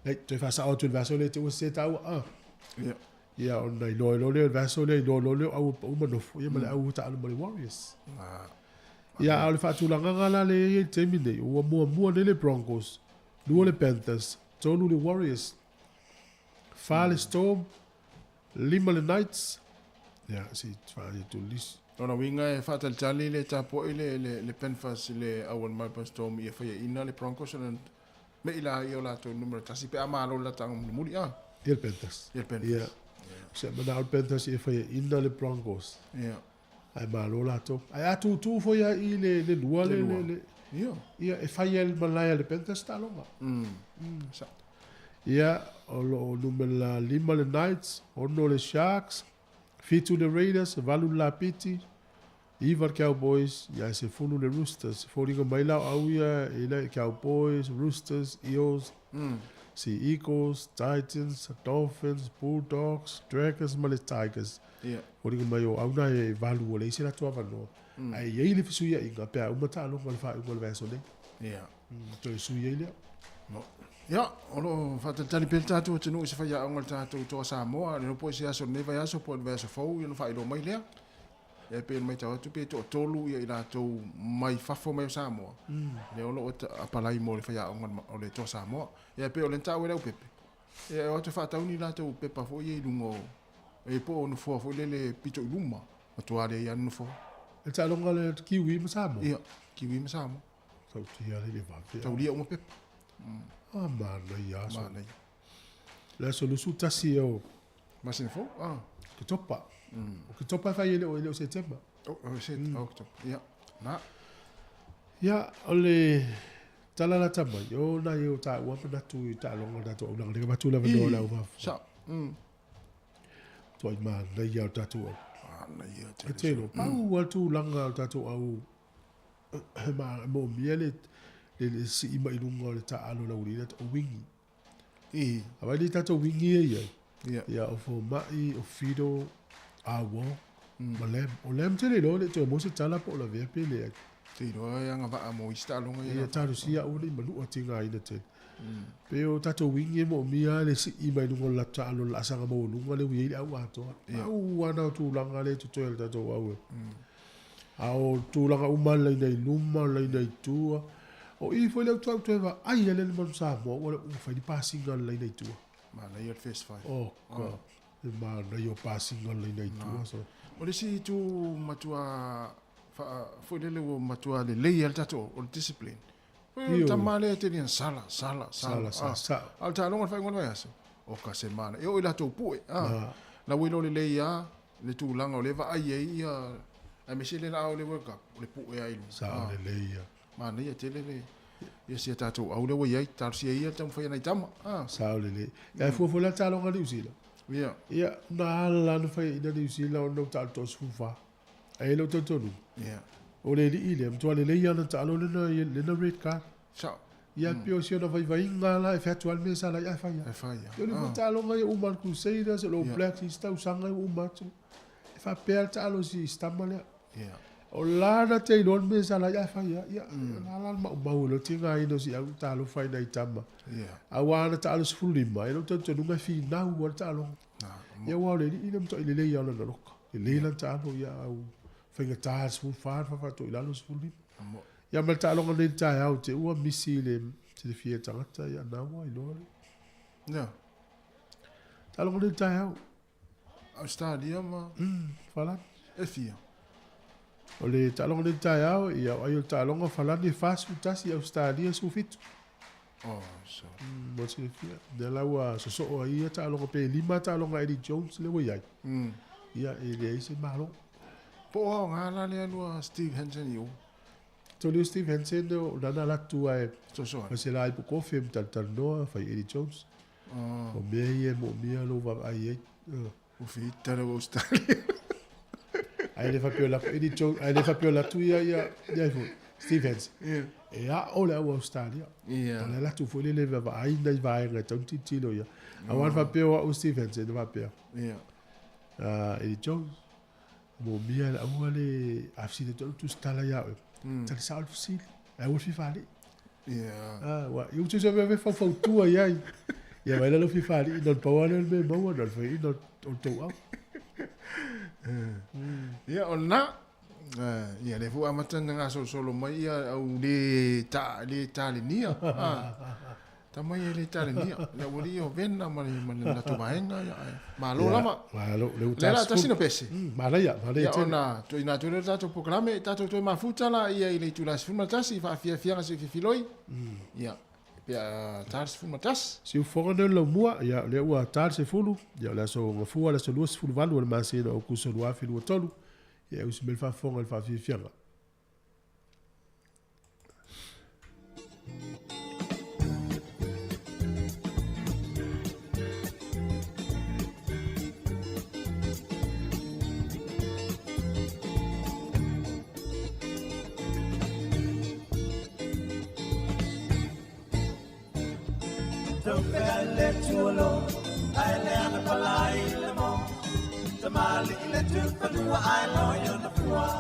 Nei, te fa sa auto il vaso le te o se ta a. Ia on dai lo le vaso le lo au pa uma nofo. Ia male au ta le Warriors. Ia au le fa tulanga ngala le te mine o mo le Broncos. Lua le Panthers. Tonu le Warriors. Fale Storm. Lima le Knights. Ia si fale tu lis. Ona winga e fatal tali le tapo le Panthers le awan mai Storm ia fa ina le Broncos me ila ia la to numero tasi pe amalo la tang muri Il Panthers. Ia. Se mana al Panthers ia fa ina le Broncos. Ai malo la to. Ai atu tu fo ia i le lua le. Ia e fa il malaya le Panthers ta longa. Ia o numero lima le Knights, ono le Sharks, fitu le Raiders, valu la Piti, Ivar Cowboys, ia se funu le Roosters. Fōringa mai lau au ia le Cowboys, Roosters, Eels, Sea Eagles, Titans, Dolphins, Bulldogs, Dragons, ma le Tigers. Fōringa mai o au na e valu o le isi la tua vanoa. Ai iei le fisu ia inga, pea umata alonga le wha inga le vēso nei. Toi su iei lea. Ia, olo fatal tali pel tatu tenu se fa ia ngal tatu to Samoa, le po se aso ne vai aso po le vēso fou, ia fa ilo mai lea. E pe mai tau tu pe to tolu ia ila to mai fafo mai Samoa. Le olo apalai mo le fa ia ngal o le to Samoa. E pe o le tau e pepe. E o te fa tau ni la to pepa fo ia lungo. E po no fo le pito luma. O to ale ia no fo. E ta longa le kiwi ma Samoa. Ia, kiwi ma Samoa. Tau tia le va. Tau lia o pepe. Mana ia so. Le solusu tasi o. Mas info? Ke topa. O ke topa fa ele o September. October. Ia. Na. Ia ole tala la tama. Yo na yo ta wa pa tu ta longa da to na le ba tu la vendo la va. Sa. To ma na ia ta tu. Na ia te. Te no pa wa tu langa ta tu au. Ma mo miele le si ima ilunga le ta alo la urina o wingi. Awa le tato wingi e ia. Ia o fo mai o fido awo. Ma lem. O lem te le lo le to mo se tala po la vea pe le. Te lo ia nga va mo ista longa ia. Ia taru si a uli malu o tinga ina te. Pe o tato wingi mo mia le si i mai nungo la talo la sanga mo nungo le wi au ato. Au ana tu langa le tu toel tato au. Au tu langa uma le nei luma le nei tua. O i foi le tu tu va ai le le mon sa mo o fa di passing le nei tua. Ma na ia face five. Oh, ko. Ma na yo passing le nei tua so. O le si tu matua foi le matua le lei al tato o discipline. Tamale te ni sala. Al ta longa fai ngona yaso. O ka semana. E o ila to pu. Na wilo le leia le tu langa o le va ai ia. A me sele na o le work up. Le pu e ai. Sa le leia. Ma na ia te le. Ia si tato au le wa ia tar si ia tam fai na tama. Sa le le. Ya fu la ta longa di usila. Ia. Ia na la no fai ina di usila o no ta to sufa. Ai lo to no. Ia. O le ile mtua le leia na talo le na red card. Sa. Ia pio si ona vai ngala e fatual me sala ia fai. E fai. Yo le talo ngai o man crusaders lo black sta usanga o matu. E fa per talo si stamale. Ia. O lana te lon me sala ia fai ia. La ma lo tinga ino si au talo fai na itama. Ia. Awana talo sfuli mai lo to nunga fi na o talo. Ia wa le ina mto ile leia na loka. Ile la talo ia au fenga tas fu fa to ilalo sfuli. Ya mal ta longa le ta au te ua misi le te fie tangata ya na wa ilo. Ja. Ta longa le ta au. Australia ma. Fala. E fia. O le ta longa le ta au ia ai ta longa fala ni fas utasi Australia su fit. Oh, so. Mo se fia. De la wa so o ia ta longa pe lima ta longa Eddie Jones le wa ia. Ia ele se malo. Po ngala le lua Steve Hansen yo. Tolu Steve Hansen o nana la tua e so. Ma se la i po film tal no fa Eddie Jones. O me lo va ai. O fi tele o Australia. Ai le fa pio la Eddie Jones, ai le fa pio la tua ia fu Steve Hansen. E a o le Australia. Ia. La tu fo le va ai dai vai nga tanti tilo ia. A wan fa pio o Steve Hansen va pio. Ia. Eddie Jones. Mo mia la wale afsi de tu stala ya. Tal sal fsil. Ai wo fi fali. Ia. Wa eu te ve fa tua ia. Ia vai la fi fali non pa wale me mo non fa non o to au. Ia ona. Ia le fu amata nga solo mai ia au le ta le nia. Tama ia le ta le nia. Le wali o vena ma na tu maenga ia. Ma lo lama. Ma lo le uta. Le ta sino pese. Ma la ia. Ia ona to ina to le ta programe ta to ma futa la ia ile tu la sfuma tasi fa fia se filoi. Ia. Pia tars fu matas. Si u foga lo mua ia le ua tars se fulu, ia la so ngafua la so luas fulu valu le masi no ku so lua filu tolu. Ia u smel fa fonga fa fia. Don't I let you alone. I learn a polite lemon. Tamali let you do I know you're the poor.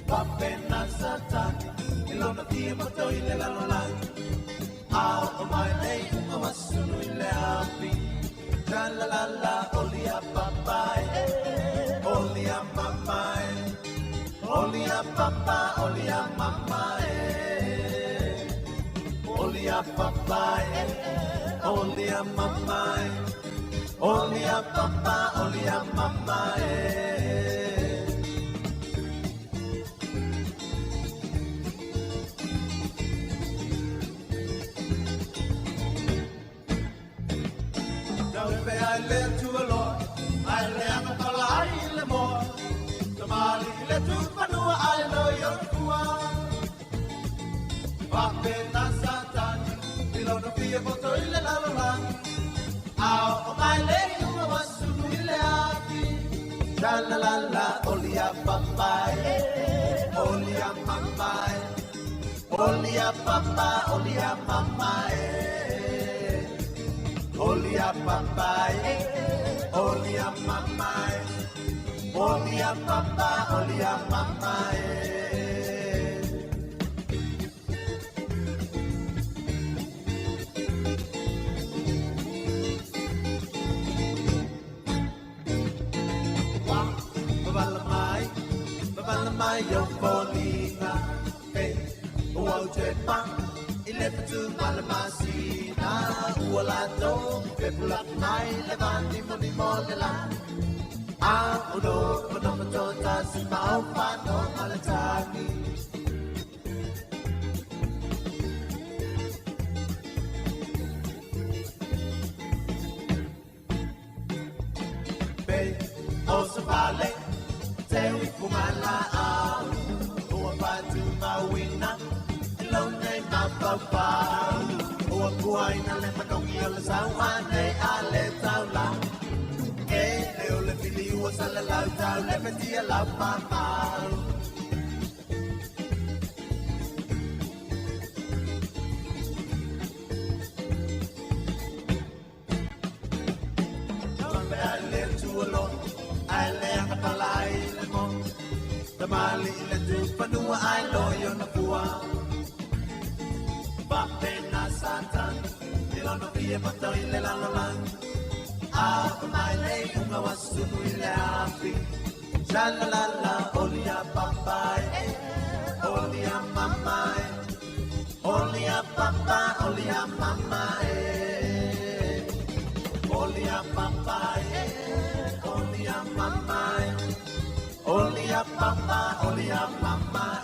Papena Satan, Ilona Timoto in La Lolang. Out of my name, I was soon in the happy. La la la la, only a papa, only a mama, only a papa, only a mama. Only a papa, only a mama, only a papa, only a mama. Don't say I live to a Lord, I live a polite more. Somebody let you know I know you're poor. Papena Satan, Ilona Pia Botoile La Lola. Out of my lady, who was to be lucky. La la la la, only a papa, only a mama, only a papa, only a mama, only a papa, only a mama, only a papa, only a mama. Babalamai yo polina Hey, uau chepa Ilepetu malamasina Ualato, pepulak mai Levanti moni molela Uno, uno matota Si mau pano malatani Be, osa vale Te wifumala au Ua patu mawina Ilone mapapau Ua kuaina le manongi o le sauane a le taula E leo le fili ua sala lau tau Le metia lau mamau Tambe a le tuolon A le akapalai le mo Tamali le tu panua ai loyo na pua Bapena satan Ilono pia patoi le lalolang Apa mai le unga wasunu ile api Shalalala olia papai Olia mamai Olia papa olia mamai Olia papai Olia mamai Olia papa olia mamai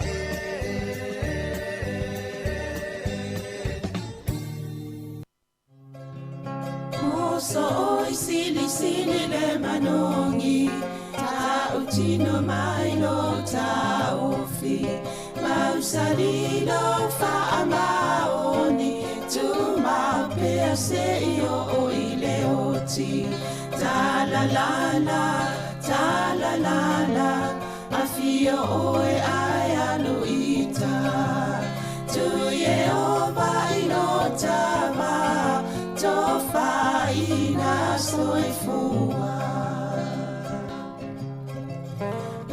So oi sili sili le manongi Ta utino mai lo ta ofi Mau salilo fa amaoni Tu mau pea se io o ile oti Ta la la la, ta la la la Afio oe ai alo ita Tu ye oba ino tama Tofa ina soifua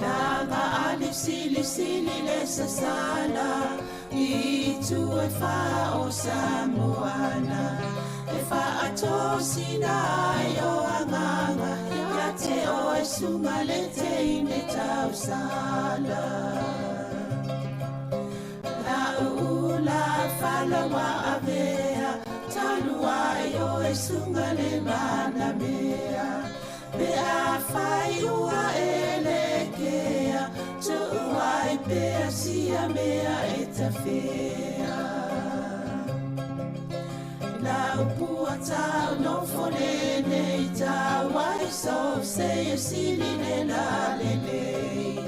Langa alif sili sili le sasala Itu e fa o Samoana E fa atosina yo anganga Ya te o e sunga le te ine tau sala La ula fala wa avea Taluayo e sunga le mana mea Pe a fai ua elekea Tu uai pe a sia mea e ta fea La upua tau no fonene i tau Wai so se e sili le la lelei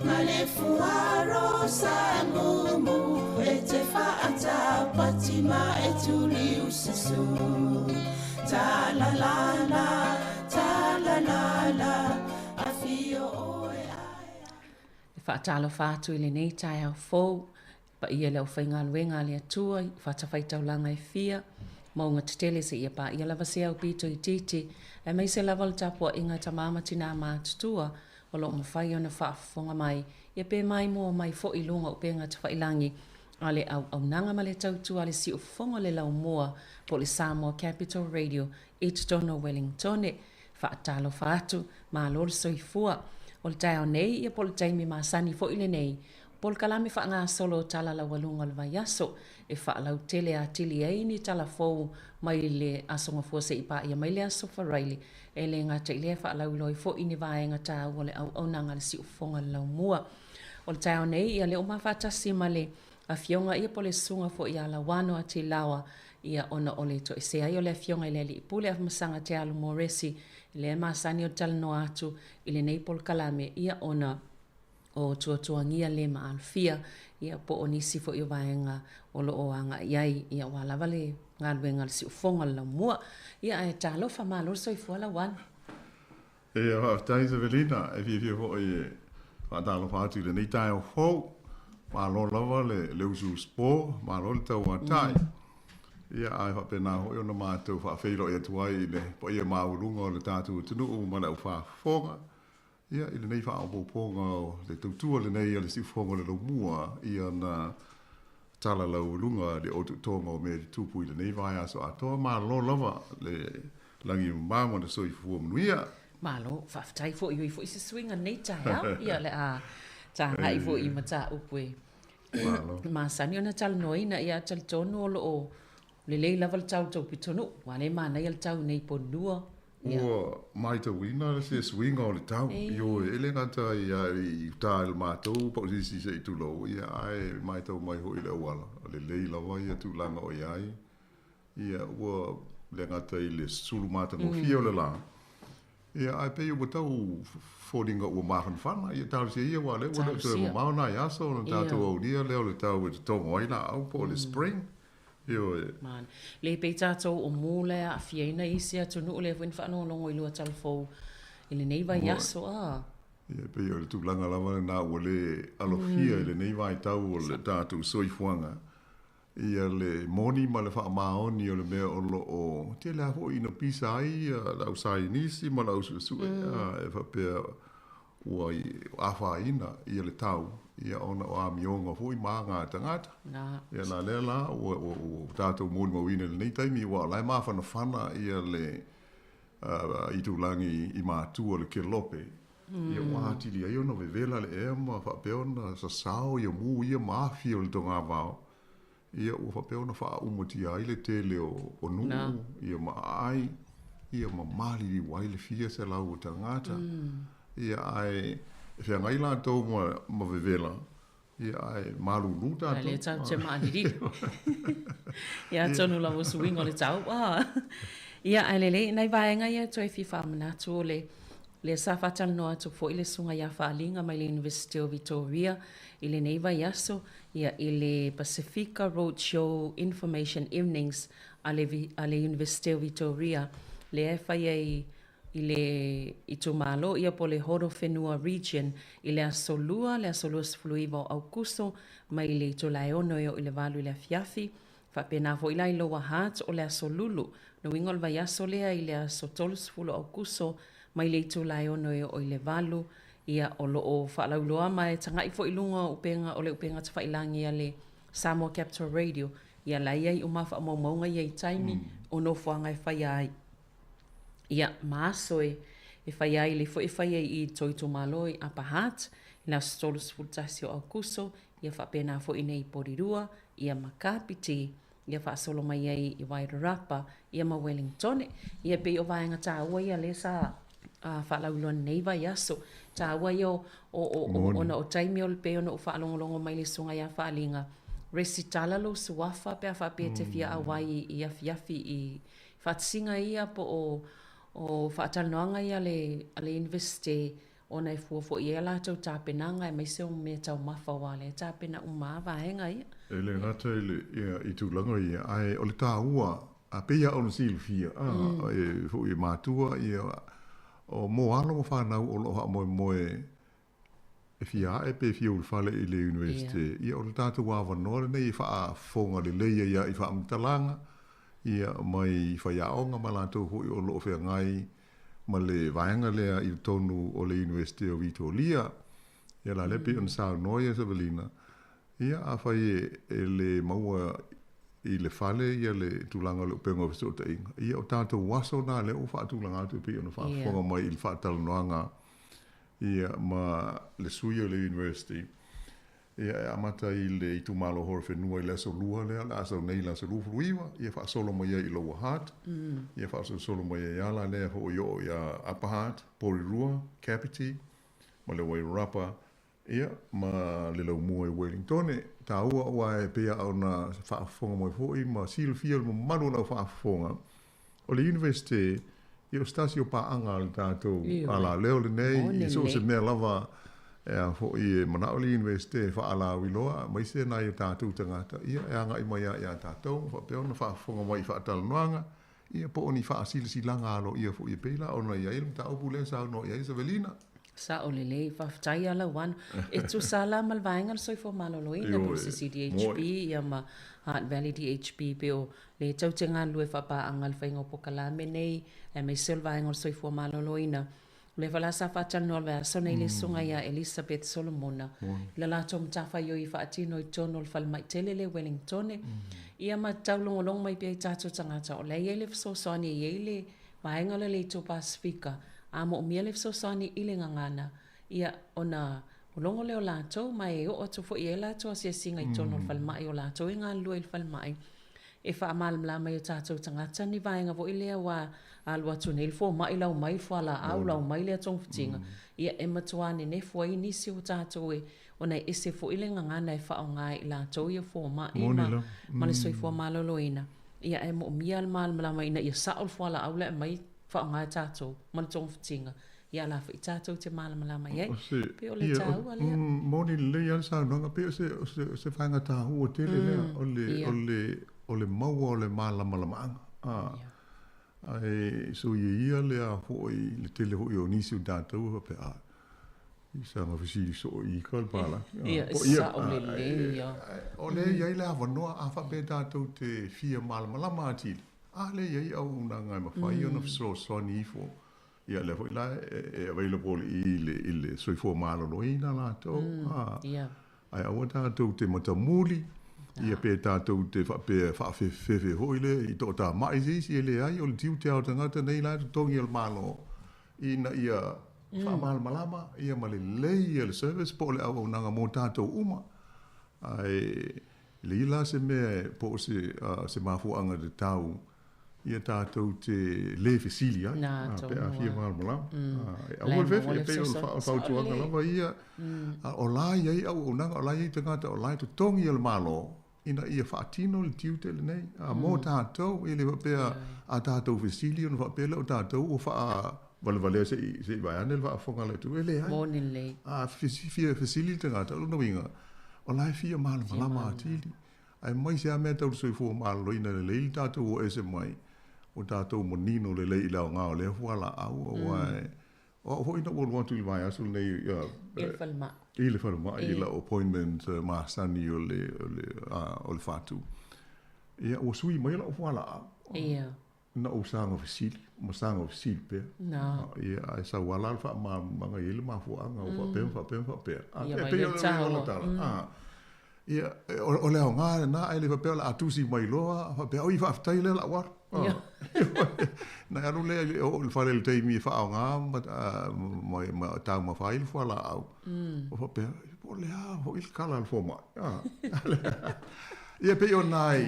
Ma le fuaro sa mumu E te whaata patima e tuli usasu Ta la la la, ta la la la A fio oe ai Whaatalo whātu i le nei tai au fōu, pa ia leo whainga luenga le atua, whaatawhaitau langa e fia, maunga tetele se ia pa ia lava se au pito i titi, e mei se lava le tapua inga ta mama tina mātutua, o lo mawhai o na whaafonga mai, ia pe mai mua mai fo i lunga o penga te whailangi, a le au nanga ma le tautua le si ufonga le lau mua, po le Samoa Capital Radio, Tono Wellingtone, whaatalo whaatu, ma lor soifua, o le tai au nei, ia po le taimi ma sani fo ile nei, po le kalame wha ngā solo tala la walunga le vai aso, e wha lau tele a tili ei ni tala fou mai le asonga fua se ipa ia mai le aso wharaili, e le ngā te ile wha lau loi fo ini vai ngā tā ua le au nanga le si ufonga le lau mua. O le tai au nei, ia le o mawhatasi ma le a fionga ia po le sunga fo ia la wano a te lawa, ia ona o le to e se ai o le fionga i le li pule a masanga te alu moresi, le masani o talano atu i le nei pol kalame ia ona o tuatuangia le ma alfia ia po o nisi fo i vaenga o lo o anga iai ia wala vale ngā ruenga le si ufonga la mua ia e talofa malo so i fuala wan. E a haftai se velina e fi fo i talofa atu i le nei tai o fo ma lo lava le usu spo ma lo le tau atai. Ia ai fa pena ho yo na mātou fa feilo ia tuai le po ia maurunga o le tātou tunu o mana u fa fonga. Ia i le nei fa o poponga o le tautua le nei le si fonga le lo mua ia na tala lau lunga le o tonga o me tupu i le nei vai aso atoa ma lo lava le langi mama na soi fuo mnuia Malo, whaftai fo i fo i se swinga nei tae ia le a ta ngai fo i mata upwe. Ma sani ona tal noina ia tal tonu o lo le level tau tau pitonu, wale mana ia tau nei ponua. Ua mai tau ina le se swinga o le tau. Io ele ngata ia i ta il mātou pa si se i tulo. Ia ai mai tau mai ho i le wala. Le leila wa ia tu langa o iai. Ia ua le ngata i le sulu mata no fia o le la. Ia ai pe ua tau fodinga ua mahan whana. Ia tau se ia wa le ua le tau mauna i aso. Na tātou au nia leo le tau e te tongo aina au po le spring. Man, le pe tātou o mōle a fiaina isi atu nuu le whin whanongongo i lua talfou i le neiva i aso a. Ia pe o le tūlanga lava nā ua le alofia i le neiva i tau o le tātou soifuanga. Ia le moni ma le wha maoni o le mea o lo o te le hafo ina pisa ai lau sai nisi ma lau susue e whapea ua i awha ina ia le tau. Ia ona o a mionga fui maa ngā tangata. Ia la lea la o tātou mōni mawina le nei taimi wa lai maa whana ia le i tūlangi i mātua le kelope. Ia wātiri ai ona vevela le ea ma whapeona sa sao ia mū ia maafi o le tonga vao. Ia ua whapeona wha umoti ai le tele o nuu. Ia ai, ia ma mali li waile fia se lau o tangata. Ia ai... Fia ngai la tau ma vevela. Ia ai malulu tātou. Le tau te maaniri. Ia tonu la wasu wingo le tau. Ia ai lele, nai vaenga ia toi fi whamanatu o le safatal noa tu fo ile sunga ia whaalinga mai le University of Victoria. Ile neiva iaso, ia ile Pacifica Roadshow Information Evenings a le University of Victoria. Le e whai i tu malo ia po le horo whenua region i le asolua sfluiva o Augusto mai le tu laeono i le valu i le afiafi whapena fo ila i loa hat o le asolulu no ingol vai aso lea i le asotolu sfulu Augusto mai le tu laeono i le valu ia o lo o whalauloa mai tanga i fo ilunga upenga o le upenga ta whailangi ia le Samoa Capital Radio ia la ia i umafa maunga ia i taimi o no fuanga i whai ai. Ia maasoe e whai ai le fo e whai ai i toito maloi a pahat i la stolus fultasio au kuso ia whapena fo i nei porirua ia makapiti ia whaasolo mai ai i Wairarapa ia ma Wellingtone ia pe o vaenga tā ua ia le sa whalaulua neiva i aso tā ua ia ona o taimi o le pe ona o whaalongolongo mai le sunga ia whaalinga resitala lo suafa pe a whapea te fia awai i afiafi i whaatsinga ia po o whaatanoanga ia le university ona e fuafo i ela tau tāpenanga e meise o mea tau mawha wale tāpena umawa henga ia. E le ngata i tūlanga ia ai o le tā ua a peia o nasilu fia e fu i mātua ia o mo alo mo whanau o loha moe e fia e pe fia ul fale i le university ia o le tātou wawa nore nei i wha fonga le leia ia i wha amtalanga ia mai whaiaonga ma lātou hui o loo whea ngai ma le vaenga lea i tonu o le University of Victoria. Ia la lepi on sao noia sa velina. Ia a whai e le maua i le whale ia le tūlanga le upenga o viso ta inga. Ia o tātou waso nā le o wha tūlanga atu pi ona wha mai i le wha talanoanga ia ma le sui o le University. Ia e amata i le i tumalo horo whenua i le aso lua lea, le aso nei le aso lufu ruiwa, ia wha solo mai i lower heart, ia wha solo mai i ala lea ho i o ia upper heart, Porirua, Kapiti, ma le Wairarapa, ia ma le lau mua i Wellingtone, tā ua ua e pea au na whaafonga mai fōi, ma silfia mo manu na whaafonga. O le university, i o stasio paanga le tātou, ala leo le nei, i so se mea lava, e fo i manao le university fa ala wiloa mai se na i tātou tangata ia e anga i mai ia tātou fa pe ona fa fonga mai fa talanoanga ia po oni fa silanga alo ia fo i peila ona ia il ta opule sa no ia Isabelina sa olele fa tai ala wan e tu sala mal vaingal soi fo maloloina po CDHP ia ma Heart Valley DHP pe o le tau tenga lue fa pa angal faingo po kala menei e me sel vaingal soi fo maloloina le vala sa fa channel va sona ile sunga ia Elizabeth Solomona la la tom tafa yo i fa atino i tono fal mai tele le Wellington ia ma taulo long mai pe tatu tanga ta le ile so soni ile vaenga le to Pacifica a mo mia le so sani ile ngangana ia ona longo leo lato mai o to fo ia lato se singa I tono falmai o lato inga lua il falmai e fa amal mla mai tato tangata ni vainga vo ile wa alwa tu nei fo mai lau mai fo ala au lau mai le tong fitinga ia e matuane ne fo I nisi o tato e ona ese fo ile ngangana e fa o ngai lato ia fo mai ma le soi fo malolo ina ia e mo mia al mal mla mai na ia saul fo ala au le mai fa o ngai tato ma le tong fitinga ia la fa tato te mal mla mai e pe o le tau ale moni le ia sa no pe se fanga ta hu te le o le maua o le malamalama ai so ia le a hoi le tele hoi o nisi o tātou pe a I sanga fisi so I kalpala ia sa o le ia o le ia le avanoa a fa pe tātou te fia malamalama atili a le ia au una ngai mawhai ona so ni fo ia le hoi la e available I le soifo malolo ina lātou ai awa tātou te matamuli ia pe tātou te whawhewhe hoile I tō tā mai si ele ai o le tiu te au tangata nei lai tongi al malo ina ia whamalmalama ia male lei le service po le au nanga mō tātou uma ai le ila se mea po se mafuanga de tau ia tātou te le fesili ai pe a fia malmalama au le fefe pe o whautuanga lava ia o lai ai au nanga o lai ai tangata o lai to tongi al malo ina ia whaatino le tiu te le nei. Mō tātou, i le wapea a tātou fesili, ona wapea le o tātou, o wha wale se I vai ane le whaafonga le tu, ele ai. Mōni le. Fia fesili te ngata, luna winga, o lai fia malama atili. Ai mai se a mea tau soi fua malo ina le leili tātou o ese mai, o tātou monino le leili lao ngā o le fuala au, o wai. O hoi na wolu atu I vai asul nei, I le whaluma, I la appointment maasani o le whātu. Ia, o sui mai la o whala au. Ia. Na o sanga fasili, ma sanga fasili pe. Ia, ai sa wala alfa ma manga ele ma fuanga, o whapea. Ia, mai le tau. Ia, o leo ngā na ai le whapea la atusi mai loa, whapea, oi whaftai le la war. Na anu le o le whare le teimi whaao ngā, ma tau ma whaile whala au. O whapea, o le a, ho il kala al foma. Ia pe o nai,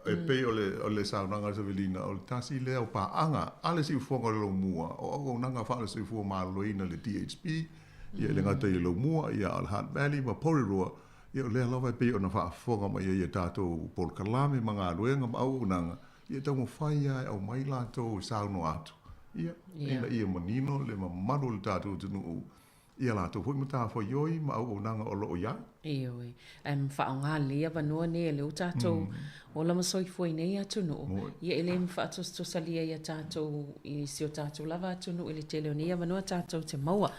e pe o le saunanga sa velina, o le tasi lea o paanga, ale si ufonga le lo mua, o nanga whaale si ufua maaloina le DHP, ia le ngata I lo mua, ia al Hunt Valley, ma Porirua, ia le lawa pe o na whaafonga ma ia tātou Pol Kalame, ma ngā ruenga ma au nanga, ia tau mo whai ai au mai lātou sauno atu. Ia, ia manino le ma maro le tātou tunu ia lātou hui mata whai ioi ma au nanga o loo iai. Ioi, whao ngā lea vanua ne le o tātou o lama soi fwoi nei atu no. Ia ele mwhaatos salia ia tātou I si o tātou lava atu no ele te leo nei vanua tātou te maua.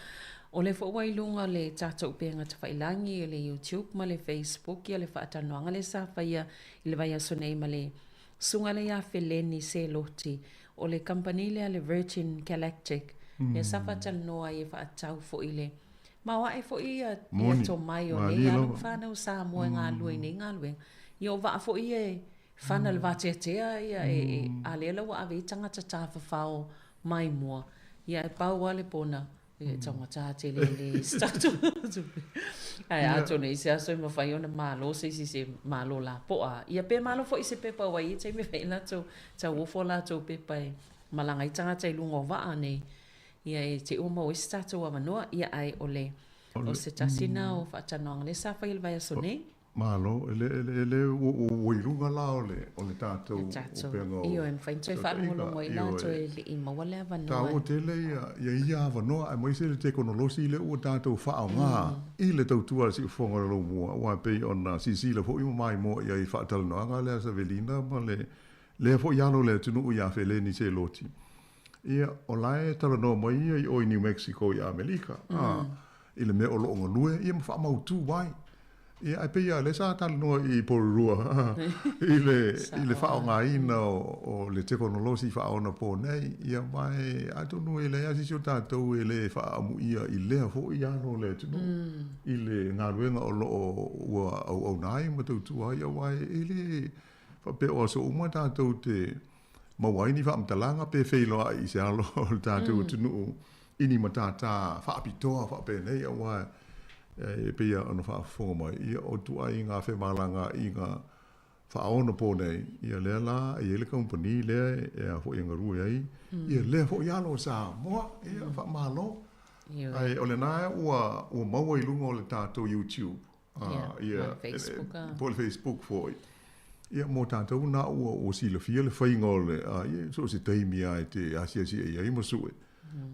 O le whawai lunga le tātou peanga te whailangi le YouTube ma le Facebook ia le whaatanoanga le sāwhaia I le vai aso nei ma le sunga le a Feleni se loti o le company le Virgin Galactic. Ia sawhatal noa I whaatau fo I le. Ma wae fo ia to mai o nei anu whanau Samoa ngā lue nei ngā lue. Ia o waa fo ia whanal wateatea ia a le lau a tangata tāwha whao mai mua. Ia e pau wale pona. Ia tangata te le statu. Ai ato nei se aso I mawhai ona malo se malo la poa. Ia pe malo fo I se pepa wai I te me whai lato ta wofo lato pepa e malangai tangata I lungo waa nei. Ia e te uma o statu wa manoa ia ai ole o se tasina o whaatanoanga le sa whai vai aso nei. Malo, ele o ilunga la ole tātou o penga o. Io, mwhaintoi whaanholongo I lato I mawale a wanoa. Tā o tele ia wanoa, ai moise le tekonolosi le ua tātou whaao ngā. I le tautua si ufonga lo mua, ua pei ona sisila fo ima mai mo ia I whaatalanoanga le asa velina, ma le fo ialo le tunu ia Feleni se loti. Ia o lae talanoa mai ia I oi New Mexico I Amerika. I le mea o loonga lue, ia mwha mautu wai. Ia ai pia le sa talanoa I Porirua. I le whao ngā ina o le tekonolosi whao na po nei. Ia mai atunu I le asi sio tātou I le whaamu ia I lea fo I ano le tunu. I le ngā ruenga o loo ua au nai ma tautua. Ia wai I le whapea o so uma tātou te Mawai ni wha mtalanga pe whailoa I se alo o tātou tunu ini matata wha apitoa wha pe nei awa e pia ana wha whonga mai. Ia o tua I ngā whemalanga I ngā wha aona pō nei. Ia lea la, I ele company lea e a hoi anga rui ai. Ia lea hoi alo Samoa, ia wha malo. Ai o le nae ua maua I lunga o le tātou YouTube. Ia po le Facebook foi. Ia mo tātou na ua o sila fia le whainga o le, ia so se teimi ai te asia ia I masue.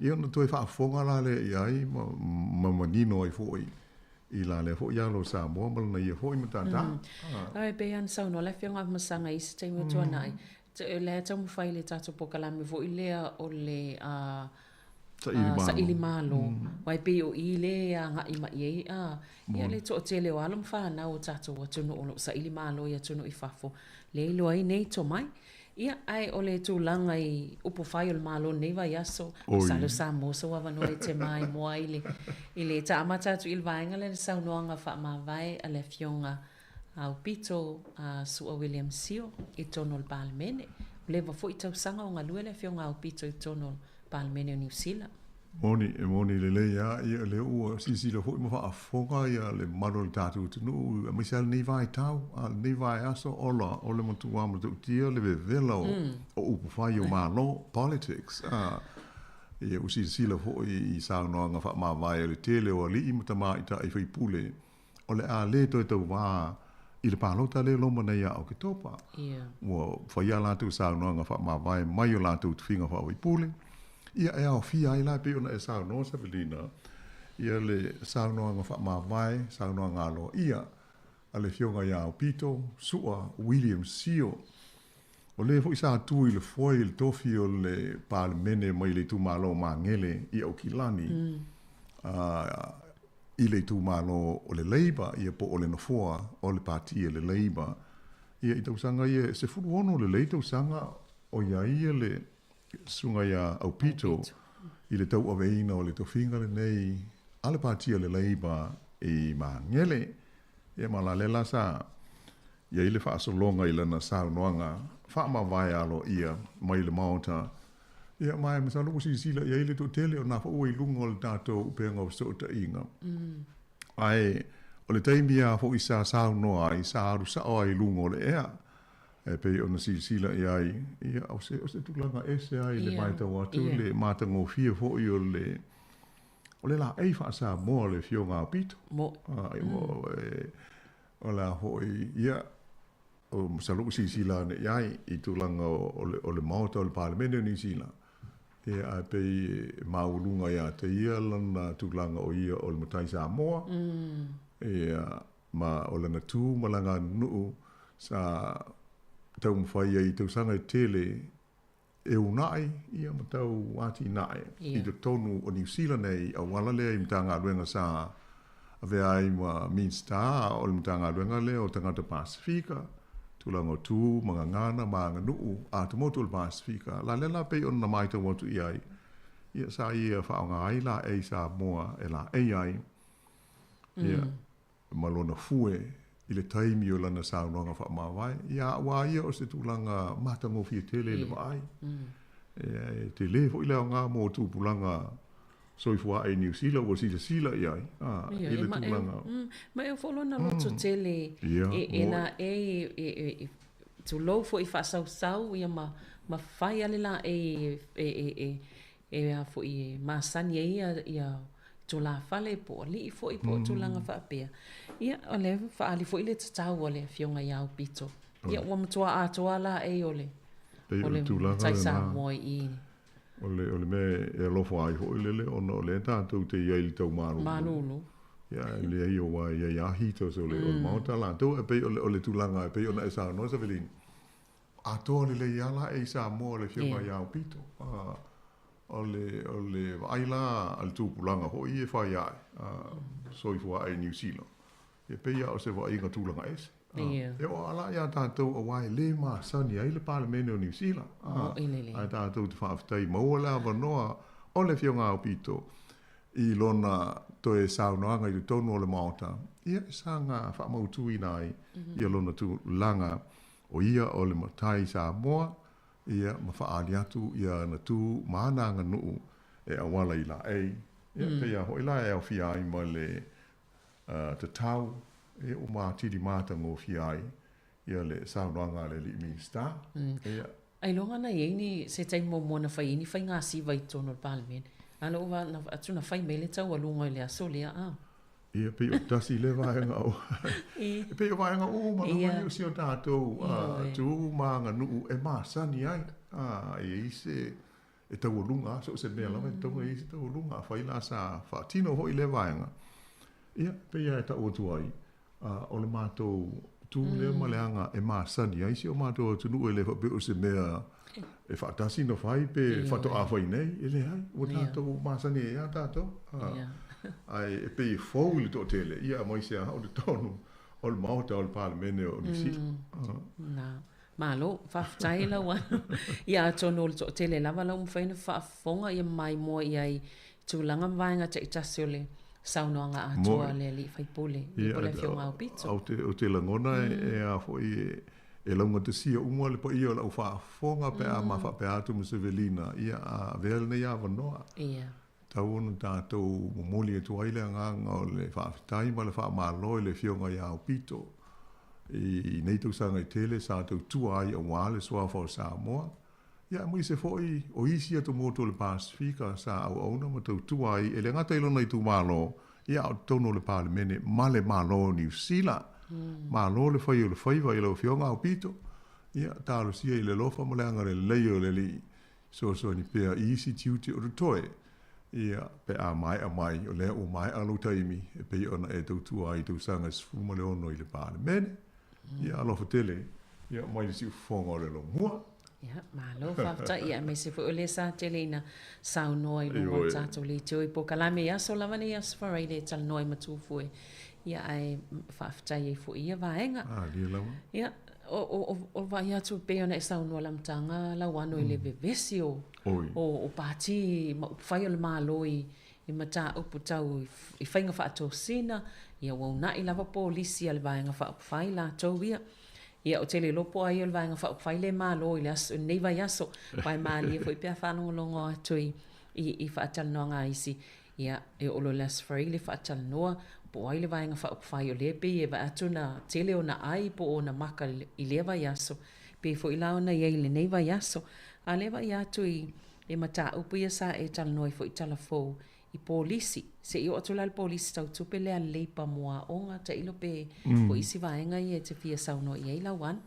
Ia na toi whaafonga la le I ai ma manino ai foi. I la le foi alo Samoa malana ia foi matata. Ai pe an sau no le whionga masanga I se teimi tua nai. Le tau mwhai le tātou pokalami vo I lea o le sa ili malo. Wai pe o I le a nga ima iei ia le to te leo alum whana o tātou o tunu o sa ili malo ia tunu I whafo. Le ilo ai nei to mai. Ia ai o le tūlanga I upo whai o le malo nei vai aso. Salo Samoa so wawano e te mai moa I le ta amatatu il vaenga le saunoanga wha ma vai a le fionga au pito Sua William Sio I tono le Palmene. Le wa fo I tau sanga o ngā lue le fionga au pito I tono Palmene o New Zealand. Moni le ia le ua sisi le hoi mawa a whonga ia le maro le tātou tunu a misal nei vai tau nei vai aso ola o le matu wa matu tia le vela o upu whai o malo politics ia usisi le hoi I saunga ngā wha maa vai le tele o li I matama I ta I whai pule o le a le toi tau wā I le pālota le loma nei a o ke topa ua whai a lātou saunga ngā wha maa vai mai o lātou tuwhinga wha wai pule Ia e au fia I la pe ona e saunoa sa velina. Ia le saunoa ngā whamawai, saunoa ngā loa ia. A le fionga ia au pito, Sua William Sio. O le fo isa tu I le foi le tofi o le Palmene mai le tūmalo mā ngele I au kilani. I le tūmalo o le Labour, ia po o le nofoa o le pati le Labour. Ia I tausanga ia se furu ono le lei tausanga o ia ia le sunga ia au pito I le tau aweina o le tofinga le nei ale patia le Labour I ma ngele ia mala le lasa ia I le whaasolonga I lana saunoanga whaama vai alo ia mai le maota ia mai masalo kusi sila ia I le totele o na wha ua I lunga o le tātou upenga o sota inga ai o le taimia fo isa saunoa I sa aru sao I lunga o le ea e pe ona sila ai ia o se tulanga ese ai le mai tau atu le matango fia fo I o le la ei fa sa mo le fionga pito mo ai mo o la ho ia o salu sila ne ai I tulanga o le mauta o le Parlamento ni sila e a pe maulunga ia te ia lana tulanga o ia o le matai Samoa e ma o lana tu malanga nu sa tau mwhai ai tau sanga I tele e unai ia ma tau wati nai I te tonu o New Zealand nei a wala lea I mtanga ruenga sa a vea ai ma Minsta o le mtanga ruenga lea o tangata Pasifika tulanga tu mga ngana mga nuu a te motu o le Pasifika la lela pe on na mai tau watu I ai ia sa ia whaonga ai la ei sa moa e la ei ai ia malona fue I le taimi o lana saunoanga whaamawai. Ia wā ia o se tūlanga matango fia tele le mai. Te le fo I leo ngā mō tūpulanga soifua ai New Zealand o sila iai. I le tūlanga. Ma e wholona loto tele e na tu lou fo I whaasau ia ma whai ale la e a fo I masani ia to la fale po li fo I po tūlanga whaapea. Ia o le whaali fo I le tatau o le fionga iau pito. Ia ua matua atoa la o le tai Samoa I. O le me e lofo ai fo I lele o le tātou te iai li tau marulu. Manulu. Ia le ai o wai ia hito so le o le maota la. Tau e pei o le tūlanga e pei o na e sa noa sa velin. Atoa le ia la e Samoa le fionga iau pito. O le aila al tūpulanga ho I e whai ai. Soifua ai New Zealand. E peia o se wa inga tūlanga ese. E o ala ia tātou o wai le ma sani ai le Parlamento o New Zealand. Ai tātou te whaaftai maua la wanoa o le fionga o pito I lona toe saunoanga I le tonu o le maota. Ia sanga whaamautui nai ia lona tūlanga o ia o le matai Samoa ia ma whaali atu ia na tū maana ngā nuu e awala i la ei. Ia pia hoi la e au whiai ma le te tau e o mā tiri māta ngō whiai ia le saunoanga le li minsta. Ai longa na ni se tai mo mo na fai ni fai ngā siwa i tono palmen. Ana ova na atu na fai mele tau alunga i le aso lea a. Ia pe o tasi le vaenga o. Pe o vaenga o ma no si o tātou tu ma ngā nuu e mā sani ai. E ise e tau alunga so se mea lama e tau e ise tau alunga fai la sa whaatino hoi le vaenga. Ia pe ia e tau atu ai. O le mātou tu le maleanga e mā sani ai si o mātou tunu e le whapeo se mea e whaatasi no whai pe whato a whai nei e le hai. O tātou mā sani e a tātou. Ai e pe fou le to tele ia mai se o le tonu o le mauta o le palemene o le sila na malo fa tai la wa ia tonu le to tele lava la umfaina fa fonga ia mai mo ia i tulanga vainga te tasole saunoanga atua le li fai pole i pole fionga o pizza o te langona e a foi e longa te sia umua le po ia la ufa fonga pe a ma fa pe atu Musevelina ia a vel ne ia vanoa tau tātou momoli e tuaile nganga o le whaafitai ma le whaamalo le fionga i au pito. I nei tau sanga i tele sa tau tua ai a wale soa fo Samoa. Ia mui se foi o isi atu moto le Pasifika sa au auna ma tau tua ai e le ngata ilona i tu malo ia o tono le palemene ma le malo New Zealand. Malo le whai o le whaiva i lau fionga au pito. Ia tālo sia i le lofa mo le anga le leio le li so ni pea isi tiuti o le toe. Ia pe a mai o le o mai alo taimi e pe ona e tau tua ai tau sanga sfuma le ono i le palemene. Ia alo fatele ia mai le si ufonga o le lo mua. Ia malo fafta ia me se fo le sa telena sau noi lo tato le tui po kalame ia so lavane ia sfarai le tal noi matu foi. Ia ai fafta ia fo ia vaenga. Dia lama. Ia o vai atu pe ona e sau no lamtanga la wano i le vevesio. O pati ma fai le malo i mata upu tau i whainga whaato sina ia wau na i lava polisi al vaenga whaai la tau ia ia o tele lopo ai al vaenga whaai le malo i le aso neiva yaso pai mali e fwoi pia whanongo longo atu i whaatal noa ngā isi ia e olo las free le whaatal noa po ai le vaenga whaai o lepe e va atu na tele o na ai po o na maka i leva yaso pe fwoi lao na iei le neiva yaso a lewa i atu i mata upu ia sa e tal noi fo i talafou i polisi. Se i o atu la le polisi tau tupe lea leipa mua onga ta ilo pe fo isi vaenga i e te fia sauno i eila wan.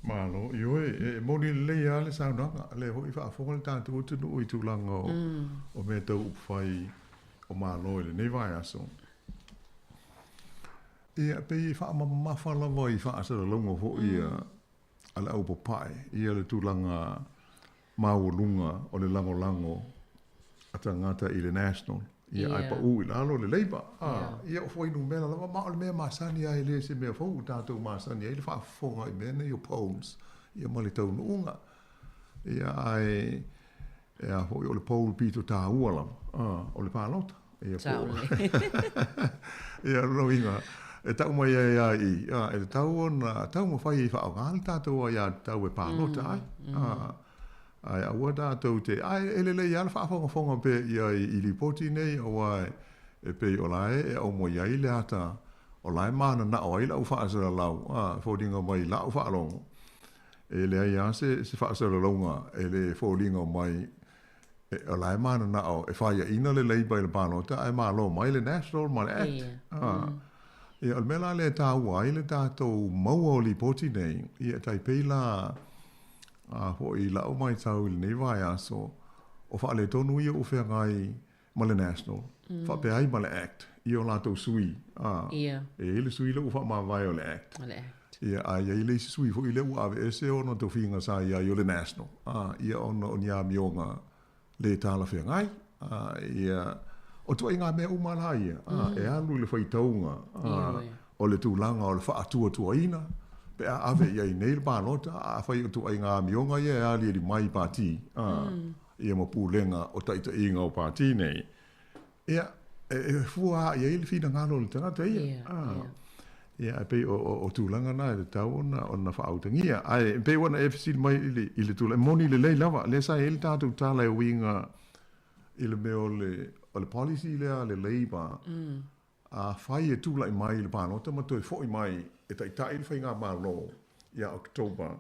Malo, io e moni le ale saunanga, le ho i whaafonga le tātu utu no i tūlanga o mea tau upwhai o malo ele nei vai aso. Ia pe i whaamamawhala vai i whaasara longo ho i ala au papai, i ale tūlanga maulunga o le lango ata ngata i le national ia ai pa u i lalo le leiba ia o foi no mena lava ma o le mea masani ai le se mea fou tātou masani ai le whaafonga i mena i o poems ia ma le tau nuunga ia ai ia foi o le Paul Pito tā ualam o le pālota ia ia roinga e tau mai ai e le tau ona tau mo fai i whaonga tātou ia tau e pālota ai ai aua tātou te ai ele ia le whaafonga pe ia i ripoti nei o ai e pe o lai e au mo iai le ata o lai mana na o ai lau whaasara lau fōringa mai lau whaalongo e le ai se whaasara launga e le fōringa mai o lai mana na o e whaia ina le leiba i le pānota ai malo mai le national mai le act e al mela le tāu ai le tātou maua o ripoti nei i e taipei la ho i la o mai tau i nei vai aso o fa le tonu i o fe ngai ma le national fa pe ai ma le act i o lato sui e le sui le o fa ma vai o le act ia ai le sui fo i le wa ese o no to finga sa ia i o le national ia on ia mionga le tala fe ngai ia o to inga me o malai e alu le fai taunga o le tulanga o le fa atu ina pe ave ia i nei balota a fai tu ai ngā mionga ia ali di mai pati ia mo pulenga o taita inga o pati nei ia fua ia i le fina ngalo le tangata ia Ia pe o tūlanga na e tau ona whaautangia. Ai pe wana e fisi mai i le tūlanga. Moni le lei lava. Le sa ele tātou tāla e winga i le meo le policy lea le leiba. A whai e tūla i mai le pānota ma toi fōi mai e tai le whainga mālo ia Oktober.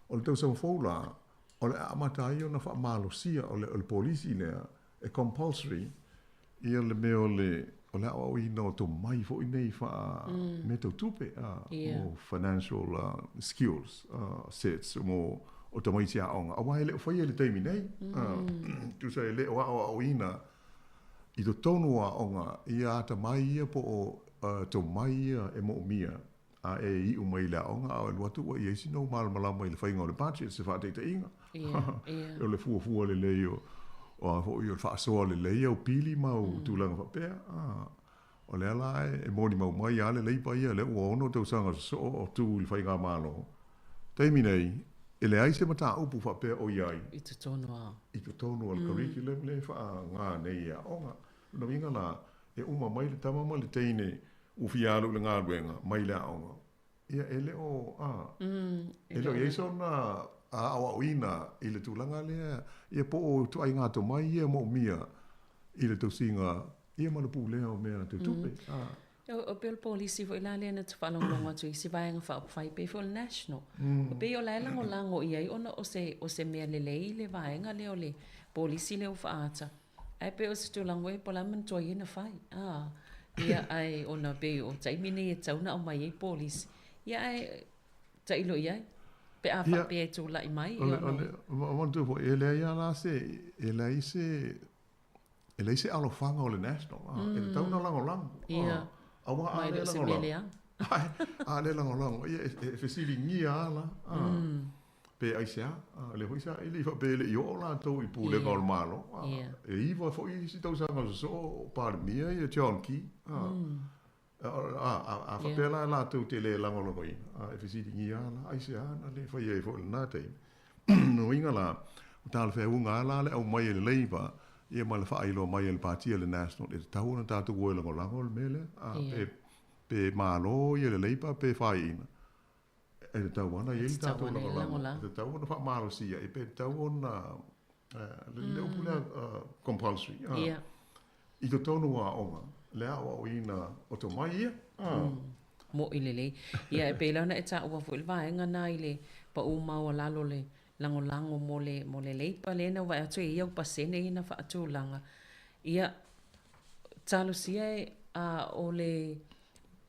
O le tau sa mfoula o le amatai o na wha mālo sia o le policy lea e compulsory ia le meo o le au i no to mai fo nei fa me to tupe o financial skills sets mo o to mai tia onga a wai le fo ile taimi nei tu sai le o ina i to tonu a onga ia ta mai ia po o to mai e mo mia a e i o mai la onga o lo tu ia sino mal mala mai le fa inga le budget se fa te inga o le fu le le yo o ho yo fa so le le o pili mau tu langa fa pe o le ala e moni mau mai ale le pa ia le o no te sanga so o tu le fa inga malo taimi nei ele ai se mata upu fa pe o iai I te tono al curriculum le fa nga nei ia onga no vinga la e uma mai le tama mai le teine u fialu le nga wenga mai la onga ia ele o ele ye so na a awina i le tūlanga lea, ia po o tu ai ngā to mai, ia mo mia i le tau singa, ia mana pū lea o mea te tupe. O peo le polisi fo ila lea na tu whalongonga tu i si vaenga whai pe fo le national. O peo la elango lango i ai ona o se mea le lei le vaenga leo le polisi leo whaata. Ai peo se tu lango e pola man tua ina whai. Ia ai ona peo taimine e tauna o mai e polisi. Ia ai tailo i ai. Pe a whape e tū lai mai. Wantu po, e lea la se, e lei se alofanga o le national. E le tauna lango lango. Ia. Awa a le lango lango. A le lango lango. Ia e fesili ngia ala. Pe aisea, le hoisa, e le whape le i o la tau i pū le ngol malo. E iwa fo i si tau sanga so parmia i a John Key. A whapela la tau te le lango lango i. E fesili ngia ala, aisea, na le whai e fo le nā te. No inga la, o tāle whea unga ala le au mai e le leiva, ia mai le whaeilo mai e le pātia le national, e tau na tātou goe lango lango le mele, pe mālo i e le leiva, pe whae ina. E te tau ana, i e tātou lango lango. E te tau ana wha mālo sia, e pe tau ana, le upulea compulsory. I to tonu a onga, lea o ina o to mai ia. Mo i le lei. Ia e pe launa e tā ua fo il vaenga nā i le pa u mau lalo le lango mo le leipa le na vai atu ia pa sene ina fa atu langa. Ia talo sia o le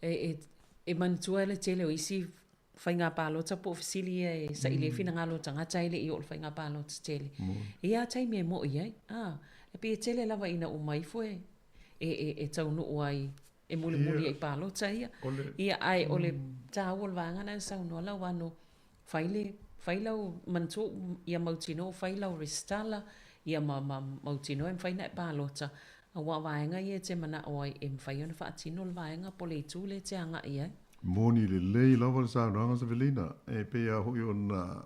e mantua le tele o isi whainga pālota po ofisili e sa ile fina ngalo tanga taile i o le whainga pālota tele. Ia tai me mo i ai. E pe tele lava ina umai fo e taunu o ai e muli ai pālota ia. Ia ai o le tāua le vangana e saunu ala wano whailau mantu ia mautino whailau restala ia mautino e mwhaina e pālota. A wā vaenga ia te mana o ai e mwhaiona whaatino le vaenga po le tū le te anga ia. Moni le lei lava le saunanga sa velina. E pea hui o na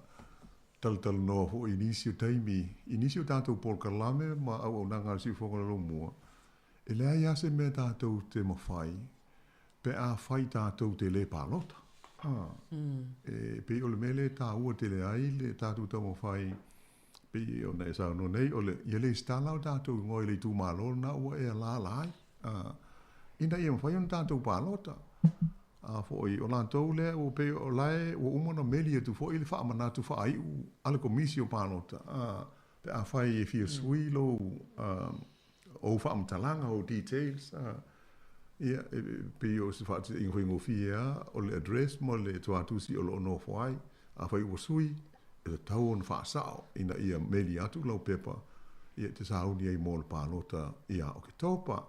tal no ho inisio taimi. Inisio tātou Paul Kalame ma au nanga si whongara lo mua. E lea ia se me tātou te mawhai. Pe a whai tātou te le pālota. E pe o le mele tā ua te le ai le tātou tau mawhai. Pe o na e sauno nei o le ia le stalau tātou ngoi le tū mālo na ua e la lai. Ina ia mawhai on tātou pālota. Foi o lantou le o pe o lai o umana meli tu foi le fa mana tu fa ai ala komisio panota pe a fai e fia suilo o fa mtalanga o details ia pe o se fa in ringo fia o le address mo le to atu si o no foi a fai o sui e tau on fa sao ina ia meli atu lo pepa ia te sauni ai mo le panota ia o ke topa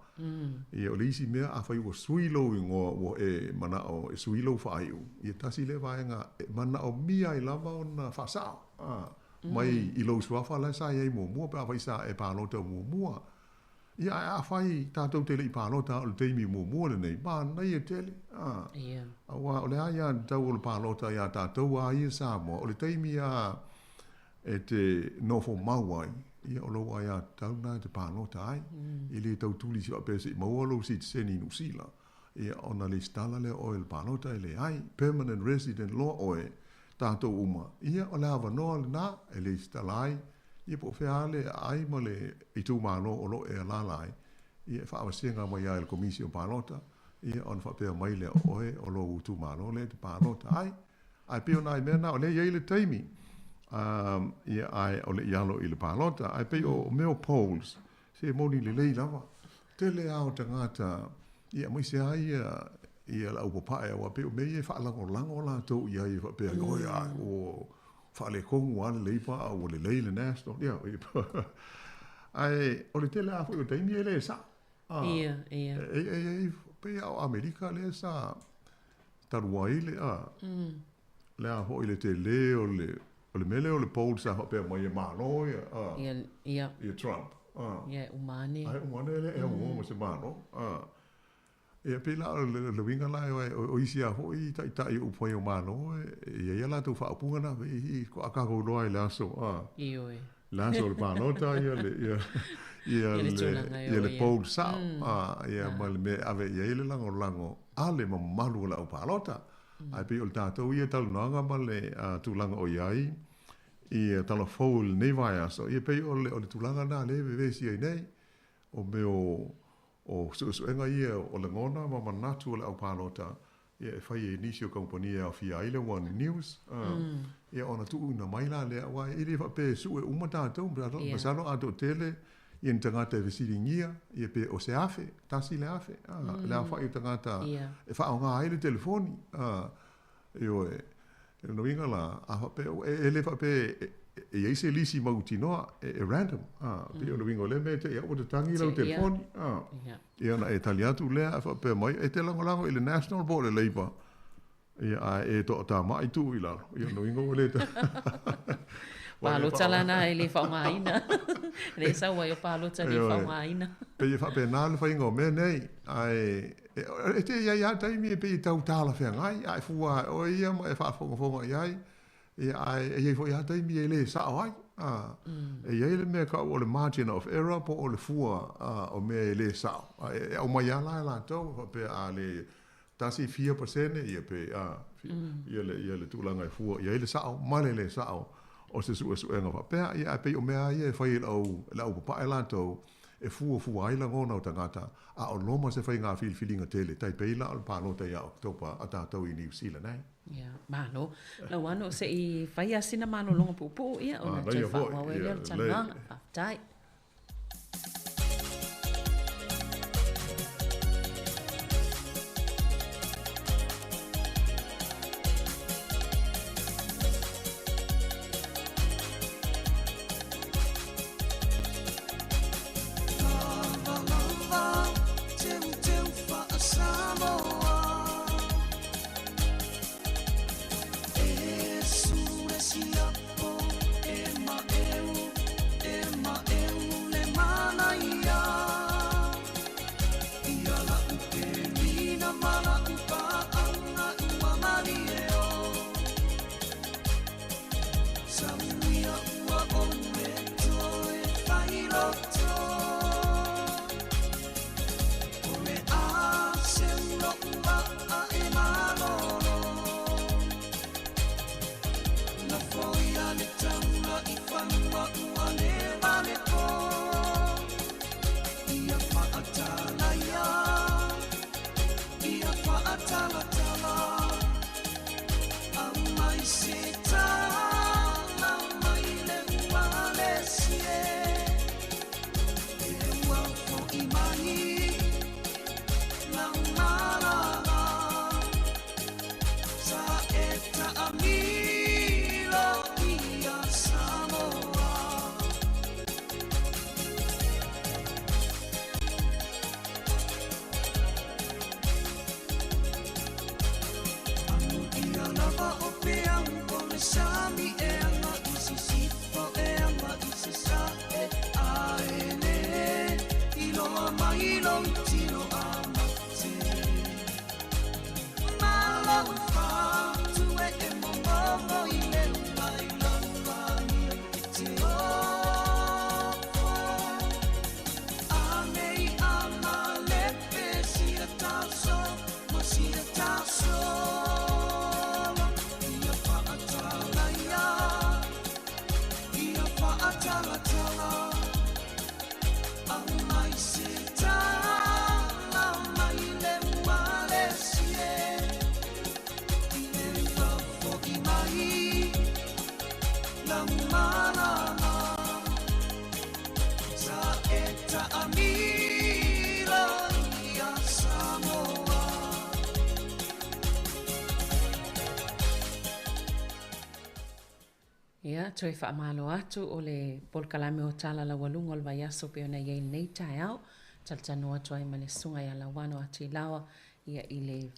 ia o lisi mea a fai ua suilo i ngoa e mana o e suilo whaaiu. Ia tasi le vaenga mana o mia i lava o na whasao. Mai i lau suafa lai sa iei mua pe a fai sa e pālota mua. Ia a fai tātou tele i pālota o le teimi mua le nei. Mā nei e tele. Awa o le aia tau o le pālota ia tātou a ia Samoa. O le teimi a e te nofo mauai. Ia o loa ia tauna te pālota ai. I le tau tuli si apese i maua lo si te seni nusila. ia ona le stala le o le palota le ai permanent resident law o e tato uma ia o le avanoa le na e le stala ai ia po feale ai mo le i tu malo o lo e lalai ia fa avasenga mo ia le komisio palota ia on fa pe mai le oe o lo tu malo le te palota ai pe ona mena o le ia le taimi ia ai o le ialo i le palota ai pe o meo polls se moni le lei lava tele au tangata ia mo se ai ia la upa o pe o me ia fa lango la to ia fa pe o ia o fa le kongu ale le pa o le lei le national ia ai o le tele a o taimi le sa ia pe o Amerika le sa taruai le le a ho ile te le o le mele o le polls sa pe mai malo ia Trump ia umane ai umane le e mo se malo e pe la le winga la o isi a ho i tai o foi o malo e ia la tu fa punga na i ko aka go lo ai la so ioi la so le malo ta ia le polls sa ia mal me ave ia le lango ale ma malu la o palota ai pe o tato ia tal nanga male tulanga o iai i Talofa Lava nei vai aso ia pe o le tulanga na le ve si ai nei o me o enga ia o le ngona ma manatu o le au palota ia e fai e nisio kompania o fia ile one news ia ona tu una mai la le wa ile fa pe su e uma tato ma salo ato tele ia tangata e siringia ia pe o se afe tasi le afe le fa i tangata e fa o nga ile telefoni io no inga la a pe ele fa pe e ese lisi mautinoa e random pe no inga le mete ia o te tangi lo telefoni ia na italiatu le fa pe mai e te lango ile national board le ipa ia e to ta mai tu ila ia no inga le palo talana ele fa maina le sa wa yo palo tali fa maina pe fa pe na le fa ingo me nei ai e te ia tai mi pe tau tala fe ngai ai fu o ia mo e fa fo ai e fo ia tai mi ele sa ai e ia le me ka o le margin of error po o le fu o me ele sa o mai la to pe ale tasi 4% ia pe ia le tulanga fu ia le sa male le sa o se su enga fa pe ia pe o mea ia fai la pa ela to e fu ai la ngona o tangata a o loma se fai nga filinga tele tai pe la pa no te ia oktopa ata to i New Zealand ai ia malo la wano se i fai asina mano longa pupu ia ona te fa wa le tanga tai So Ia, toi whaamalo atu o le polkalame o tala la walunga o le vaiaso pe ona iei nei tai au. Taltano atu ai ma le sunga ia la wano atu I lawa ia I le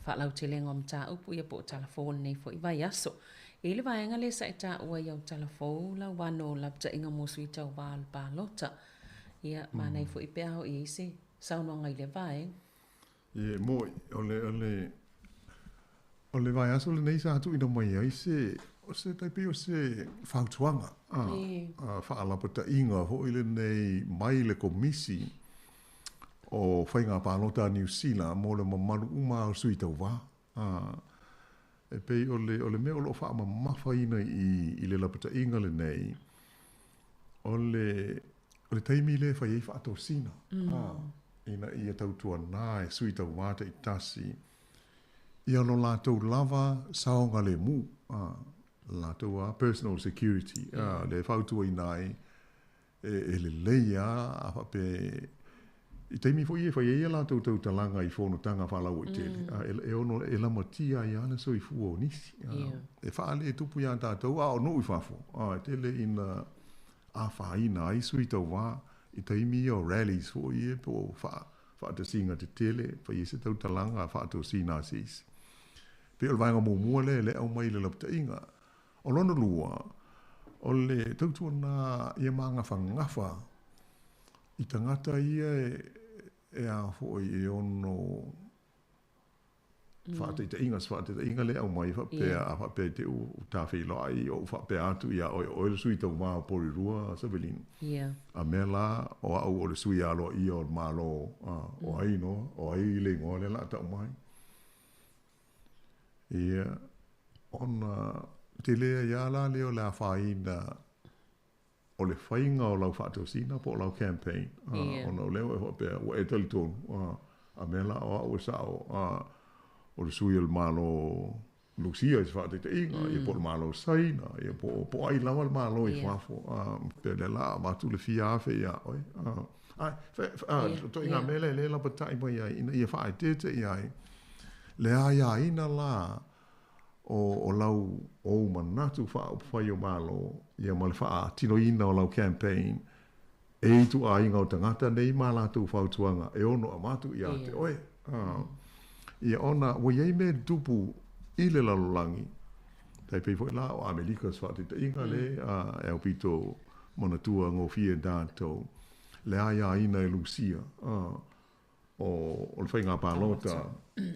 whaalau te lengo am ta upu ia po o talafou nei fo I vaiaso. I le vaenga le sa ita ua iau talafou la wano la pta inga mosuita o wal palota. Ia, ma nei fo I pe au I isi. Saunoanga I le vaenga. Ia, moi, o le vaiaso le nei sa atu ina mai ai o se taipi o se whautuanga. Whaalapata inga ho ile nei mai le komisi o whainga pālota New Zealand mo le mamaru uma o sui tau wā. E pei o le mea o lo wha mawhaina I le lapata inga le nei o le taimi le whai wha ato sina. Ina ia tautua nā e sui tau wā te I tasi. Ia lo lātou lava saonga le mu. Lātou personal security. Le whautua I nai e le leia a whape I teimi fo ia whai ea lātou tau talanga I whono tanga whalau I tele. E ono e lama tia I ana so I fua o nisi. E whaale e tupu ia tātou o no I whafo. E tele ina a whaina ai sui tau wā I teimi o rallies fo ia po whaata singa te tele. Whai e se tau talanga a whaatou sina sis. Pe o vanga mua le au mai le lapta inga. O lona lua, o le tautua na ia maanga whangafa I tangata ia e a hoi e ono whaatita inga le au mai whapea a whapea te u tawhi lai o whapea atu ia o le sui tau maa pori rua Savelin. A mela o au o le sui alo ia o malo o aino, o ai le ngoa le la tau mai. Ia, ona te lea ia la leo la whaina o le whainga o lau whaatosina po o lau campaign. Ona o leo e whapea, o e tali tonu. A mela o au e sao, o le sui al malo Lucia is whaatita inga, i po le malo saina, i po ai lawa le malo I whafo. Pe le la, matu le fia awhi ia, oi. To inga mele le la patai mai ai, ina ia whaai tete iai. Le aia ina la o lau o manatu whai o malo ia ma le wha tino ina o lau campaign e tu a inga o tangata nei ma latu whautuanga e ono a matu ia te oe ia ona wa iei me dupu I le lalolangi tai pei fwoi la o Amerika sfatita inga le e au pito monatua ngō fia dātou le aia ina e Lucia o le whainga pālota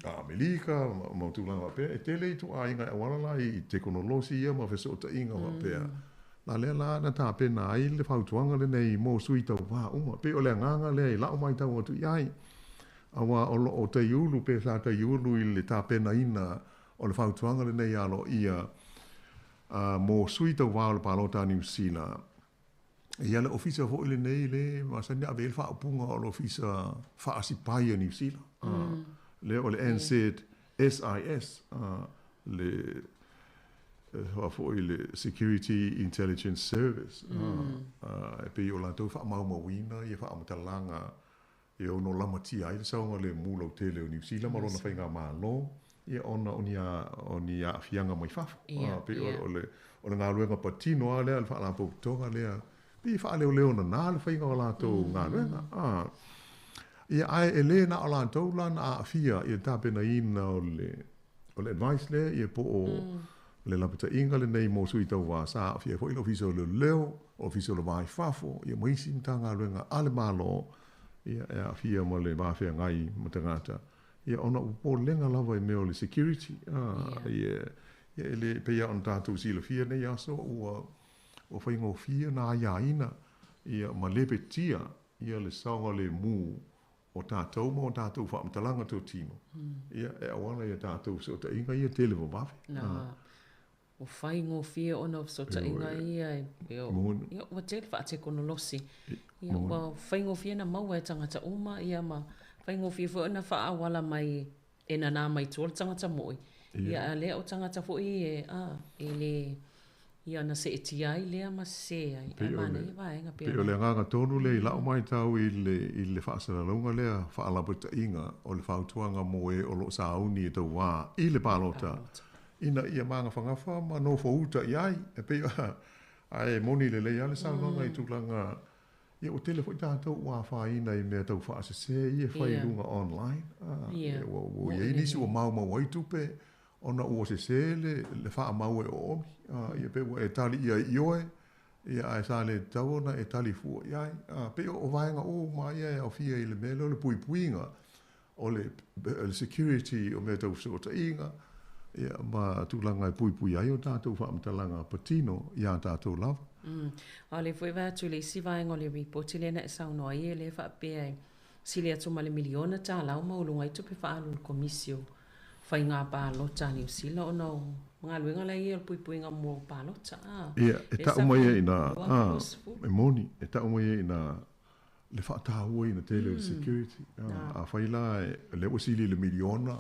a Amerika, mautulanga pe, e tele tu a inga e walala I teknolosi ia ma feso ta inga wa pe. Na lea la na tā pena ai le whautuanga le nei mō sui tau wā uma. Pe o le nganga le lau mai tau atu iai. Awa o te iulu pe sa te iulu I le tā pena ina o le whautuanga le nei alo ia mō sui tau wā o le pālota New Zealand. Ia le ofisa fo ile nei le masani a vel fa punga o le ofisa fa asipai New Zealand. Le o le NZ SIS le fo ile Security Intelligence Service. E pe o la to fa mau mawina ia fa amatalanga e ono lama tia ai saunga le mulo tele o New Zealand ma lona whainga malo ia ona onia fianga mai fafu. Pe o le ngā luenga patino a lea le wha la poutonga lea Pi wha leo na nā le whainga o lātou ngā ruenga. Ia ai e le na o lātou lana a fia ia tāpena ina o le advice le ia po o le lapita inga le nei mō sui tau wā sā a fia fo ilo fiso le leo o fiso le vai fafo ia maisi mta ngā ruenga ale mālo ia e a fia mo le wāwhia ngai matangata. Ia ona upo lenga lava I meo le security. Ia le peia on tātou sila fia nei aso o whaingo fia na ia ina ia ma lepe tia ia le saunga le mu o tātou ma o tātou whaamtalanga tō tino. Ia e awana ia tātou so ta inga ia televo mafi. O whaingo fia ona so ta inga ia ia wa te wha te kono losi. Ia wa whaingo fia na maua e tangata uma ia ma whaingo fia fo na wha awala mai e na nā mai tōla tangata moi. Ia lea o tangata fo e le ia na se etiai lea ma se ai e mana I vaenga pe o le nganga tonu le I lau mai tau I le whaasaralonga lea whaalapata inga o le whautuanga mo e o lo sauni e tau wā I le pālota ina ia manga whangafa ma no fauta iai e pe ai moni le le ale sa no ngai tulanga ia o tele fo tātou ua whaina i mea tau whaasese ia whailunga online wo ia nisi o mau ai tupe ona ua sese le wha mau e o omi ia pe e tali ia ioe ia ai sa le tauna e tali fua iai pe o vaenga o ma ia e au fia i le mele o le pui puinga o le security o mea tau sota inga ia ma tūlanga e pui pui ai o tātou whaamtalanga patino ia tātou lava. O le fwe vātu le isi vaenga o le report le na e sauno ai e le whaapea e sili atu ma le miliona tā lau maulunga i tupe whaalu komisio whai ngā pālota ni usila o nau ngā luenga lai e pui pui ngā mua pālota. Ia, e ta umai e ina, e moni, e ta umai e ina le whaatahua ina tele security. A whaila e le wasili le miliona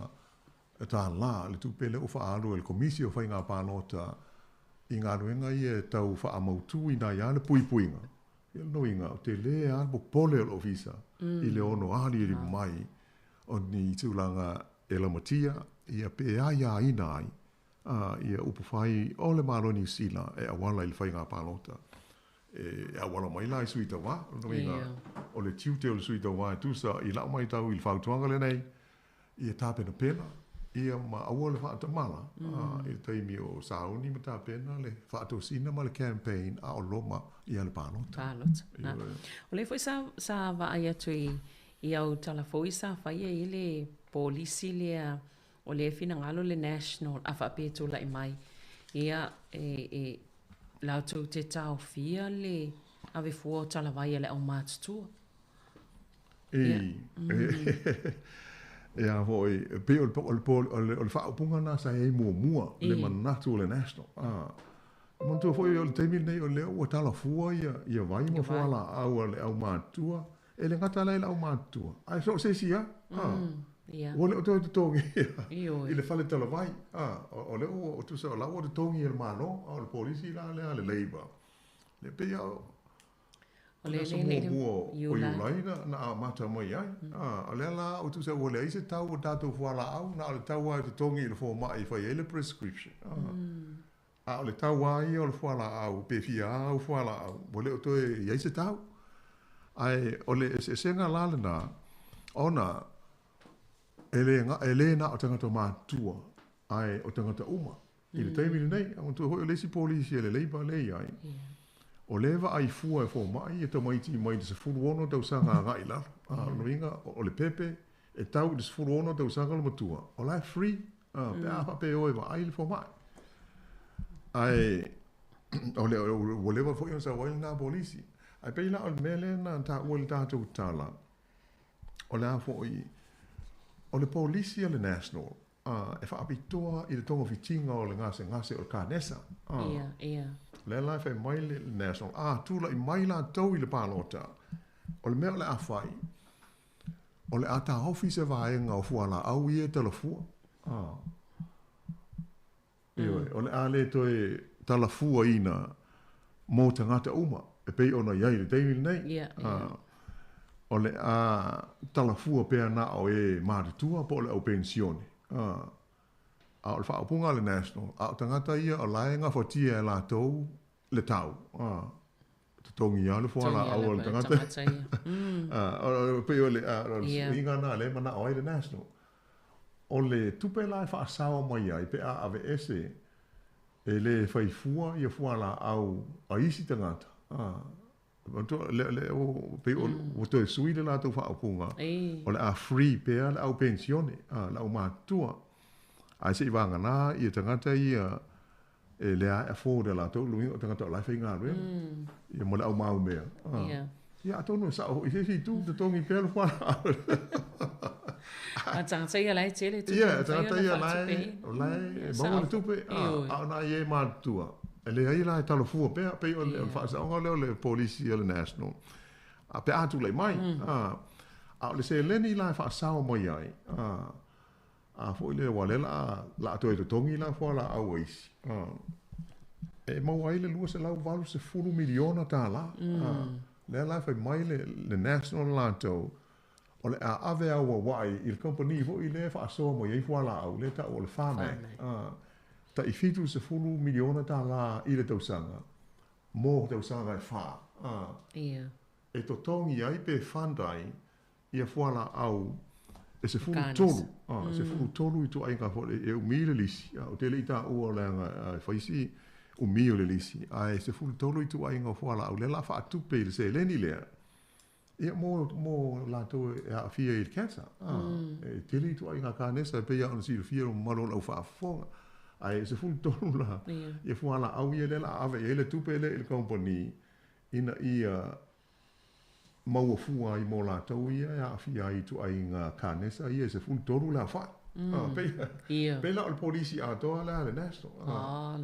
e tā la, le tupe le o whaalu e le komisio whai ngā pālota i ngā ruenga i e tau whaamautu i nā ia le pui puinga. Ia no inga, o te le albo pole o visa i le ono ali e mai o ni tūlanga e la matia ia pe ia ina ai ia upu whai o le malo ni sila e awala i le whai ngā pālota e awala mai la i suita wā no inga o le tiute o le suita wā e tusa i lau mai tau i le whautuanga le nei ia tāpena pena ia ma aua le whaatamala i le taimi o sauni ma tāpena le whaatosina ma le campaign a o loma ia le pālota o le fwoi sa wa ai atu i au talafoi sa whai i le polisi lea o le fina ngalo le national a whapeto lai mai ia lautou te tau fia le ave fua talawai le au mātutua ia voi pe o le whaapunga na sa e mua le manatu le national montu foi o le teimi nei o le o talafua ia vai ma fua la au le au mātua e le ngata lai au mātua ai so se sia o le o te tongi i le whale talawai o le o tu sa o lau o te tongi e le mano o le polisi la le labor le pe o le mua o iulai na a mata mai ai o le la o tu sa o le ise tau o tātou fuala au na o le tau ai te tongi i le fō mai whai e le prescription o le tau ai o le fuala au pe fia au fuala au o le o toi i ise tau ai o le senga lale na ona ele na o tangata mātua ai o tangata uma i le taimini nei o tu hoi o lesi polisi e le leiba lei ai o lewa ai fua e fō mai e tau maiti mai te se furu ono tau sanga ngai la no inga o le pepe e tau te se furu ono tau sanga le matua o lai free pe apa pe oe wa ai le fō mai ai o lewa fo i sa wail na polisi ai pe ila o le mele na ta ua le tātou tala o le a fo i o le polisi le national e whaapitoa i le tonga fitinga o le ngase o le kānesa le lai whai mai le national tūla i mai la tau i le pālota o le mea o le awhai o le ata hofi se vaenga o fuala au i e talafua o le ale toe talafua ina mō tangata uma e pei ona iai le teimili nei o le talafua pea na o e mātutua po le au pensione a o le whaapunga le national a o tangata ia o laenga whatia e la tau le tau te tongi ia le fuala au o le tangata o peo le inga na le mana o le national o le tupe lai whaasawa mai ai pe a ave ese e le whaifua ia fuala au a isi tangata le o pe o to sui le la to whaapunga o le a free pe le au pensione la o mātua ai se vanga na i tangata ia e le a afford la to lui o tangata la whainga rue ia mo le au mau mea ia tonu sa o i se tu te tongi pe le whala a tangata ia lai tele tu ia tangata ia lai mau le tupe a na ia mātua e le ai la talofua pe o le whaasaonga le polisi o le national a pe atu lei mai a le se leni la whaasao mai ai a fo le wale la to e tongi la fo la au isi e mau ai le lua se lau valu se fulu miliona ta la le la fai mai le national lanto o le a ave au wai il company fo i le whaasoa mai ai fo la au le ta o le whame ta i fitu se fulu miliona ta la i le tausanga. Mo tausanga e wha. Ia. E to tongi ai pe whandai ia whala au e se fulu Kanis. tolu. Se fulu tolu i tu ai ka fole e umile lisi. O te le i ta ua leanga whaisi umio le lisi. Ai se fulu tolu i tu ai ngā whala au le la wha atupe i le se leni lea. Ia mo la to e a fia i le cancer. E te le i tu ai ngā kānesa pe ia ona si le fia o malo lau wha afonga. Ai se fulu tolu la. Ia whala au ia le la ave e le tupe le il company ina ia maua fua i mo la tau ia e a fia i tu ai ngā kānesa ia se fulu tolu la wha. Pe la o le polisi a toa la le national.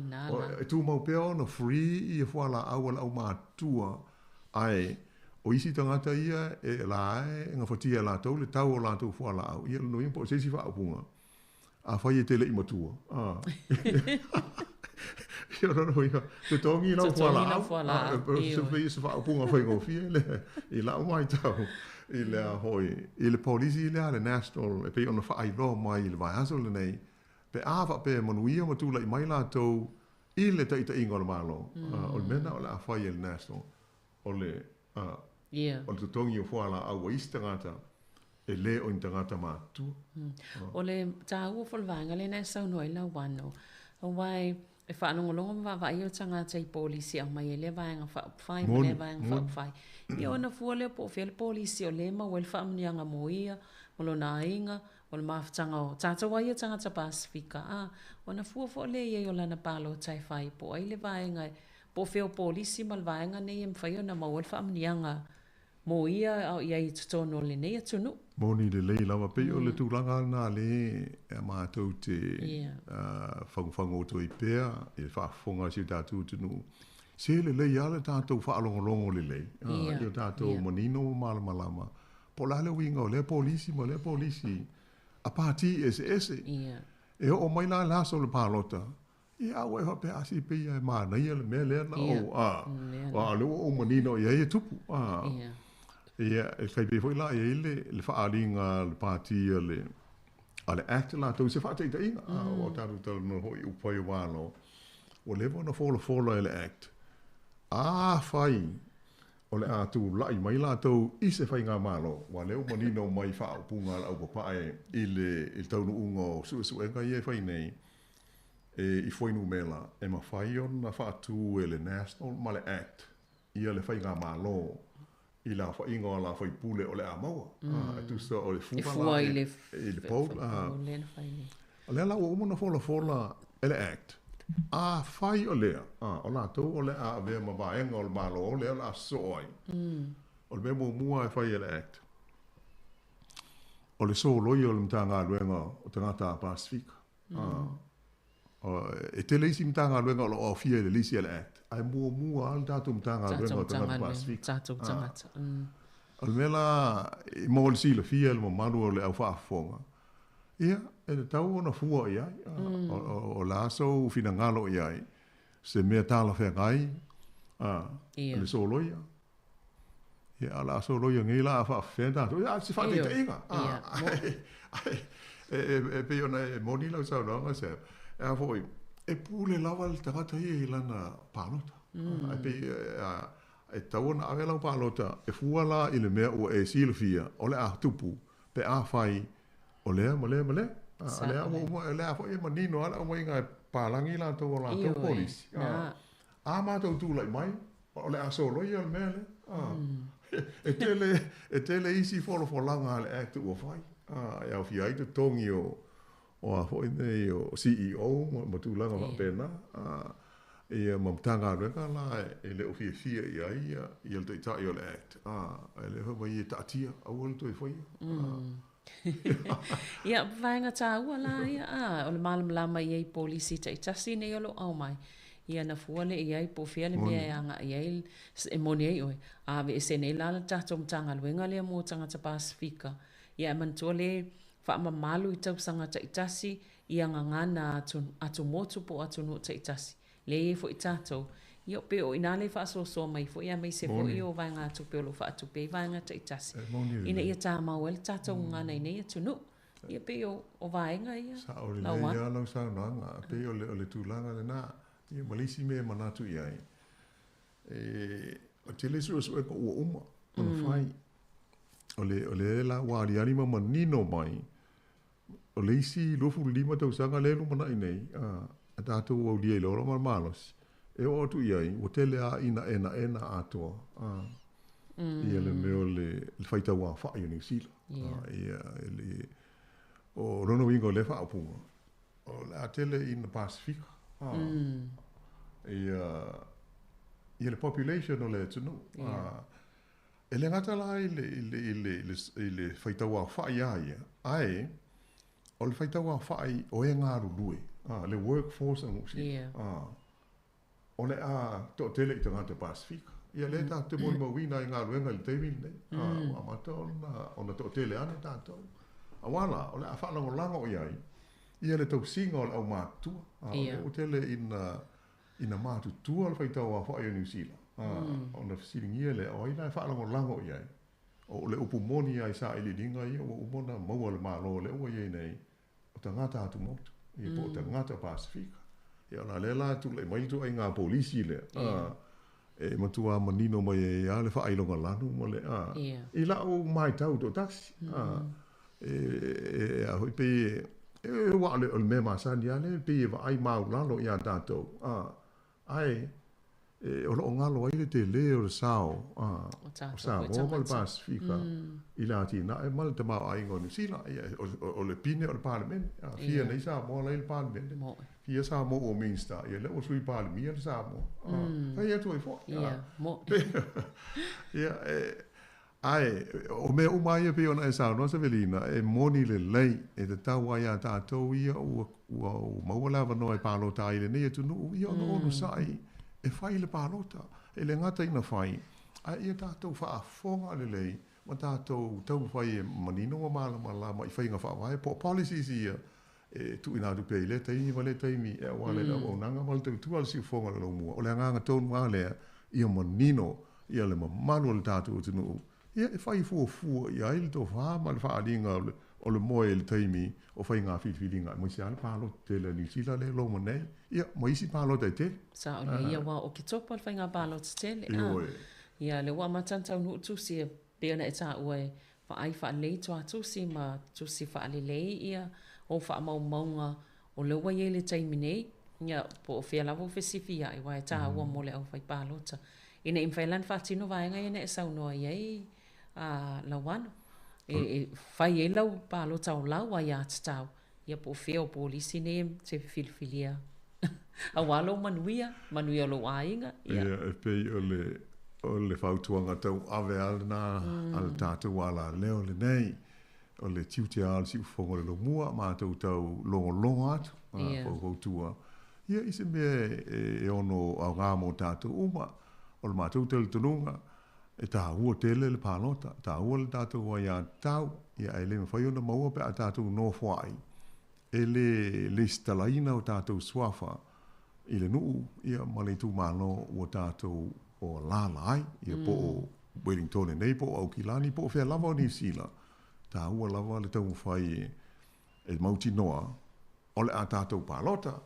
E tu mau peo no free i e whala au ala au mātua ai o isi tangata ia e la e ngā whatia la tau le tau o la tau whala au ia no impo se si wha apunga a whai e te le imatua ia rano ia te tongi lau whala au se whai se wha apunga whai ngofia i la umai tau i le hoi i le polisi i le national e pe ona wha ai lo mai i le vai aso le nei pe awa pe manuia matula i mai la tau i le taita inga o le malo o le mena o le a whai i le national o le o le tutongi o whala au isi tangata e le o in tangata mātua. O le tāua whalvanga le nai sau noi la wano. O wai e whaanongolongo ma wai o tangata i polisi au mai e le vanga whai ma le vanga whai. I ona fua le po fia le polisi o le ma wel whaamnianga mo ia o lo na inga o le mawhatanga o tata wai o tangata Pasifika. Ona fua fo le ia o lana palo tai whai po ai le vanga po fia o polisi ma le vanga nei e mwhai o na ma wel whaamnianga mo ia au ia i tutono le nei atunu. Moni le lei lava pe o le tūranga nā le e mātou te whangu to i pēr e whaafonga si tātou tunu. Se le lei ala tātou whaalongolongo le lei. I o tātou manino malama. Po la le winga o le polisi ma le polisi. A pāti ese. E o mai la laso le pālota. I au e hape asi pe ia e mānei le mea lea na o. A le o manino i e tupu. Ia, e kai pe foi la e le whaaringa le pāti ale act la tau se whateita inga. O tātou tau no hoi upai wālo. O lewa na fola e le act. Whai. O le ātu lai mai la tau i se whai ngā mālo. Wa leo manino mai whaapunga la au papae i le taunu ungo suenga i e whai nei. I whainu mela. E ma whai on na whaatu e le national ma le act. Ia le whai ngā mālo. I la fa ingo la fa pule o le amaua tu so o le fuwa i le pole le la o mo na fola ele act fai o le o la to o le a ve ma va en o le malo o le la so ai o le mo mua fai ele act o le so lo yo le mtanga luenga o tangata Pasifika e te leisi mtanga luenga o fia le leisi ele act ai mua al datu mtanga luenga o tangata Pasifika al mela mo le sila fia le manu o le au whaafonga ia e le tau ona fua ia o la so fina ngalo ia se mea tala whea ngai le so loia ia la so loia ngai la whea datu ia se whate te inga e pe ona e moni lau sau nonga se e foi e pule lava le tangata i lana palota e pe e tau na ave lau palota e fua la i le mea o e silfia o le a tupu pe a fai o lea ma lea lea foi e manino ala o mai ngai palangi la tau o la tau polisi a ma tau tu lai mai o le a solo i al mea le e tele isi folo langa le actu o fai e au fi ai te tongi o a foi nei o CEO ma tu langa ma pena e mamtanga reka la e le ofia i le tai o le act e le ho mai tatia au to foi ia vainga tāua la ia o le malam lama i polisi te tasi nei o lo au mai ia na fuale i ai po fia le mea anga i ai e moni ai oi a ve se nei la tato mtanga luenga le mo tangata Pasifika ia mantua le whaamamalu i tau sanga te tasi ia ngangana atu motu po atu no te tasi le fo i tato io pe o ina le fa so mai fo ia mai se fo io vai nga tu pe lo fa tu pe vai nga te tasi ina ia ta ma wel tato nga nei nei tu no Ia pe o vaenga ia. Sa o le ia lau sa nanga. Pe o le tūlanga le nā. Ia malisi me manatu iai. O te le sua sua ko ua uma. Ona whai. O le la wāri ani ma manino mai. O le isi lofu 5 tausanga le lumana i nei. A tātou au lia i lora ma malos. E o tu iai. O te le a ina atoa. Ia le meo le whaita wā whai o New Zealand. Ia le... O rono ingo le whaapunga. O le atele in the Pacific. Ia le population o le tunu. E le ngata la i le whaitaua whai aia. Ai, o le whaitaua whai o e ngāru lue. Le workforce ang usi. O le a to tele i tangata Pacific. Ia le ta te moni mawina i ngāru enga le teimini nei. O amata o na to tele ane tātou. Awala, o le a whanango langa o iai. Ia le tau singa o le au mātua. O tele ina mātutua le whaitaua whai o New Zealand. O na fisiringia le o ina e whanango langa o iai. O le upu moni ai sa ili dinga ia o umona maua le mālo le ua iai nei. O ta ngata atu mautu. Ia po ta ngata Pasifika. Ia ona le la tu le maitu ai ngā polisi le. E matua manino mai e a le whailonga lanu mo le a. I la o mai tau to taksi. A hoi pe e wa le me masani ale pe e ai mau lalo ia tātou. Ai o lo ngalo ai te le o sao o sao mo le Pasifika I la tina e mal te mau ai ngoni sila o le pine o le parliament fia nei sa mo le parliament fia sa mo o minsta ia le o sui parliament sa mo ai tu e fo ia mo ia ai o me o mai pe ona sa no se velina e moni le lei e te tau ai a tātou ia o mau lava no e palo tai le nei tu no ia no sai e fai le palota, e le ngata ina fai, a ia tātou whaafonga le lei, ma tātou tau fai e manino ma mala ma I whai ngā whaawai, po policies ia, e tu ina dupe I le taimi ma le taimi, e wale la o nanga ma le tau tua le si ufonga le lomua, o le nganga tonu ngā lea, ia manino, ia le mamanu le tātou tunu, ia e whai fua, ia ili tō wha ma le whaalinga o le moe le taimi, o whai ngā whiwhiringa, mo isi ale pālo te le New Zealand le loma nei, ia, mo isi pālo te te. Sa o le ia wā o ki topa le whai ngā pālo te te le. Ia, le wā matantau nu tusi e peona e tā ua e whaai whaalei toa tusi, ma tusi whaalelei ia, o wha maunga o le ua ie le taimi nei, ia, po o whea lawa whesifi ia, I wā e tā ua mo le au whai pālota. Ina im whailan whaatino vaenga ina e saunoa iei, la wano. E fai e lau palo tau lau ai atatau. Ia po whea o polisi ne te whilwhilia. A walo manuia o lo ainga. Ia, e pei o le whautuanga tau ave alna al tātou ala leo le nei. O le tiuti al si ufongo le lomua, mātou tau longo atu. Whautua. Ia ise mea e ono au ngāmo tātou uma. O le mātou tele tununga. E tā ua tele le pālota, tā ua le tātou wa ia tau, ia e le mwhai ona maua pe a tātou no whai. E le stalaina o tātou swafa, I le nuu, ia maleitu mālo o tātou o lalai, ia po o Wellington nei, po o Aukilani, po o whea lava o New Zealand. Tā ua lava le tau mwhai e mauti noa, o le a tātou pālota,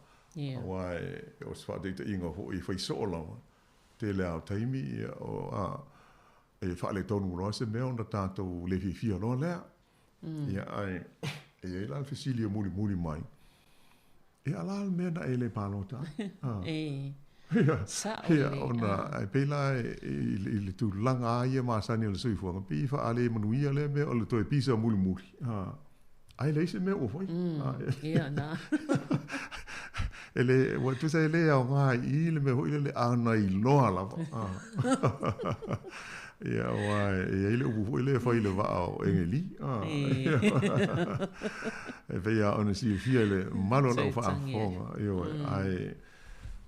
wa e o swadeita inga ho I whai soolawa, te le au taimi, ia o e whaale tonu roa se mea ona tātou le whiwhia roa lea. Ia ai, e la alwhesilia muli mai. E ala mea na e le pālota. Ia, ona, e peila I le tu langa aia maasani o le soifuanga. Pi whaale manuia le mea o le toe pisa muli. Ai le se mea o fai. Ia, na. Ele, wa tu sa ele au ngā I le mea hoi le ana I loa lava. Ia wai, e ele upu ele fai le vao engeli. E veia ona si fia le malo na whaafonga. Ia ai,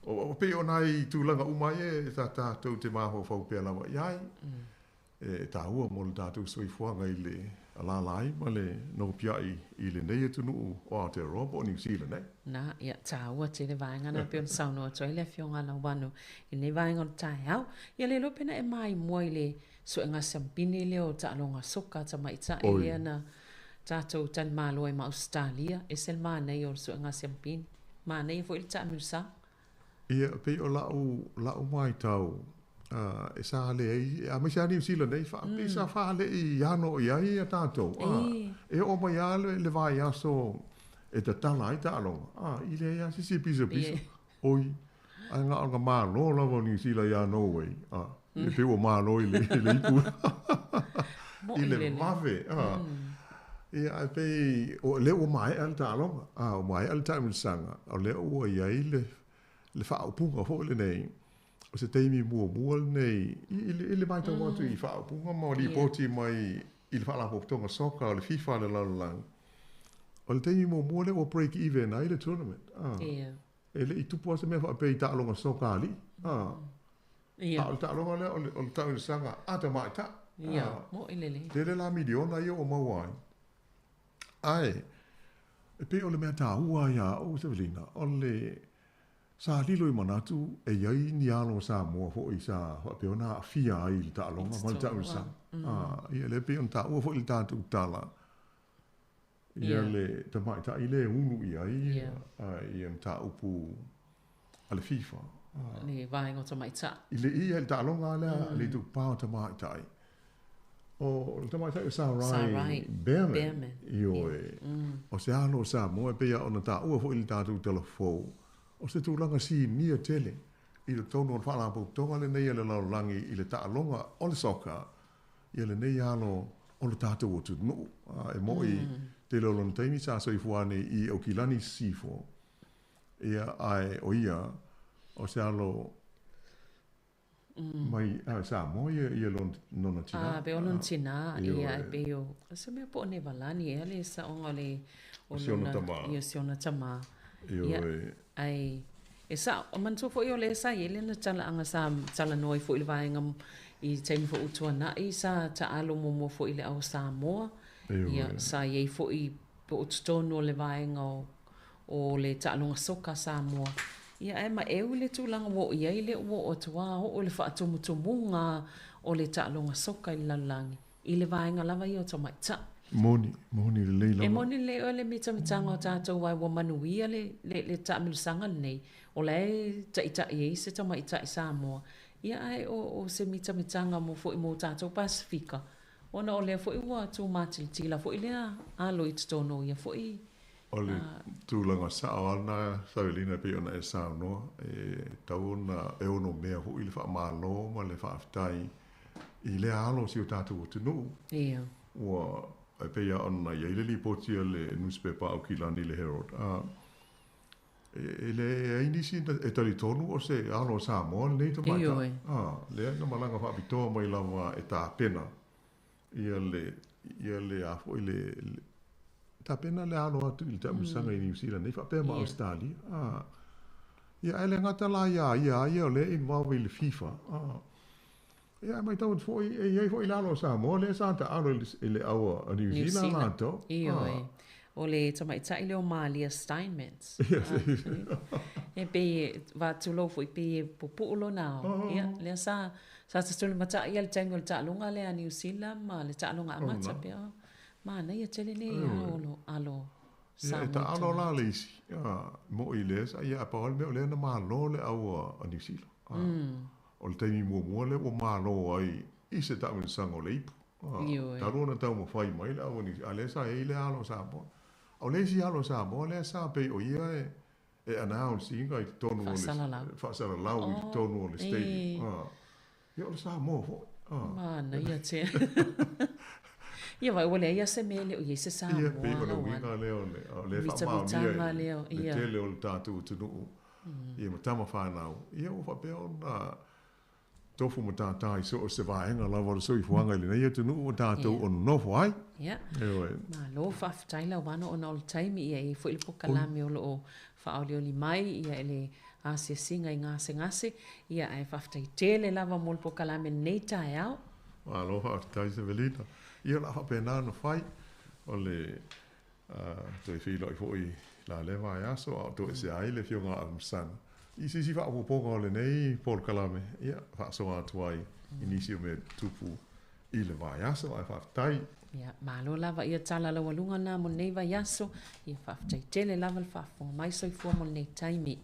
o pe o nai tūlanga umai e tā tātou te maho whau pēr lawa iai. E tā hua mo le tātou soifuanga I le alalai ma le nopiai I le nei tunu o Aotearoa o New Zealand, Na, ia, tā ua te le vaenga na peon saunoa toi le fionga na wanu I le vaenga o tai au. Ia le lopena e mai mua I le so ngā sampini leo ta alonga soka ta maita I le ana tātou tan malo ma Australia, e sel mānei o so ngā siampini. Mānei fo il tā miusa. Ia, pe o lau mai tau, e sa le ei, a mesi a New Zealand ei, pe sa wha le i ano i ai a tātou. E o mai ale le vai aso e te tala i ta alonga. I le ia sisi pisa. Oi, ai ngā anga mālo lava New Zealand i ano wei. E pe o mālo i le ipu. I le mave. Ia ai pe, o le o mai al ta alonga. O mai al ta minsanga. O le o i ai le whaupunga ho le nei. O se teimi mua nei. I le mai tau watu i whaupunga. Ma li poti mai i le whaalapo tonga soka o le FIFA le lalang. O le teimi mua le o break even ai le tournament. E le i tupu ase mea whape i ta alonga soka ali. O le ta alonga le o le tau i sanga. Ta mai ta. Mo i lele. Te le la miliona i o mawai. Ai. E pe o le mea ta ua ia o Sevelina. O le sa lilo i manatu e iai ni alo Samoa fo i sa pe ona fia ai i ta alonga ma ta usa. Ia le pe on ta ua fo i ta tu tala. Ia le ta mai ta i le unu i ai. Ia ta upu ale FIFA. Le vai ngota mai ta. I le i ta alonga le tu pao ta mai ta ai. O ta mai ta sa rai Bearman. Io o se alo Samoa pe ia ona ta ua fo i ta tu telefo. O se tūlanga si nia tele, i le tono on whala pō tonga le nei le laulangi i le tālonga o le soka, i le nei alo o le tātou o tu no. E moi te lolon teimi sa soi fuane i o kilani sifo. Ia ai o ia, o se alo mai sa mo ia lon nona tina. Be o lon tina, ia e be o. Se mea po ne valani, e le sa onga le o lona, ia siona tama. Ia ai e sa o man so fo yo le sa yele na tala anga sa tala noi fo il vai ngam I taimi fo utuana I sa ta alo momo fo i le au Samoa ia sa ye fo I po utono le vai ngo o le ta alonga soka Samoa ia e ma e le tulanga wo ia I le wo o tua o le fa tumutumunga o le ta alonga soka I lalangi I le vai nga lava I o mai ta Moni le leila. E moni le o le mitanga o tātou wai wa manuia le taamilusanga nei. O le ta I se ta mai ta I Samoa. Ia ai o se mitanga mo fo I mo tātou Pasifika. Ona o le fo I wa tū mātilitila fo I lea alo I tono ia fo I. O le tūlanga saoana Savelina pe ona e Samoa. E tauna e ono mea fo I le wha malo ma le wha aftai. I le alo si o tātou o tunu. Ia. Ua e peia ona ia I le lipotia le newspaper au Kilani le Herald. E le inisi e tali tonu o se alo Samoa nei to mai. Le na malanga fa pitoa mai lava e ta pena. Ia le a foi le ta pena le alo atu I ta musanga I New Zealand nei fa pe ma Australia. Ia ele ngata la ia le involve I le FIFA. Ia mai tau foi e ia foi lalo Samoa le santa alo le aua a New Zealand lato. Ia o le tama ita I le o Malia Steinmetz. E pe va tulo foi pe populo nao. Ia le sa tulu mata ia le tango le talunga le a New Zealand ma le talunga amata pe. Ma na ia tele ne alo Samoa. Ia ta alo la le isi. Mo I le sa ia pa ol me le na malo le aua a New Zealand. O le taimi mua le o malo ai I se tamu sango le ipu. Tarona tau mo fai mai le awani. A le sa e le alo Samoa. O le si alo Samoa le sa pe o ia e announce inga I tonu o le whaasara lau I tonu o le stadium. Ia o le Samoa fo. Mana ia te. Ia vai ole ia se mele o ia se Samoa. Ia pe o le winga leo le whamau nia le tele o le tātou tunu. Ia matama whanau. Ia o whapea na tofu mo tātai so o se vaenga lava le soi fuanga ili nei atu nuu o tātou o nofo ai. Ia. Ma lo whaftaila wano o na o le taimi ia I fo ili pokalami o lo o whaoli oli mai ia ele asia singa I ngase ia ai whaftai tele lava mo le pokalami nei tae au. Ma lo whaftai se velina. Ia la hapena no whai o le toi whilo I fo I la lewa ai aso au to e se ai le fionga amsana. I sisi wha apoponga o le nei Paul Kalame. Ia, wha soa atuai inisio me tupu I le vai asa, ai whaftai. Ia, malo lava ia tala lawa lunga na mo nei vai aso, ia whaftaitele lava le whafonga mai soifua mo nei taimi.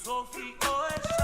Sophie, oh,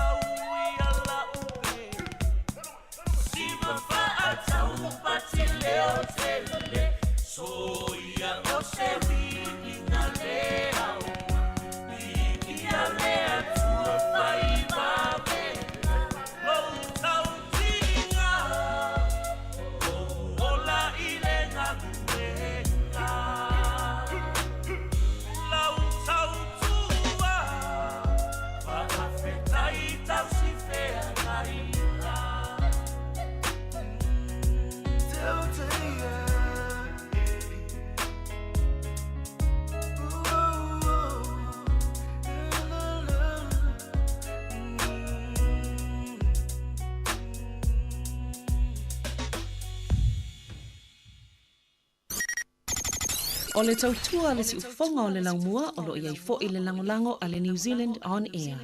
O le tautua le si ufonga o le laumua o lo iai fo i le langolango a le New Zealand On Air.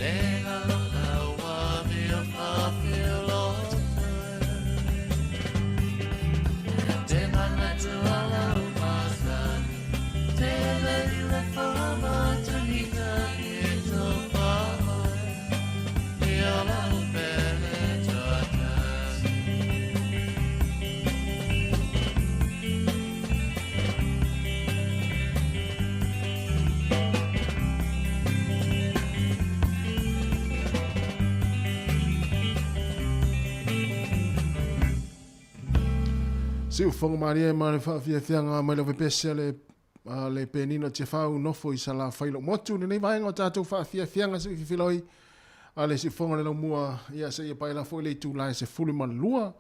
Lenga lo Si u fonga maria ma le whaafianga mai lo pepese le penino te whau nofo I sa la whailo motu ni nei vaenga o tātou whaafianga si whiwhiloi a le si fonga le lau mua ia se ia paila fo le tu lai se fulu man lua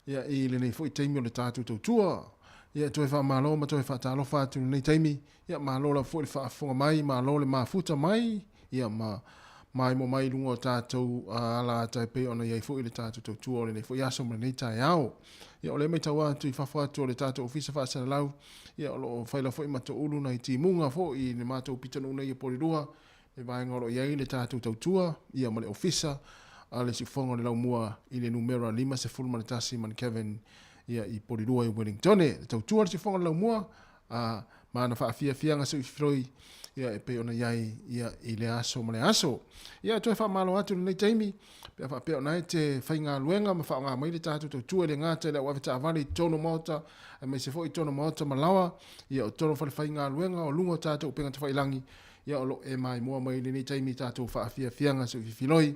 ia I le nei fo I teimi o le tātou tautua ia toe wha malo ma toe wha talofa atu nei teimi ia malo la fo le whaafonga mai malo le mafuta mai ia mai mo mai lungo tātou ala tai pe ona iai fo I le tātou tautua o le nei fo iaso ma nei tai au ia ole mai tawa tu fa tu le tato ofisa fa sa lau ia lo faila foi mato ulu na iti munga fo I le mato pitano na ia polirua e vai ngoro ia le tato tautua ia ma le ofisa ale si fonga le lau mua I le numero 5 se full manitasi man Kevin ia I polirua I Wellington tautua le si fonga le lau mua ma na fa fia nga se froi ia e pe ona iai ia I le aso ma le aso ia tu fa malo atu nei taimi pe fa pe ona te fainga luenga ma fa nga mai le tatu tu le ngata le wa ta vali tono mota e me se foi tono mota malawa ia o tono fa fainga luenga o lungo tatu pe ngata failangi ia o lo e mai mo mai le nei taimi tatu fa fia nga se filoi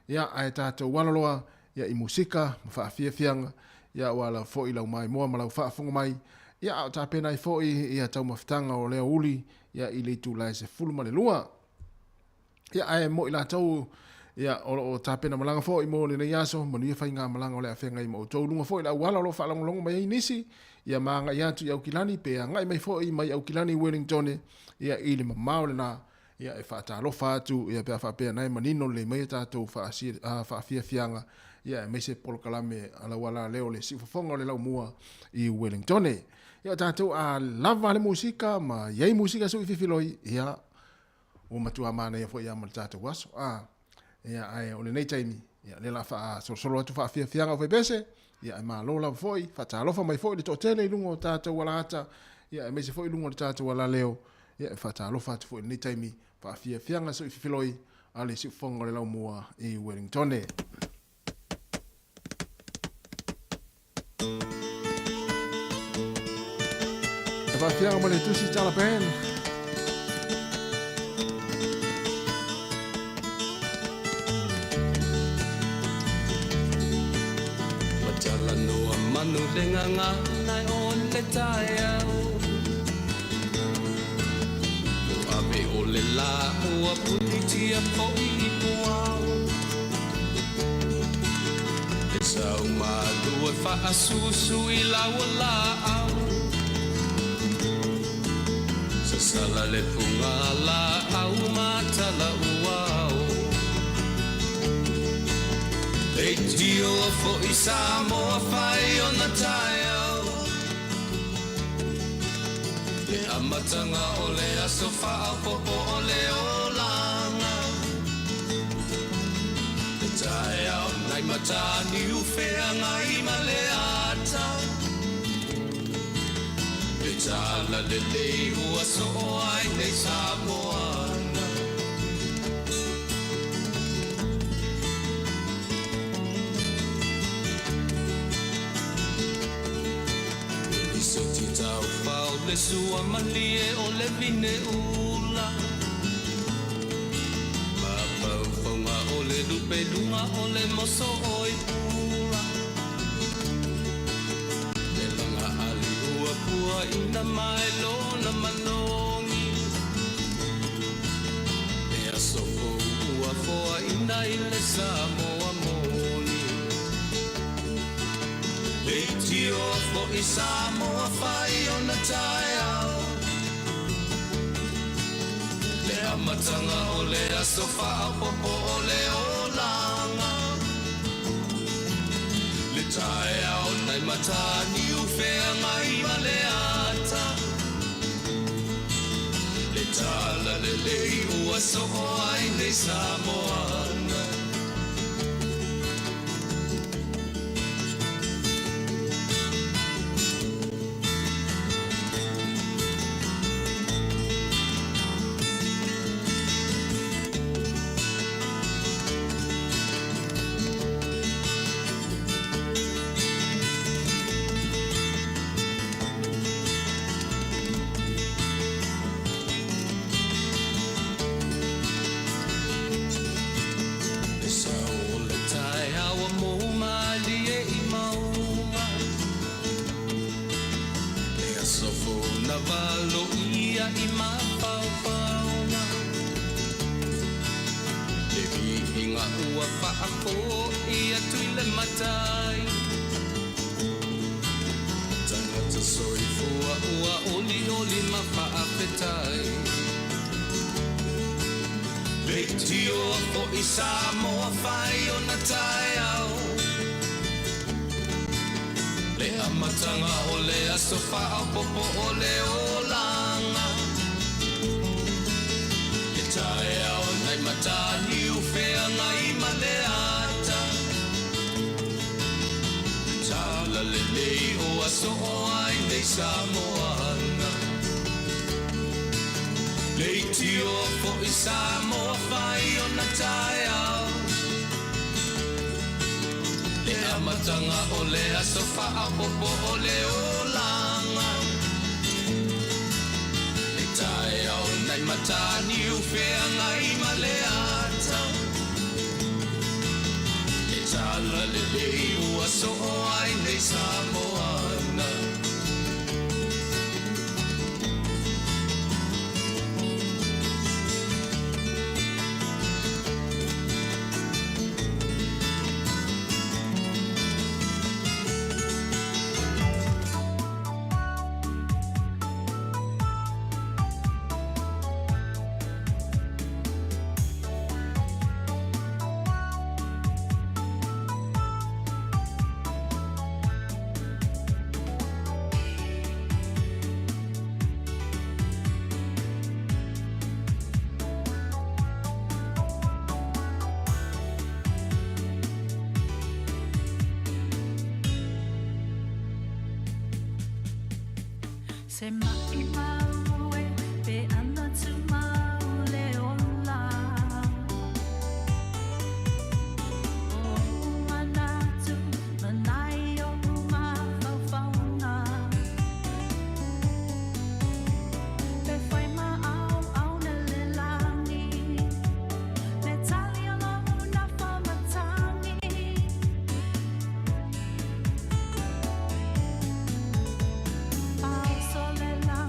ia ai tatu waloloa ia I musika fa fia nga ia wala foi la mai mo ma la fa funga mai ia o ta pena I foi ia tau maftanga o le uli ia I le tu lai se fulu ma le lua ia ai mo ila tau ia o tapena malanga fo I mo le iaso mo ni fa nga malanga o le afenga I mo tau lunga fo ila wala lo fa long mai nisi ia manga ia tu au kilani pe nga mai fo I mai au kilani Wellington ia I le mamau le na ia e fa ta lo fa tu ia pe fa pe nai manino le mai ta tu fa fa fianga ia me se pol kalame ala wala leo le si fonga le lau mua I Wellington ia ta tu a lava le musika ma ia musika so fifiloi ia o matua mana ia fo ia mal tatu waso ia ai o le nei taimi ia le la fa solo tu fa fianga o bese ia ma lola foi fa talofa mai foi le totele lungo tatu wala ata ia me se foi lungo tatu wala leo ia fa talofa tu foi nei taimi fa fianga so fifiloi ale si fonga le lau mua I Wellington fa fianga mo le tusi tala pen Manu denganga nai on le taiao Ave o le la o puti a poi poao E sau ma dua fa asusu I la wala au Sa sala le punga la au mata la uao E tio fo I Samoa fai ona taio E amatanga o le aso fa popo o le olanga E taia o nai matani ufea ngai ma le ata E tala le lei ua so ai nei Samoana Le sua malie o le vine ula Ma pauponga o le lupe lunga o le moso oi pula Le langa ali ua pua ina mai lona manongi E asoko ua foa ina I le Samoa moni Le tio fo I Samoa fai ona taiao Le amatanga o le asofa a popo o le olanga Le taiao nai matani ufea ngai ma le ata Le tala le lei ua soho ai nei Samoana inga ua whaako ia tui le matai. Tangata soifua ua oli oli ma whaapetai. Le tio o i Samoa whai o na tai au. Le amatanga o le aso whao popo o le olanga. Le tai au nai matani u whea ngai ma le ata. Tala le lei o aso o ai nei Samoana. Le tio o i Samoa whai o na tai au. Le amatanga o le aso wha popo o le olanga. Le tae au nai matani u whea ngai ma le ata. Le tala le lei u aso o ai nei Samoana. Se mai mau e pe ana tu mau le ola. O ana tu manai o ma fauna. Pe fai ma au na le langi. Le tali ala una whamatangi. Pau solela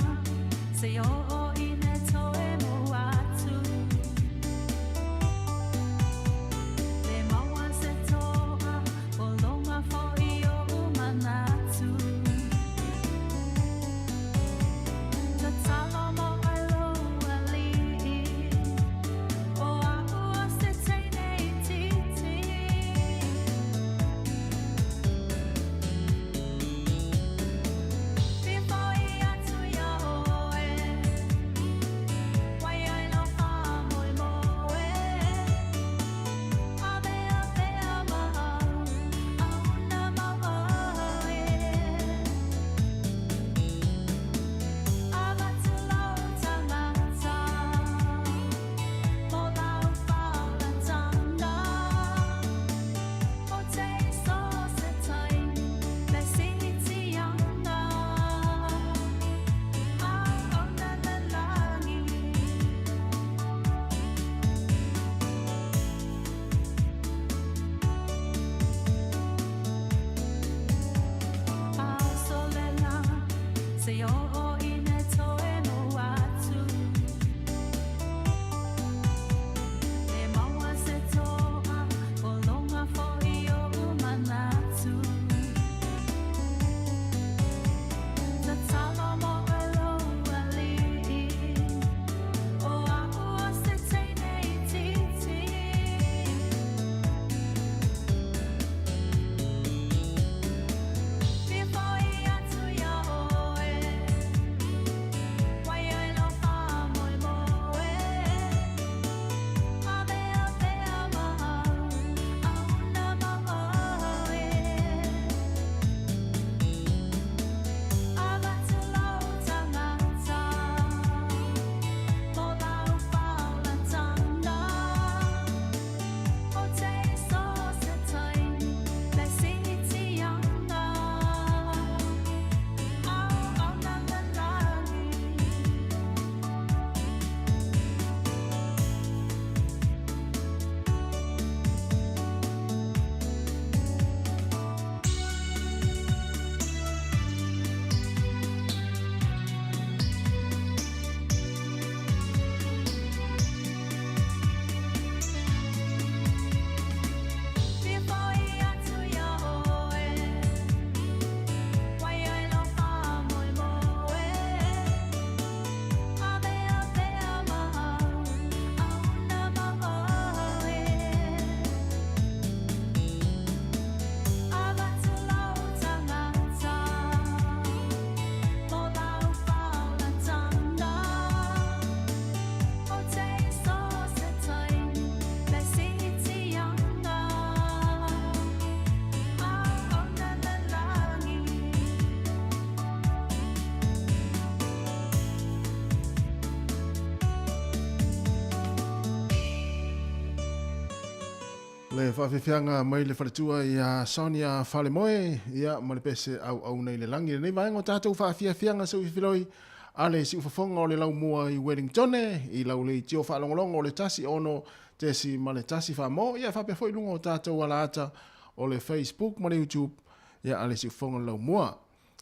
Le whawhiwhianga mai le whaletua i a Sonia Whalemoe, ia ma le pese au nei le langi. Nei vaengo tātou whawhiwhianga sau i whiloi, a le si uwhawhonga o le lau mua i Wellington, i lau le tio whaalongolongo o le tasi ono, te si ma le tasi whamo, ia whapea fwoi lunga o tātou ala ata o le Facebook, ma le YouTube, ia a le si uwhonga lau mua.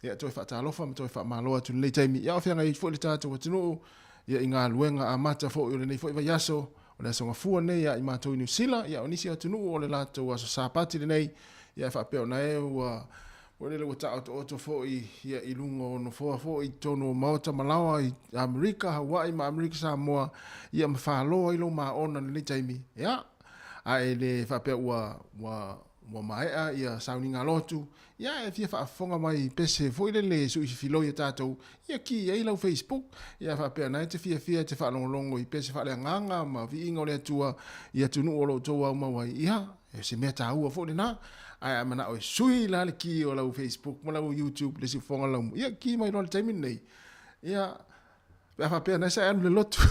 Ia toi whaatalofa, ma toi whaamaloa tunu le taimi, ia o whianga i fwoi le tātou wa tunu, ia i ngā luenga a mata fwoi o le nei fwoi vai aso, o le asonga fua nei ia i mātou i New Zealand, ia o nisi atunu o le lātou aso sāpati le nei, ia whapea o na e ua le lewa ta auto fo ia i lungo no fo i tono maota malawa i Amerika, Hawaii ma Amerika Samoa, ia ma whaaloa i lo ma ona le taimi, ia, a e le whapea ua maea ia sauni ngā lotu, ia e fia whaafonga mai pese fo i le su i filoi tātou, ia ki e lau Facebook, ia whapea na e te fia te whaalongolongo i pese whaalea nganga ma vi inga o le atua, ia tunu o lo toa au mawai, ia, e se mea tā ua fo le nā, ai mana o sui la le ki o lau Facebook, ma lau YouTube, le si fonga lau, ia ki mai lo le taimin nei, ia, whapea na sa anu le lotu,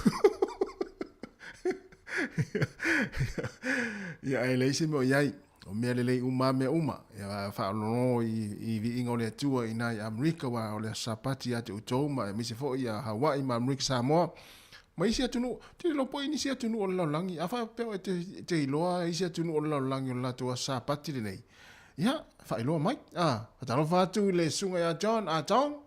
ia e leise me o iai, o mea lelei mea uma, ia whaalono i vi inga o le atua i nai Amerika wa o le sapati ate utou, ma mise fo i a Hawaii ma Amerika Samoa, ma isi atunu, te lopo i nisi atunu o le laulangi, a whapea te iloa isi atunu o le laulangi o le latua sapati le nei. Ia, whailoa mai, whatalofa atu le sunga ia John, Tong,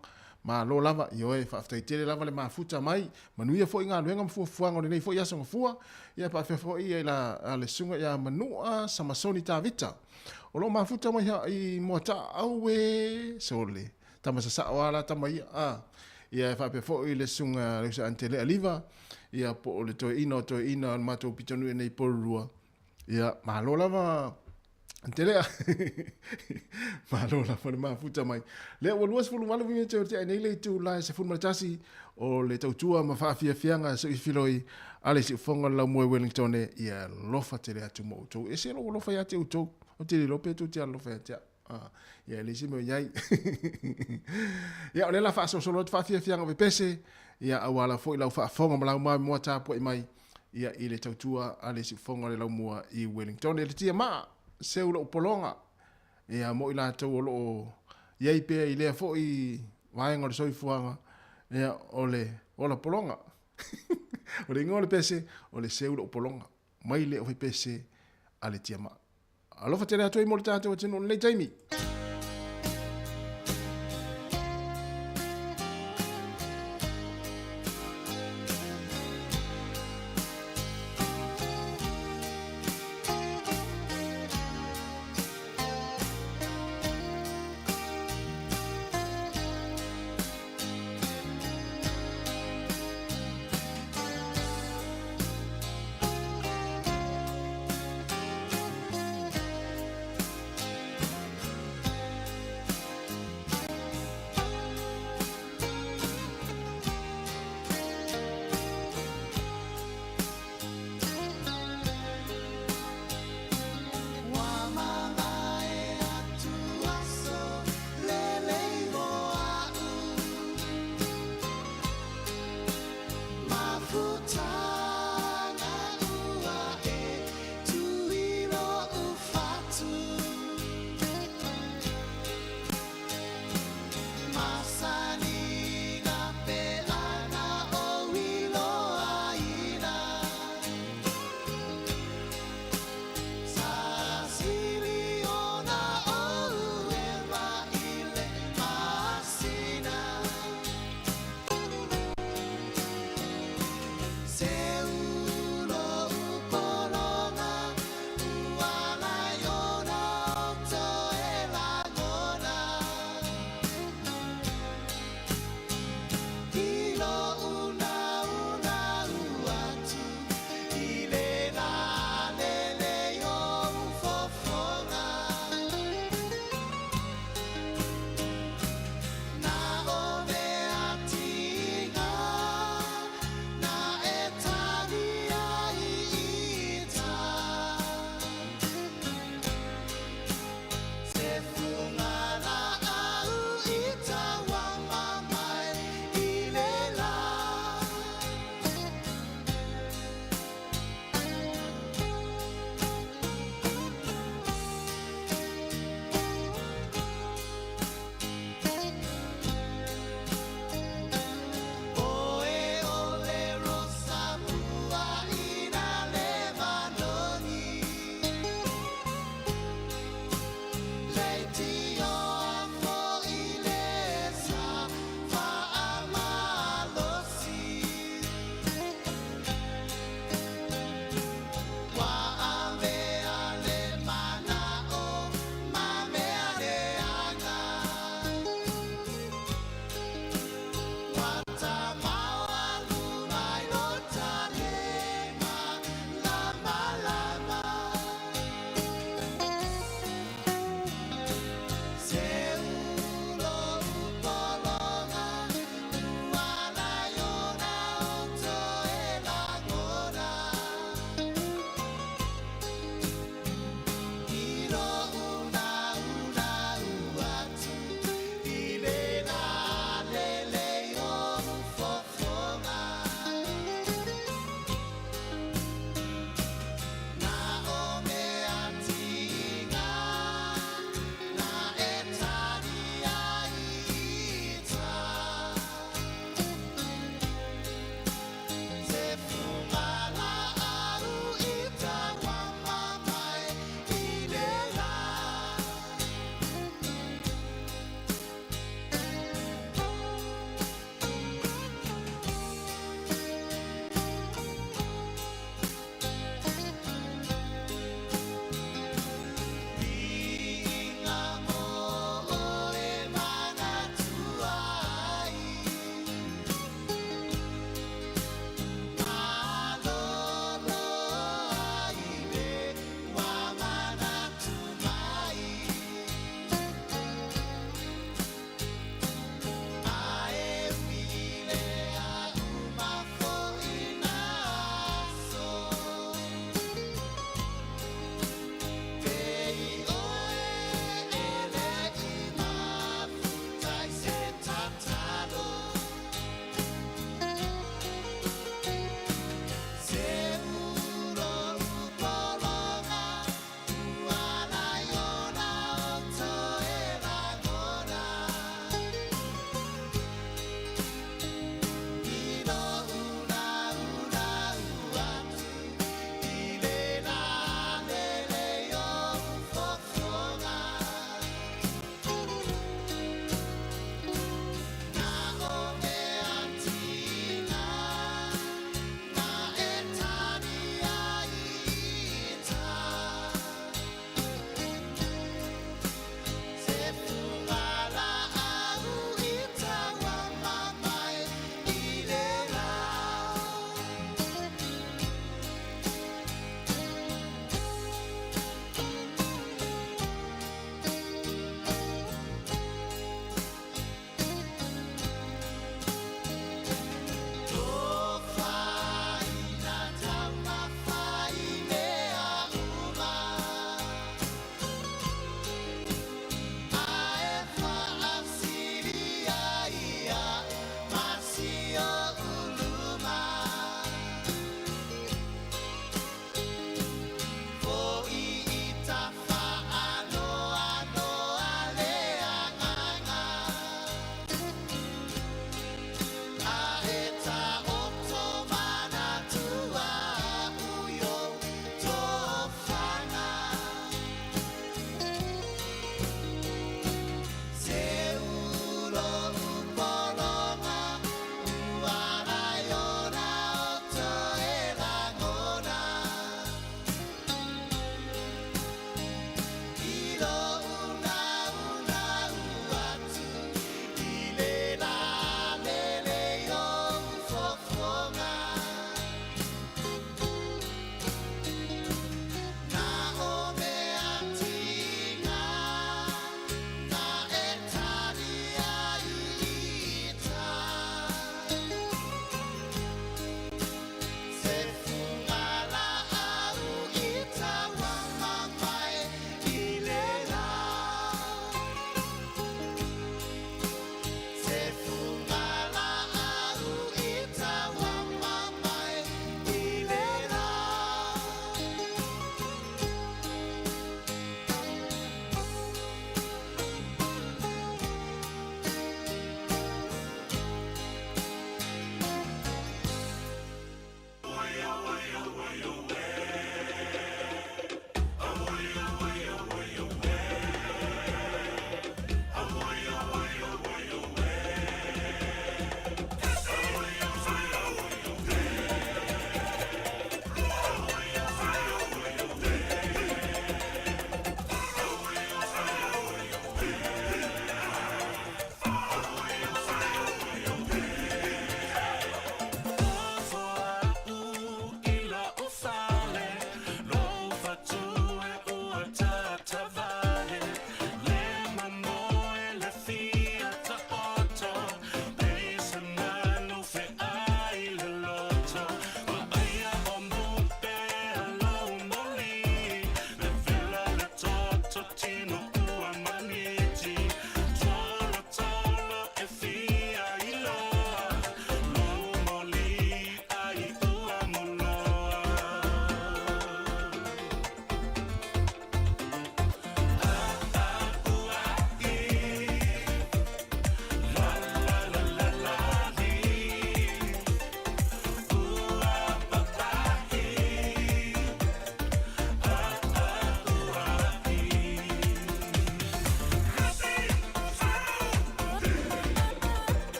ma lo lava, ioe, whaftai tere lava le mafuta mai, manuia fo i ngā luenga mfuafuanga o le nei fo i asonga fua, ia pa fo i le sunga ia manua samasoni tā vita. O lo mafuta mai i moata au e sole, tamasasa o ala tamai, ia whapea fo i le sunga le sa antele aliva, ia po o le toe ina matou pitonu e nei porurua, ia ma lo lava, Antelea, malo la fa le mafuta mai. Le o luas fulu malo vinga te nei le tu la se fulu matasi o le tautua ma fa fianga so i filoi ale se fonga la mo Wellington ia lofa te le atu mo to. E se lo lofa ya te uto o te lope tu te lofa ya. Ia le se mo yai. Ia o le la fa so solo fa fianga ve pese ia awala fo i la fa fonga ma la mo ta po mai ia i le tautua ale se fonga le la mo i Wellington le tia ma se ulo polonga e a mo ila tau o iei pea i lea fo i vaenga le soifuanga e a o la polonga o le ngole pese o le se ulo polonga mai le o pese a le tiama alofa tere atu i mo le tātou atinu le taimi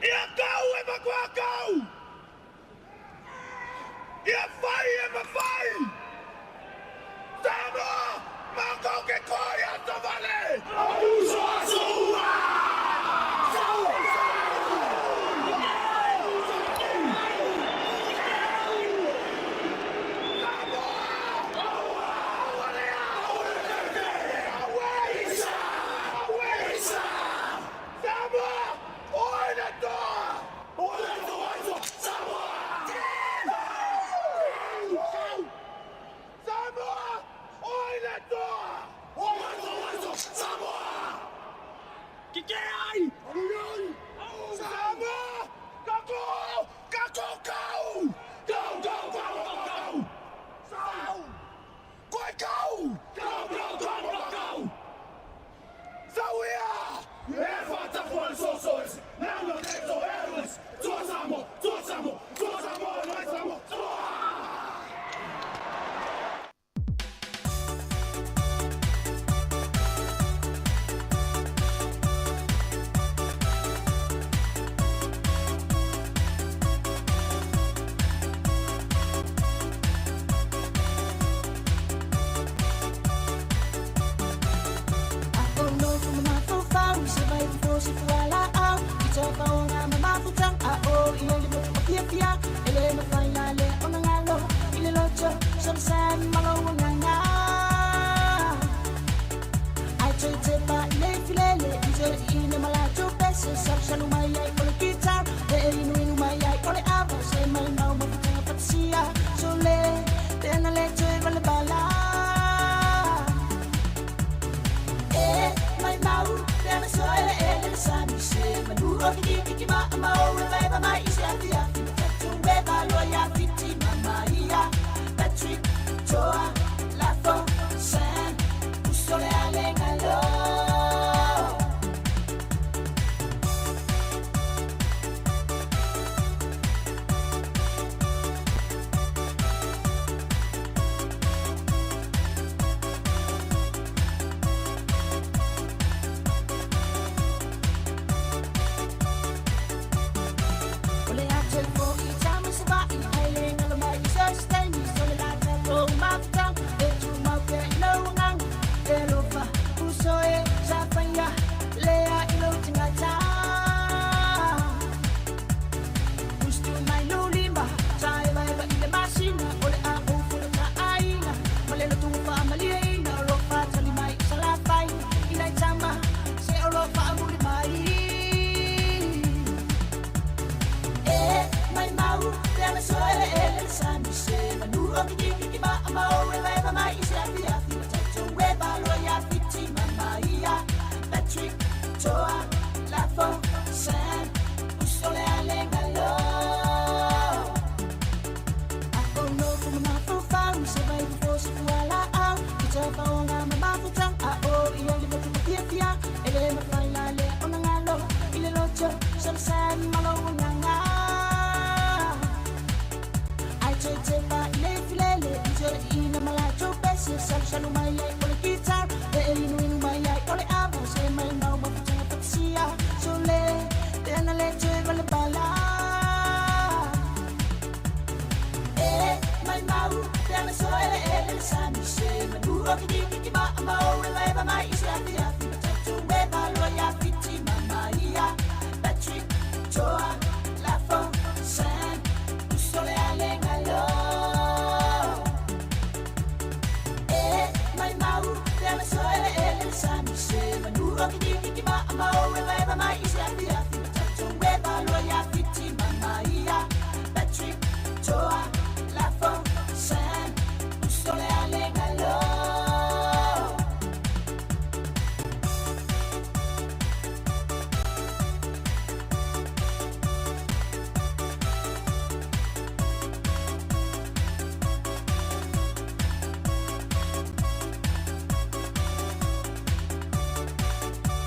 Ia kau e makua kau. Ia fai e mawhai. Samoa, makau ke koi ato vale. Auso asua.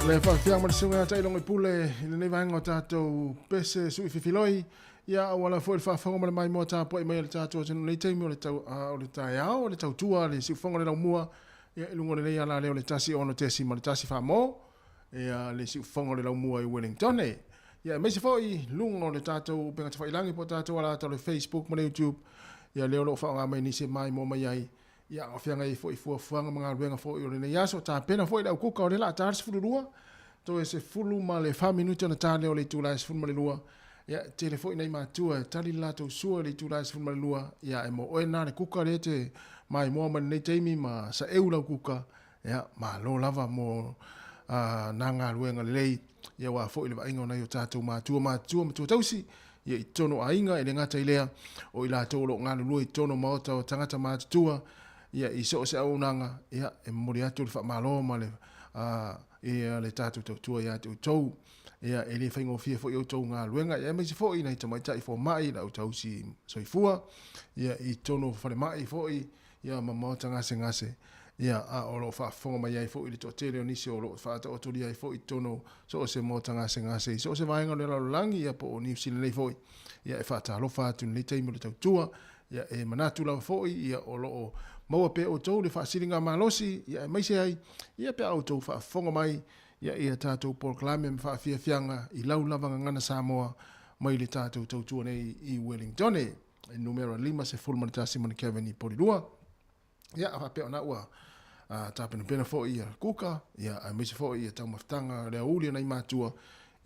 Le whawhiang ma sunga tai longa pule i nei vanga o tātou pese sui whiwhiloi ia wala fo fa fonga ma mai mo ta po mai le tātou tenu nei teimi o le tau o le tai ao o le tau tua le si fonga le lau mua ia ilungo le nei ala leo le tasi ono tesi ma le tasi wha mo, ia le si ufonga le lau mua i Wellington e. Ia me se foi lungo le tātou penga te whailangi po tātou ala tau le Facebook ma le YouTube, ia leo lo whaonga mai nise mai mo mai ai, ia o whianga i foi fuanga mga ruenga foi o le nei aso, tā pena foi lau kuka o le la tāre se fulu rua, to e se fulu ma le 5 minuta na tā leo le tūlai se fulu ma le lua, ia te le foi nei mātua, tali la tau sua le tūlai se fulu ma le lua, ia e mo oe nā le kuka le te mai moa ma nei teimi ma sa eu lau kuka, ia ma lo lava mo nā ngā ruenga le lei, ia wa foi le vainga o nei o tātou mātua tausi, ia i tono ainga e le ngata i lea, o i la tōlo ngā lulua i tono maota o tangata mātua, ia i so se au nanga, ia e mori atu le whamalo ma le, ia le tātou tautua ia te utou, ia e le whaingo fia fo i utou ngā luenga, ia meisi fo i nei tamaita i fo mai, la utau si soifua, ia i tono whare mai fo i, ia ma maota ngase, ia a olo whaafonga mai ai fo i le toa tere o nisi o lo whaata o turi ai fo i tono, so se maota ngase, so se vaenga le lalulangi, ia po o New Zealand nei fo i, ia e whaata alofa atu nei teimo le tautua, ia e manatu lau fo i, ia o lo o maua pe o tau le whaasiringa malosi, ia e maise ai, ia pe au tau whaafonga mai, ia tātou proklame me whaafiafianga i lau lavanga ngana Samoa, mai le tātou tautua nei i Wellington e numero 5 se fulmani tasi mani Kevin i Porirua, ia a pe ona ua, tāpena pena fo i a kuka, ia a maise fo i a tau maftanga lea uli nei mātua,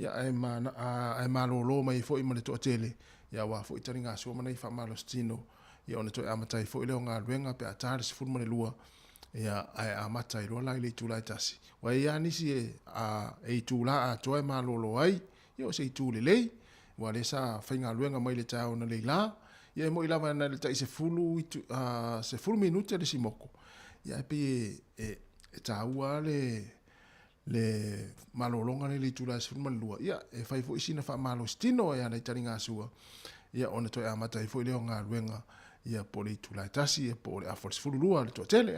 ia e malolo mai fo i mani toa tele, ia wa fo i taringa sua manai wha malo stino, ia ona toi amatai fo i leo ngā ruenga pe a tāre se fulmani lua, ia ai amatai roa lai le tūlai tasi. Wa ia nisi e tūla a toa malolo ai, ia o se i tūle lei, wa le sa whainga ruenga mai le tau na lei la, ia e mo i lava na le tai se fulu minute le si moko. Ia e pe e tāua le malolonga le tūlai se fulmani lua. Ia e whai fo isina wha malo stino e ana i taringa sua. Ia ona toi amatai fo i leo ngā ruenga, ia po le tūlai tasi, ia po le afo le sifuru lua, le toa tele,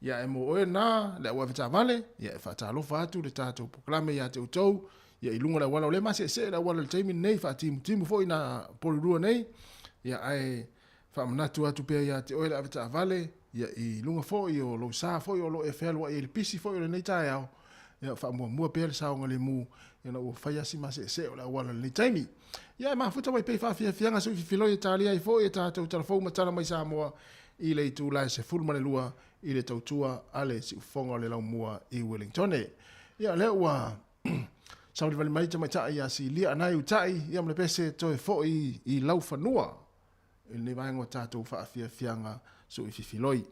ia e mo oe nā, le ua vita vale, ia e whata alofa atu, le tātou proklame ia te utau, ia i lunga le wala o le masi, e se le wala le teimi nei, wha timu fo i nā polurua nei, ia ai wha manatu atu pia ia te oe le vita vale, ia i lunga fo i o lo sa fo i o lo e whelua i le pisi fo i le nei tae au, ia wha mua pia le saonga le mu, ia na ua whaiasi masi, e se o le wala le teimi. Ia ma futa mai pe fa fianga so filoi Italia i foi tātou telefon matala mai Samoa i le tūlai se fulmane lua i le tautua ale si ufonga le lau mua i Wellington. Ia le ua sauri vali mai tamai tai ia si lia anai utai ia mle pese toi foi i lau fanua i le vaengo tātou fa fianga so i filoi.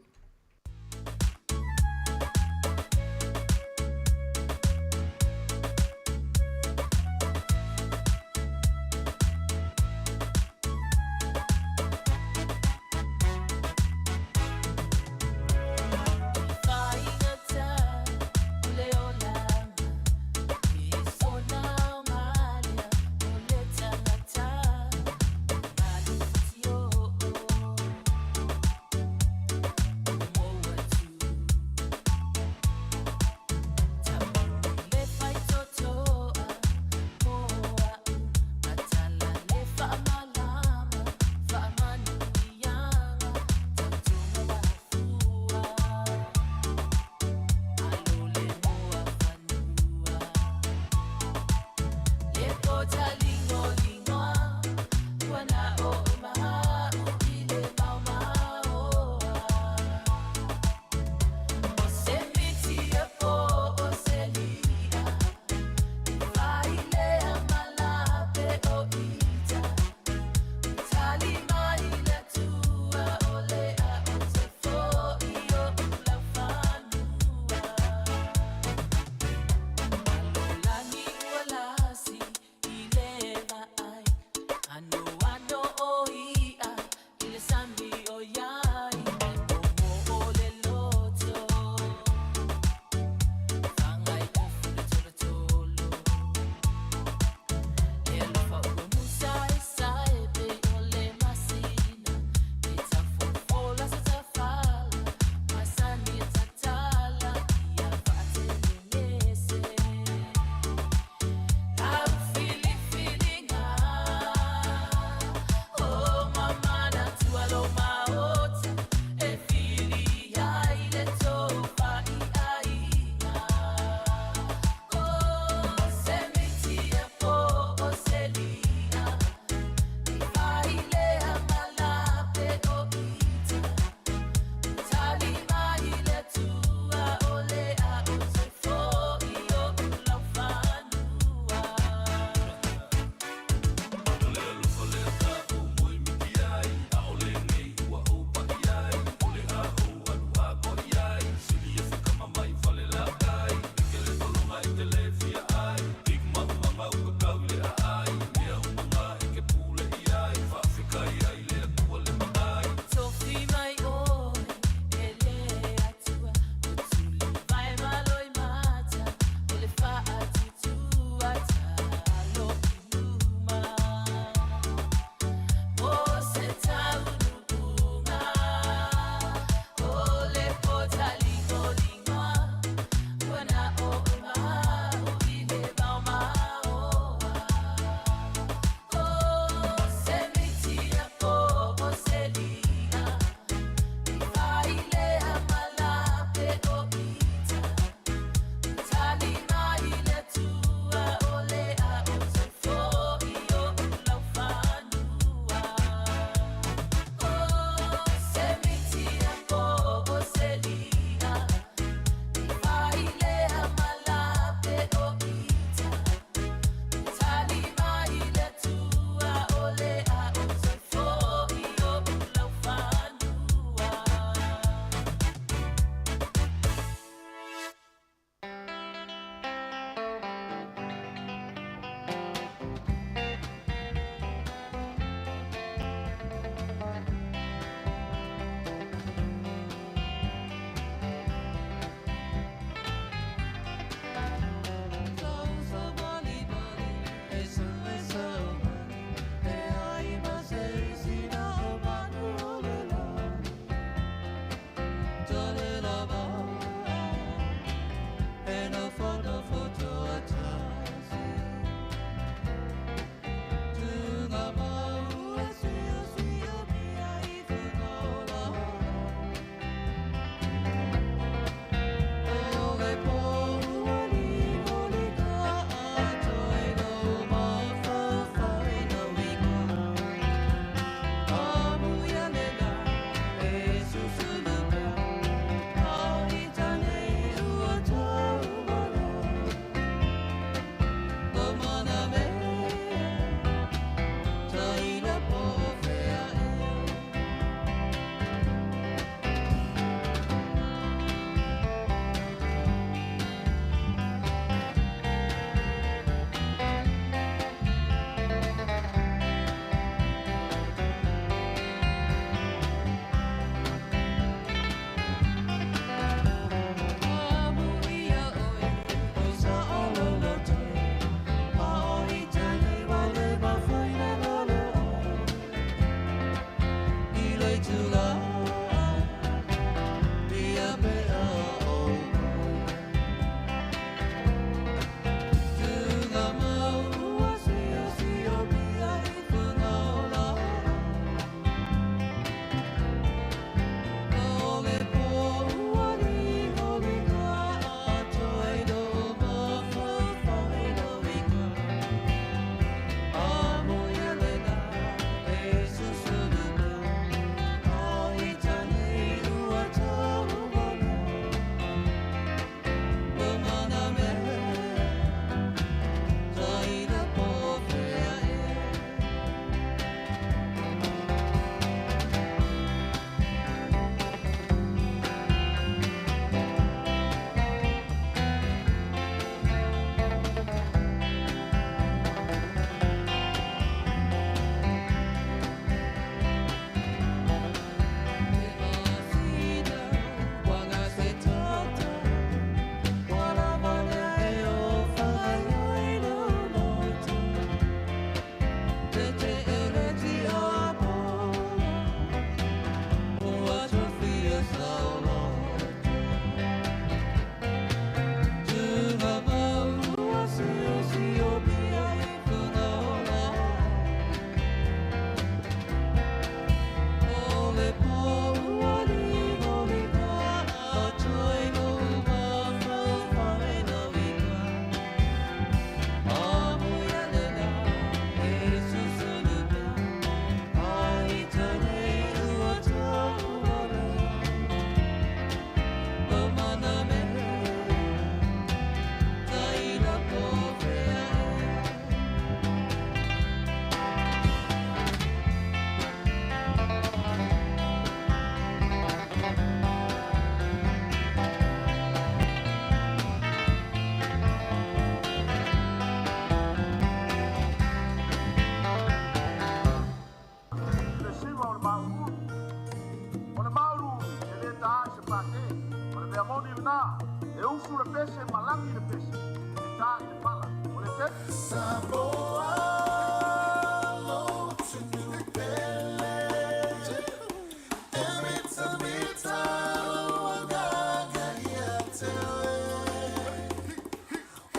le amoni luna, e ufu le pese, malangi le pese, e ta e pala, o le te? Samoa, lo tunu pele, emita mita, wagaga iatewe,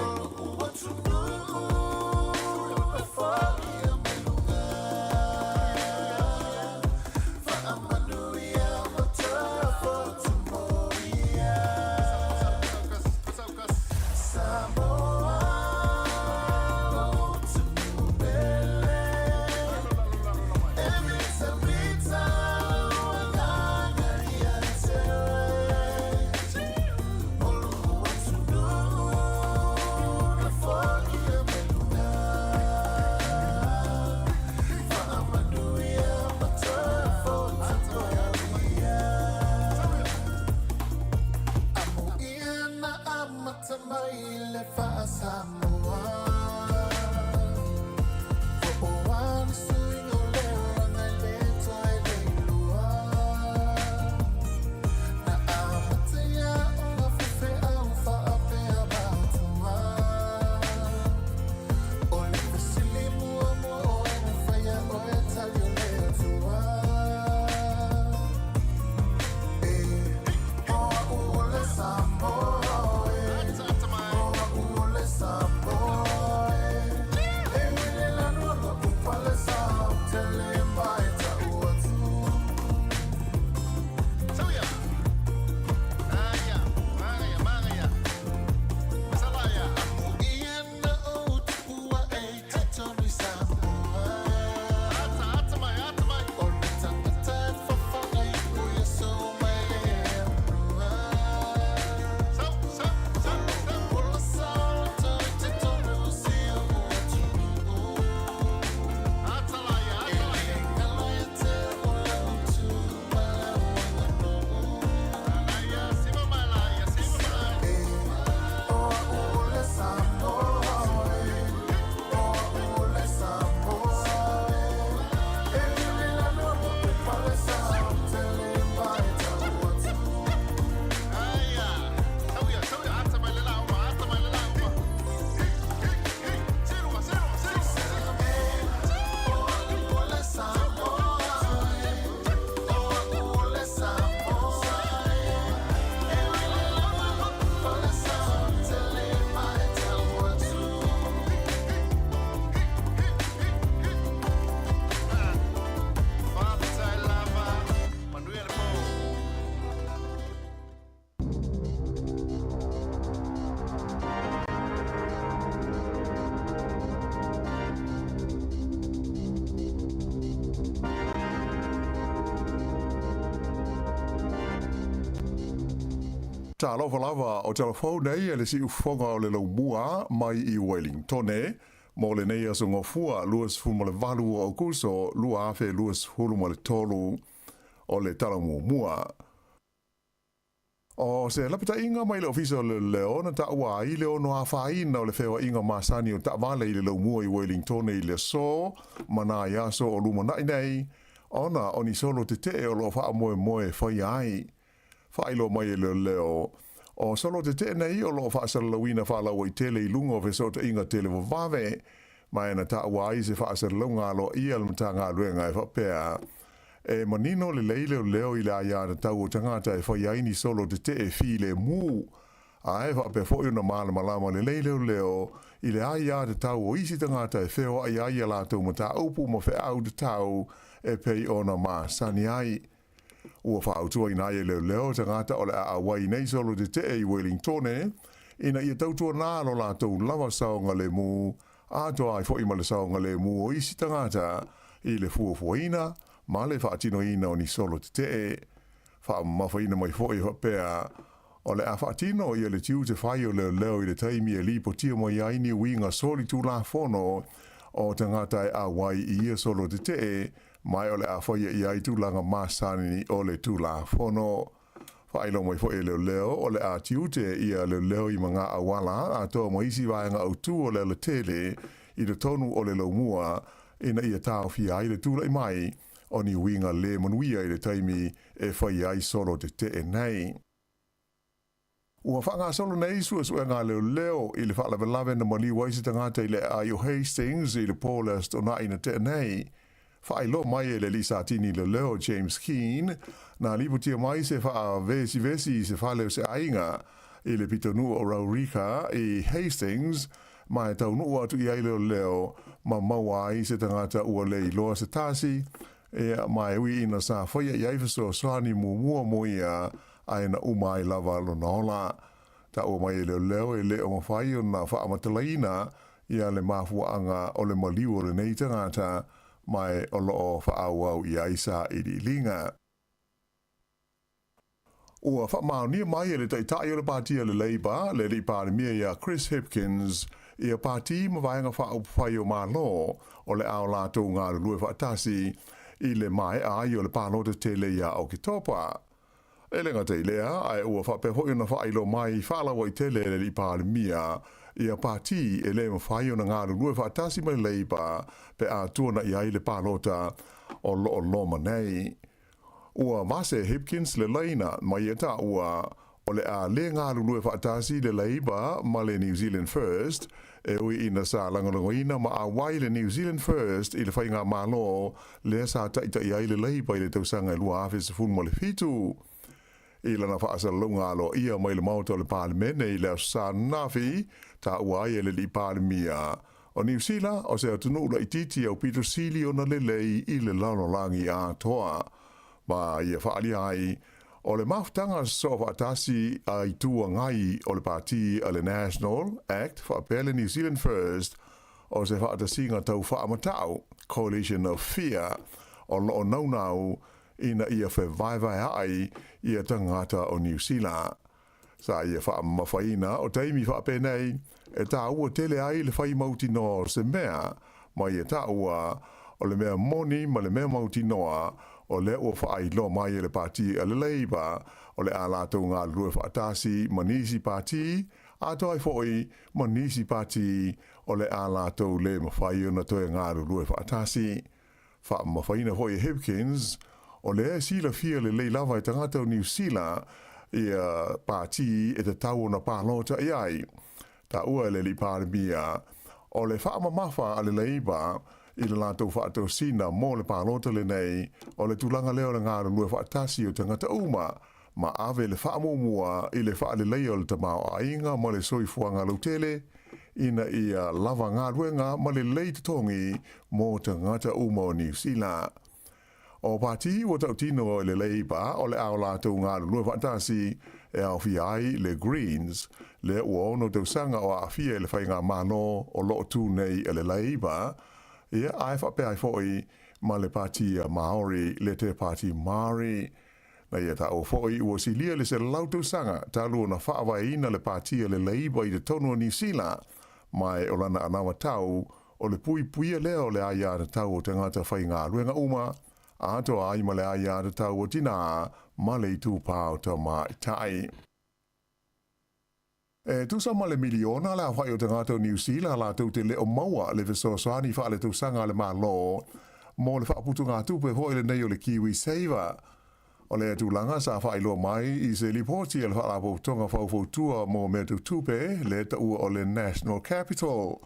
o watunu, fali ameluga, fa amanuia, mata fotu. Samoa. Talofa Lava o Talofa nei e le si ufonga o le laumua mai I Wellington mo le nei aso ngofua luas fumo le valu o kuso lua afe luas hulu le tolu o le talamumua. O se lapita inga mai le ofisa le leona ta ua I le ono afaina o le fewa inga masani o ta vale I le laumua I Wellington I le so mana yaso o lumana nei ona oni solo te o lo fa moe fai ai. Failo mai le leo o solo te nei o lo fa salawina fa la wai tele lungo ve so inga tele vo vave mai na ta wai se fa salonga lo ia le tanga luenga fa pea e manino le leile leo I la ya na tau tanga ta fa ya ini solo te file mu ai fa pe fo una mala malama le leile leo I le ai ya tau o isi tanga ta feo ai ai la tu mata upu mo fe au de tau e pe ona ma sani ai ua whaautua ina e leo tangata o le a wai nei solo te I Wellington ina ia tautua nā lo la tau lava saonga le mu a toa ai fo I male saonga le mu o isi tangata I le fuafuaina ma le whaatino ina o ni solo te wha mawhaina mai fo I pea o le a whaatino ia le tiu te whai o leo I le taimi e li po tia mai aini winga soli tu la fono o tangata e a wai I ia solo te mai ole a foi I ai tūlanga masani o le tūla fono. Whailo mai foi leo ole a tiute ia leo I mga awala a toa mo isi vaenga au tū o le tele I le tonu o le laumua ina ia tāo fi ai le tūla I mai o ni winga le manuia I le taimi e whai ai solo te nei. Ua whanga solo nei sua ngā leo i le whaalawe na mali waisi tangata i le Ayo Hastings i le Paulist o na ina te nei. Whailo mai e le Lisa Tini leo James Keane na liputia mai se wha vesi se whaleo se ainga i le pitonu o Raurika i Hastings mai tau nuu atu i aile leo ma mawai se tangata ua le i loa se tasi e mai ui ina sa whaia i aifaso soani mua moia aina umai lava lo naola. Ta ua mai leo e le o mawhai o na wha amatalaina ia le mafuanga o le maliu o le nei tangata mai o loo wha au i aisa i di linga. Ua wha maonia mai e le taitai o le pātia le Labour le li pārimia ia Chris Hipkins ia pāti mawainga wha upwhai o mālo o le ao lātou ngā lue wha tasi i le mai ai o le pālota te le ia o ki topa. E le ngata i lea, ai ua whapeho i na whailo mai whalawa i tele le li pārimia ia pāti e le mawhai o na ngā lue wha tasi mai Labour pe a tuana i ai le pālota o lo loma nei. Ua mase Hipkins le laina mai e ta ua o le a le ngā lue wha tasi le Labour ma le New Zealand First e ui ina sa langalangoina ma a wai le New Zealand First i le whai ngā malo le sa taita i ai le Labour i le tausanga i lua awhi sa fun mo le fitu. I lana whaasa lunga alo ia mai le mauta o le Parliament i le sa nafi ta ua ai e le li Parlimia. O New Zealand o se atunu la i titi au Peter Sealy o na le lei i le lanolangi a toa. Ma ia whaali ai o le maftanga so whaatasi a i tua ngai o le parti a le National Act whaapele New Zealand First o se whaatasinga tau whaamatau Coalition of Fear o loo naunau ina ia whewaiwai ai ia tangata o New Zealand. Sa ia whaamawhaina o teimi whaapenei e tā ua tele ai le whai mauti noa se mea ma ia tā ua o le mea moni ma le mea mauti noa o le ua whaai lo mai e le pāti a le Labour o le ālātou ngā lue whaatasi manisi pāti a toi foi manisi pāti o le ālātou le mawhai o na toe ngā lue whaatasi. Whaamawhaina hoi Hipkins o le sila fia le lava i tangata o New Zealand ia pāti e te tau na pālota i ai. Ta ua le li pārimia o le whaamamafa a le Labour i le lātou whaatou sina mō le pālota le nei o le tūlanga leo le ngāra lue whaatasi o tangata uma ma ave le whaamumua i le whaale leo le tamau a inga ma le soifuanga lautele ina ia lava ngā ruenga ma le leitatongi mō tangata uma o New Zealand. O pāti o tau tino o le Labour o le ao lātou ngāra lue whaatasi e au fi ai le Greens le ua ono tau sanga o a fia le whai ngā mano o loo tū nei e le Labour ia ai whape ai foi ma le pāti a Maori le te pāti Māori. Na ia ta o foi ua si lia le se lautu sanga talu na whaawai ina le pāti a le Labour i te tonu o New Zealand mai o lana anawa tau o le pui puia leo le aia na tau o te ngata whai ngā ruenga uma a ato ai ma le aia na tau o tina ma le itu pāo ta mai tai. E tusa ma le miliona la whai o te ngata o New Zealand la tau te leo maua le vesosoani wha le tau sanga le malo mo le whaaputu ngā tupe hoi le nei o le Kiwi Saver. O le tūlanga sa whai loa mai i se lipoti al whaalapo tonga whaufautua mo mea tu tupe le ta ua o le National Capital.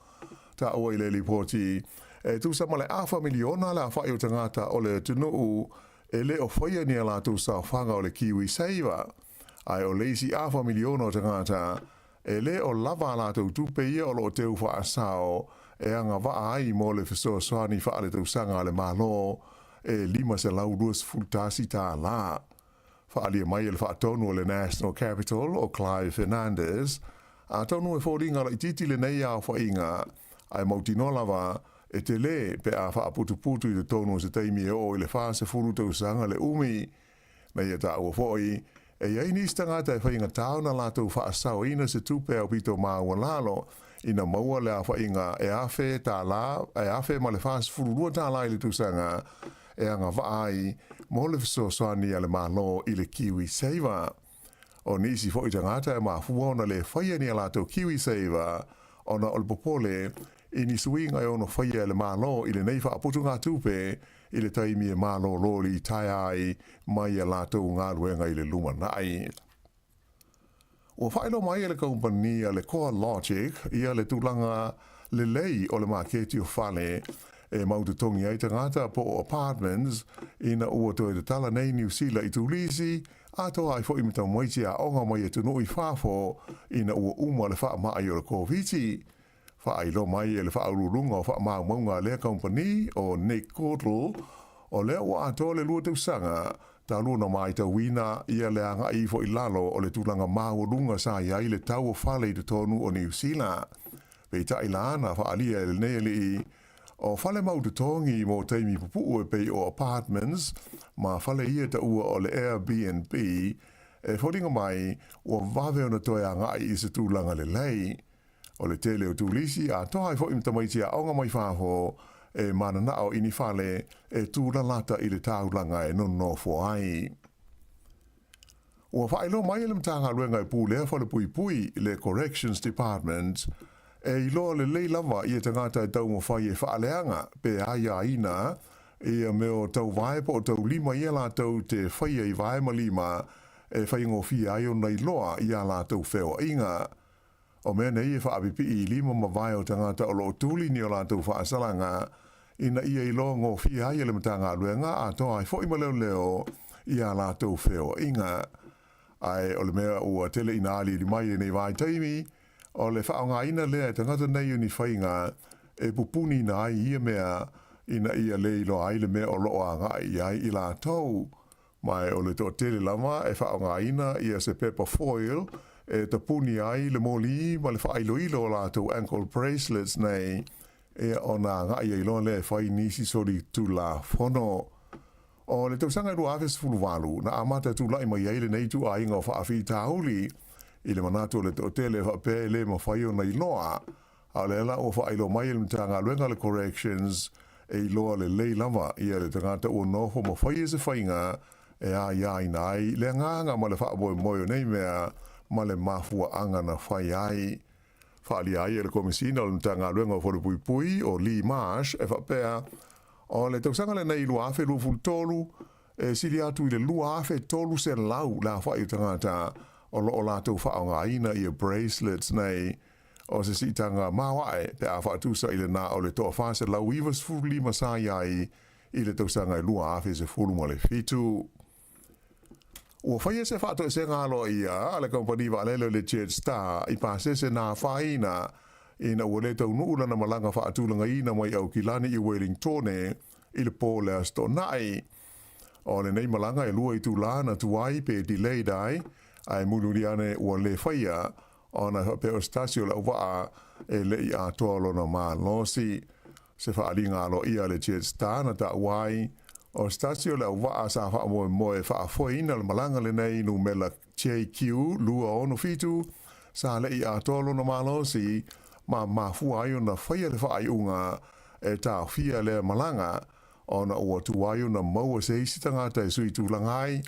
Ta ua i le lipoti e tusa ma le awha miliona la whai o te ngata o le tunuu e le o whaia ni ala tu sa whanga o le Kiwi Saver. Ai o leisi awha miliona o te ngata e le o lava la tu tupe ia o lo te uwha asao e anga waa ai mo le fisoa soani wha ale tu sanga le malo e lima se lau duas fultasi ta la. Wha alia mai le wha tonu o le National Capital o Clive Fernandez a tonu e fōringa la ititi le nei au wha inga ai mautino lava e te le pe a wha putu i te tonu se teimi e o i le wha se furu tau sanga le umi na ia ta ua fōi e iei nistanga te whainga tauna lātou wha asau ina se tupe au pito māua lalo ina maua le a whainga e awhe tā la, e awhe ma le whaas fururua tā la i le tusanga e anga waai mo le fisosoani a le malo i le Kiwi Saver. O nisi fo i tangata e mafua ona le whaia ni a lātou Kiwi Saver ona o le popole i ni suinga e ono whaia le malo i le nei wha aputu ngā tupe i le taimi e malo loli tai ai mai a lātou ngā ruenga i le luma nai. Ua whaelo mai le kompania le Core Logic, ia le tūlanga le lei o le maketi o whale, e maututongi ai tangata po apartments, ina ua toi te tala nei New Zealand i tūlisi, atoa ai fo imita moiti a onga mai e tunu i whafo, ina ua uma le wha mai o le COVID. Whaelo mai e le wha aururunga o wha maunga le kompani o Nick Cordell, o lea ua atoa le lua tausanga, ta luna mai ta wina ia le anga i fo ilalo o le tūlanga maurunga sa iai le tau o whale i te tonu o New Zealand. Pei ta ilana wha alia e le neeli o whale maututongi mo teimi pupu e pei o apartments, ma whale ia ta ua o le Airbnb, e whodinga mai ua wawe ona toi anga i se tūlanga le lei. O le tele o tūlisi a toa i fo imta maiti a onga mai whafo, e mana nao ini whale e tūlalata i le tāulanga e nono fo ai. Ua whaelo mai e le mtanga ruenga e pūlea whale pui pui le Corrections Department e iloa le lei lava i e tangata e tau mo whai e whaaleanga pe aia ina e a meo tau vai po tau lima i a la tau te whai e vai ma lima e whai ngofi ai o nei loa i a la tau wheo inga. O mea nei e whaapipi i lima ma vai o tangata o lo tūli ni o la tau whaasalanga ina ia i lo ngō fi ai ele matanga luenga a toa ai fōi maleo leo i a la tau wheo inga. Ai o le mea ua tele ina ali li mai e nei vai taimi, o le whaonga ina lea e tangata nei uni whainga e pupuni na ai ia mea ina ia le ilo ai le mea o loo a ngai ai i la tau. Mai o le tō tele lama e whaonga ina ia se pepper foil e tapuni ai le moli ma le whailo ilo la tau ankle bracelets nei e ona nga ia ilo le fai nisi sori tu la fono. O le tausanga i rua awes fuluwalu na amata tu lai mai eile nei tu a inga o whaafi tauli i le manato le tele whape le ma whai o na iloa a le la o whailo mai le mtanga luenga le corrections e iloa le lei lava ia le tangata o noho ma whai e se whainga e a ia inai le nganga ma le whaaboe moio nei mea ma le mafua anga na whai ai. Whaali ai e le komisina o le mtanga luenga o whare pui pui o Lee Marsh e whapea o le tausanga le nei lua afe lua fultolu e sili atu i le lua afe tolu se lau la whai o tangata o lo o lātou whaonga ina i a bracelets nei o se sitanga mawae pe a whaatusa i le nā o le toa whase lau iwas fuli masai ai i le tausanga i lua afe se fulu ma le fitu. Ua whaia se whaato e se ngalo ia, ale kompani wa alelo le Jet Star, i pāsese nā whaina, ina ua le tau nuula na malanga whaatulanga ina mai au kilani i Wellington i le pōle asto nai. O le nei malanga e lua i tu lana tuai pe delay dai, ai muluriane ua le whaia, o na pe o stasio la uwaa e le i atoalo na maa losi. Se whaalinga alo ia le Jet Star na ta uai, o stasio le uwaa sa wha moe whaafoina le malanga le nei nu mela JQ lua ono fitu sa le i atolo na malosi ma mafua ayo na whaia le wha unga e ta fia le malanga o na ua tuayo na maua se isi tangata e sui tūlangai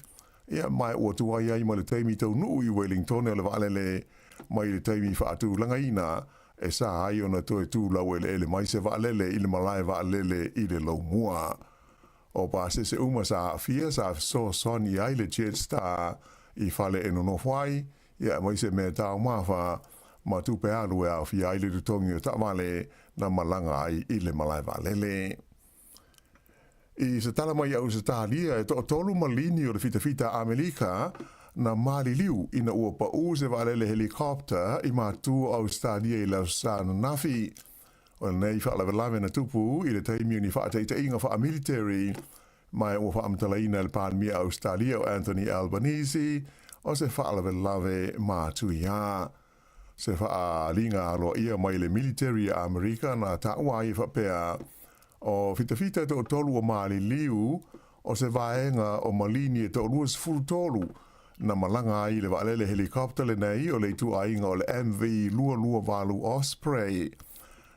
ia mai ua tuai ai ma le teimi tau nuu i Wellington e le waalele mai le teimi whaatu langaina e sa ayo na toe tūlau ele mai se waalele i le malai waalele i le lau mua. O pāse se uma sa fia sa so soni ai le Jet Star i whale e nono whai, ia mai se mea tau mawha ma tupe alu e au fia ai le tutongi o tawale na malanga ai i le malai walele. I se tala mai au se tālia e to tolu malini o le fita Amerika na mali liu ina ua pa se walele helikopter i mātu au stadia i lau sa na nafi. O nei whaalawe na tupu i le taimi ni whaataita inga wha military mai o whaamtalaina le pānmia Australia o Anthony Albanese o se whaalawe mātui ia. Se whaalinga alo ia mai le military a Amerika na taua i whapea o fita to tolu o maali liu o se vaenga o malini e to luas full tolu na malanga ai le waalele helikopter le nei o le tu ainga o le MV lua valu Osprey.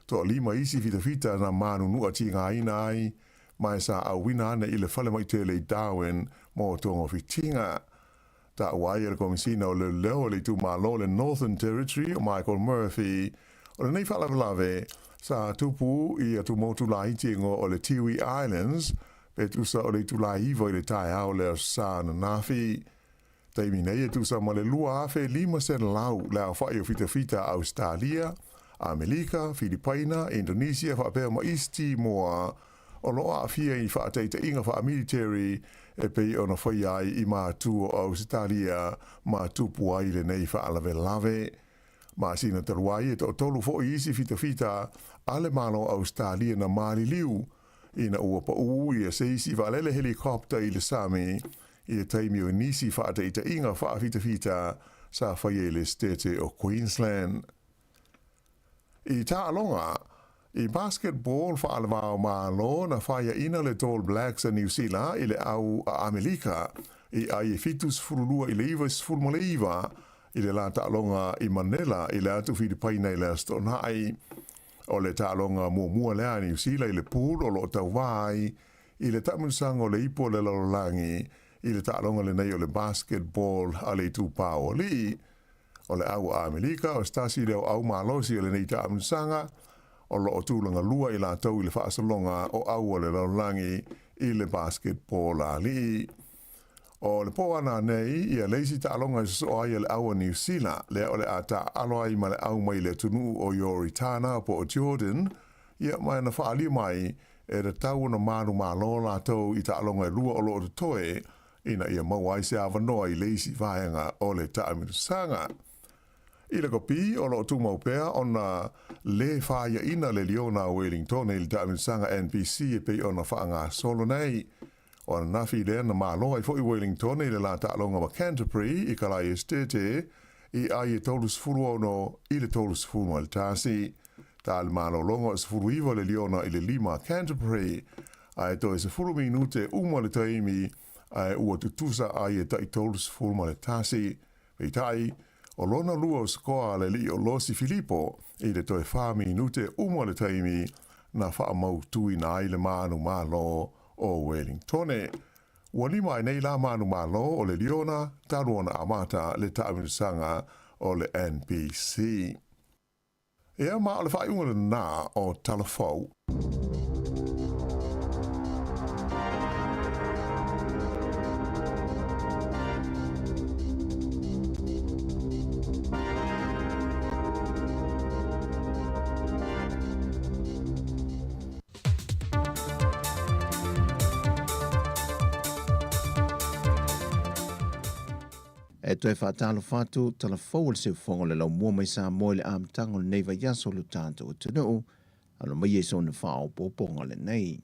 To lima isi fita na manu nua tinga ina ai, mai sa a wina ana i le whale mai tele Darwin mo tongo fitinga. Ta uai e le komisina o le leo le tu malo le Northern Territory o Michael Murphy, o le nei whaalawe sa tupu i atu motu la itingo o le Tiwi Islands, pe tu sa o le tu la ivo i le tai au le sa na nafi. Taimi nei e tusa ma le lua afe 5 sen lau le a whai o fita Australia, Amerika, Filipaina, Indonesia, whaapea ma East Timor, o loa a fia i whaateita inga wha military e pei ona whai ai i mātua o Australia, mātupu ai le nei wha alawe lave. Ma sina taruai e to tolu fo isi fita ale malo Australia na mali liu, ina ua pa ui a seisi valele helikopter i le sami, i le taimi o nisi whaateita inga wha fita sa whai le stete o Queensland. I tā alonga, i basketball whaalawao malo na whaia ina le All Blacks a New Zealand i le au a Amerika i ai e fitus furulua i le iwa sfurma le iwa i le la tā alonga i Manila i le atu Filipaina i le Astonai. O le tā alonga mua lea New Zealand i le pool o lo tau wai i le tamunsang o le ipo le lalolangi i le tā alonga le nei o le basketball a le tūpao li. O le au a Amerika o stasi leo au malosi o le nei tamunsanga o lo o tūlanga lua i la tau i le whaasalonga o au o le laulangi i le basketball a li. O le po ana nei i a leisi ta alonga so ai le au New Zealand le o le ata aloai ma le au mai le tunu o Yoritana po o Jordan ia mai na whaali mai e le tau na manu malo la tau i ta alonga lua o lo o toe ina ia mawai se avanoa i leisi vaenga o le taamitusanga. I le kopi o lo tu maupea ona le whaia ina le Leona Wellington i le taamitusanga NPC e pei ona whaanga solo nei. O na nafi le na malo i fo i Wellington i le la ta alonga ma Canterbury i kalai estete i ai e tolus furu ono i le tolus furu al tasi. Ta al malo longa is furu iwa le Leona i le lima Canterbury ai to is furu minute uma le taimi ai ua tutusa ai e tai tolus furu ma le tasi. Vei tai o lona lua o skoa le li o Losi Filippo i le toi wha minute uma le taimi na wha mau tui na ai le manu malo o Wellingtone. Ua lima ai nei la manu malo o le Leona, taruana amata le taamitusanga o le NPC. Ea maa le whaiunga na o Talofau. E toi whaatalo whātu Talofau le se whongo le lau mua mai Samoa le amtango le neiva yaso lo tātou o tunuu, alo mai e sona whao pōponga le nei.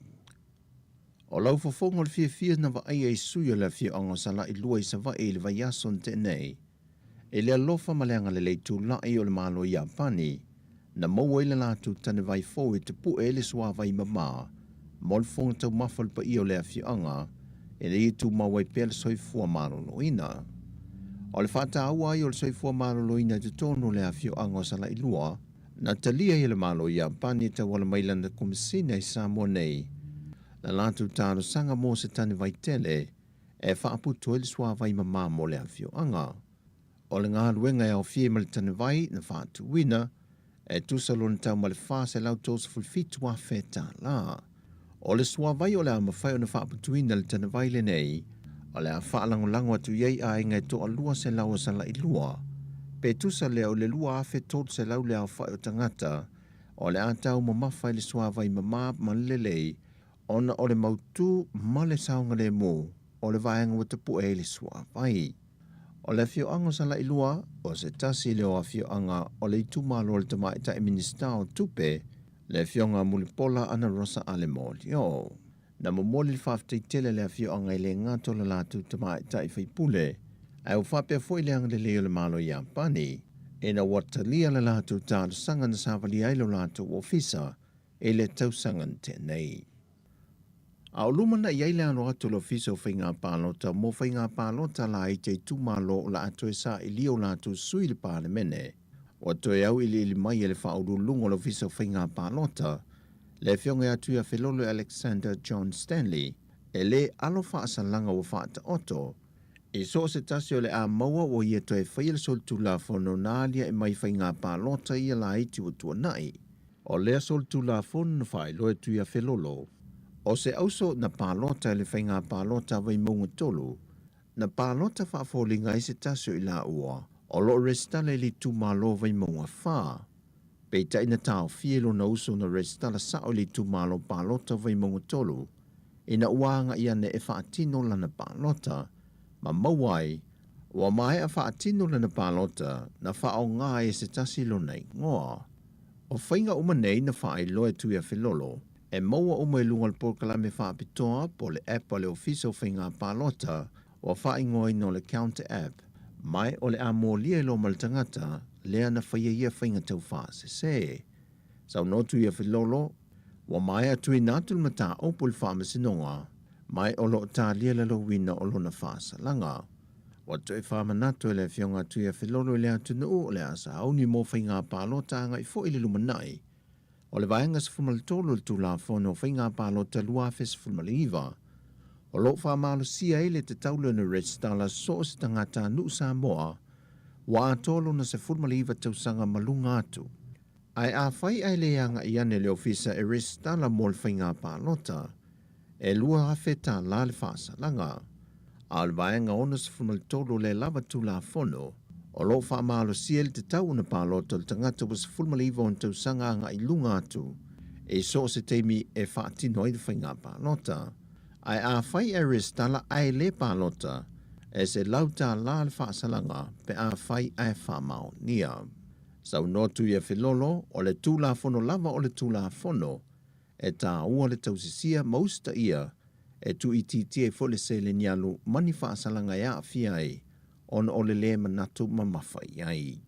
O lau whafongo le fia na wa ai e suyo le fia ongo sala i lua i sa wa e le wa yaso te nei. E le alofa maleanga le leitu lai o le malo i Apani, na maua i le lātu tane vai fōu e te pu e le sua vai mama, mo le fonga tau mawhal pa i o le fia anga, e le i tu mawai pēle soifua malo no ina. O le whata aua i o le soifua malolo ina te tono le awhio ango sala i lua, na talia i le malo i Apani ta wala mailanda kumisina i Samoa nei. Na lātu tāro sanga mō se tane vai tele, e whaaputu e le sua vai mama mo le awhio anga. O le ngā luenga e o fie ma le tane vai na whaatu wina, e tusalo na tau ma le whase lau tōsa fulfitu a wheta la. O le sua vai o le ama whai o na whaaputu wina le tane vai le nei, o le a whaalangolango atu iei a inga e toa lua se lau sala i lua. Pe tusa leo le lua a whe tot se lau le a whai o tangata, o le a tau ma mawhai le sua vai mama malelei, ona o le mautu ma le saunga le mō, o le vaenga wata pu e le sua vai. O le fio anga sala i lua, o se tasi leo a fio anga o le itu malo le tamai ta e minista o tupe, le fio anga mulipola ana rosa ale mōli o. Na momoli le whaaftei tele le a fio anga i le ngato la latu tamai ta i whaipule, ai o whapea fwoi le anga le leo le malo i Apani, e na watalia le latu tāru sanga na sāwali ailo latu o fisa, e le tau sanga te nei. A o lumana i aile alo atu lo fisa o whainga pālota, mo whainga pālota la i te tūmalo o la atu e sa i lio latu sui le pāle mene, o atu e au ili mai e le whauru lungo lo fisa o whainga pālota, le fionga atu ia Felolo Alexander John Stanley, e le alo whaasalanga o whaata oto, e so se tasi o le a maua o ia toe whaile sol tu la fono nālia e mai whainga pālota ia la iti o tua nai, o lea sol tu la fono na whai loe tu ia Felolo. O se auso na pālota le whainga pālota vai maunga tolu, na pālota whaafolinga i se taso i la ua, o lo restala li tu malo vai maunga wha. Peita ina tau fielo na uso na restala sao li tu malo pālota vai maunga tolu, ina uanga ia ne e whaatino lana pālota, ma mawai, wa mai a whaatino lana pālota na whao ngā e se tasi lo nei ngoa. O whainga umanei na whaai loe tuia whilolo, e maua umai lungal porkalame whaapitoa po le app o le ofiso whainga pālota o whaai ngoi no le counter app, mai o le amo lia lo maltangata lea na whaia ia whainga tau wha se se. Sau no tuia whilolo, wa mai a tui nātul mata opul wha masinonga, mai o lo tā lia lalo wina o lo na wha salanga. Wa tui wha manatu le fionga tuia whilolo le atunu o le asa auni mo whainga pālota anga i fo ili lumanai. O le vaenga sa fumaltolo le tū la whono whainga pālota lua fes fulmaliva. O lo wha malo sia ele te taula na restala so se tangata nu Samoa, wa atolo na se fulmaliva tausanga malunga atu. Ai a whai ai leanga i ane le ofisa e restala mo le whainga pālota, e lua hawheta la le whaasalanga. A le vaenga ona se fulmalitolo le lava tū la whono, o lo wha malo sia le te tau na pālota le tangata was fulmaliva on tausanga anga i lunga atu, e so se teimi e whaatino i le whainga pālota. Ai a whai e restala ai le pālota, e se lauta la le whaasalanga pe a whai ai whamao nia. Sau notu ia whilolo o le tūla whono lava o le tūla whono, e tā ua le tausisia mausta ia, e tu i titie fo le se le nialu mani whaasalanga ia a fiai, on o le le manatu mamawhai ai.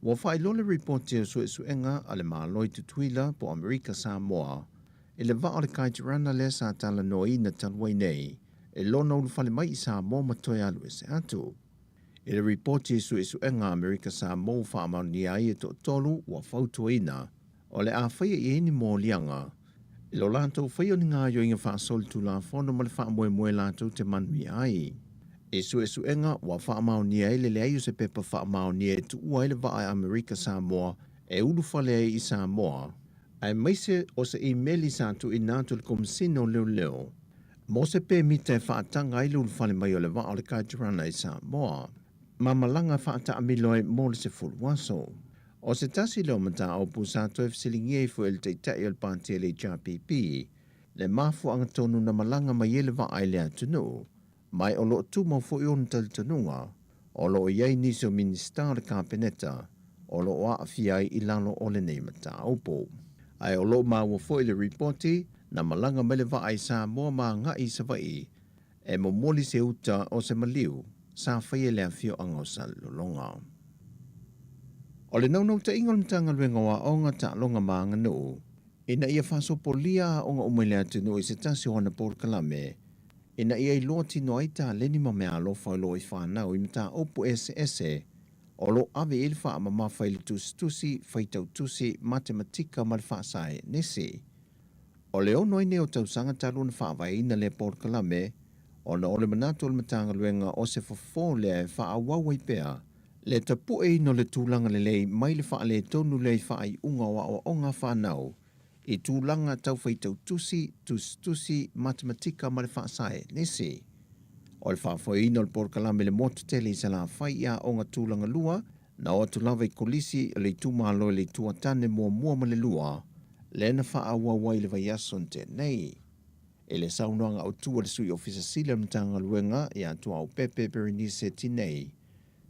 Wa whai lole reporti o suenga a le maaloi tutuila po Amerika Samoa, e le vaa o le kaitirana le sa tala noi na talwai nei, e lona ulu whale mai i Samoa matoi alu e se atu. E le reporti e suenga Amerika Samoa whaamau ni ai e to tolu wa whautuina, o le a whaia i eni mō lianga, e lo lantou whaia ni ngā yo inga whaasol tu la whono ma le whaamoe moe lantou te manui ai. E suenga wa whaamau ni ai le ai o se pepa whaamau ni ai tu ua ele vaa Amerika Samoa, e ulu whale ai i Samoa, ai maise o se emaili sa tu i nātu le komisino leo leo. Mo se pe mita e whaatanga ai ulu whale mai o le vaa o le kaitirana i Samoa, ma malanga whaata amiloi mo le se fuluaso. O se tasi leo mata o pusato e fisilingi e fu el te tai al panti le JPP, le mafu anga tonu na malanga mai ele vaa ai le atunu, mai o lo tu mo fu ion tal tanunga, o lo iei niso minister le kapeneta, o lo a fiai i lalo o le nei mata opo. Ai o lo ma wo fu le reporti, na malanga mele vaa ai sa mua ma nga i sa vai, e mo moli se uta o se maliu, sa whaia le afio anga o sa lolonga. O le naunau ta ingo mtanga luenga wa onga ta longa maanga nuu, ina ia whaso polia onga umele atu nui se tasi wana por kalame, ina ia i loa tino aita leni ma mea alofa lo i whanau i mta opu ese, o lo ave ilfa ama mawhai le tusi, whaitau tusi, matematika ma le whaasae nisi. O le ono ine o tausanga talu na whaavai ina le por kalame, o na ole manatu o le matanga luenga o se fafo le whaawawai pea, le tapu e no le tūlanga le lei mai le wha le tonu le wha i unga wa o onga whanau, i tūlanga tau whaitau tusi, matematika ma le wha sae nisi. O le wha fwoi no le porkalame le motu tele i sa la whai ia onga tūlanga lua, na o tulawa i kolisi le tūmalo le tuatane mua ma le lua, le na wha awa wai le vai ason te nei. E le saunoanga o tua le sui ofisa sila mtanga luenga i atua au pepe perinise tinei,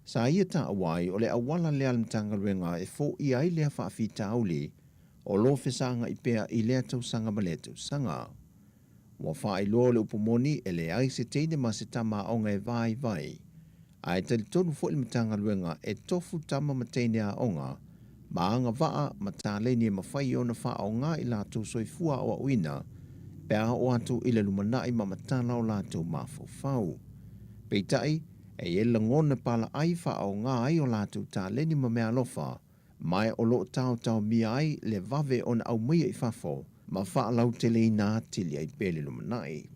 sa ia ta awai o le awala lea mtanga luenga e fo i ai lea whaafita auli o lo fesanga i pea i lea tausanga ma lea tausanga. Wa wha i lo le upomoni e le ai se teine ma se tama onga e vai. Ai tali tonu fo i mtanga luenga e tofu tama ma teine a onga, ma anga waa ma tāleni e mawhai o na wha o ngā i lātou soifua o a uina, pea o atu i le lumanai ma matana o lātou mafau. Peitai, e e langona pala ai wha o ngā ai o lātou tā leni ma mea lofa, mai o lo tau mi ai le vave o na au mia i whafo, ma wha lau tele i nā tili ai pele lumanai.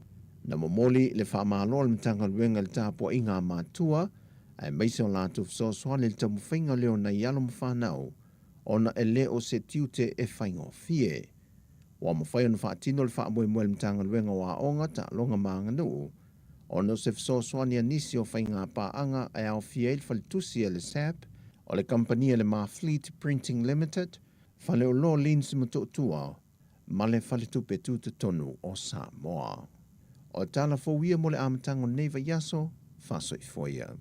Na momoli le wha maalo le mtanga luenga le tāpua i ngā mātua, ai meise o lātou fsoswa le tamu whainga leo na ialo mwhanau, o na e le o se tiute e whaingo fie. Wa mawhai o na whaatino le wha moe le mtanga luenga wa onga ta longa maanga nuu, Ono se fesoasoani anisi o whainga pāanga e au fiel falitusi e le SAP, o le compania le Fleet Printing Limited, whale o lo linsi mututua, ma le falitupe tuta tonu o Samoa. O tala fōwia mo le amatango neiva yaso, faso i foia.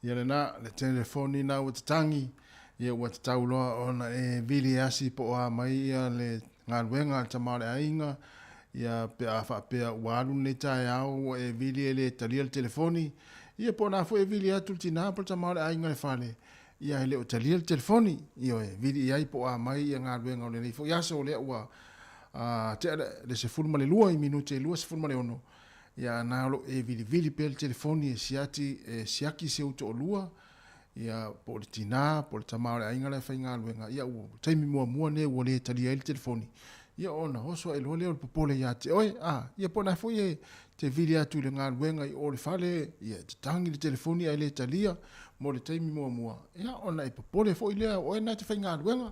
Ia na le telefoni na o tangi ia o tauloa ona e vili asi po a mai ia le ngaluenga tamare ainga ia pe a fa pe walu ne tai au e vili le talia le telefoni ia po na fo e vili atu tina po tamare ainga le fale ia le o talia le telefoni ia e vili ia po a mai ia ngaluenga o le fo ia so le wa te le se fulma le lua I minute lua se fulma le ono ia nalo e vili pe le telefoni e siati e siaki se uto lua ia po le tina po le tamare ainga le fainga luenga ia u taimi mua ne o le talia le telefoni ia ona hoso e le popole ia te oi ia po na fo ye te vili atu le ngaluenga I o le fale ia te tangi le telefoni ai le talia mo le taimi mua ia ona e popole fo ile o na te fainga luenga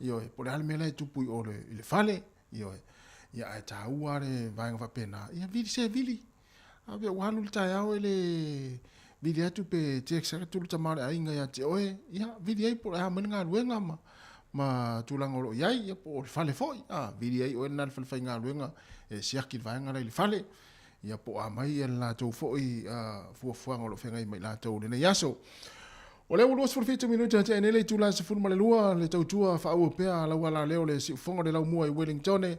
io e po le ale mele tu pui o le fale io ia e ta ua le vainga fa pena ia vili se vili ave walu le tai au ele vili atu pe te eksaka tu ta mare ainga ia te oe ia vili ai po ha menga luenga ma tulango lo iai ia po le fale foi vili ai o na le fale fainga luenga e siaki vainga le fale ia po a mai e la tau foi fuafuanga lo whengai mai la tau lena yaso. O leo ulos for 50 minuta te enele tu la se fun male lua le tau tua fa au pea la wala leo le si fonga de la mua i Wellington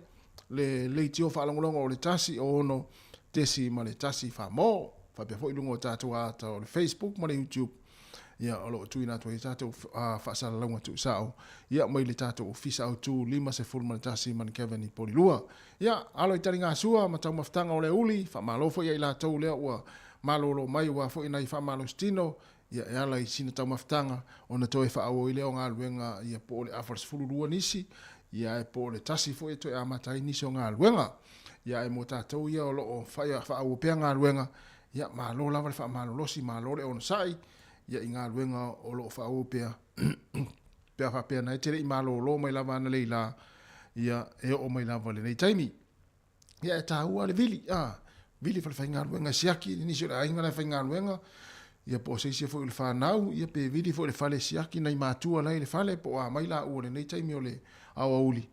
le le tio fa longo o le tasi o no tesi male tasi fa mo fa pe foi lungo tatu ata o le Facebook male YouTube ia o lo tu ina tu tatu fa sala longo tu sao ia mai le tatu ofisa au tu lima se fun male tasi man Kevin i polilua ia alo itaringa sua ma tau maftanga o le uli fa malo foi ia la tau le ua malo lo mai wa foi na i fa malo stino ia e ala i sina tau maftanga o na toe wha au i leo ngā luenga ia po le afars fururua nisi ia e po le tasi fo e toe amatai nisi o ngā luenga ia e mo tātou ia o loo wha au pea ngā luenga ia maa lo lava le wha maa lo losi maa lo le ono sai ia i ngā luenga o loo wha au pea pea wha pea nai tere i maa lo mai lava ana leila ia e o mai lava le nei taimi ia e tā ua le vili vili wha le wha ngā luenga siaki nisi o le ainga le wha ngā luenga ia po se se foi le fanau ia pe vidi foi le fale siaki nei matua nei le fale po a mai la o le nei taimi o le auli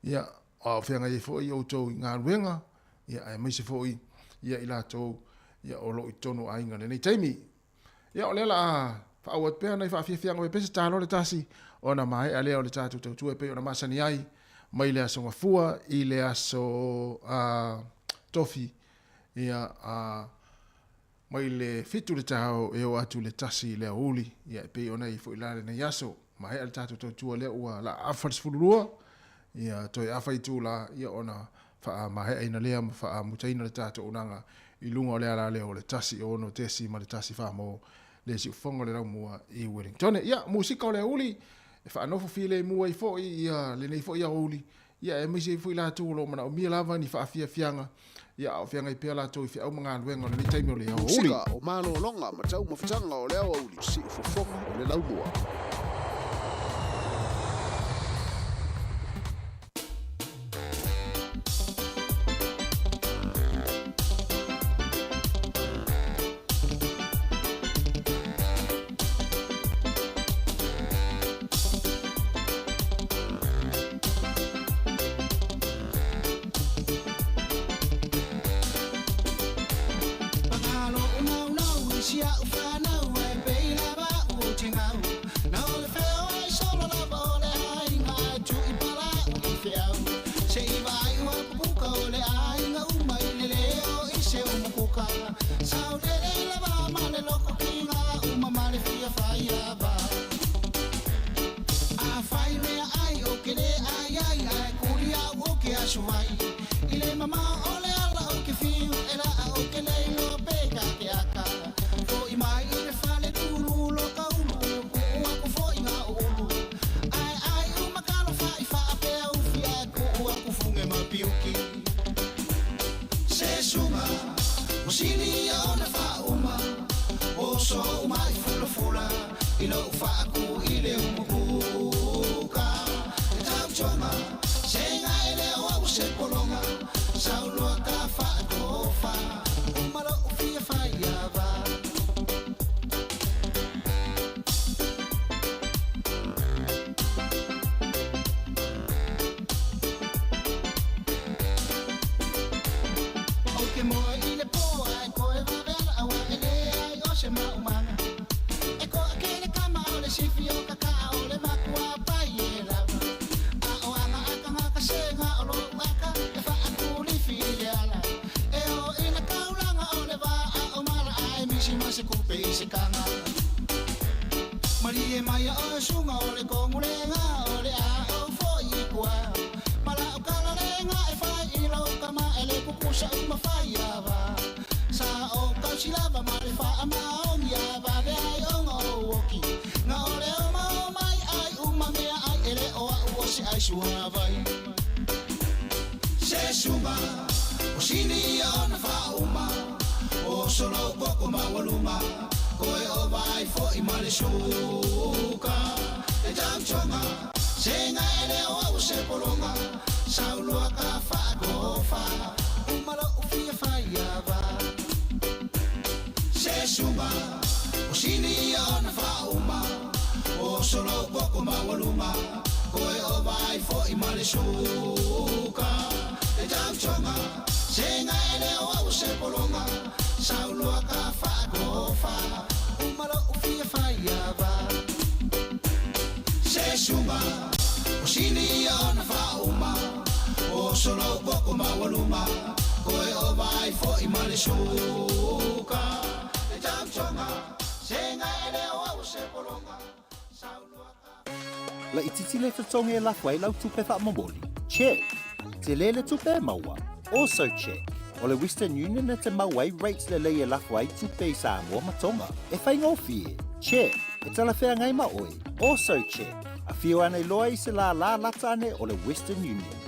ia a fenga e foi o to nga ruenga ia ai mai se foi ia ila to ia o lo itono ainga nei taimi ia o le la fa o pe nei fa fia ngo pe se talo le tasi ona mai ale o le tatu tu e pe ona masani ai mai le aso ngafua i le aso tofi ia mai le fitu le tau e o atu le tasi le uli ia pe ona i foi la le yaso mai al tatu tu le ua la afars fulurua ia toi afai tu la ia ona fa mai ina le fa mutaina le tatu onanga i lunga le ala le o le tasi ono tesi ma le tasi fa mo le si fongo le ra mua i Wellington ia musika le uli fa no fo file mua i fo ia le nei fo ia uli ia e misi foi la tu lo mana o mi lava ni fa fia fianga ia o fianga i pela tu fi au manga luenga le taimi o le uli sika o malo longa ma tau ma fitanga o le uli si fo fonga o le laumua Senga ele o se polonga, saulua ka whaakofa, umalo ufia whaiava. Se suma, o sini o na whauma, o solo poko mawaluma, koe o vai fo I male suka. E tau chonga, senga ele o se polonga, saulua ka whaakofa, umalo ufia whaiava. Se suma, o sini o na whauma, o solo poko mawaluma, koe o vai fo I male suka. E tau chonga, senga ele o se polonga, saulua ka. La ititi le tatonge la fwai lau tupe wha mamoli. Check. Te le tupe maua. Also check. O le Western Union na te mauai rates le leia la fwai tupe I Samoa matonga. E whai ngofie. Check. E tala whea ngai ma oi. Also check. A whio ane loa I se la lata ane o le Western Union.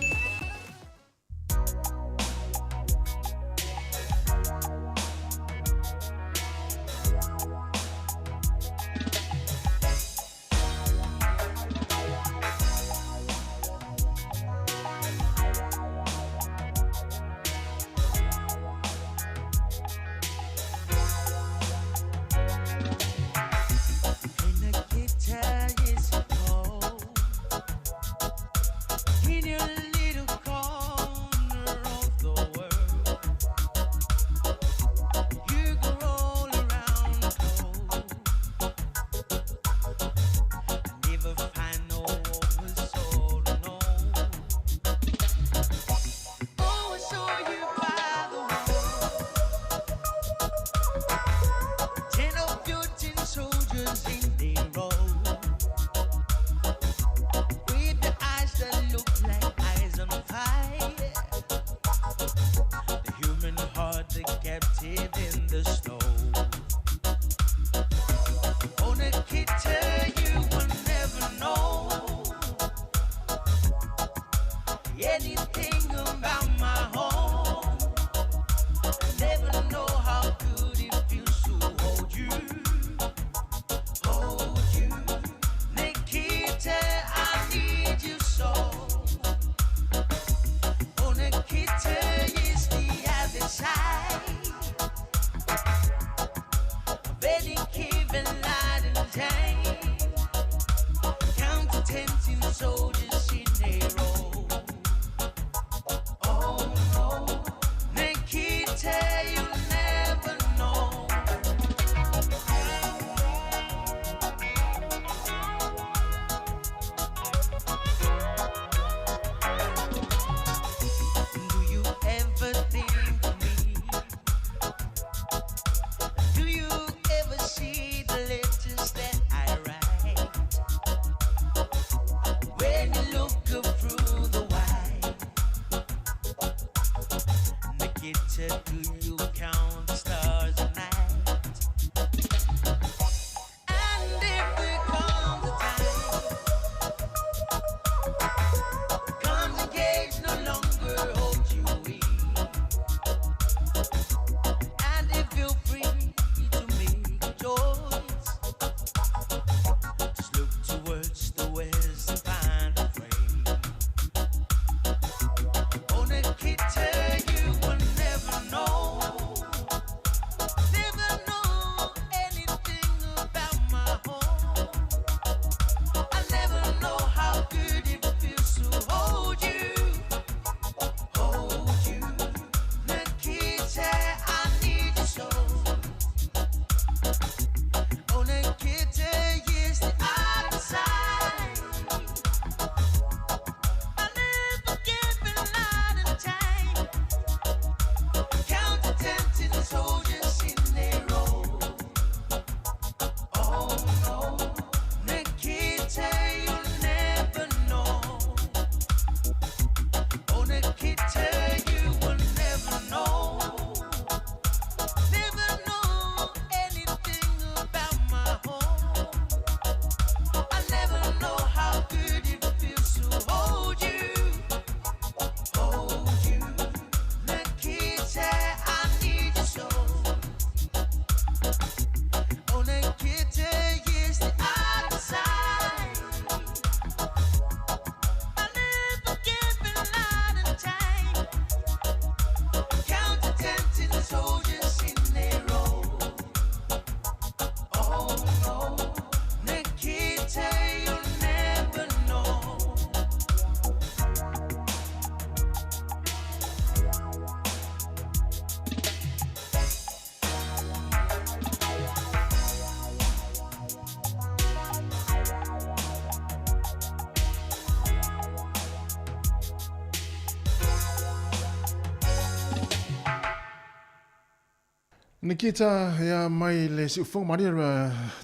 Nikita ya mai le si ufong mari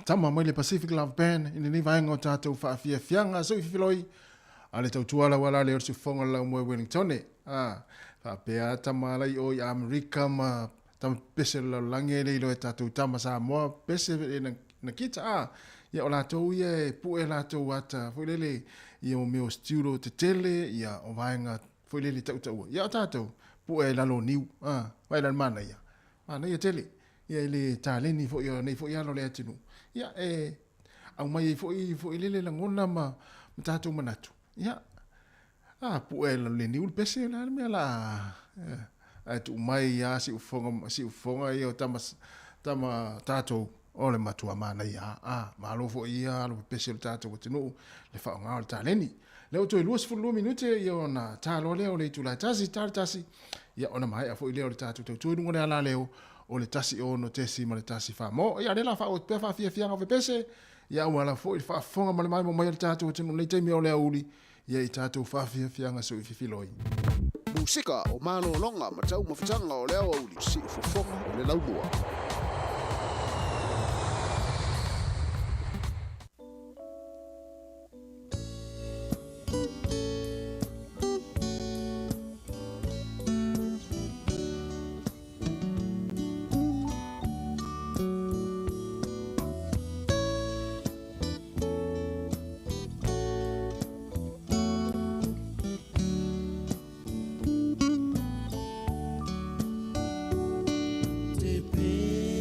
tama mai le Pacific Love Band ini ni vaenga o tātou whaafia fianga so i whiwhiloi ale tau tuala wala le o si ufonga lau mua Wellington whaapea tama lai o i Amerika ma tama pese la lange le ilo e tātou tama Samoa pese Nikita ia o lātou ia e pu e lātou ata whulele ia o meo studio te tele ia o vaenga whulele tau ia o tātou pu e lalo niu wailan mana ia ana ia tele ia le taleni fo ia nei fo ia lo le atinu ia au mai fo ile le ngona ma tatu manatu ia pu e le ni ul pese la me la atu mai ia si ufonga ia tama tatu ole matua mana ia malo fo ia lo pese tatu tinu le fa nga taleni le o to luas fu lu minute ia ona talo le o le tu la tasi ia ona mai a fo ile o tatu tu ngone ala leo o le tasi o no tesi ma le tasi fa mo ia le la fa o pe fa fia nga pese ia wala fo fa fonga ma le mai mo mai le tatu tu nei temi o le uli ia i tatu fa fia nga so i filoi Musika o malo longa matau mafutanga o leo uli si ufofonga o le laumua. Te pe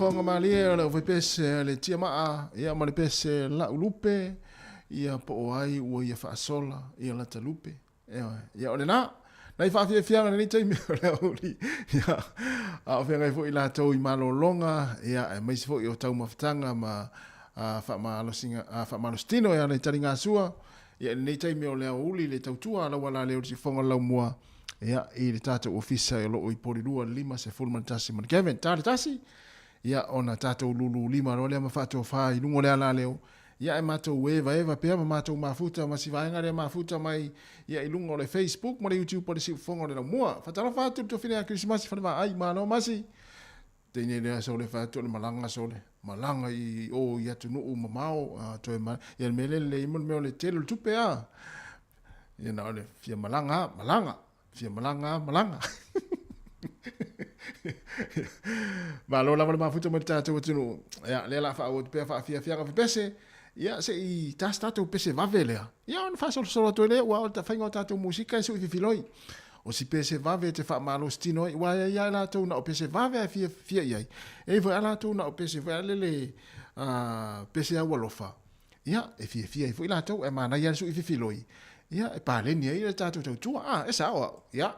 fonga malia le pese le tia maa ia ma le pese la ulupe ia po o ai ua ia whaasola ia la talupe ia ole na i whaafia fianga ni taimi le uli ia a o whengai fo i la tau i malolonga ia maisi fo i o tau mawhatanga ma whaamalostino ia le taringa sua ia ni taimi o le uli le tautua la wala le urisi fonga lau mua ia i le tātou ofisa e loo i porirua 5 se fulman tasi man Kevin tāre tasi ia ona tātou lulu 5 ro le mawhatou whai lungo le ala leo ia e mātou eva pia ma mātou mafuta ma sivaenga le mafuta mai ia i lungo le Facebook ma le YouTube po le si fonga le mua whatara whātou to whine a Christmas whanama ai mano masi teine lea so le whātou le malanga so le malanga i o ia tunu u mamao toi ma ia le mele le imon meo le telo tupe a ia na le fia malanga fia malanga ma lo la ma futa mo tata tunu ya le la fa o pe fa fia pese ya se i tasto pese va velea ya on fa solo to le wa ta fa ngota musika su filoi o si pese va ve te fa malo stino wa ya la to na pese va ve fia ya e va la to na pese va le pese a wolofa ya e fia e foi la to e mana ya su filoi ya e pa le ni e tata tu e sa ya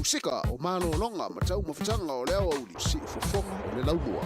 usika o malolonga ma tau mawhitanga o leo au li si ufofonga o le laumua.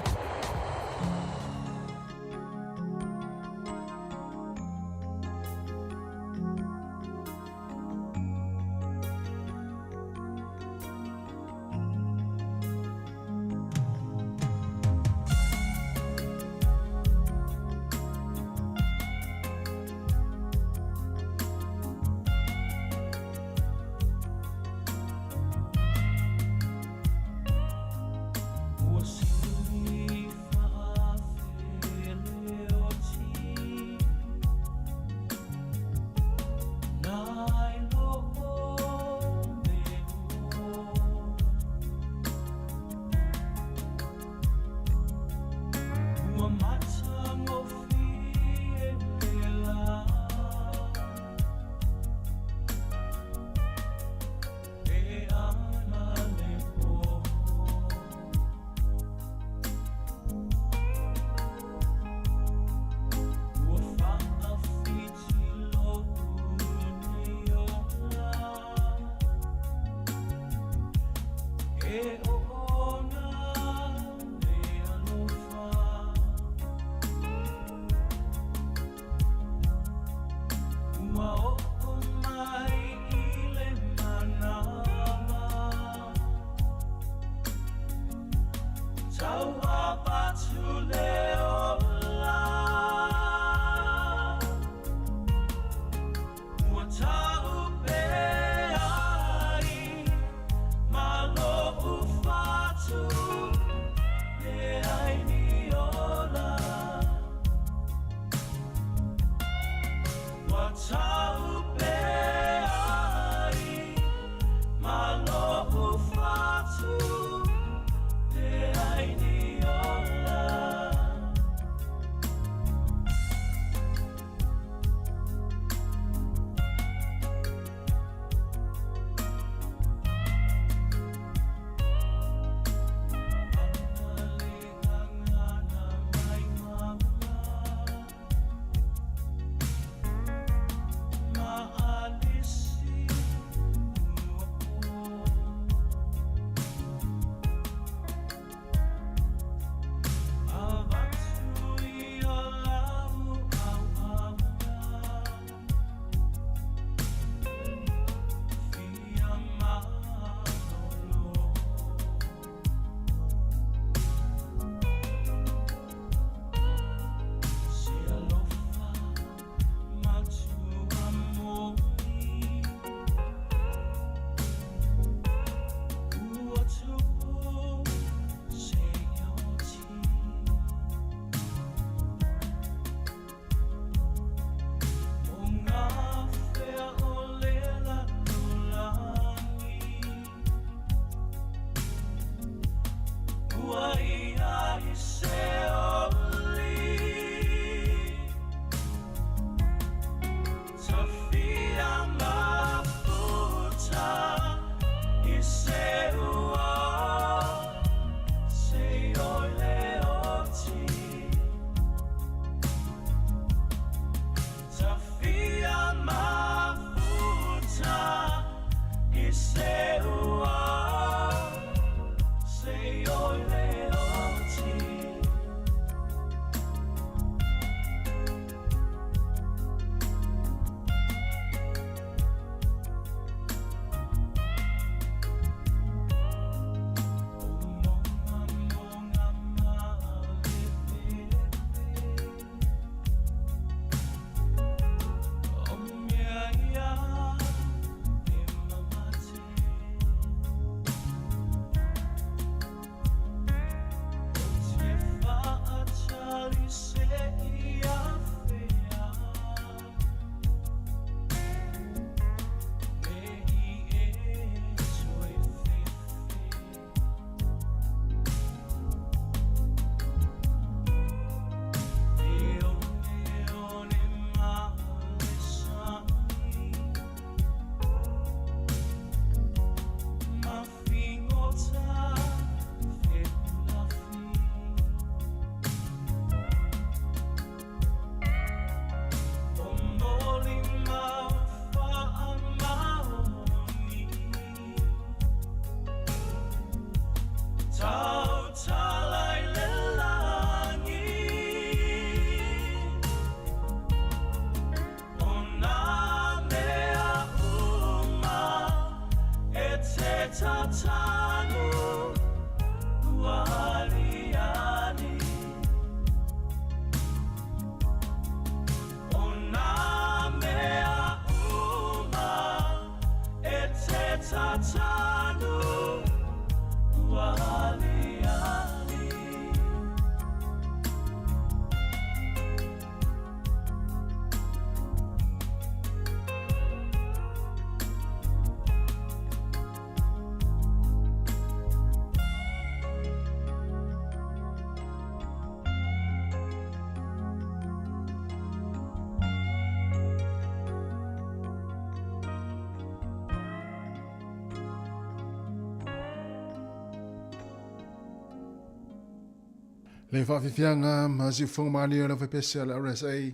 Le whawhiwhianga ma si whangamani o la whapesa la RSA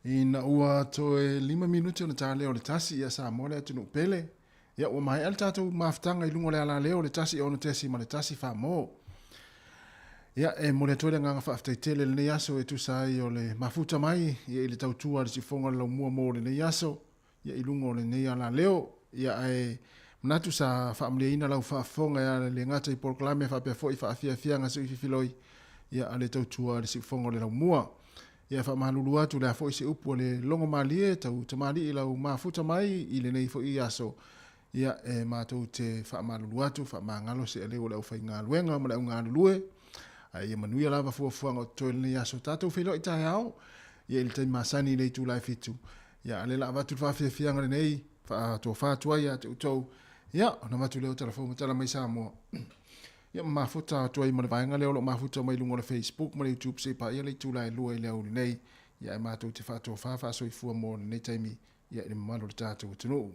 i na ua toe 5 minuti o na tā leo le tasi ia Samoa le atunu pele. Ia ua mai al tātou maafutanga i lungo le ala leo le tasi o na tesi ma le tasi whamo. Ia e mo le toile nganga whaftaitele le neaso e tusai o le mafuta mai ia i le tautua le si whonga le mua mo le neaso ia i lungo le nei ala leo ia e mnatu sa whaamle ina lau whaafonga ia le ngata i porklame whapea fo i whaafiafianga su i fifiloi ia ale tautua le si whonga le lau mua. Ia whaamahalulu atu le a fo i se upu le longo malie tau tamali i lau mafuta mai i le nei fo i aso ia e mātou te whaamahalulu atu whaamangalo se aleo le au whai ngā luenga ma le au ngā lulue. Ia manuia lava fuafuanga o toile nei aso tātou whilo i tae au ia ili tai masani nei tūlai fitu. Ia ale la avatu whaafiafianga le nei whaatua whaatua ia te utou. Ia ona matu leo telefon matala mai Samoa. Ia mafuta tua i mana vaenga leo lo mafuta mai lungo le Facebook ma le YouTube se pa ia le tūlai lua i leo le nei. Ia e mātou te whaatua whaafasoi fua mo nei taimi ia ili mamalo le tātou tunu.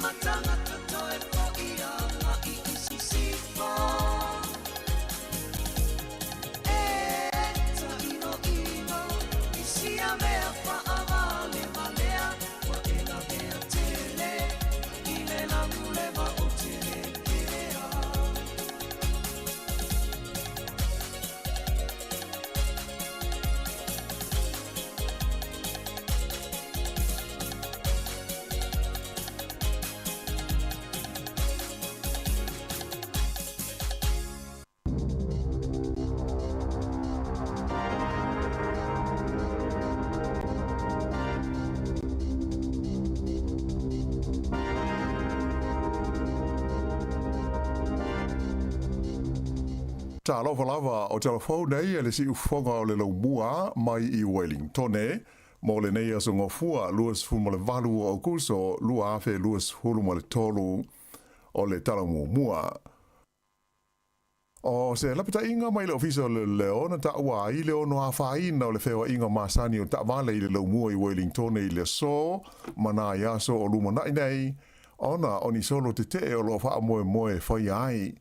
Matanga to Talofa Lava o telefone nei le si ufonga o le laumua mai I Wellington mo le nei aso ngofua luas fumale valu o kuso lua afe luas hulumale tolu o le talamumua. O se lapita inga mai le ofisa le leona ta wa I le ono afaina o le fewa inga masani o ta vale I le laumua I Wellington I le so mana yaso o lumana nei ona oni solo te o lo fa moe fai ai.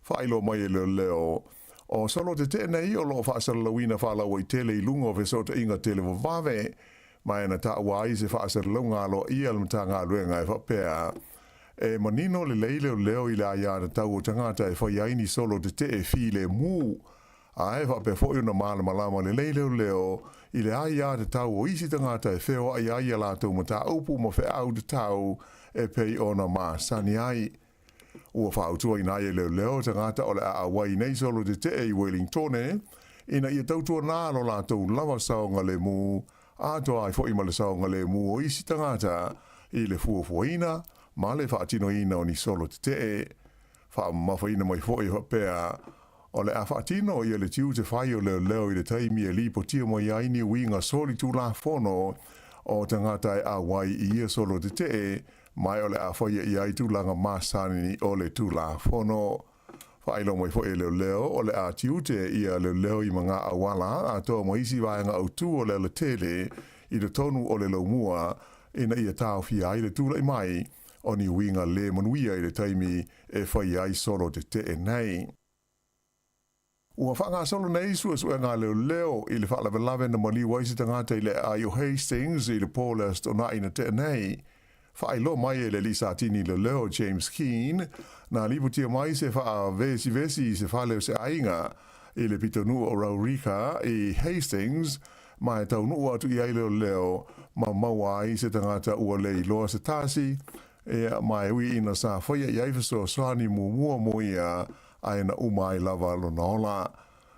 Failo mai le leo o solo te nei o lo fa salawina fa la wai tele I lungo ve sota inga tele vave mai na ta wai se fa salonga lo ia le tanga luenga fa pea e manino le leile leo I la ya na tau tangata e fa yaini solo te file mu ai fa pe fo na mala malama le leile leo I le ai ya te tau o isi tangata e feo ai ai la tau mata upu mo fe au de tau e pe ona ma sani ai ua whautua ina e leo tangata o le a wai nei solo te I Wellington ina ia tautua nā lo la tau lava saonga le mu a toa ai fo ima le saonga le mu o isi tangata I le fuafuaina ma le whaatino ina o ni solo te wha mawhaina mai fo I pea o le a whaatino ia le tiu te whai o leo I le taimi e lipo tia mai aini winga soli tu la fono o tangata e a wai ia solo te mai ole a foi I ai tūlanga masani o le tūla fono. Whailo mai foi leo ole a tiute ia leo I mga awala a toa moisi vaenga au tū o le tele I le tonu o le laumua ina ia tau fia I le tūla I mai o ni winga le manuia I le taimi e whai ai solo te nei. Ua whanga solo nei sua ngā leo I le whalawe na mali waisi tangata I le Ayo Hastings I le Paulist o na ina te nei. Whailo mai le Lisa Tini le leo James Keane, na liputia mai se wha vesi se whaleo se ainga I le pitonu o Raurika I Hastings, mai tau nuu atu I aile leo ma mawai se tangata ua le loa se tasi, mai ui ina sa whaia I aifaso swani mua mo ia aina umai lava lo naola.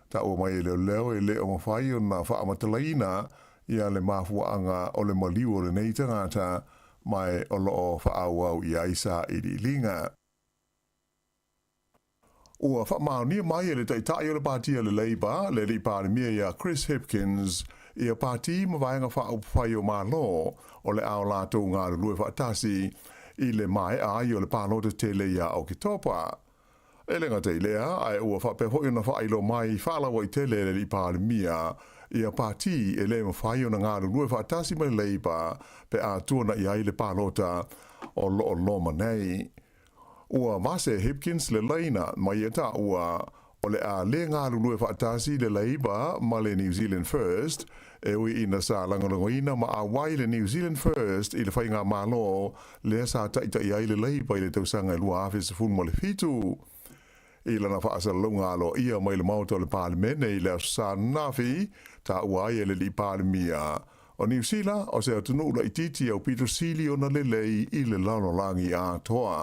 Ta ua mai leo le o mawhai o na wha amatalaina ia le mafuanga o le maliu o le nei tangata, mai o loo whaawau I aisa I li linga. Ua whamaunia mai le taitai o le pātia le Labour, le li pārimia ia Chris Hipkins, ia pāti mawaenga whaupwhai o mālo o le ao lātou ngā rulue whaatasi I le mai ai o le pālota tele ia o ki topa. E lenga te lea, ai ua whapeho I na whailo mai whalawa I tele le li pārimia, ia pāti e le mawhai o na ngā rulue whaatasi mai Labour pe a tuana I ai le pālota o lo loma nei. Ua mase Hipkins le leina mai e ta ua o le a le ngā rulue whaatasi le Labour ma le New Zealand First e ui ina sa langalangoina ma a wai le New Zealand First I le whai ngā mālo le sa taita I ai le Labour I le tausanga lua awhi sa fun mo le fitu. I lana whaasa lunga alo ia mai le mauta o le pālimene I le sa nafi ta ua ai le li pālimia. O New Zealand o se atunu la ititi au Peter Sealy o na lelei I le lanolangi a toa.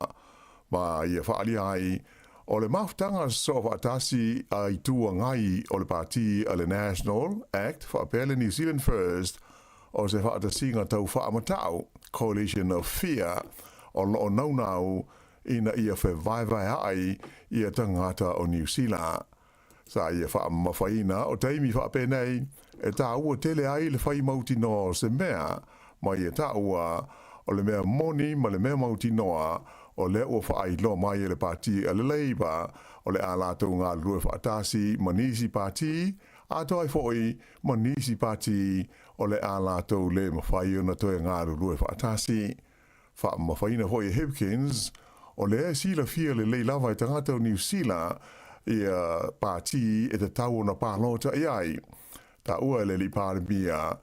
Ma ia whaali ai o le maftanga so whaatasi a I tua ngai o le pāti a le National Act whaapele New Zealand First o se whaatasinga tau whaamatau Coalition of Fear o loo naunau ina ia whewaiwai ai ia tangata o New Zealand. Sa ia whaamawhaina o teimi whaapenei e tā ua tele ai le whai mauti noa se mea ma ia tā ua o le mea moni ma le mea mauti noa o le ua whaai lo mai le pāti a le Labour o le ālātou ngā lue whaatasi manisi pāti a toi foi manisi pāti o le ālātou le mawhai o na toi ngā lue whaatasi. Whaamawhaina hoi Hipkins o le sila fia le lava I tangata o New Zealand ia pāti e te tau na pālota I ai. Ta ua le li pārimia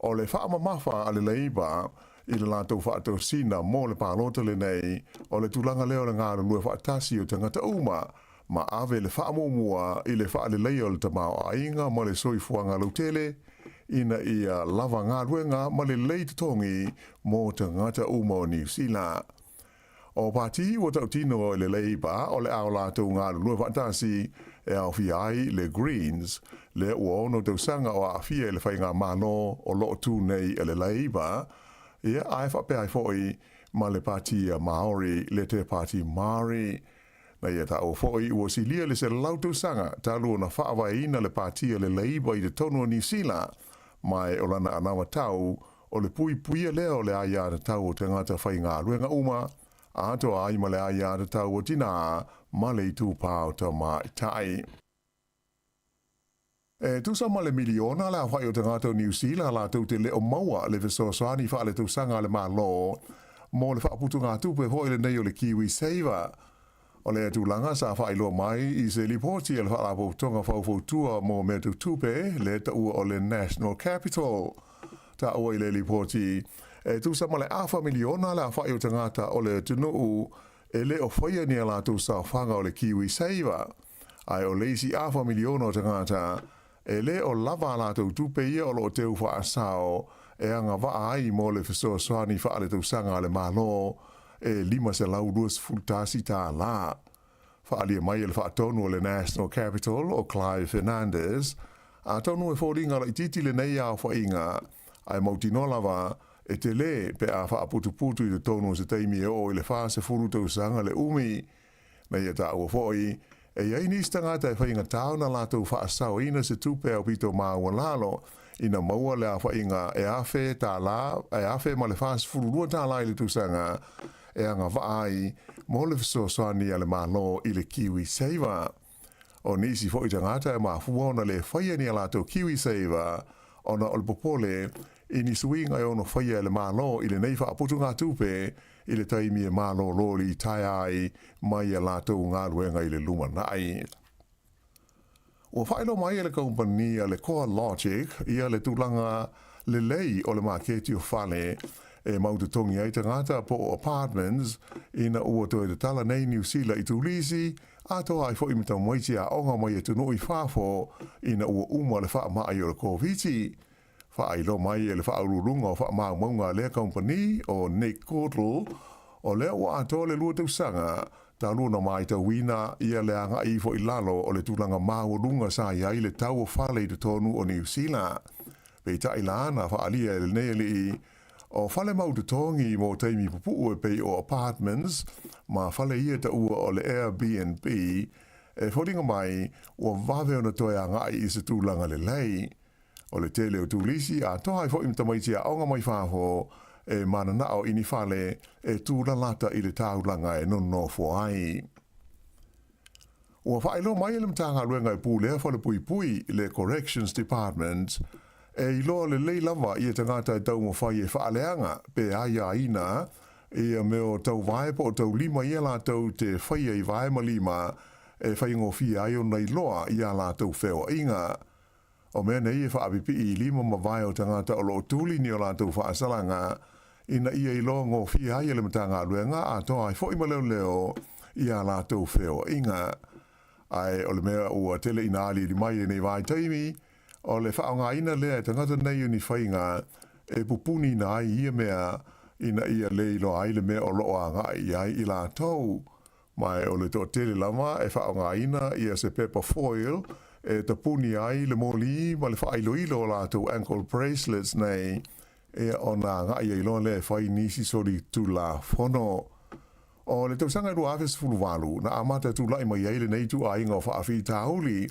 o le whaamamafa a le Labour I le lātou whaatou sina mō le pālota le nei o le tūlanga leo le ngāra lue whaatasi o tangata uma ma ave le whaamumua I le whaale leo le tamao a inga ma le soifuanga lautele ina ia lava ngā ruenga ma le leitatongi mō tangata uma o New Zealand. O pāti o tautino o le Labour o le ao lātou ngā lue whaatasi e au fiai le Greens le ua ono tausanga o a fia le whainga mālo o loo tū nei le Labour ia ai whapea I foi ma le pāti a Maori le te pāti Māori Na ia ta o foi ua silia le se lautu sanga talu na whaawai le patia le Labour i te tonu o New Zealand mai o lana anawa tau o le pui puia leo le aia te tau o te ngata whai ngā ruenga uma a atoa ai ma le aia te tau o tina ma le i tūpāo ta mai tai. Tusa ma le miliona la whai o te ngata o New Zealand la tau te leo maua le fesoasani wha le tausanga le malo mo le whaaputu ngā tupe hoi le nei o le Kiwi Saver. O le tūlanga sa whai loa mai i se lipoti e le whaalapo tonga whaufautua mo me tu tupe le ta ua o le National Capital. Ta ua i le lipoti tusa ma le awha miliona la whai o te ngata o le tunuu e le o whaia ni la tu sa whanga o le Kiwi Saver. Ai o leisi awha miliona o te ngata e le o lava la tu tupe ia o lo teu wha asao e anga waa ai mo le fesoa swani wha ale tu sanga le malo e lima se lau duas fultasi ta la. Whaalia mai le whaatonu o le National Capital o Clive Fernandez, a tonu e whoringa i titi le nei au whainga, ai mautino lava e te le pe a whaaputuputu i te tonu se teimi e o i le whaase furutu sanga le umi. Nei e ta ua whoi, e iei nistanga te whainga tauna lato whaasau ina se tupe au pito maua lalo, ina maua le a whainga e awhe ta la, e awhe ma le whaase fururua ta la i le tusanga, e anga vaai mo le fesoasoani a le malo i le Kiwi Saver. O nisi fo i tangata e mafua ona le whaia ni a lato Kiwi Saver, ona o le popole i ni suinga e ono whaia le malo i le neifa aputu ngā tupe i le taimi e malo lori tai ai mai a lato ngā ruenga i le luma nai. Ua whaelo mai e le kompania le Core Logic ia le tūlanga le lei o le maketi o whale e maututongi ai te ngata po apartments ina ua toi te tala nei New Zealand i tūlisi a toa ai fo i mita moiti a onga mai e tunu i whafo ina ua uma le wha mai o le COVID-19. Wha ai lo mai e le wha aururunga o wha maa maunga lea company o Nick Cordle o lea ua atoa le lua tausanga ta luna mai ta wina ia le anga i fo i lalo o le tūlanga maurunga sa iai le tau o whale i te tonu o New Zealand. Pei ta ilana wha alia le nei li i o whale maututongi mo teimi pupu e pei o apartments, ma whale ia ta ua o le Airbnb, e whoringa mai ua wawe ona toi a ngai i se tūlanga le lei. O le tele o tūlisi a tohai fo imta maiti a onga mai whāho e mana nao ini whale e tūlalata i le tāulanga e nono fo ai. Ua whaelo mai ele mtanga luenga e pūlea whale pui pui le Corrections Department, e iloa le lei lava i e tangata e tau mo whai e whaaleanga pe aia ina e a meo tau vae po o tau lima i a la tau te whai e vae ma lima e whai ngō fi ai o nei loa i a la tau whewa inga. O mea nei e whaapipi i lima ma vae o tangata o lo tūli ni o la tau whaasalanga ina ia iloa ngō fi ai e le matanga luenga a toa ai fo ima leo leo i a la tau whewa inga. Ai o le mea ua tele ina ali li mai e nei vae taimi o le whaonga ina lea e tangata nei uni whainga e pupuni na ai ia mea ina ia leilo ai le mea o loa ngai ai i la tau. Mai o le to tele lama e whaonga ina ia se pepper foil e tapuni ai le moli ma le whailo ilo la tau ankle bracelets nei e o na ngai i loa le whai nisi sori tu la whono. O le tau sanga rua awes fulu walu na amata tu lai mai eile nei tu a inga o whaafi tauli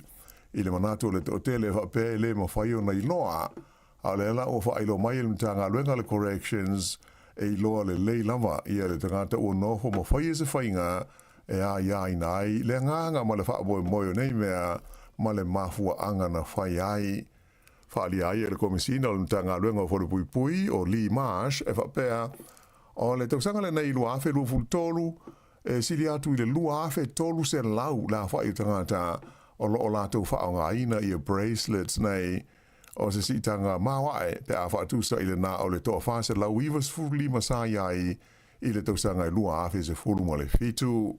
i le manato le tele whape le ma whaio na iloa a le la o whailo mai le mtanga luenga le corrections e iloa le lei lava ia le tangata o noho ma whaia se whainga e a ia inai le nganga ma le whaaboe moio nei mea ma le mafua anga na whai ai. Whaali ai e le komisina o le mtanga luenga o whore pui pui o Lee Marsh e whapea o le tausanga le nei lua afe lua fultolu e sili atu i le lua afe tolu se lau la whai tangata o lo la tau whaonga ina i a bracelets nei o se sitanga mawae pe a whaatusa i le na o le toa whase lau iwas furu lima sa iai i le tausanga i lua afe se furu mo le fitu.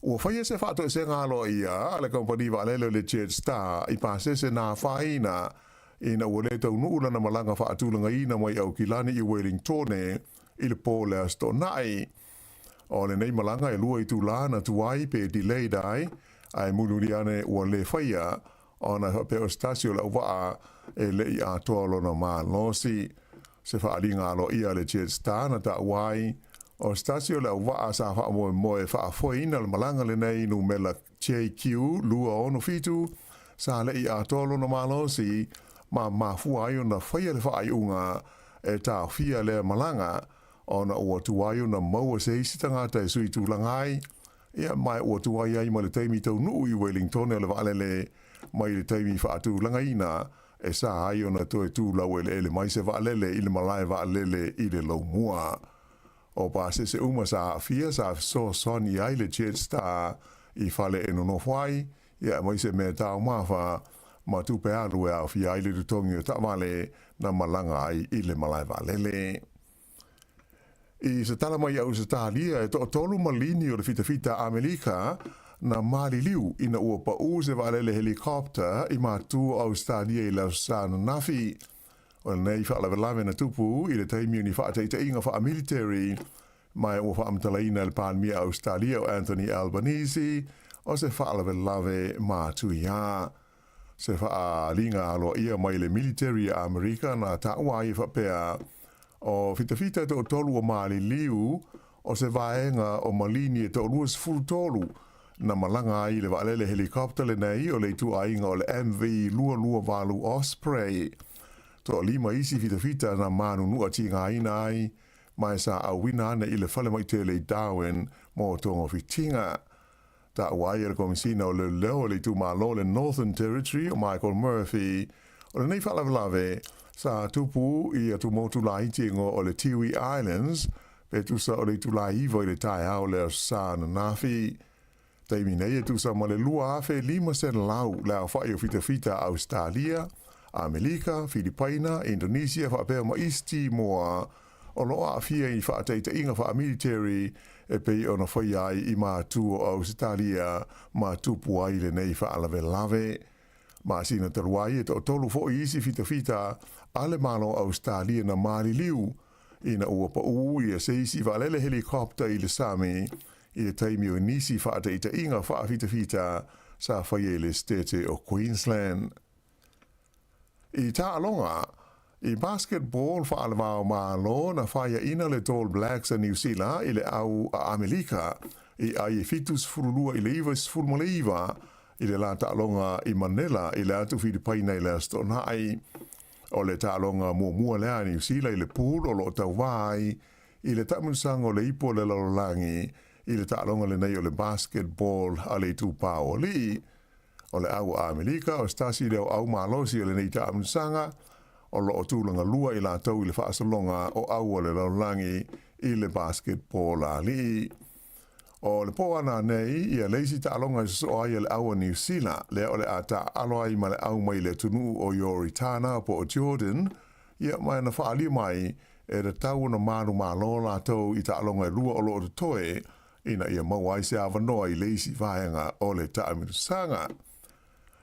Ua whaia se whaato e se ngalo ia le kompani wa lele le Jet Star i pase se na whaina ina ua le tau nuula na malanga whaatulanga ina mai au kilani i Wellington i le pōle asto nai. O le nei malanga e lua i tu lana tuai pe delay dai ai muluri ane ua le whaia o na pe o stasio la waa e le i a toalo na maa losi. Se whaaringa alo ia le Jet Star na ta wai O stasio le wa sa fa mo fa foina le malanga le nei no mela JQ lua ono fitu sa le I atolo no malo si ma fu ayo na faia le fa ayunga e ta fia le malanga ona o tu ayo na mo se sitanga te sui tu langai ia mai o tu ayo I mo le taimi tau nu I Wellington le vale le mai le taimi fa tu langai na e sa ayo na to tu la le mai se vale le I le malai vale le I le lo mua o pa se uma sa fia sa so soni ai le sta I fale e no fai ia mai se me tau mafa ma tu pe alu e fia ai le tongi o ta vale na malanga ai I le malai vale le I se tala mai au se talia e to tolu malini o le fita Amerika na mali liu ina ua pa se vale le helikopter I matu Australia I lau sana nafi o nei fa la lave na tupu I le taimi ni fa te inga fa military mai o fa amtalaina le pan mi Australia o Anthony Albanese o se fa la lave ma tu ya se fa linga alo ia mai le military America na ta wai fa pea o fita to tolu o mali liu o se vaenga o malini to luas full tolu na malanga ai le vale le helikopter le nei o le tu ainga o le MV lua valu Osprey to lima isi fita na manu nu ati ngaina ai mai sa awina na ile fale mai te le Darwin mo tongo fitinga ta wai le komisina o le leo le tu malo le Northern Territory o Michael Murphy o le nei fala lave sa tupu I atu motu la itingo o le Tiwi Islands pe tu sa o le tu la ivo I le tai hao le sa na nafi taimi nei tu sa ma le lua afe 5 lau le au fai o fita Australia Amerika, Filipina, Indonesia, fa pe ma East Timor o lo a fia I fa te inga fa military e pe ona foi ai I ma tu o Australia ma tu puai le nei fa lave ma sina te ruai e to tolu fo isi fita ale malo Australia na mali liu ina ua pa ui se isi valele helikopter I le sami I le taimi o nisi fa te inga fa fita sa faiele stete o Queensland I ta alonga I basketball fa alvao malo na faia ina le All Blacks a New Zealand I le au a Amerika I ai fitus furulua I le ivas furmoleiva I le la ta alonga I Manila I le atu Filipaina I le astonai o le ta alonga mua lea New Zealand I le pool o lo tau vai I le tamunsang o le ipo le lalolangi I le ta alonga le nei o le basketball a le tupa o li o le au a Amerika o stasi leo au malosi o le nei tamunsanga o lo tūlanga lua I la tau I le whaasalonga o au le laulangi I le basketball a li. O le poana nei ia leisi ta alonga so ai le au New Zealand le o le ata aloai ma le au mai le tunu o Yoritana po o Jordan ia mai na whaali mai e le tau na manu malo la tau I ta alonga lua o lo toe ina ia mawai se avanoa I leisi vaenga o le taamitusanga.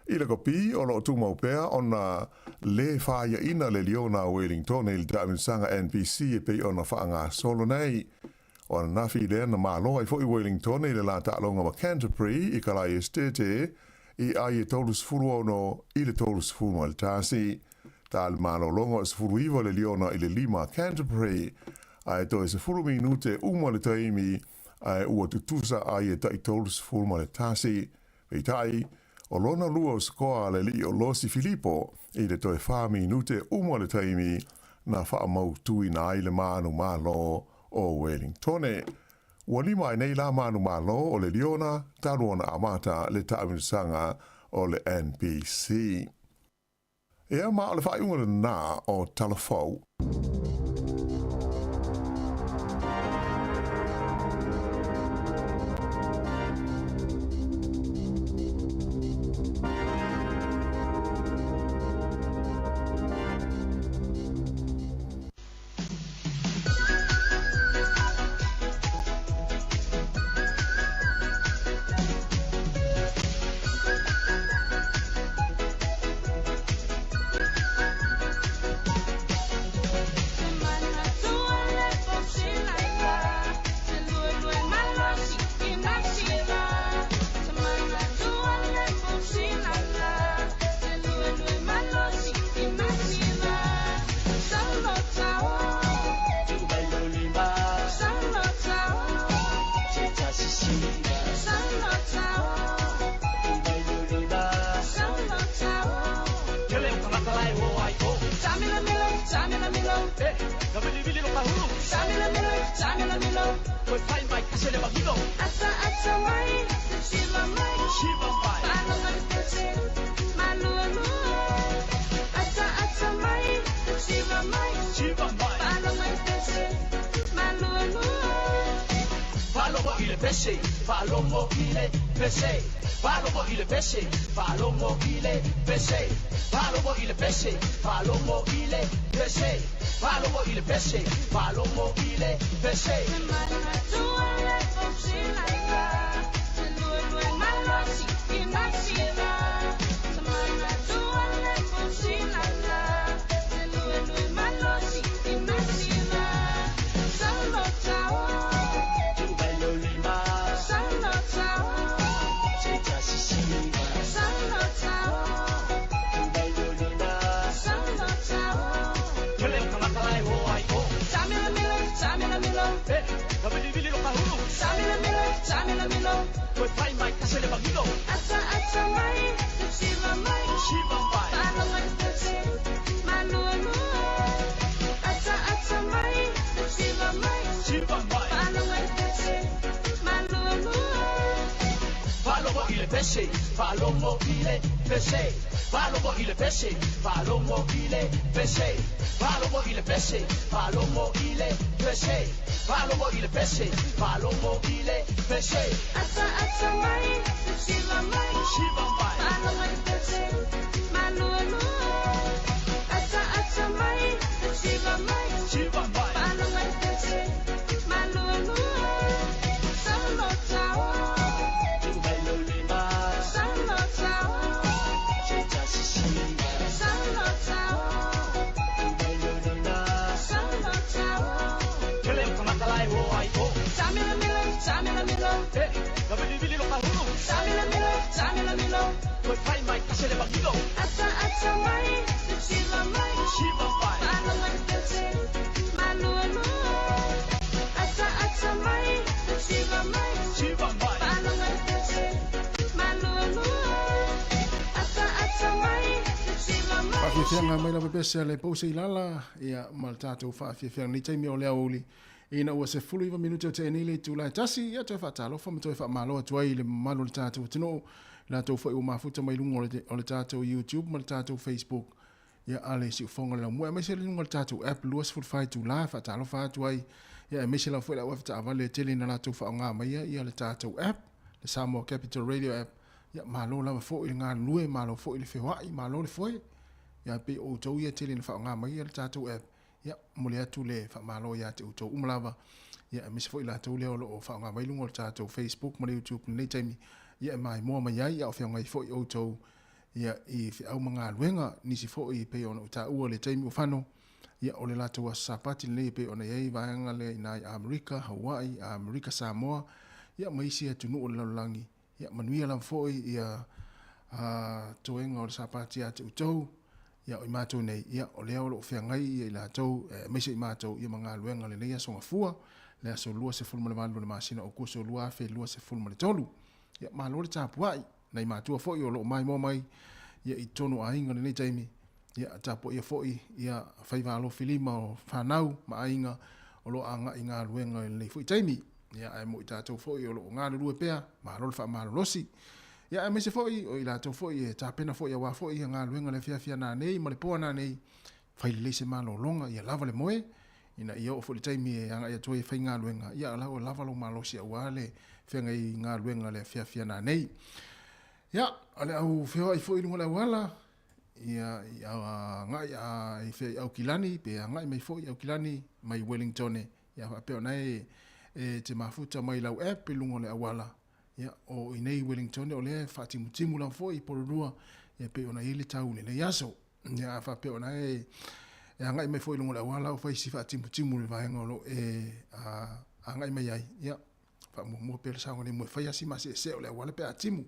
I le kopi o lo tu maupea ona le whaia ina le liona o Wellington I le taamitusanga NPC e pei ona whaanga solo nei. O na nafi le na malo I fo I Wellington I le la ta'alonga ma Canterbury I kalai estete I ai e tolus furu ono I le tolus furu al tasi. Ta al malo longo es furu iwa le liona I le lima Canterbury. Ai to es furu minute le taimi ai ua tutusa ai e tai tolus furu ma le tasi. Pei tai o lona lua o skoa le li o losi Filippo I le toi 5 minute le taimi na wha mau tui na ai le manu malo o Wellington. Ua lima ai nei la manu malo o le liona, taruona amata le taamitusanga o le NPC. Ea maa le whaiunga le nā o Talofau. Kabili bili lo kahulu. Samila milo. Koi fai mai kasele bagilo. Ata mai. Shiva mai. Palo mai tese. Malulu. Ata mai. Shiva mai. Palo mai tese. Malulu. Palo mo ile pese. Palo mo ile pese. Palo mo ile pese. Palo mo ile pese. Palo mo ile pese. Palo mo ile pese. Palo mo ile pese. Palo mo ile pese. Tuale fosilanga. Luelue malosi inasina. Semana tuale fosilanga. Luelue malosi inasina. Solo chao. Tumbelo lima. Solo chao. Checha sisima. Solo chao. Tumbelo lima. Solo chao. Samila milo, kabili bili lo kahulu. Samila milo, koi fai mai kasele bagilo. Ata mai, shiva mai. Palo mai tese, malulu. Ata mai, shiva mai. Palo mai tese, malulu. Palo mo ile pese, palo mo ile pese. Palo mo ile pese, palo mo ile pese. Palo mo ile pese, palo mo ile pese. Palo mo ile pese, palo mo ile pese. Ata mai, shiva mai. Palo mai tese, malulu. Ata mai, shiva mai. Palo mai tese, malulu. Solo chao. Tumbelo lima. Solo chao. Checha sisima. Solo chao. Samila milo, kabili bili lo kahulu. Samila milo, koi fai mai kasele bagilo. Ata mai, shiva mai. Palo mai tese, malulu. Ata mai, shiva mai. Palo mai tese, malulu. Ata mai, shiva mai. Whawhiwhianga mai lawa pese le pose ilala ia maltato whawhiwhianga ni taimi o lea uli. Ina ua se fulu iwa minuto te enile tu lai tasi ia toi whaatalofa ma toi whaamaloa tuai le malu le tātou tino la tau whai o mafuta mai lungo o le tātou YouTube ma le tātou Facebook ia ale si ufonga la mua mese le lungo le tātou app luas fulfai tu la whaatalofa tuai ia mese la whai la wafta avale tele na la tau whaonga mai ia le tātou app le Samoa Capital Radio app ia malo la wafo i ngā lue malo fo i le whewai malo le fwoi ia pe o tau ia tele na whaonga mai ia le tātou app ya mole atu le fa malo ya te uto umlava ya misi fo ila tole o lo fa nga mai lungo tato Facebook mo YouTube nei taimi ya mai mo mai ya o fa ngai fo o to ya i fi au manga luenga ni si fo i pe ona ta u le taimi o fano ya o le lato wa sapati le pe ona ye va nga le na America Hawaii America Samoa ya mai si atu no o langi ya manuia lam fo ya to enga o sapati atu to ia o matou nei ia o lea o loo feagai i latou maise i matou ia magaluega lenei asogafua le aso lua se fulu ma le valu le masina o kuso lua afe lua se fulu ma le tolu ia malo le tapuaʻi nai matua foʻi o loo maimoa mai ia i tonu aiga lenei taimi ia tapuaʻia foʻi ia faivalofi lima o fanau ma aiga o loo agaʻi galuega i lenei foʻi taimi ia ae mo i tatou foʻi o loo galulue pea malo le faamalolosi ia me se foi o ila to foi ta pena foi wa foi nga luenga le fia na nei ma le po na nei fai le se malo longa ia lava le moe ina ia o foi taimi anga ia toi fai nga luenga ia la o lava lo malo sia wale fe nga luenga le fia na nei ia ale au feo ai foi lunga la wala ia nga ia i fe au kilani pe nga mai foi au kilani mai Wellington ia fa pe nai te mafuta mai lau app lunga le wala ya o inei Wellington o le fatimutimu la foi porua ya pe ona ile tau le yaso ya fa pe ona ya ngai me foi lunga wala o fai si fatimutimu le vai ngolo ngai me yai ya fa mo pe sa ngoni mo fai asi ma se o le wala pe atimu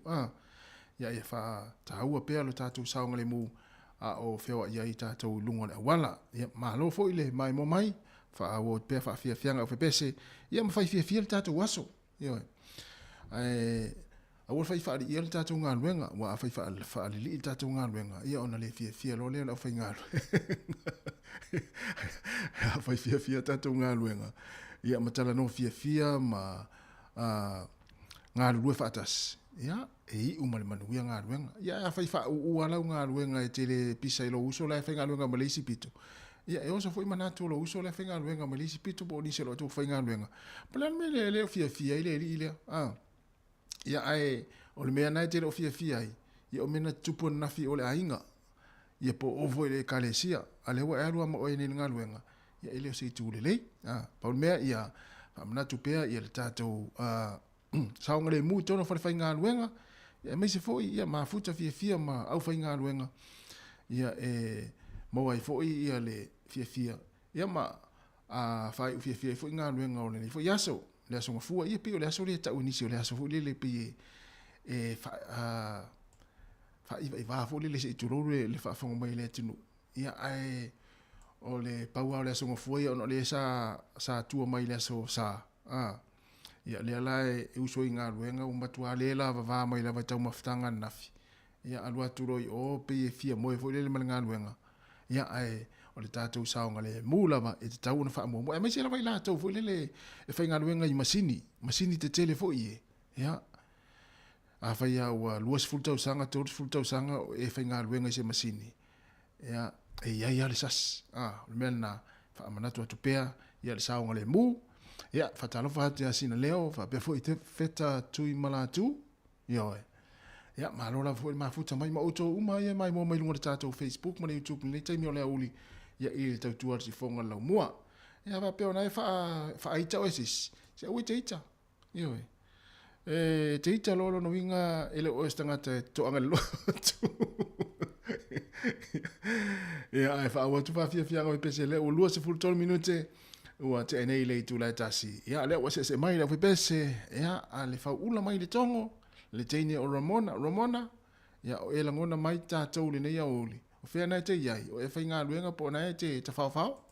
ya fa tau pe lo tatu sa ngole mu o feo ya i tatu lunga wala ya malo foi le mai mo mai fa o pe fa fia fianga o pese ya mo fai fia tatu waso yo a wol fai fa i el tatu nga luenga wa fai fa li tatu nga luenga ia ona le fia lo le fai nga Fai fia tatou ngā luenga. Ia matala no fia ma ngā lue whaatas. Ia, i umale manuia ngā luenga. Ia, fai ualau ngā luenga e tere pisa ilo uso lai fai ngā luenga ma leisi pito. Ia, e osa foi manatu lo uso lai fai ngā luenga ma leisi pito po ni se lo tu fai ngā luenga. Pala me leo fia ile. Ia, ai, o le mea nai tere o fia ai. Ia, o mena tupu nafi o le ainga. Ia, po ovo ile kalesia. Ale wa e alua ma oe ni ngā luenga. Ia, ile o se tu le lei. Pa o mea, ia, manatu pea, ia le tātou, saonga le mu tono fai ngā luenga. Ia mai se foi ia mafuta fia ma au fai ngā luenga. Ia mau ai foi ia le fia. Ia ma fai fia foi ngā luenga o le ni. Foi aso, le aso ngafua ia pio le aso le tau inisi o le aso foi le pi fai va foi le se turoro le fa fonga mai le tinu. Ia ai o le paua o le aso ngafua ia o le sa tua mai le aso sa. Ia le alae e uso i ngā luenga o matua le la va mai la tau mafutanga nafi. Ia alua turoi o pe e fia moe foi le ngā luenga. Ia ai o le tātou saonga le mūlava e te tau na wha mua. E mai se la vai la tau foi le e whai ngā luenga i masini te tele foi e. Ia a whai au luas fultau sanga, tōris fultau sanga e whai ngā luenga i se masini. Ia e iai ale sas. Le mea na wha amanatu atu pea ia le saonga le mū. Ia, Talofa hati a sina leo, pe foi te feta tui malatu. Ia oe. Ia, malola foi mafuta mai ma oto uma ia mai mo mai lunga tātou Facebook, ma le YouTube, le taimi o le auli. Ia i le tautua si fonga lau mua. Ia, va peo nai fa aita oesis. Se ui te ita. Ia oe. Te ita lolo no inga ele oes tangata to anga lotu. Ia, ai fa awatu fa fia ngoi pese le o lua se fultol minute. Ua te enei lei tu lai tasi. Ia lea wa se mai la pese. Ia a le fau ula mai le tongo. Le teine o Ramona. Ia o e langona mai tātou le nei a oli. O whea nai te iai. O e whai ngā luenga po nai te whau.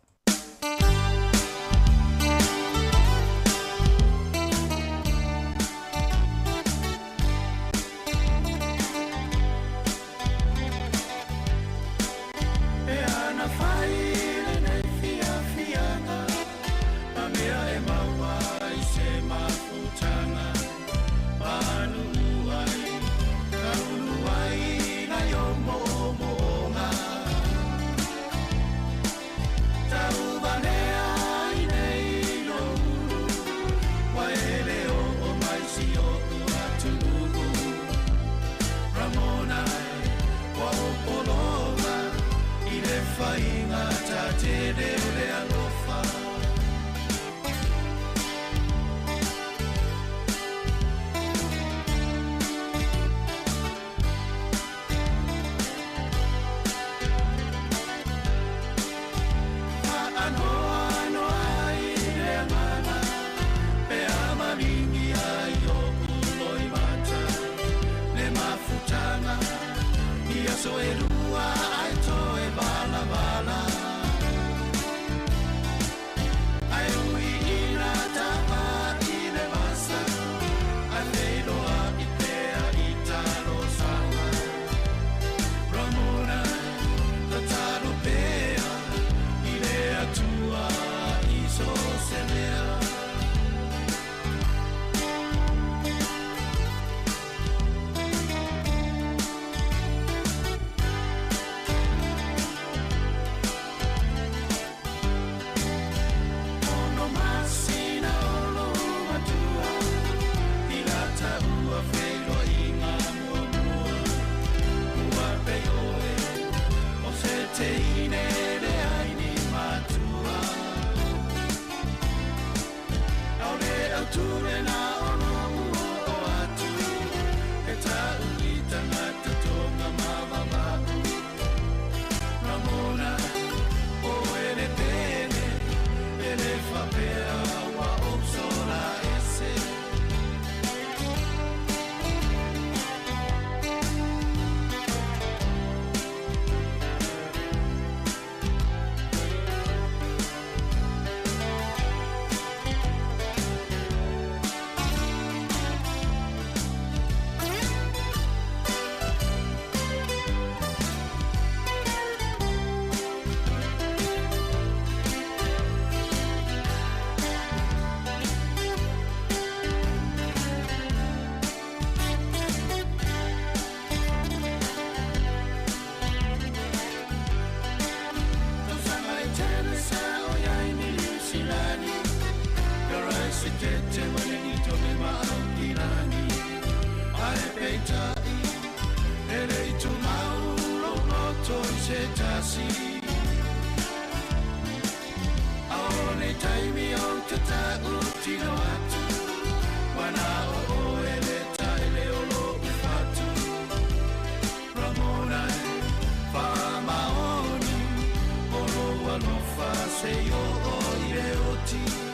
se tasi Aone taimi o te tau tino atu Wana o ele ta ele o lo ufatu Ramona e whaamaonu Oro alofa se o o ile o ti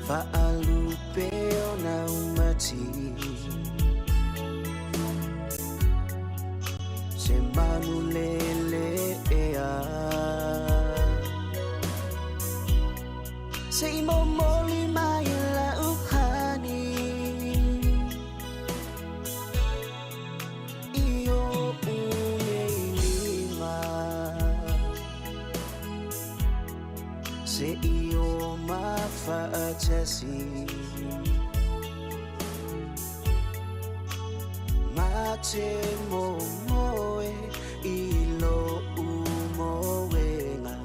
Fa'alupe o na umati Se manulele ea Se imomoli mai la uhani Iyo unelima Se iyo mafaatasi Mate moe ilo umowenga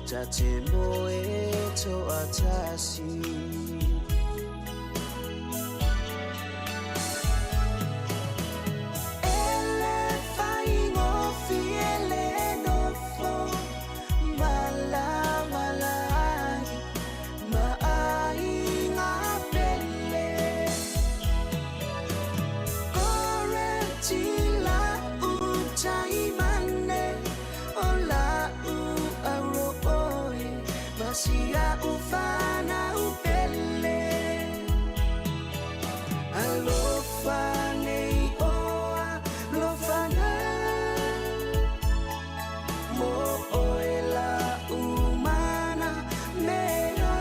Tate moe to atasi Ele faingo fiele nofo Mala malai Maainga pele Correntila utaimane Ola u aroe Masia ufana upele Alofane oa lofana Mo oela umana mera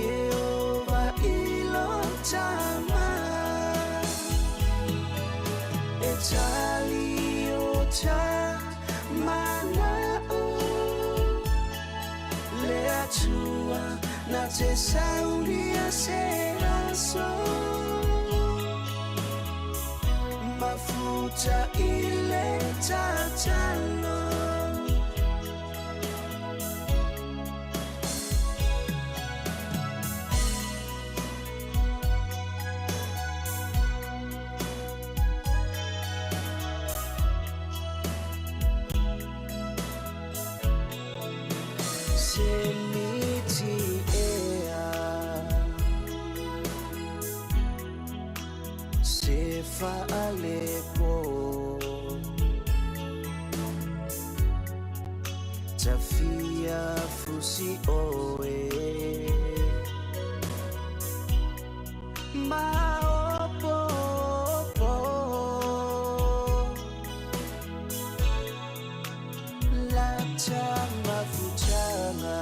Yehova ilotama Etaliota manao Leatua na te sauria seraso Mafuta ile tatalo Semiti ea Se fa'alepo Tafia fusi oe Maopo Lata mafutanga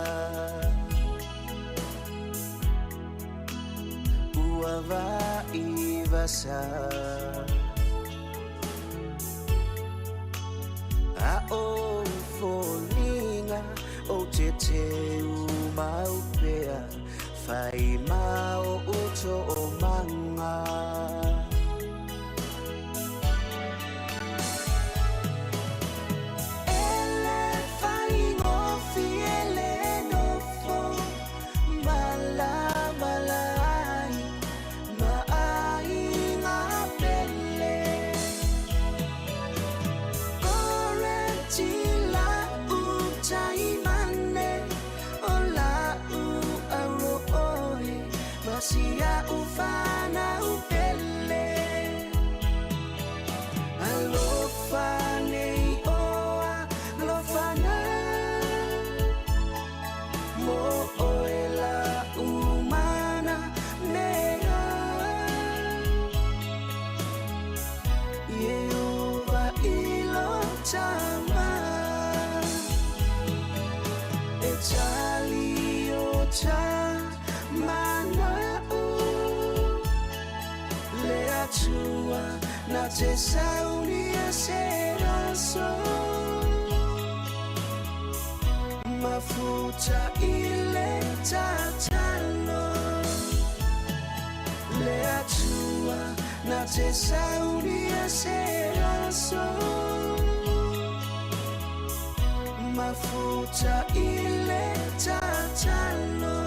Uava ivasa Ao folinga O tete umaupea Fai mao uto o manga Ele faingo fiele nofo Mala malai Maainga pele Correntila utaimane Ola u aroe Masia ufana upele Alofane oa lofana Mo oela umana mega Yehova ilotama Etaliota manao Leatua na te sauria seraso Mafuta ile tatalo Leatua na te sauria seraso Mafuta ile tatalo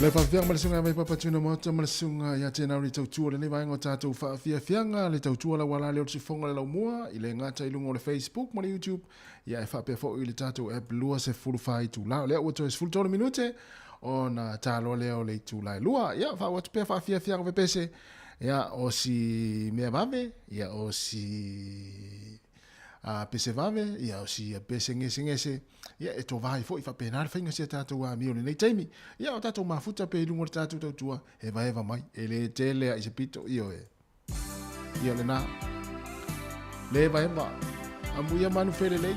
Le whawhianga ma le sunga mai papatuna mota ma le sunga ia tēnā uri tautua le ne vaenga o tātou whawhianga le tautua la wala leo tsi whonga le lau mua i le ngata i lungo le Facebook ma le YouTube ia e whapea fo i le tātou app lua se fulu whai tu lao lea ua toi se fulu tōna minute o na tālo leo le tu lai lua ia whawatu pea whawhianga vepese ia o si mea vave ia o si pese vave ia o si pese ngese ia e to vai fo i fa penar finga se tatou a mione nei taimi ia o tatou mafuta pe lungo tatou tautua e vai mai e le tele i se pito io e ia le na le vai ma amuia manu fele lei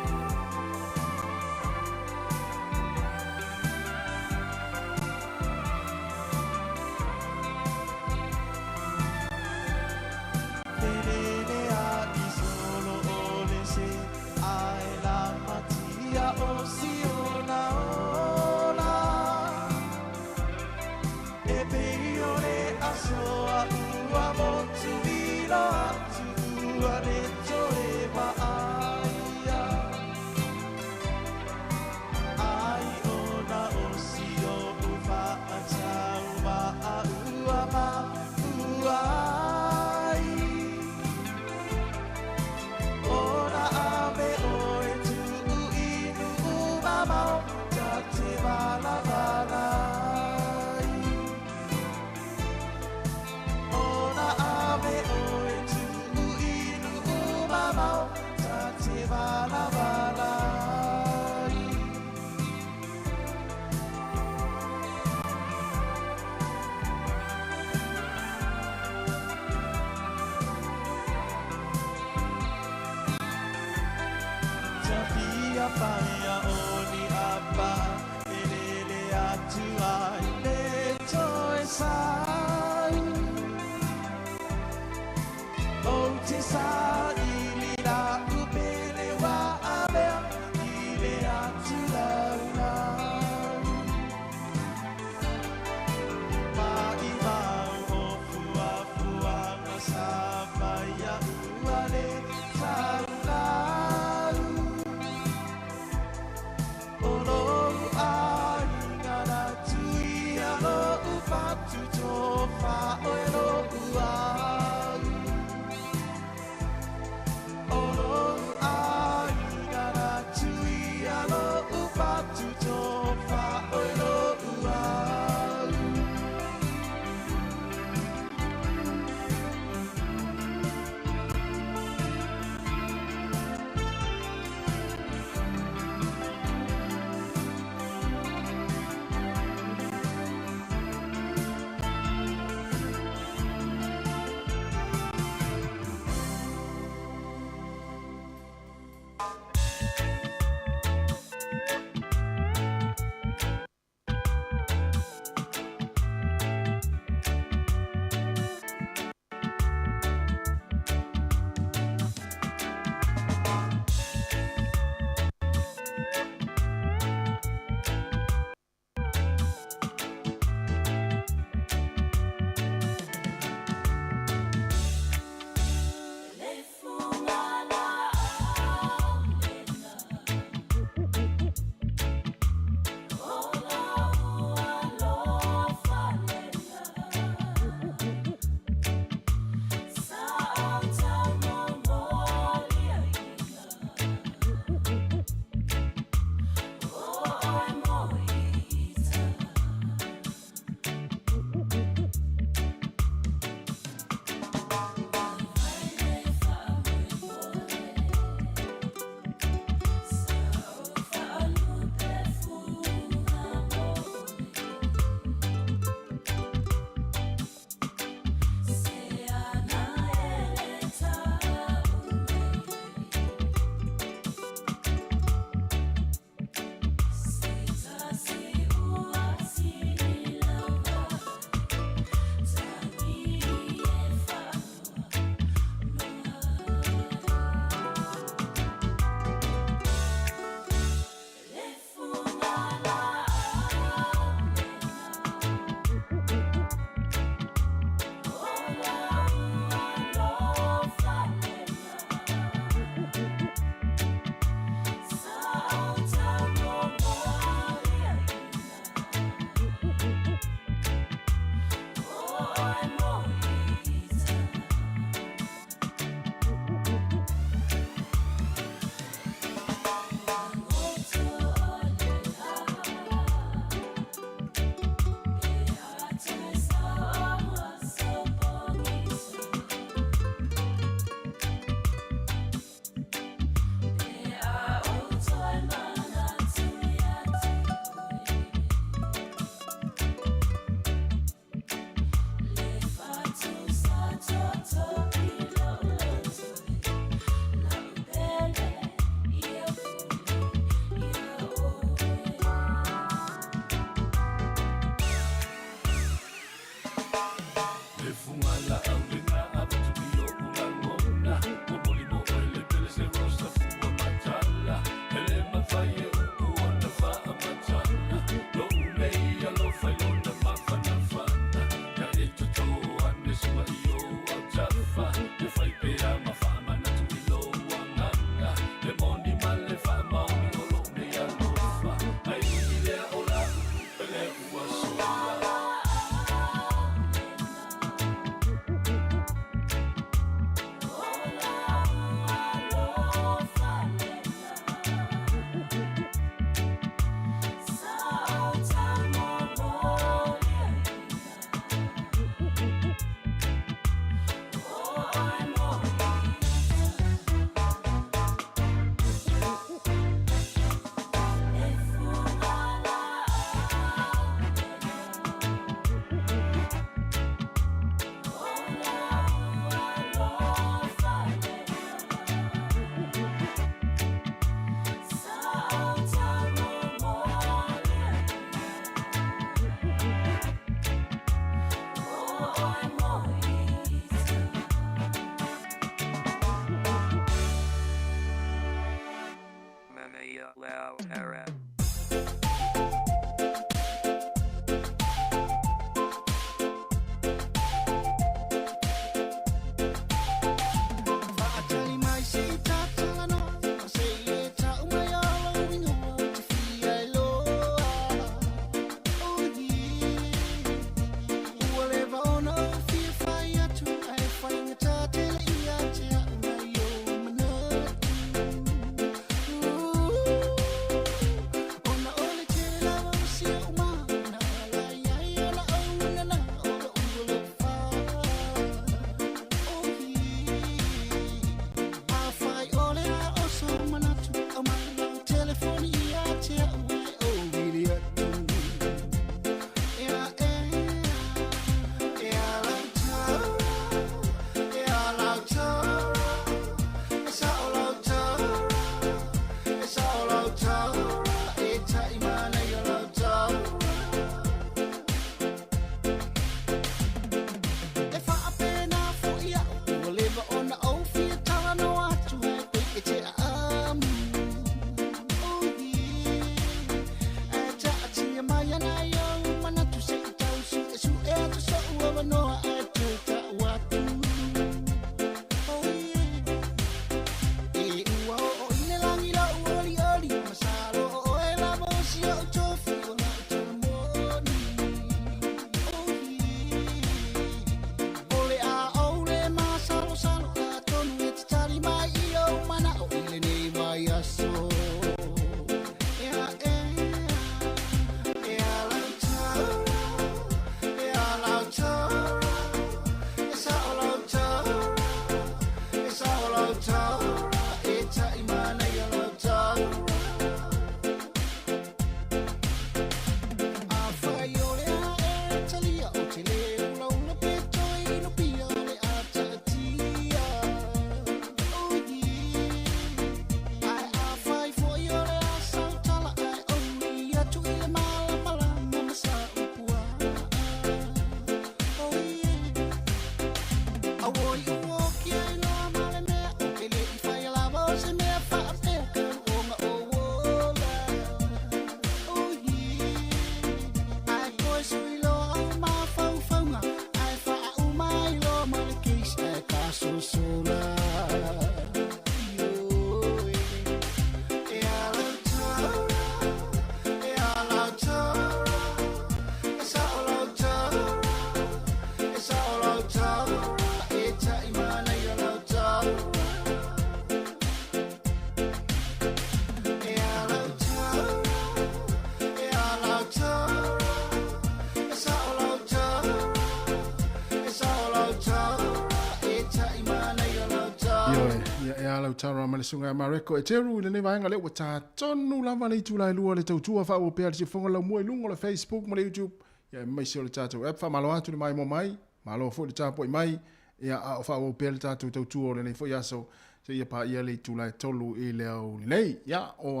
Tara Malisunga Mareko e teru le ne vaenga le wata tonu lava le tula lua le tautua fa o pea se fonga la mua lungo le Facebook mo le YouTube ya mai se le tatu app fa malo atu le mai mo mai malo fo le tapo mai ya fa o pea le tatu tautua le ne fo ya so se ia pa ia le tula tolu e le au nei ya o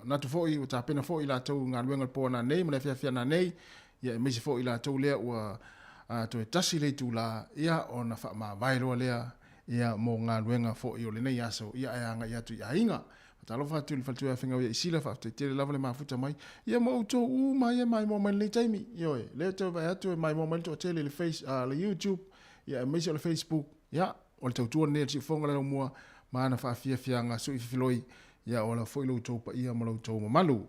na tu fo i o ta pena fo i la tau nga luenga po na nei mo le fia na nei ya mai se fo i la tau le o to e tasi le tula ya o na fa ma vai lo le ia mo ngā luenga fo i o le nei aso ia anga ia tu ia inga talofa tu le fatu afinga ia isila fa te tele lava le mafuta mai ia mo to u mai mai mo mai le taimi yo le to va atu mai mo mai to tele le face le YouTube ia mai le Facebook ia o le tautua ne si fonga le mo mana fa fia nga su filoi ia o la foi lo to pa ia mo lo to malu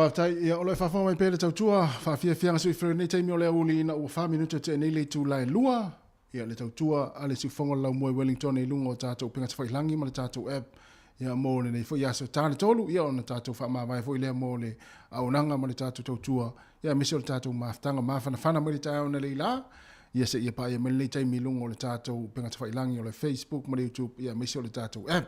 tai ia ole fa mai pele tau tua fa fia fia sui fre nei taimi ole uli na u fa minuto te nei le tu lai lua ia le tau tua ale si fongo la mo Wellington e lungo tato pinga fa langi ma tato app ia mo le nei fo ia so tale tolu ia ona tato fa ma vai fo ile mo le au nanga ma tato tau tua ia misol tato ma tanga ma fa na mo le tau na le la ia se ia pa ia me le taimi lungo le tato pinga fa langi ole Facebook ma YouTube ia misol tato app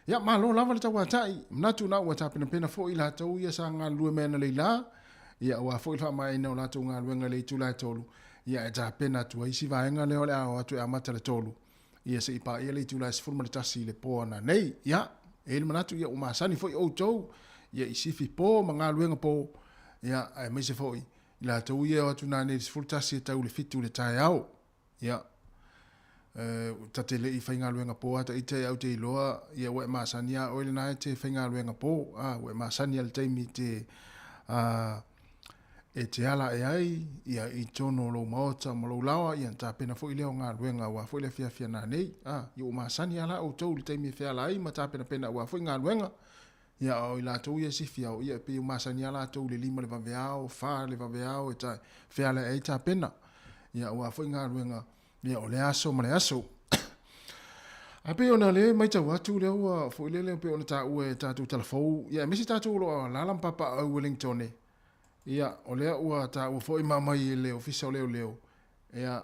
ya malo lava le tawa tai natu na wa tapena pena fo ila tau ia sanga lue mena leila ia wa fo ila mai no la tu nga luenga le tu la tolu ia e tapena tu isi vaenga le ole a tu amata le tolu ia se ipa ia le tu la sfurma le tasi le po na nei ia e le manatu ia uma sani fo o tau ia isi fi po manga luenga po ia ai me se fo ila tau ia tu na ne sfur tasi tau le fitu le tai au ia tatele I whainga luenga po ata I te au te iloa ia we masania oile nai te whainga luenga po we masania le teimi te e te ala e ai ia I tono lo maota ma lo lawa ia ta pena fo I leo ngā luenga wa fo ile fia na nei ia o masania la o tau le teimi fia la ai ma ta pena wa fo ngā luenga ia o I la tau ia si fia o ia pe o masania la tau le lima le vaveao fa le vaveao e ta fia la e ta pena ia wa fo ngā luenga ia o le aso ma le aso. A pe ona le mai tau atu le ua fo ile le pe ona ta ue tatu telefou. Ia misi tatu lo lalam papa au Wellington. Ia o le ua ta ua fo I mamai le ofisa o leo. Ia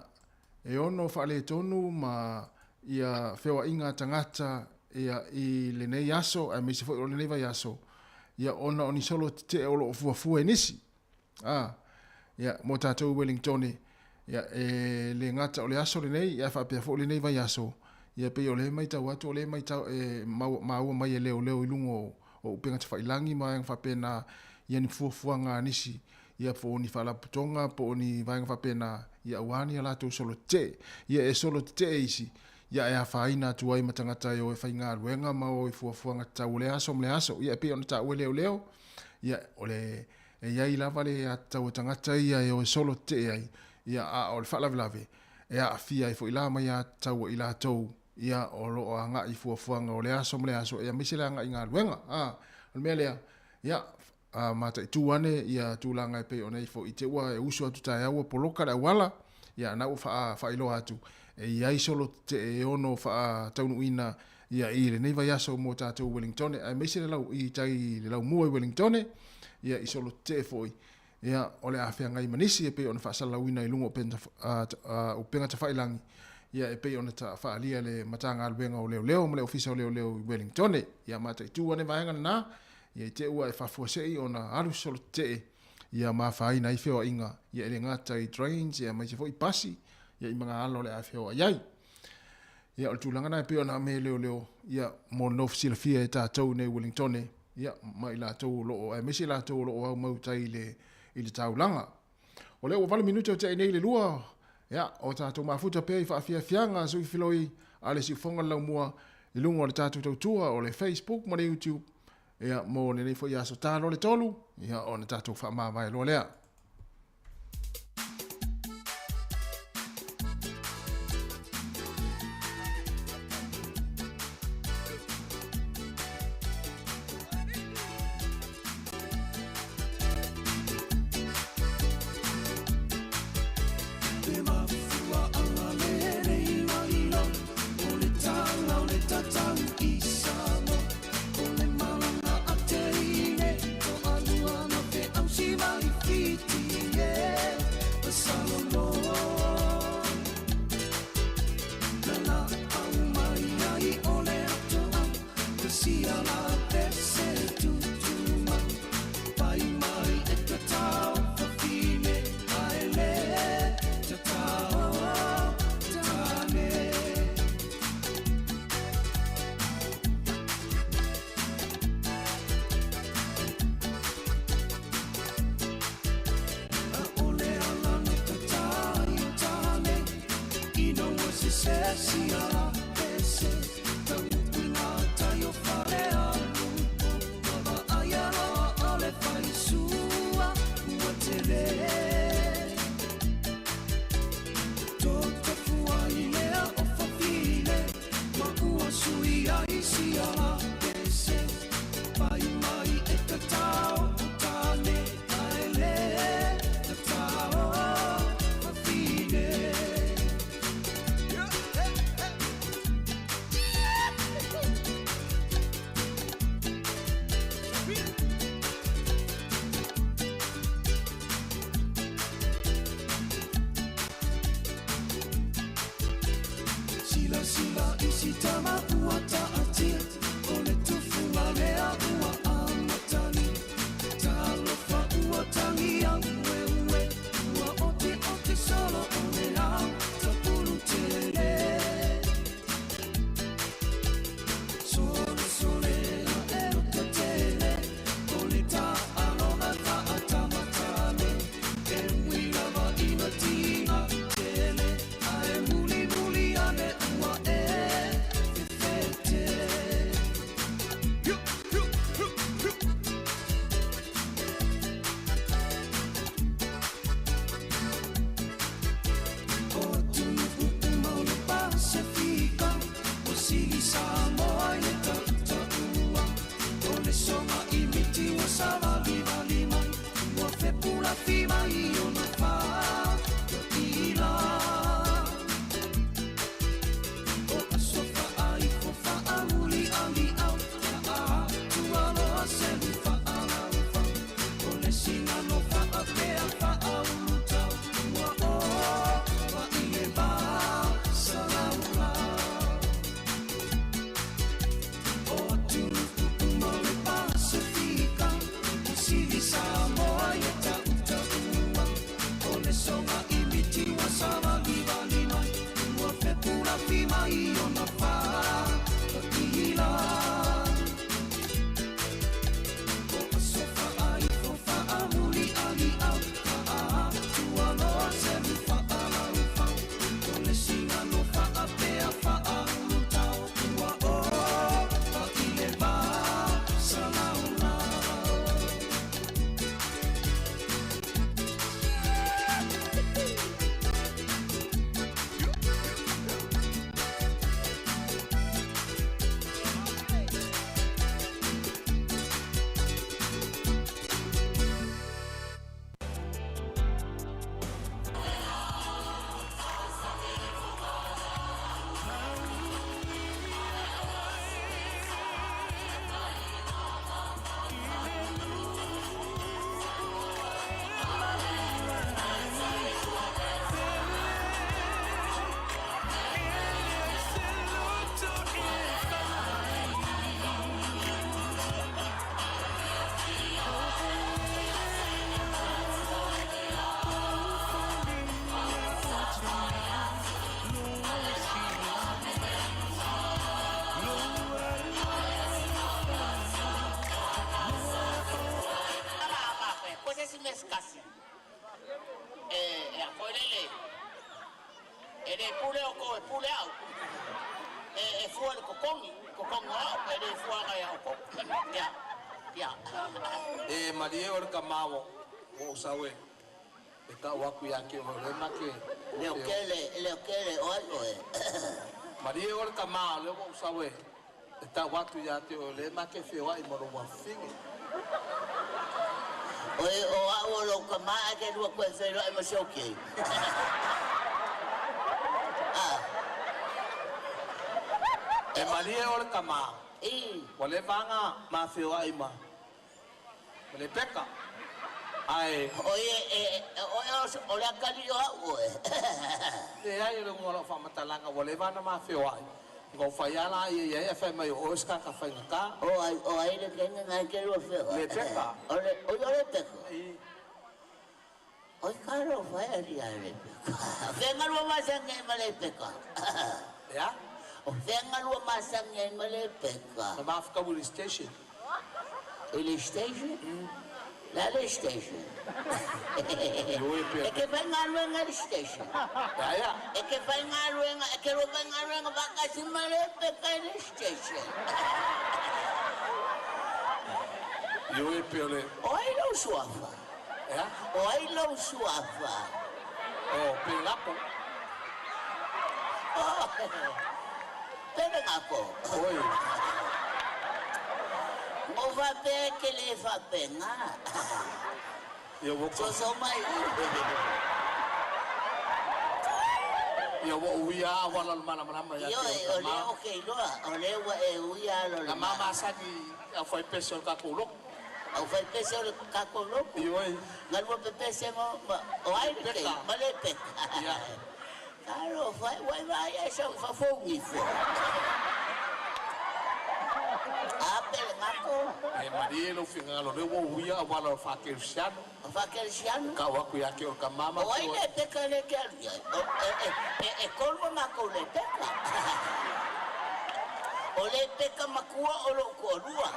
e ono fa le tonu ma ia fewa inga tangata ia I le nei aso a misi fo o le nei vai aso. Ia ona oni solo te olo fua nisi. Ia mo tatu Wellington. Ia le ngata o le aso le nei ia fa pe fo le nei vai aso ia pe o le mai tau atu o le mai tau maua mai e leo I lungo o penga te whailangi mai fa pena ia ni fuafuanga nisi ia fo ni fala putonga po ni vaenga fa pena ia wani ala tu solo te ia e solo te isi ia e faina tu ai matangata o e fainga luenga ma o fuafuanga tau le aso ia pe ona tau leo ia o le e ia I lava le tau tangata ia e o solo te ai ia o le whalavelave e a fia I fo ila mai a tau ila tau ia o lo anga I fuafuanga o le aso ia misele anga I ngā luenga o mea lea ia mata I tuane ia tūlanga pe o nei fo I te ua e usu atu tai aua poloka le wala ia na u wha ilo atu e iai solo te e ono wha taunu ina ia I le nei vai aso mo tātou Wellington a misele lau I tai le lau mua I Wellington ia I solo te foi ia ole a fia ngai manisi e pe ona fa sala wina I lungo penta o penga ta failangi ia e pe ona ta fa alia le matanga albenga o leo mo le ofisa o leo Wellington ia mata I tu ane vaenga na ia te ua e fa fuasei ona alu solo te ia ma fa ina I feo inga ia le ngata I drains ia mai se fo I pasi ia I mga alo le a feo iai ia o tūlanga na e pe ona me leo ia mo no fisila fia e tātou nei Wellington ia mai la tau lo e mesi la tau lo au mau tai le I le taulanga. O leo wale minuto te nei le lua, ia, o tātou mafuta pia I whaafia fianga sui filoi ale si fonga lau mua I lungo o le tātou tautua o le Facebook mo le YouTube, ia, mo le nei fo ia so tālo le tolu, ia, o le tātou whaamawai lo lea. fima I ona wha ila. O aso wha ai ko wha auli ali au a tua loa se mi wha alau wha. O le singa no wha a pea wha aulu tau tua o wha I e ba sa laula. O tunu tupu mo le Pasifika Sili Samoa ia taʻutaʻua o le songa I mitiwa salalivalima ua fepulafi mai ona faʻaila. O aso faʻai fo faʻamuliʻaliʻau faʻatua loa selu faʻalaufa o le singa no faʻapea faʻaulutau ua o faʻile va salaula. E Maria o ka mawo o sawe e ka waku ya ke o le make le okele o e Maria o ka mawo le o sawe e ka waku ya ke o le make fe wa I moro wa fingi o lo ka ma ke lu ko fe lo e mo shoki e Maria o ka mawo o le vanga ma fe wa I ma le peka ai o le akali o e ai le ngolo fa matalanga o le vana ma fe wa go fa ya la e fa mai o ska ka fa ka o ai le kenga na ke lo fe le peka o le peka o caro fa ya le peka venga lo ma sangue ma le peka ya o venga lo ma sangue ma le peka ma fa ka station il station la station e che fai una station e che fai una e che lo fai una vacanza ma le peka il station io e pele oi lo suafa oi lo suafa pelapo pelapo oi o va bene che le fa bene. Io vou so mai. Io vou uia wala mana ya. Io le okay lo, ole uia lo. La mama sa di foi pessoa ka kulo. Au foi pessoa ka kulo. Io ai. Ngal mo pese mo o ai ke, male pe. Ya. Caro, vai essa fa fogo fo. E Maria lo fingalo le wo uia wala fa kelsiano. Fa kelsiano? Ka wa ku ya ke o ka mama. O ai le peka le ke e kolmo ma ko le peka. O le peka makua o lo ko lua.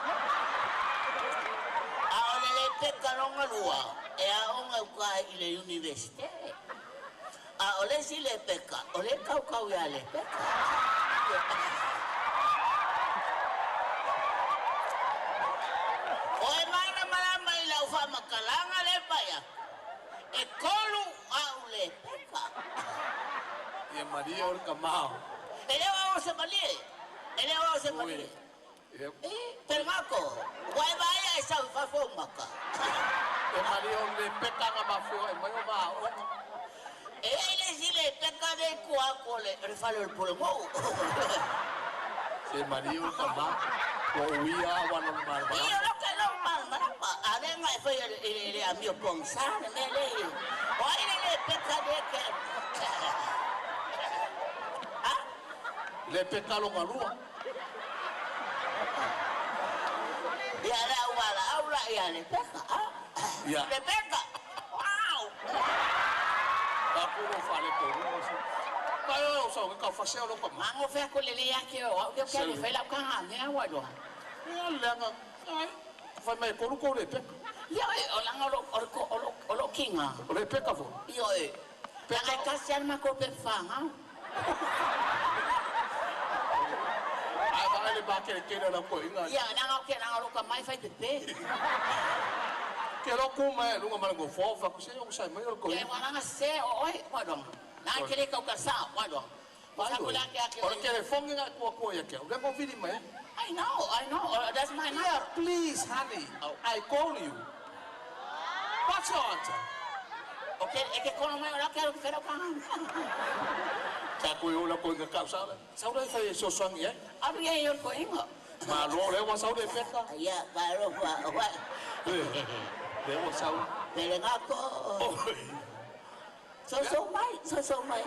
A o le peka longa lua. E a onga ka I le universite. A o le si le peka. O le kau ya le peka. Oe mana malama I lau wha makalanga le paya. E kolu au le peka. E Maria o ka mau. E leo o se malie. E leo o se malie. Pero mako, wai vai ai sau wha fo maka. E Mario le peka nga mafio e mai o mao. E le si le peka de kua kole le falo el pulmo. Se Mario kama ko uia wano marma. Io lo che non marma. Ale nga e fai le a mio pensare me le. O le peka de che le peka lo ngalua. Ya la wala aula ya le peka. Ya. Le peka. Wow. Aku no fale ko no. Pero so ka fasel lo kama. Mango fe ko le ya ke o yo ke le fe la ka ne wa do. Ya lenga. Ai. Fa mai ko ko le peka. Ya o la ngalo o lo kinga. O le peka fo. Yo peka ka sian ma ko pe fanga. Ai ba ke na ko inga. Ya na ngalo ka mai fai pe. Ke ro ko mai lu ngama ngo fo fa ku se yo sai mai ko. Ya wana nga se oi wa do. Na kele ka ka sa wa do. Wa ko la ke. Ora ke le fonga nga ko ya ke. Ga ko vidi mai. I know. That's my number. Yeah, please, honey. I call you. What's your answer? Okay, es que con mai ora quero que fera kan. Ta ko yo la ko nga ka sa. Sa ro fa so so ngi. Abi yo ko ingo. Ma lo le wa sa de peka. Ya, pero wa. Le wa sa. Pero ngako. So mai.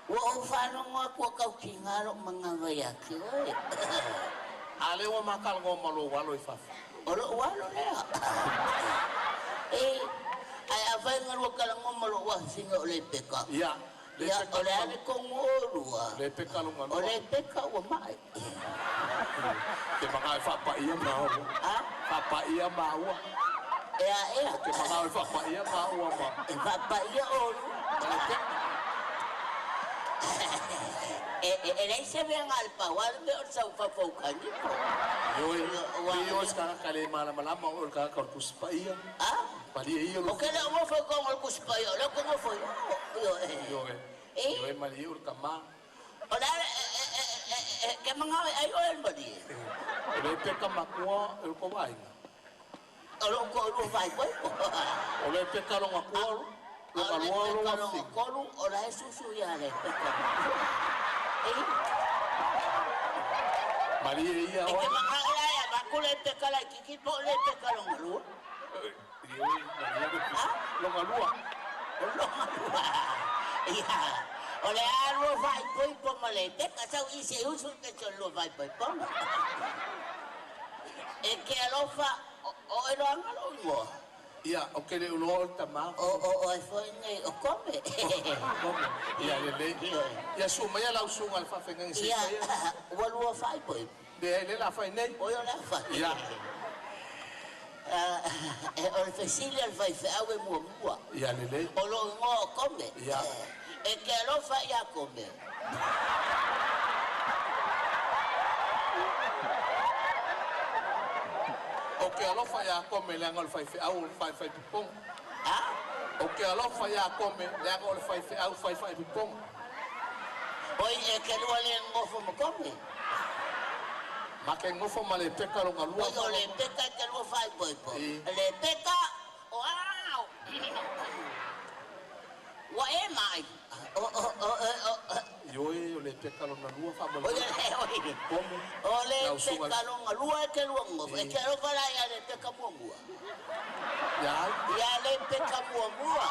Wa fa no ngako ka kinga ro manga ya ki. Ale wa makal ngo malo wa lo fa. Olo wa lo le. Ai avai ngaro kala ngo malo wa singa ole peka. Ya. Ya ole ale ko ngorua. Le peka lo ngalo. Ole peka wa mai. Ke mga fa pa iya ma. Ha? Fa pa iya ma wa. Ya. Ke mga fa pa iya ma wa ma. Fa pa iya olu. Ele se ven al pawal me orsa fa fokani. Yo sekarang kali malam-malam mau ka korpus pa iya. Ah? Pali iya lo. Okay la mo fa ko korpus pa iya. Lo ko mo fa. Yo mali ur kama. Ola ke mga ay oil body. Ole pe kama ko el ko vai. Olo ko lu vai ko. Ole pe kalo ngako. Lo kalo lo ola susu ya le. Maria iya. Ke mga ay ba ko le pe kala kikito le pe kalo ngalu. Lo ngalua. Iya. Ole alo vai koi po malete kasau isi usul ke cholo vai po. E ke alofa o ero angalo mo. Iya, oke le ulo tama. O foi nei o come. Iya le. Ya suma ya lau sunga al fa fengang si. Iya. Walu vai po. De le la fa nei. O yo la fa. Iya. O fesilia al vai fa awe mo. Iya le. O lo ngo come. Iya. E que alofa ya come. Oke alofa ya come le angol fai fe au fai pipong. Ah? Oke alofa ya come le angol fai fe au fai pipong. Oi e que lo le ngofo mo come. Ma ke ngofo male peka lo ngalua. Oi le peka que lo fai poi po. Le peka wow. Wa e mai. Yo le peka lo ngalua fa mo. Ole peka lo ngalua que lo ngofo. E que lo fala ya le peka mo ngua. Ya le peka mo ngua.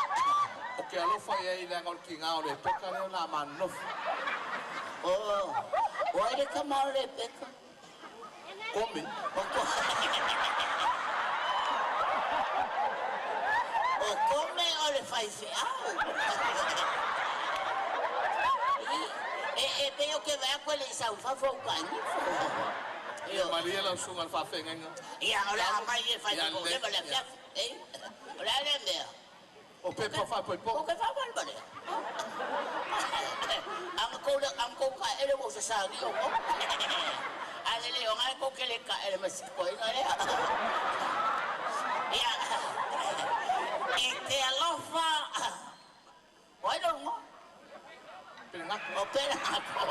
Oke alofa ya ile angol kinga le peka le na manof. O ele kama le peka. Come. O come o le fai feao. E veo que vai a quelle saufa focani. Io Maria la sunga al fa fengenga. Ya ora mai e fai ko le bale fiaf. Ora le mea. O pepa fa poi po. O que fa mal bale. Am ko ka ele mo sa sangi o ko. Ale le o ngai ko ke le ka ele mas ko ina le. Ya. E te alofa. Wai do mo. Pelengako. O pelengako.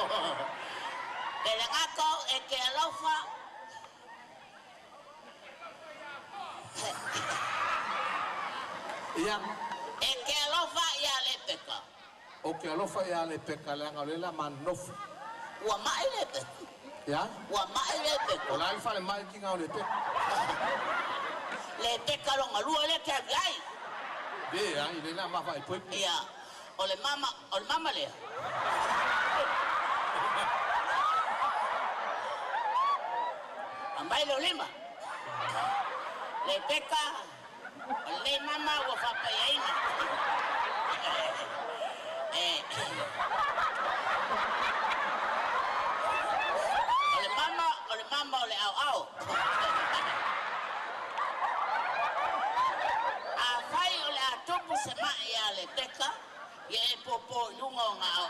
Pelengako e ke alofa. Ia. E ke alofa ia le peka. O ke alofa ia le peka le anga lela manofu. Ua mai le peka. Ia? Ua mai le peka. O lai fale mai ki ngau le peka. Le peka longa lua le ke aviai. Ia, i le na mafa i pui. Ia. O le mama lea. Ambai lo lima. Le peka. O le mama ua whapayaina. O le mama o le au. A fai o le atopu se mai a le peka. Ia e popo lunga o ngā au.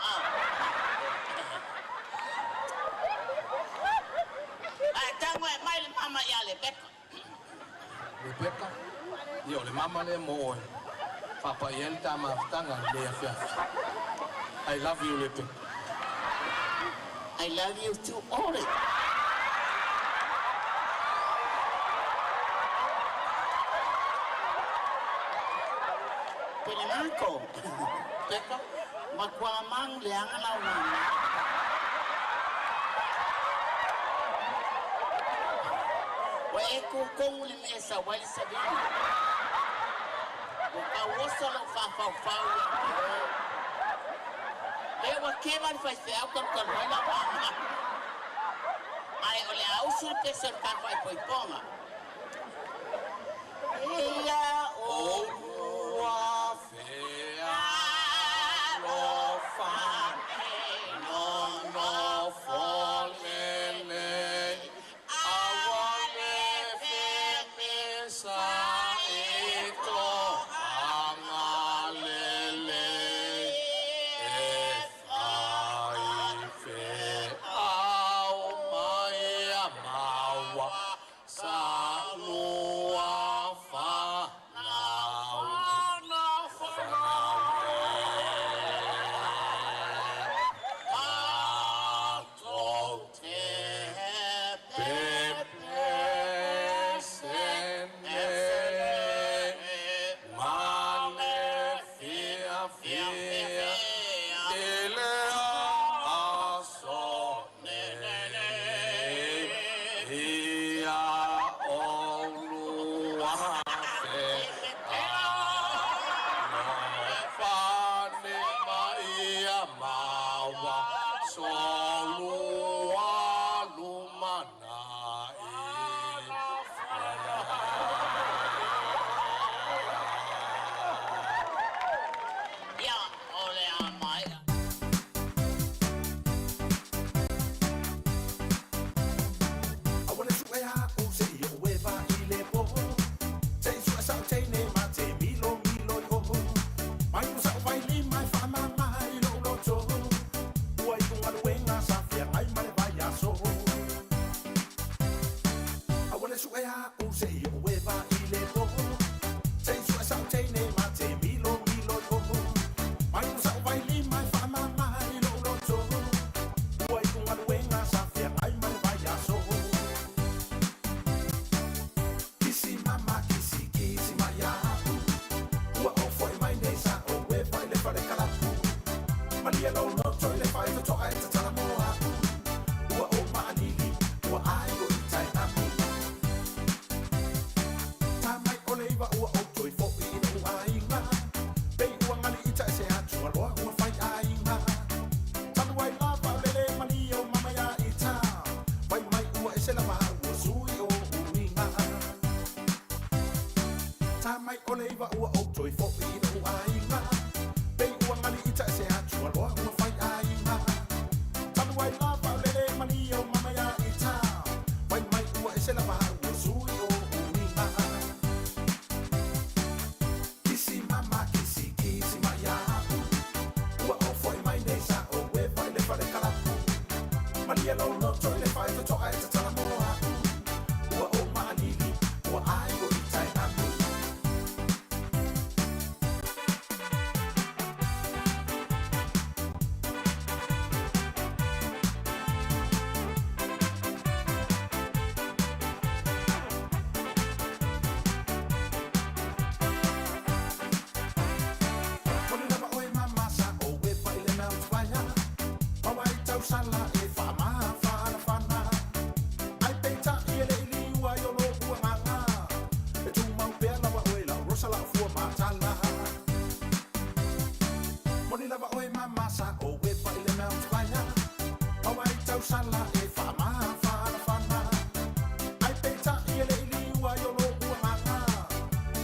A tango e mai le mama ia le peka. Le peka? Ia o le mama le mo oe. Papa ien ta maftanga le afiafi. I love you le peka. I love you too, Ori. Pele nako. Peka? Makuamang leang lawan. Wa eko kong limesa wali sabini. Wa kawosa lo fa. Lewa keman fai se au kan wala wa. Ai ole au sur peser ka fai poiponga. Ia o wa fea lo fa no folele awale fe mesa eto amalele sala e wha whana ai peita i ele ili ua i ono ua nganga e tu mau pea lawa oe la rosa la fua matala moni lava oe mamasa o we pa ile mea mtuaina au ai tau sala e wha whana ai peita i ele ili ua i ono ua nganga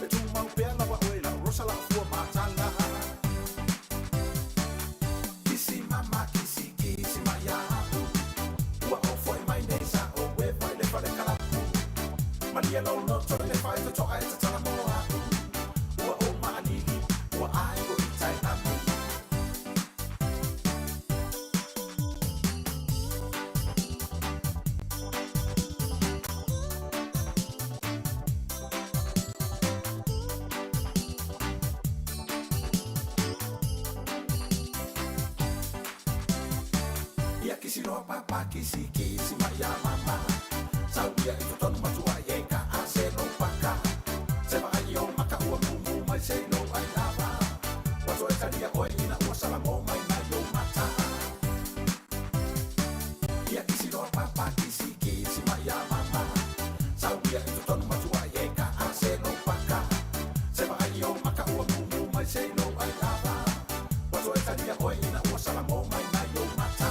e tu mau pea lawa oe la rosa la fua matala kisi mama kisi kisi maya ua o foi mai nesa o we pa ile pale kalapu Maria no no to le fai to ai to tala moa ua o malili ua ai o itai amu ia kisi no papa kisi kisi maya mama sauia i tonu matua i eka a se no paka se va ai o maka ua mumu mai se no ai lava wato e talia oe ina ua salamo mai mai o mata ia kisi no papa kisi kisi maya mama sauia i tonu matua i eka a se no paka se va ai o maka ua mumu mai se no ai lava wato e talia oe ina ua salamo mai mai o mata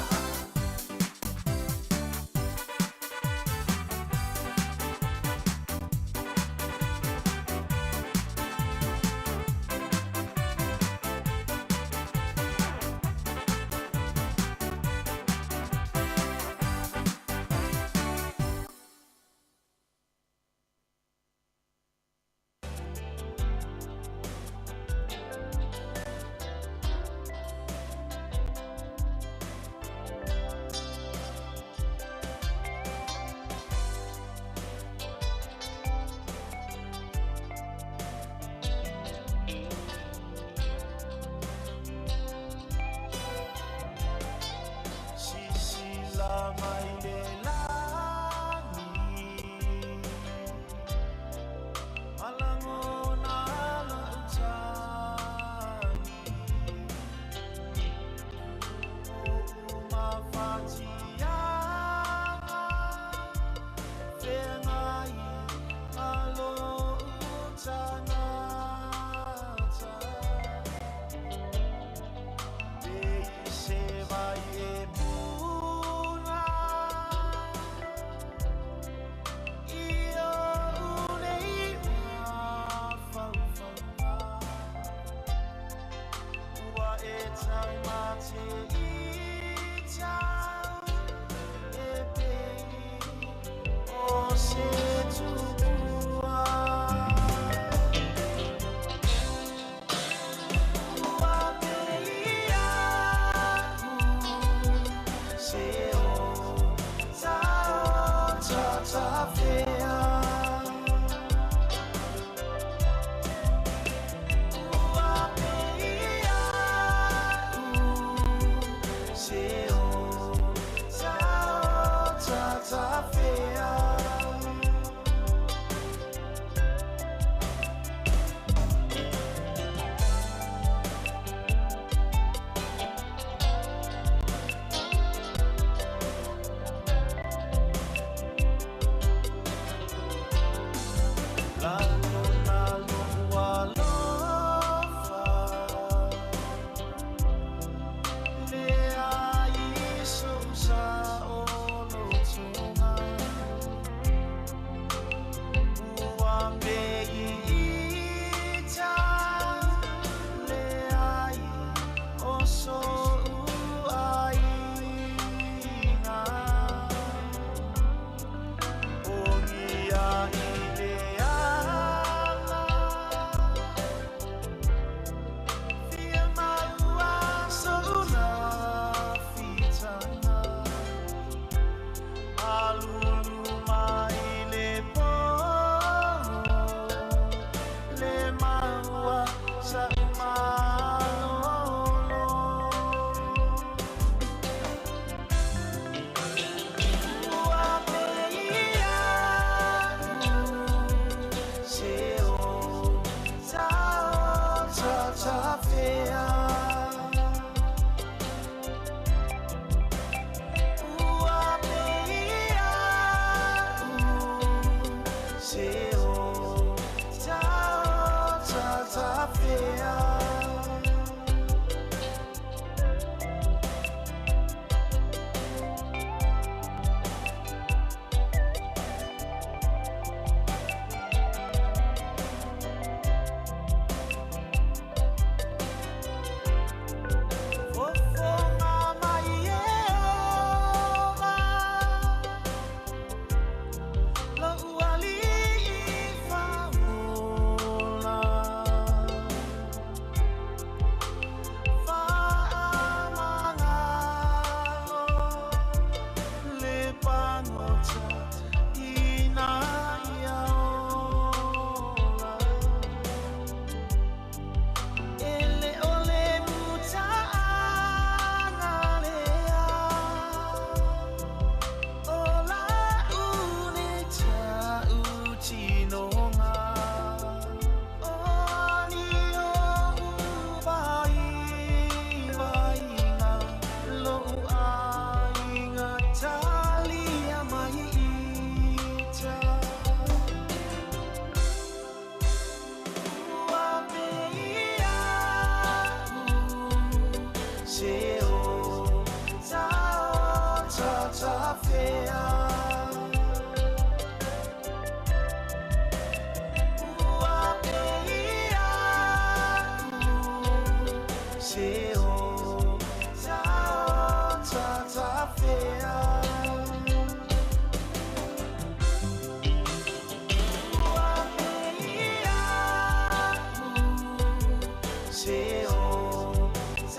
Se o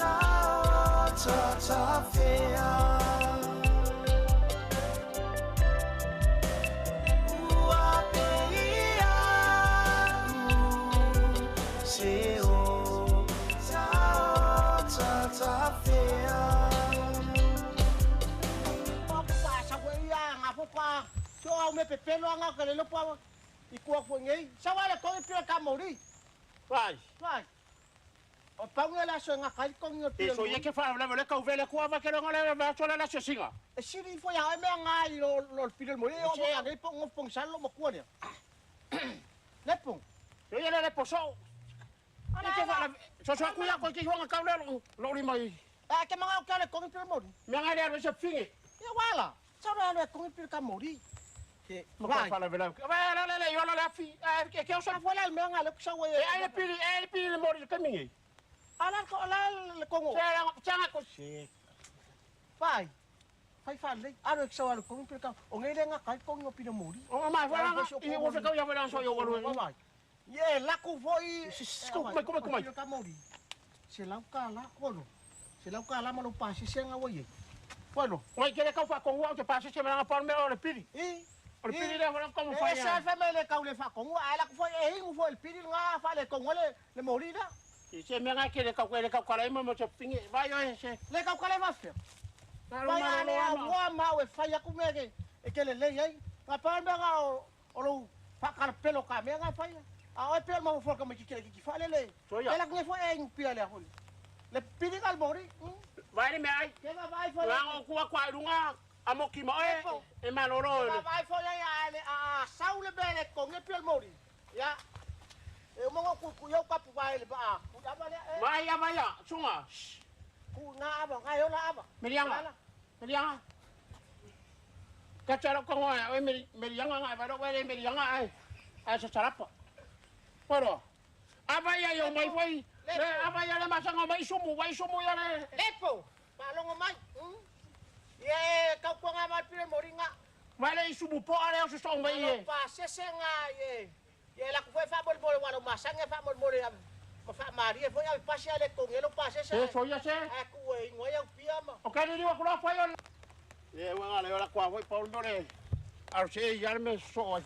ta fea Ua peia Se o ta fea Papa sa wea nga papa so au me pepelo anga ka le lopa I kua ngei sa wala ko I pira ka mori vai o paunga la so nga kai ko ngi pira so ye ke fa le ka uvele ko va ke ngale va so la so singa e siri fo ya me nga I lo pira mori o mo ngai po ngopong salo mo ko ne lepong yo ye le poso ala ke fa so ku ya ko ke ho nga ka lo ri mai ke mga ka le ko pira mori me nga le so fingi ya wala sa le ko pira ka mori vai fala vela vai yo la fi que eu só vou lá me nga le so we ai pili mori ka mingi ala ko ala ko changa ko vai fa le aro que so ala ko pira ka o ngei nga kai ko ngo pira mori o ma vai I wo fe ka ya vela so yo wo vai ye la ko voi como ka mori se la ka la ono se la ka la mo pa se nga wo ye bueno oi que le ka fa con wo que pase se me na por me o le pili o pili le fa como fa esa famele ka le fa con wo ala ko foi e ngo foi el pili nga fa le con le morida e se me nga que le ka la mo se pingi vai o ese le ka le va fe vai ale a wo ma o fa ya ku me que le ai nga pa me nga o lo fa ka pelo ka me nga fa ya a o pelo mo fo ka me que fa le ela que foi e pili le hol le pili al mori vai me ai que vai foi nga ko kwa lunga amo ki mo e maloro vai foi ai a saule bele con e pel mori ya e mo ku yo ka pu vai le ba ku da vai ya sunga ku na ba ga yo la ba merianga ka chara ko wa merianga nga ba do we merianga ai sa charapa pero avaya yo mai foi avaya le masanga mai sumu ya le lepo palongo mai ye ka ko nga ma pire moringa vale sumu po ale o so mai ye pa se nga ye la ko fa bol wala masanga fa bol ma fa maria foi al pase ale con elo pase se so ya se ku e ngoya piama o ka ni wa ko fa yo ye wa ale la kwa foi paul dore ar se ya me so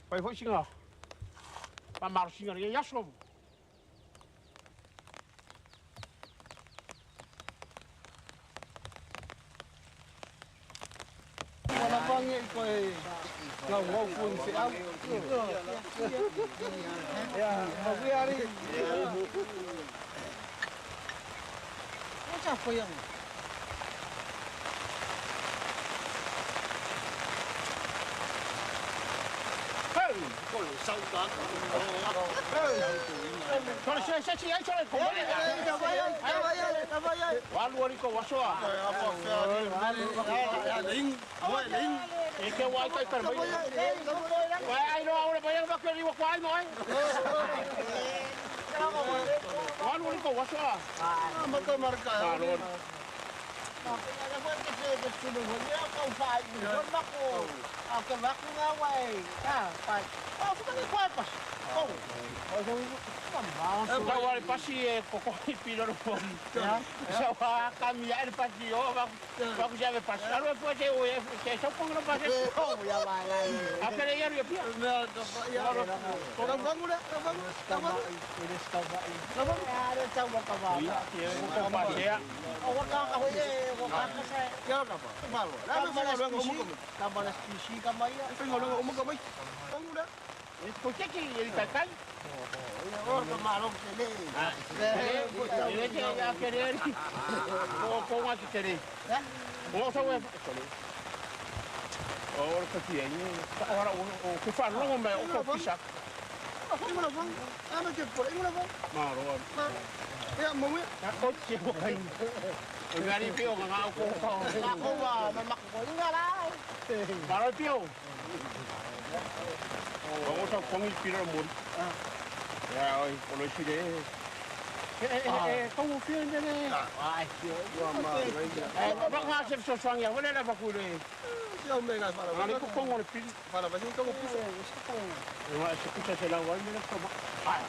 foi singa pa mar singa ye ya so wala bangi ko ngau ngau pun se au ya bagiari macam apa yang hey kau saudara Kalau saya ai saya ko walu wali ko wasoa ling ke wai kai per bai wai ai no ahora bayang ba ke riwa kwai moi walu wali ko wasoa maka marka alon ada buat ke sudah honya kau fai don bako ke bako ngawai pai oh suka ni kwai pas oh Kawal pasi koko pilo ro. Ya wa kami ya pasi o ba ya ve pasar o pues se so con lo pase. Oh ya va la. Akere ya yo pia. Ya ko vangura, eres taba. Taba ada taba kaba. Ko pase ya. O wa ka ho ye, o ka se. Ya na ba. Malo. La me lo ngo mo. Taba la spisi kamaya. Tengo lo mo kamay. Vangura. ¿Por qué que el cacay? Oh, malo que le. Ya querer. ¿Cómo hay que querer? ¿Cómo se ve? Ahora que tiene. Ahora o que fa no me o que pisa. ¿Cómo lo van? Ah, me que por ahí lo van. Malo. Ya mo me. Ya coche ko kai. O gari pio nga ko ko. Ko wa ma ko nga la. Malo pio. Vamos a poner pira mori. Ya hoy por lo que Kau fia ni. Ai, baka se so swang ya, wala na bakule. Yo me ga para. Ani ko kongo le pili. Para ba sin kongo pisa. Wa se kusa se la wa ni ko ba. Ai.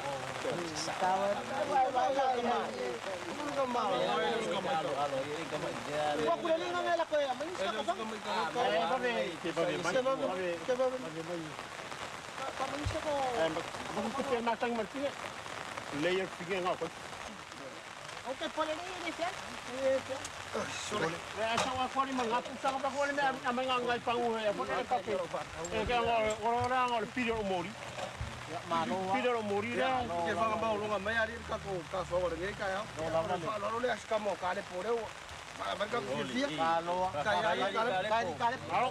Tawa. Wa kule ni ngala ko ya, mani sa ka. Layer figure nga ko. Okay, pala ni siya. Sorry. Asa wa ko ni mga pusa ba ko ni mga ngai panguhe. Ko ni ka ke. Ke ora ngol pilo mori. Ya mano. Pilo mori ra. Ke fa ba lo nga mai ari ka ko ka so wa ngai ka ya. Lo le as ka mo ka le pore. Mereka dia kalau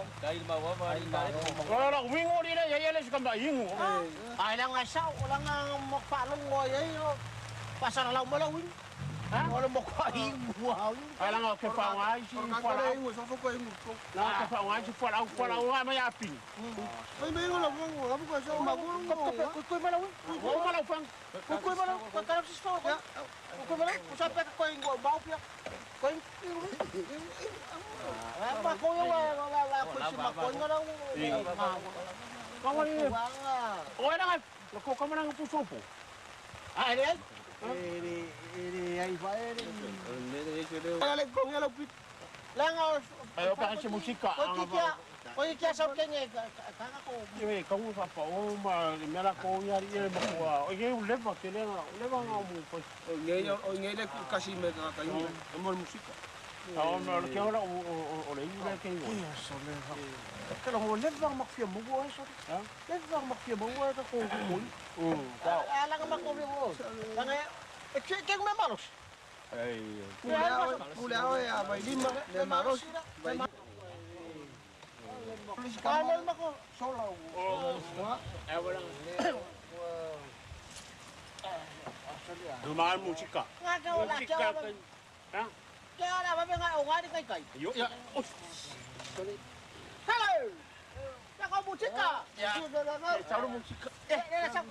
kalau wingo dia ya les kan baingu ai lang asau lang mo palong mo yo pasar law mo law ha wala mo ko ingu ai lang ke fa ngai si fala ingu so ko ingu na ke fa ngai si fala ma ya pi mai lo mo ko so ma ko ma law ko ma law fang ko ma law ka ka si fa ko ma law ko sa pe ko ingu ba pia Kau apa kau yang la kuisi makon ngau. Kau ni. Oh nak. Kau kamu nak pusing po. Ah ini ai vai ini. Kalau kau yang lebih. Langau. Ayo pakai musika. Kau kia sao kenye kang aku. Ini kamu apa? Oh mera kau yang ini bawa. Oh ini lepas lepas kamu. Oh ini le kasih mereka kayu. Amor musika. Oh no, que ahora o le iba que yo. Eso le va. Kalau mau lepas maksudnya mau eso. Lepas maksudnya mau itu kau. Alang makau mau. Lang cek malos. Kuliah ya, lima malos. Kalau mako solo. Dumaan musika. Musika kan. Ha? Kaya ba nga o ngani kay. Yo. Sorry. Hello. Nako musika. Ya. Solo musika. Sak.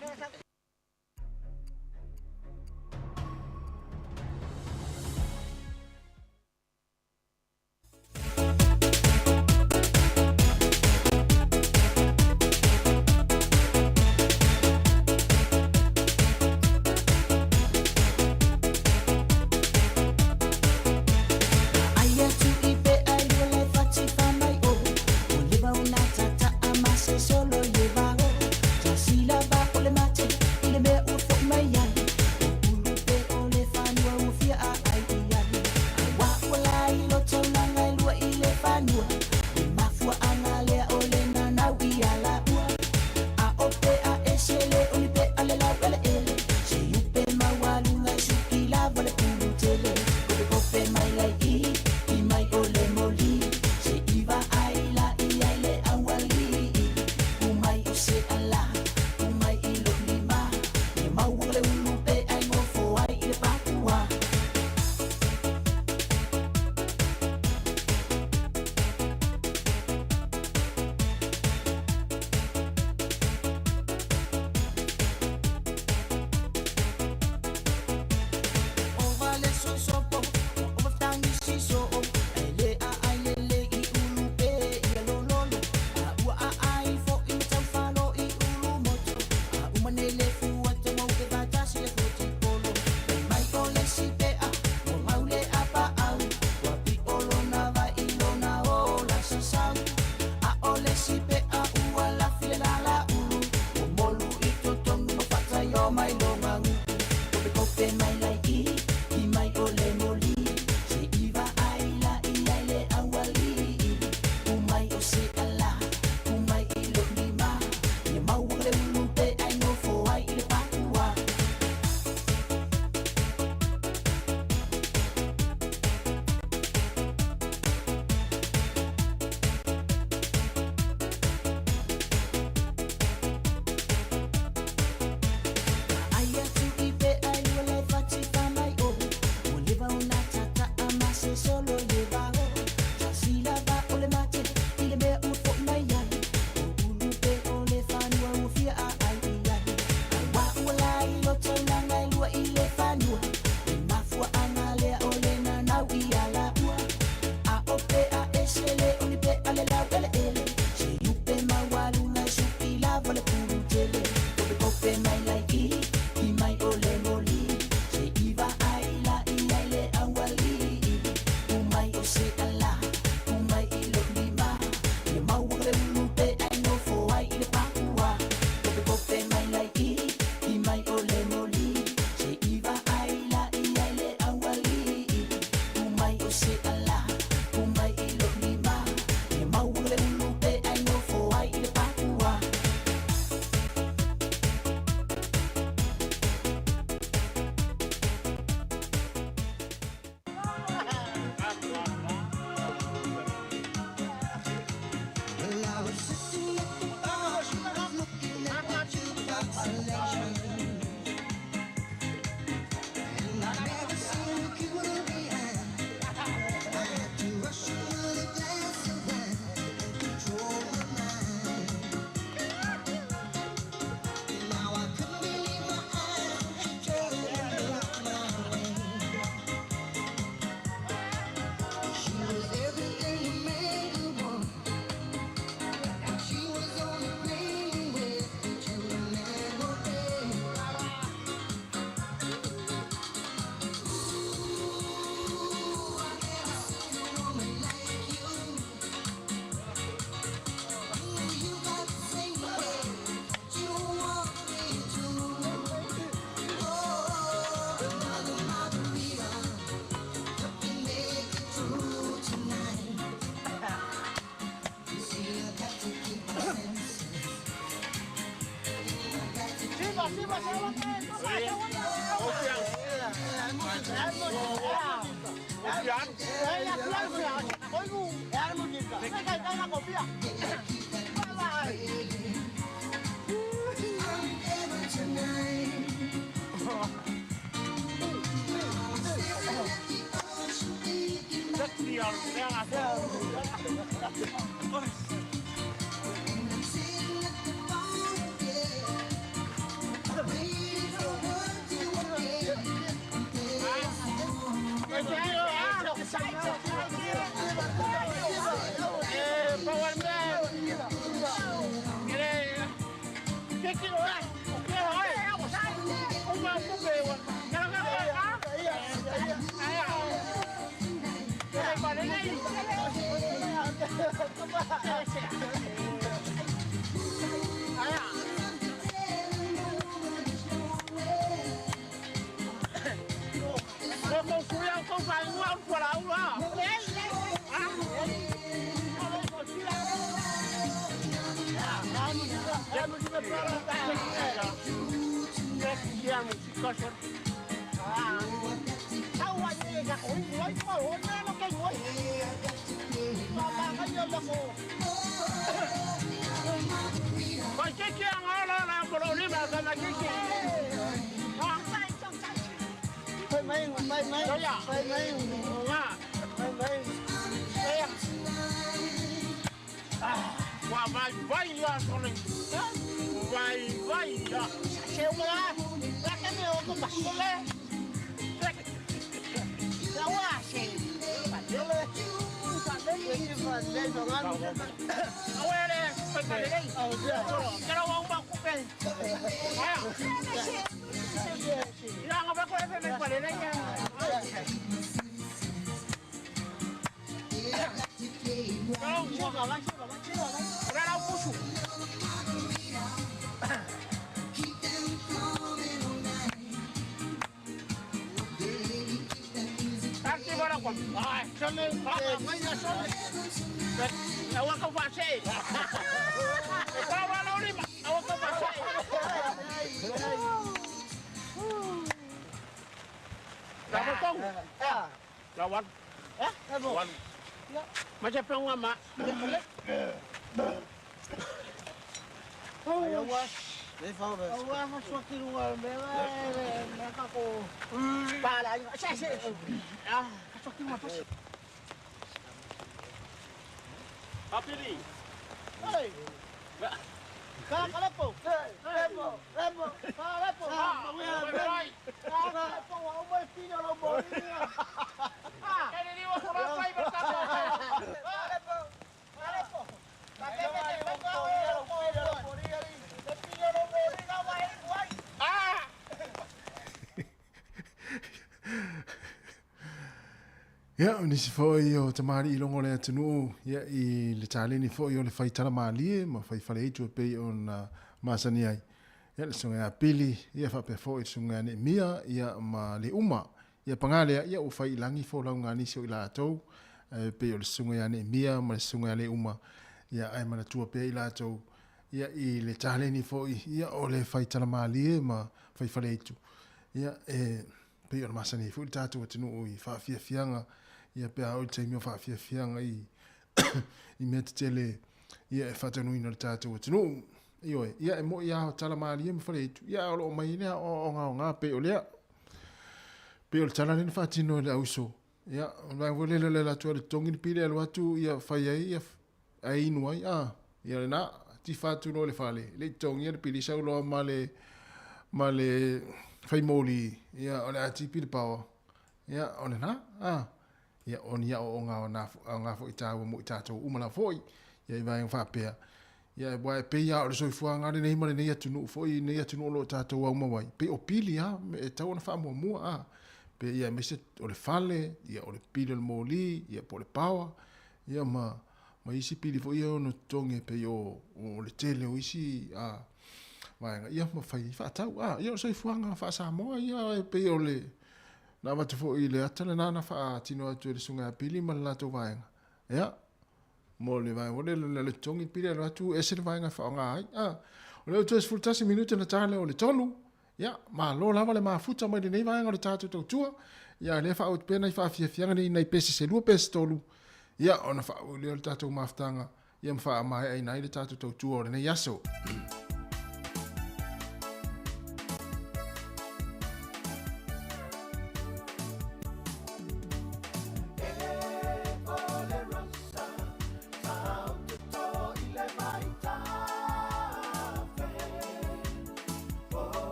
Ia, nisi foi o tamari ilongo le atunu, ia I le taleni foi o le faitala malie, ma fai fale itu pe o na masani ai. Ia le sunga a pili, ia fape foi sunga ne mia, ia ma le uma, ia pangale, ia o fai langi fo lau ngani sio ila atou, pe o le sunga ne mia, ma le sunga le uma, ia ai mana tua pe ila atou, ia I le taleni foi, ia o le faitala malie, ma fai fale itu. Ia pe o le masani foi le tatu atunu I fa fia fianga, ia pe au te mio fa fia fianga I mete tele ia e fatanu ina tatu tunu io ia e mo ia tala mali e fale tu ia o mai ne o nga pe o lea pe o tala ni fatino le auso ia vai vole le la tu le tongi pile lo atu ia fai ia ai no ia ia na ti fatu no le fale le tongi le pile sa lo male fai moli ia o le ati pile power ia o na ia on ia o nga fo itawa mo itato umala foi ia vai fa pe ia vai pe ia o so fu nga nei male nei atu no foi nei atu no lo tato wa mo vai pe o pili ha e tau na fa mo pe ia me se o le fale ia o le pili le moli ia po le power ia ma isi pili foi ia no tonge pe o le tele o isi vai ia ma fai fa tau ia so fu nga fa Samoa ia pe o le na mate fo I le atale nana fa tino atu le sunga pili ma la to vaenga ia mo le vai o le tongi pili le atu e se vaenga fa nga ai o le tu es fultasi minuto na tale o le tolu ia ma lo lava le mafuta mai le nei vaenga le tatu to tua Ia le wha pena I whaafiafianga nei pese se lua pese tolu. Ia ona wha o leo le tātou maftanga. Ia mwha mai ai nai le tātou tautua o le nei aso.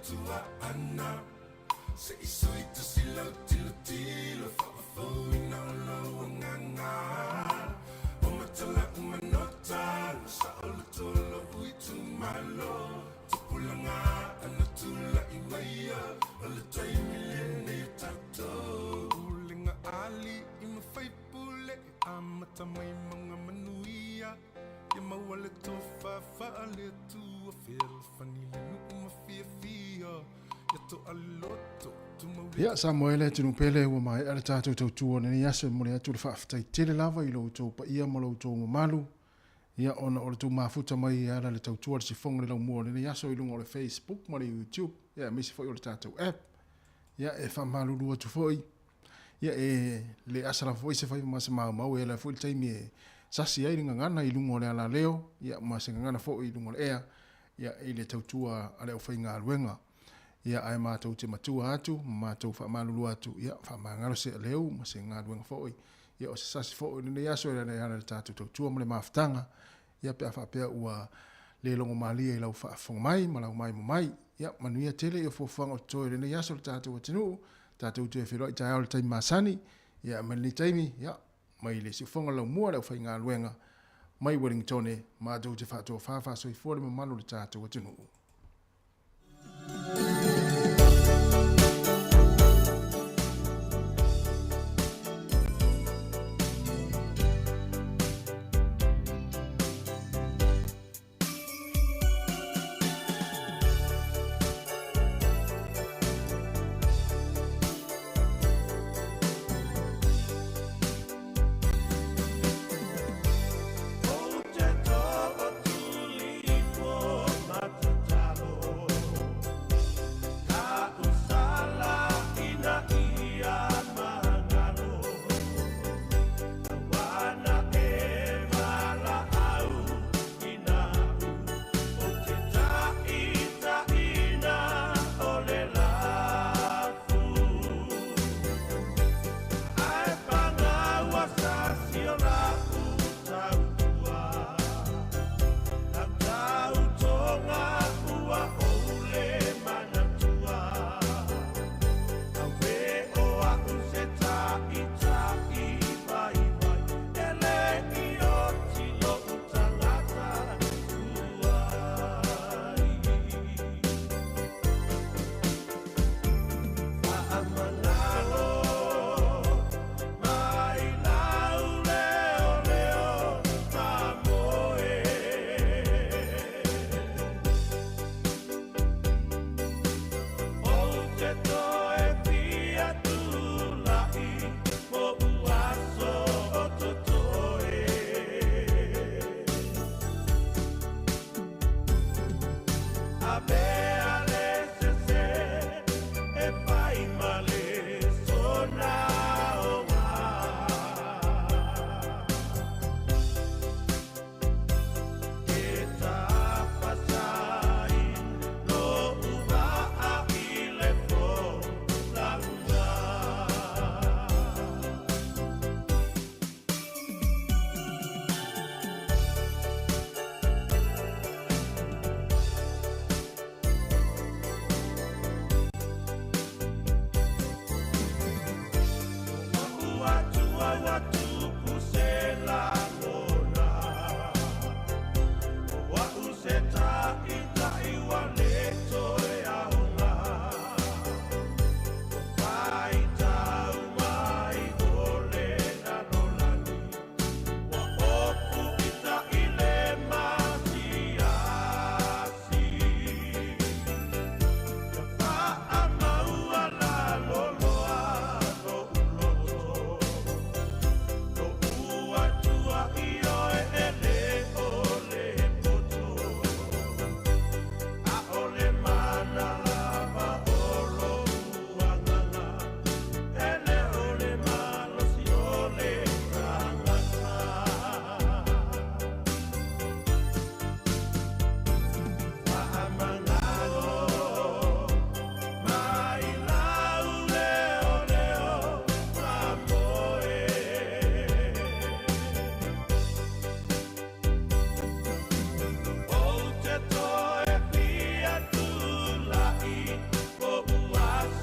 tua ana se isoi tu silo tilo tilo whakafouina o lau nganga o matala umanota sa olu tolo hui tu malo tupulanga ana tula imaia o le taimi lene tato ulinga ali ima whaipule amata mai mga manuia ia maua le tofa faa le tua whil fanile nuku mawhia fia ia to aloto Ia Samoa le tunu pele ua mai ala tātou tautua na ni aso mo le atu le whaafetai tele lava i lo tau pa ia mo lo tau malu. Ia ona o le tau mafuta mai ala le tautua le sifonga le lau mua le ni aso i lunga o le Facebook mo le YouTube. Ia misi foi o le tātou app. Ia e whamalu lua tu foi. Ia e le asara foi se fai masa mau e la foi le taimi e sasi ai ringa ngana i lunga o le ala leo. Ia masa ngana foi i lunga o le ea. Ia i le tautua ale o whai ngā luenga. Ia ai mātou te matua atu, mātou whamalulu atu, ia whamangaro se leo, ma se ngā duenga fōi. Ia o se sasi fōi, nene aso e rana hana le tātou tautua mo le mawhatanga. Ia pia whapea ua le longo malia i lau whaafonga mai, ma lau mai mo mai. Ia manuia tele i o fōwhanga o toi, nene aso le tātou atinu, tātou te whiroi tai au le taimi masani. Ia mani taimi, ia, mai le si whonga lau mua lau whai ngā luenga. Mai Wellingtone, mātou te whātua whawha so i fōre mo manu le tātou atinu.